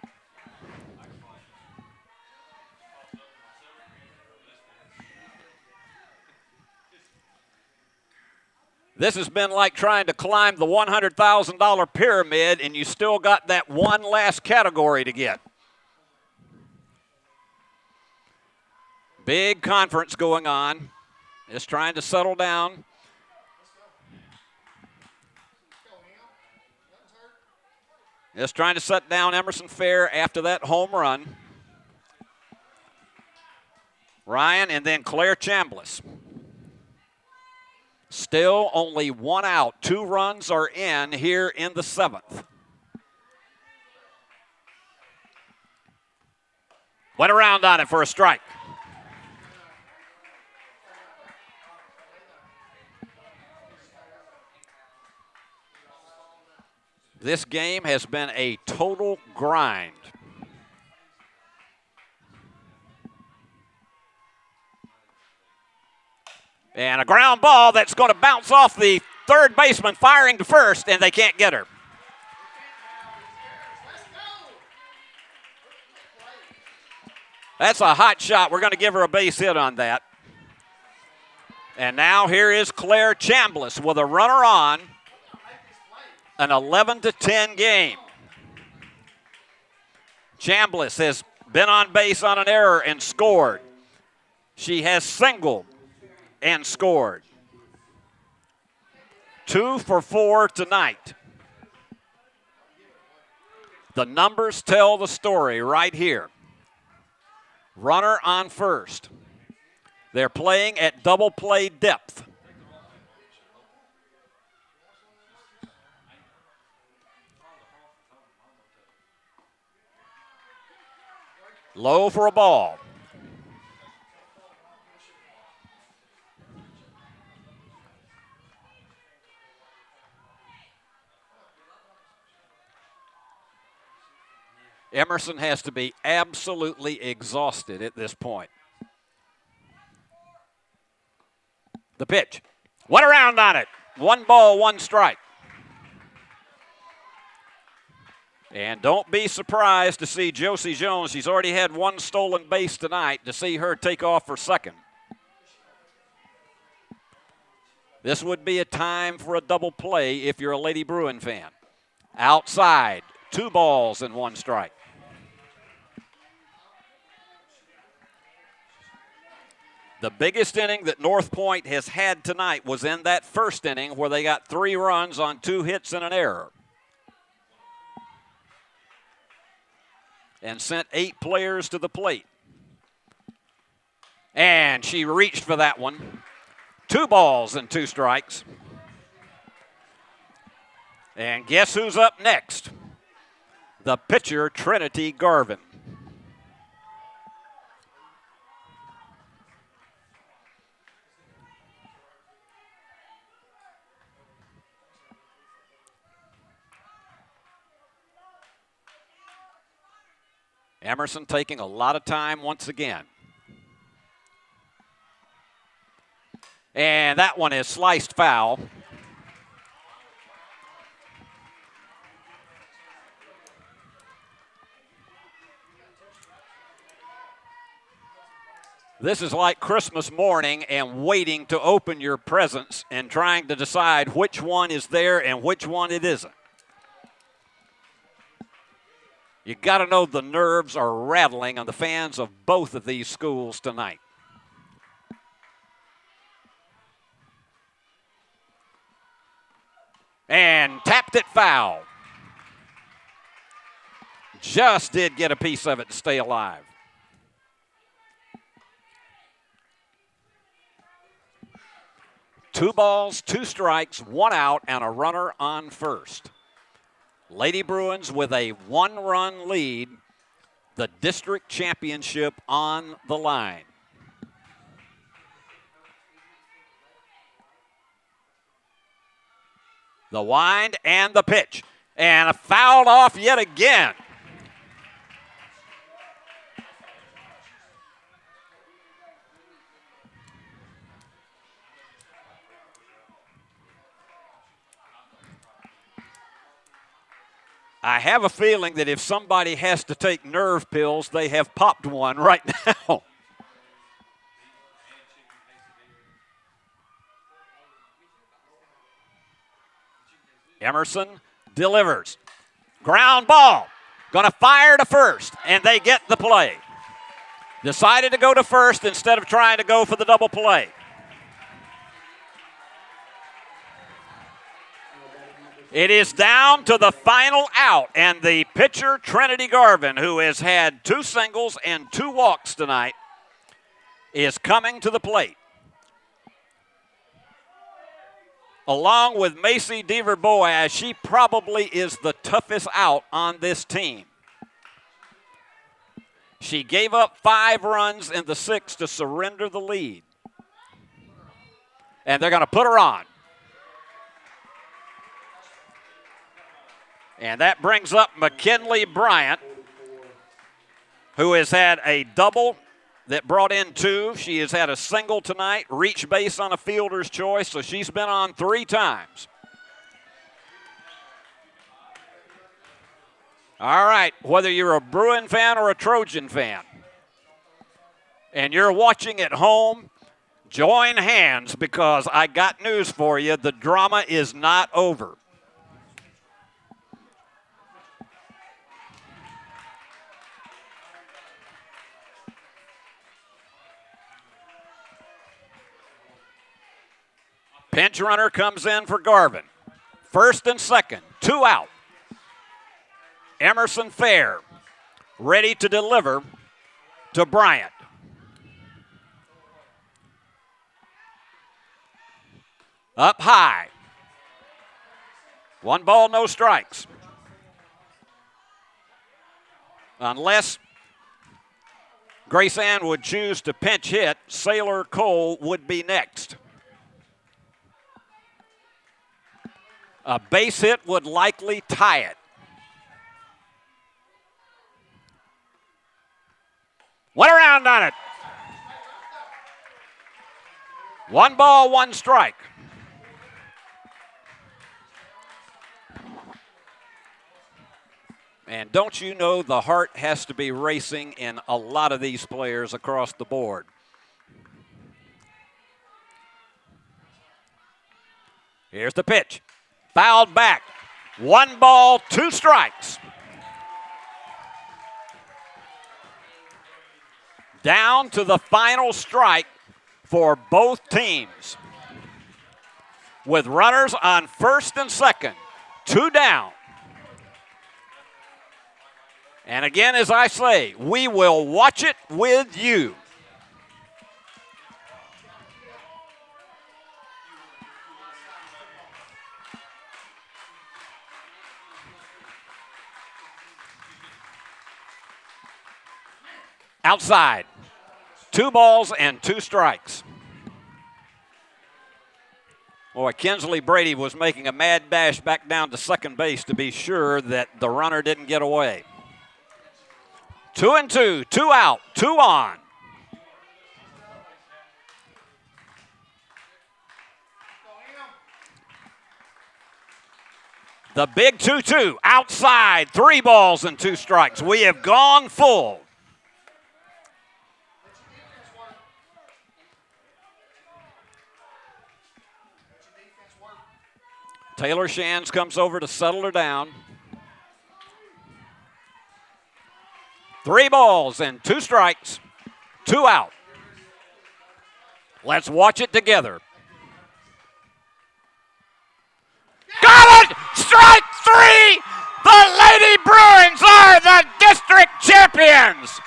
This has been like trying to climb the $100,000 pyramid, and you still got that one last category to get. Big conference going on. Just trying to settle down. Just trying to set down Emerson Fair after that home run. Ryan and then Claire Chambliss. Still only 1 out. 2 runs are in here in the 7th. Went around on it for a strike. This game has been a total grind. And a ground ball that's going to bounce off the third baseman firing to first, and they can't get her. That's a hot shot. We're going to give her a base hit on that. And now here is Claire Chambliss with a runner on. An 11-10 game. Chambliss has been on base on an error and scored. She has singled and scored. 2 for 4 tonight. The numbers tell the story right here. Runner on first. They're playing at double play depth. Low for a ball. Emerson has to be absolutely exhausted at this point. The pitch. Went around on it. 1 ball, 1 strike. And don't be surprised to see Josie Jones. She's already had 1 stolen base tonight, to see her take off for second. This would be a time for a double play if you're a Lady Bruin fan. Outside, 2 balls and 1 strike. The biggest inning that Northpoint has had tonight was in that first inning where they got 3 runs on 2 hits and an error. And sent 8 players to the plate. And she reached for that one. 2 balls and 2 strikes. And guess who's up next? The pitcher, Trinity Garvin. Emerson taking a lot of time once again. And that one is sliced foul. This is like Christmas morning and waiting to open your presents and trying to decide which one is there and which one it isn't. You got to know the nerves are rattling on the fans of both of these schools tonight. And tapped it foul. Just did get a piece of it to stay alive. Two balls, 2 strikes, 1 out, and a runner on first. Lady Bruins with a 1-run lead, the district championship on the line. The wind and the pitch, and a fouled off yet again. I have a feeling that if somebody has to take nerve pills, they have popped one right now. Emerson delivers. Ground ball. Going to fire to first, and they get the play. Decided to go to first instead of trying to go for the double play. It is down to the final out, and the pitcher, Trinity Garvin, who has had 2 singles and 2 walks tonight, is coming to the plate. Along with Macy Deaver-Boaz, she probably is the toughest out on this team. She gave up 5 runs in the 6th to surrender the lead. And they're going to put her on. And that brings up McKinley Bryant, who has had a double that brought in 2. She has had a single tonight, reach base on a fielder's choice, so she's been on 3 times. All right, whether you're a Bruin fan or a Trojan fan, and you're watching at home, join hands because I got news for you. The drama is not over. Pinch runner comes in for Garvin. First and second, 2 out. Emerson Fair ready to deliver to Bryant. Up high. 1 ball, no strikes. Unless Grace Ann would choose to pinch hit, Sailor Cole would be next. A base hit would likely tie it. Went around on it. 1 ball, 1 strike. And don't you know the heart has to be racing in a lot of these players across the board. Here's the pitch. Fouled back. 1 ball, 2 strikes. Down to the final strike for both teams. With runners on first and second, 2 down. And again, as I say, we will watch it with you. Outside. 2 balls and 2 strikes. Boy, Kinsley Brady was making a mad dash back down to second base to be sure that the runner didn't get away. 2-2, 2 out, 2 on. The big 2-2, outside, 3 balls and 2 strikes. We have gone full. Taylor Shands comes over to settle her down. 3 balls and 2 strikes, 2 out. Let's watch it together. Got it! Strike 3! The Lady Bruins are the district champions!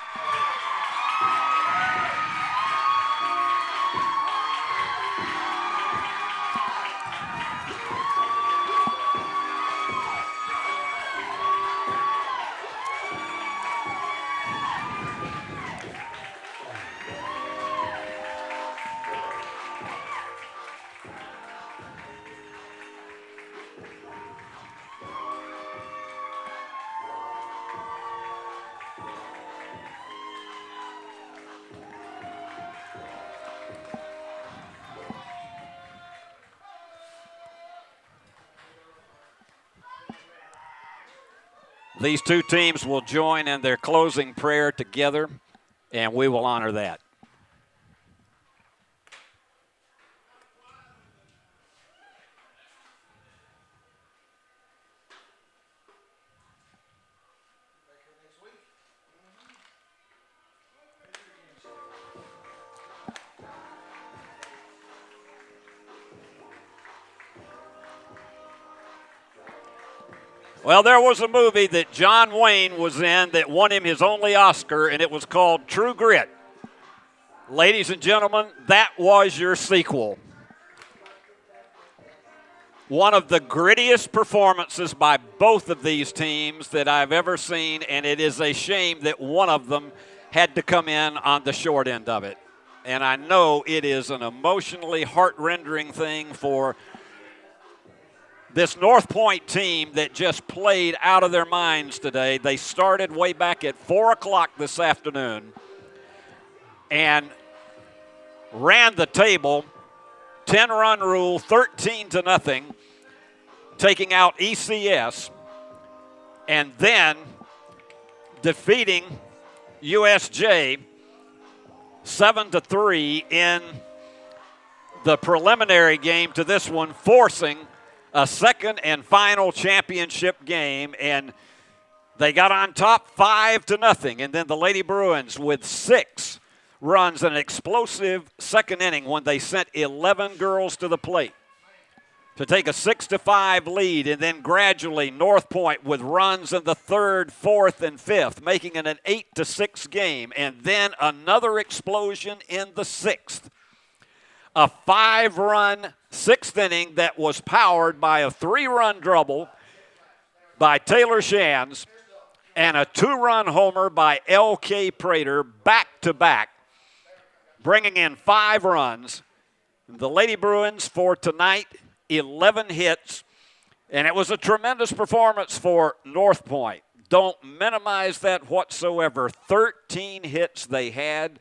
These 2 teams will join in their closing prayer together, and we will honor that. Well, there was a movie that John Wayne was in that won him his only Oscar, and it was called True Grit. Ladies and gentlemen, that was your sequel. One of the grittiest performances by both of these teams that I've ever seen, and it is a shame that one of them had to come in on the short end of it. And I know it is an emotionally heart-rendering thing for this Northpoint team that just played out of their minds today. They started way back at 4 o'clock this afternoon and ran the table, 10-run rule, 13-0, taking out ECS, and then defeating USJ 7-3 in the preliminary game to this one, forcing a second and final championship game, and they got on top 5-0. And then the Lady Bruins with 6 runs and an explosive second inning when they sent 11 girls to the plate to take a 6-5 lead, and then gradually Northpoint with runs in the 3rd, 4th, and 5th, making it an 8-6 game, and then another explosion in the 6th. A 5-run 6th inning that was powered by a 3-run double by Taylor Shands and a 2-run homer by L.K. Prater back-to-back, bringing in 5 runs. The Lady Bruins for tonight, 11 hits, and it was a tremendous performance for Northpoint. Don't minimize that whatsoever. 13 hits they had,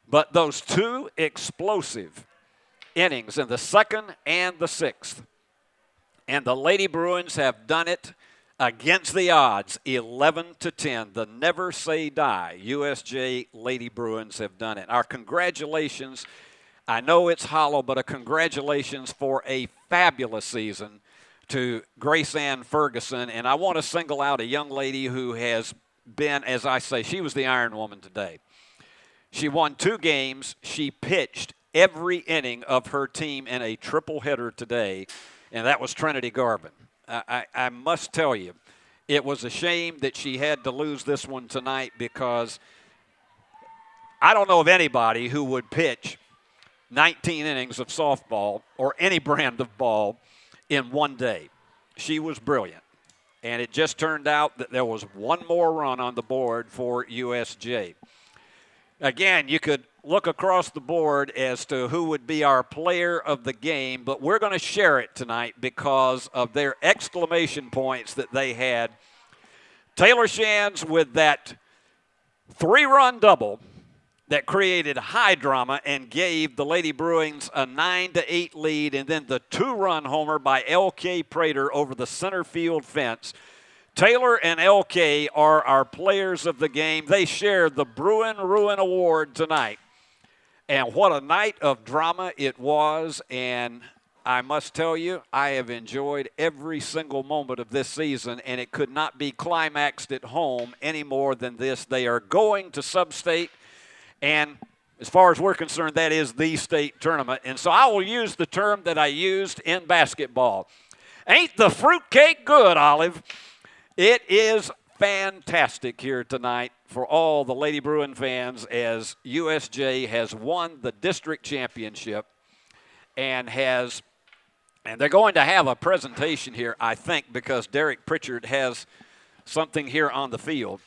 but those two explosive innings in the second and the sixth. And the Lady Bruins have done it against the odds, 11-10. The never say die USJ Lady Bruins have done it. Our congratulations. I know it's hollow, but a congratulations for a fabulous season to Grace Ann Ferguson. And I want to single out a young lady who has been, as I say, she was the Iron Woman today. She won 2 games. She pitched every inning of her team in a triple header today, and that was Trinity Garvin. I must tell you, it was a shame that she had to lose this one tonight, because I don't know of anybody who would pitch 19 innings of softball or any brand of ball in one day. She was brilliant. And it just turned out that there was one more run on the board for USJ. Again, you could look across the board as to who would be our player of the game, but we're going to share it tonight because of their exclamation points that they had. Taylor Shands with that 3-run double that created high drama and gave the Lady Bruins a 9-8 lead, and then the 2-run homer by L.K. Prater over the center field fence. Taylor and L.K. are our players of the game. They share the Bruin Ruin Award tonight. And what a night of drama it was, and I must tell you, I have enjoyed every single moment of this season, and it could not be climaxed at home any more than this. They are going to sub-state, and as far as we're concerned, that is the state tournament. And so I will use the term that I used in basketball. Ain't the fruitcake good, Olive? It is fantastic here tonight for all the Lady Bruin fans, as USJ has won the district championship and they're going to have a presentation here, I think, because Derek Pritchard has something here on the field.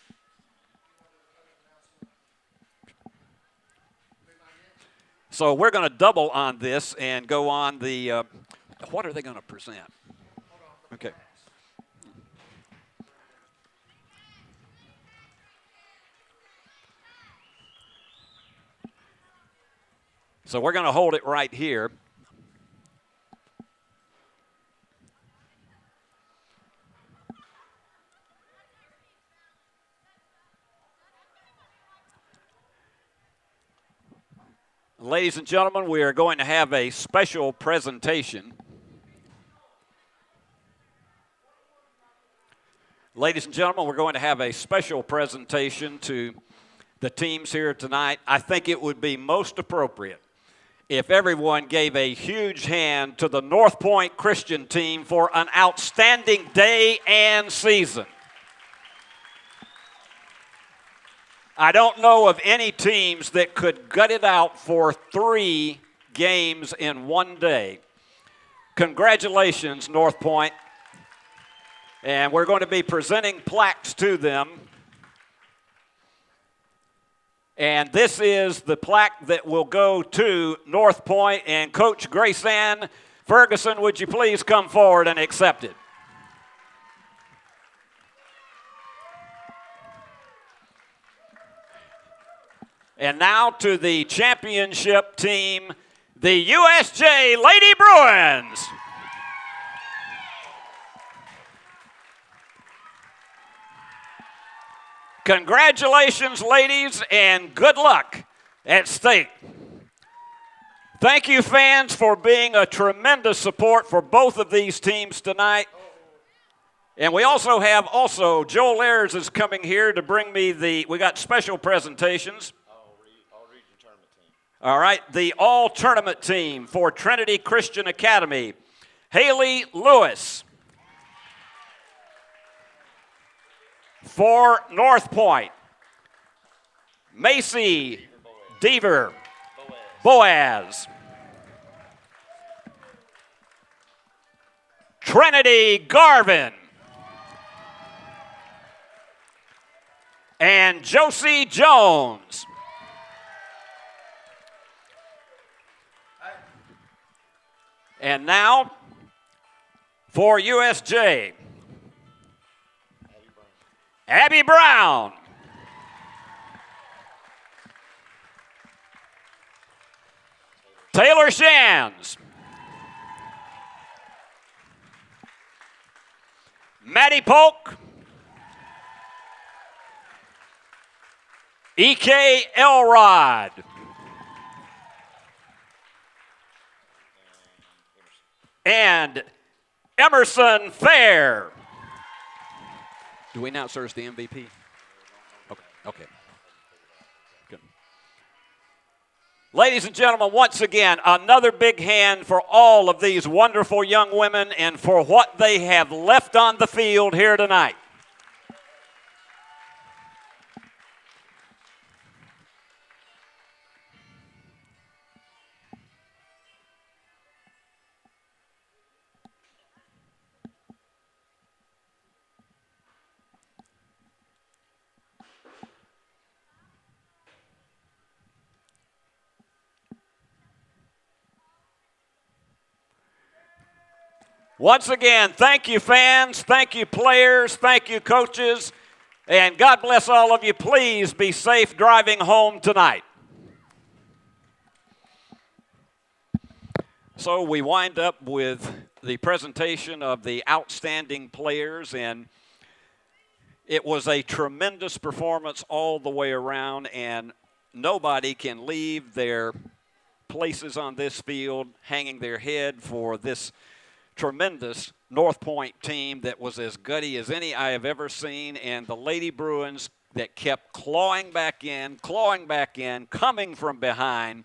So we're going to double on this and go on the, what are they going to present? Okay. So we're going to hold it right here. Ladies and gentlemen, we are going to have a special presentation. Ladies and gentlemen, we're going to have a special presentation to the teams here tonight. I think it would be most appropriate if everyone gave a huge hand to the Northpoint Christian team for an outstanding day and season. I don't know of any teams that could gut it out for 3 games in one day. Congratulations, Northpoint. And we're going to be presenting plaques to them. And this is the plaque that will go to Northpoint. And Coach Grace Ann Ferguson, would you please come forward and accept it? And now to the championship team, the USJ Lady Bruins. Congratulations, ladies, and good luck at state. Thank you, fans, for being a tremendous support for both of these teams tonight. And we also have Joel Ayers is coming here to bring me we got special presentations. I'll read your tournament team. All right, the all-tournament team for Trinity Christian Academy. Haley Lewis. For Northpoint, Macy Deaver Boaz. Trinity Garvin. And Josie Jones. And now for USJ. Abby Brown. Taylor Shands. Maddie Polk. E.K. Elrod. And Emerson Fair. Do we announce her as the MVP? Okay. Good. Ladies and gentlemen, once again, another big hand for all of these wonderful young women and for what they have left on the field here tonight. Once again, thank you, fans. Thank you, players. Thank you, coaches. And God bless all of you. Please be safe driving home tonight. So we wind up with the presentation of the outstanding players, and it was a tremendous performance all the way around, and nobody can leave their places on this field hanging their head for this tremendous Northpoint team that was as gutty as any I have ever seen, and the Lady Bruins that kept clawing back in, coming from behind,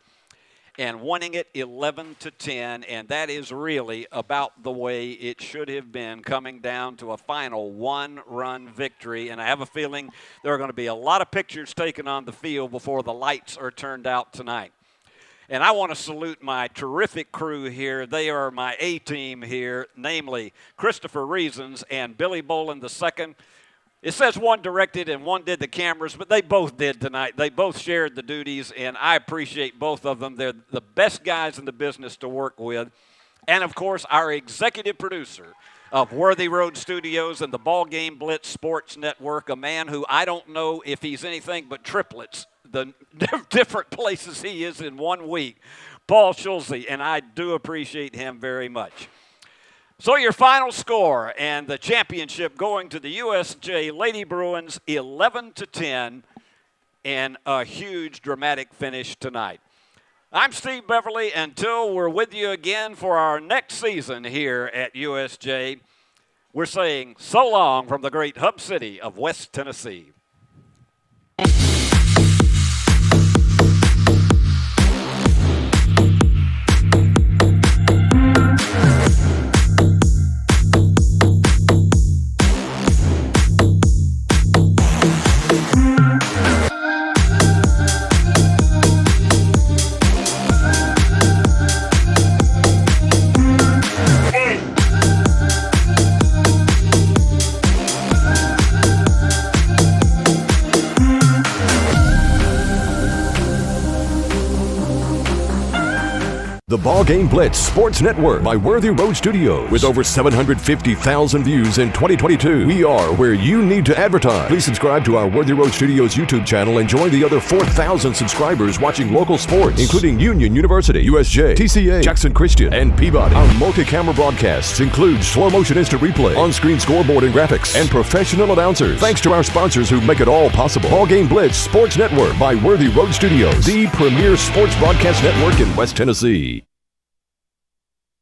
and winning it 11-10, and that is really about the way it should have been, coming down to a final one-run victory. And I have a feeling there are going to be a lot of pictures taken on the field before the lights are turned out tonight. And I want to salute my terrific crew here. They are my A-team here, namely Christopher Reasons and Billy Bolin II. It says one directed and one did the cameras, but they both did tonight. They both shared the duties, and I appreciate both of them. They're the best guys in the business to work with. And, of course, our executive producer of Worthy Road Studios and the BallGame Blitz Sports Network, a man who I don't know if he's anything but triplets, the different places he is in 1 week, Paul Schulze, and I do appreciate him very much. So your final score and the championship going to the USJ Lady Bruins 11-10 and a huge dramatic finish tonight. I'm Steve Beverly. Until we're with you again for our next season here at USJ, we're saying so long from the great hub city of West Tennessee. The BallGame Blitz Sports Network by Worthy Road Studios. With over 750,000 views in 2022, we are where you need to advertise. Please subscribe to our Worthy Road Studios YouTube channel and join the other 4,000 subscribers watching local sports, including Union University, USJ, TCA, Jackson Christian, and Peabody. Our multi-camera broadcasts include slow-motion instant replay, on-screen scoreboard and graphics, and professional announcers. Thanks to our sponsors who make it all possible. BallGame Blitz Sports Network by Worthy Road Studios, the premier sports broadcast network in West Tennessee.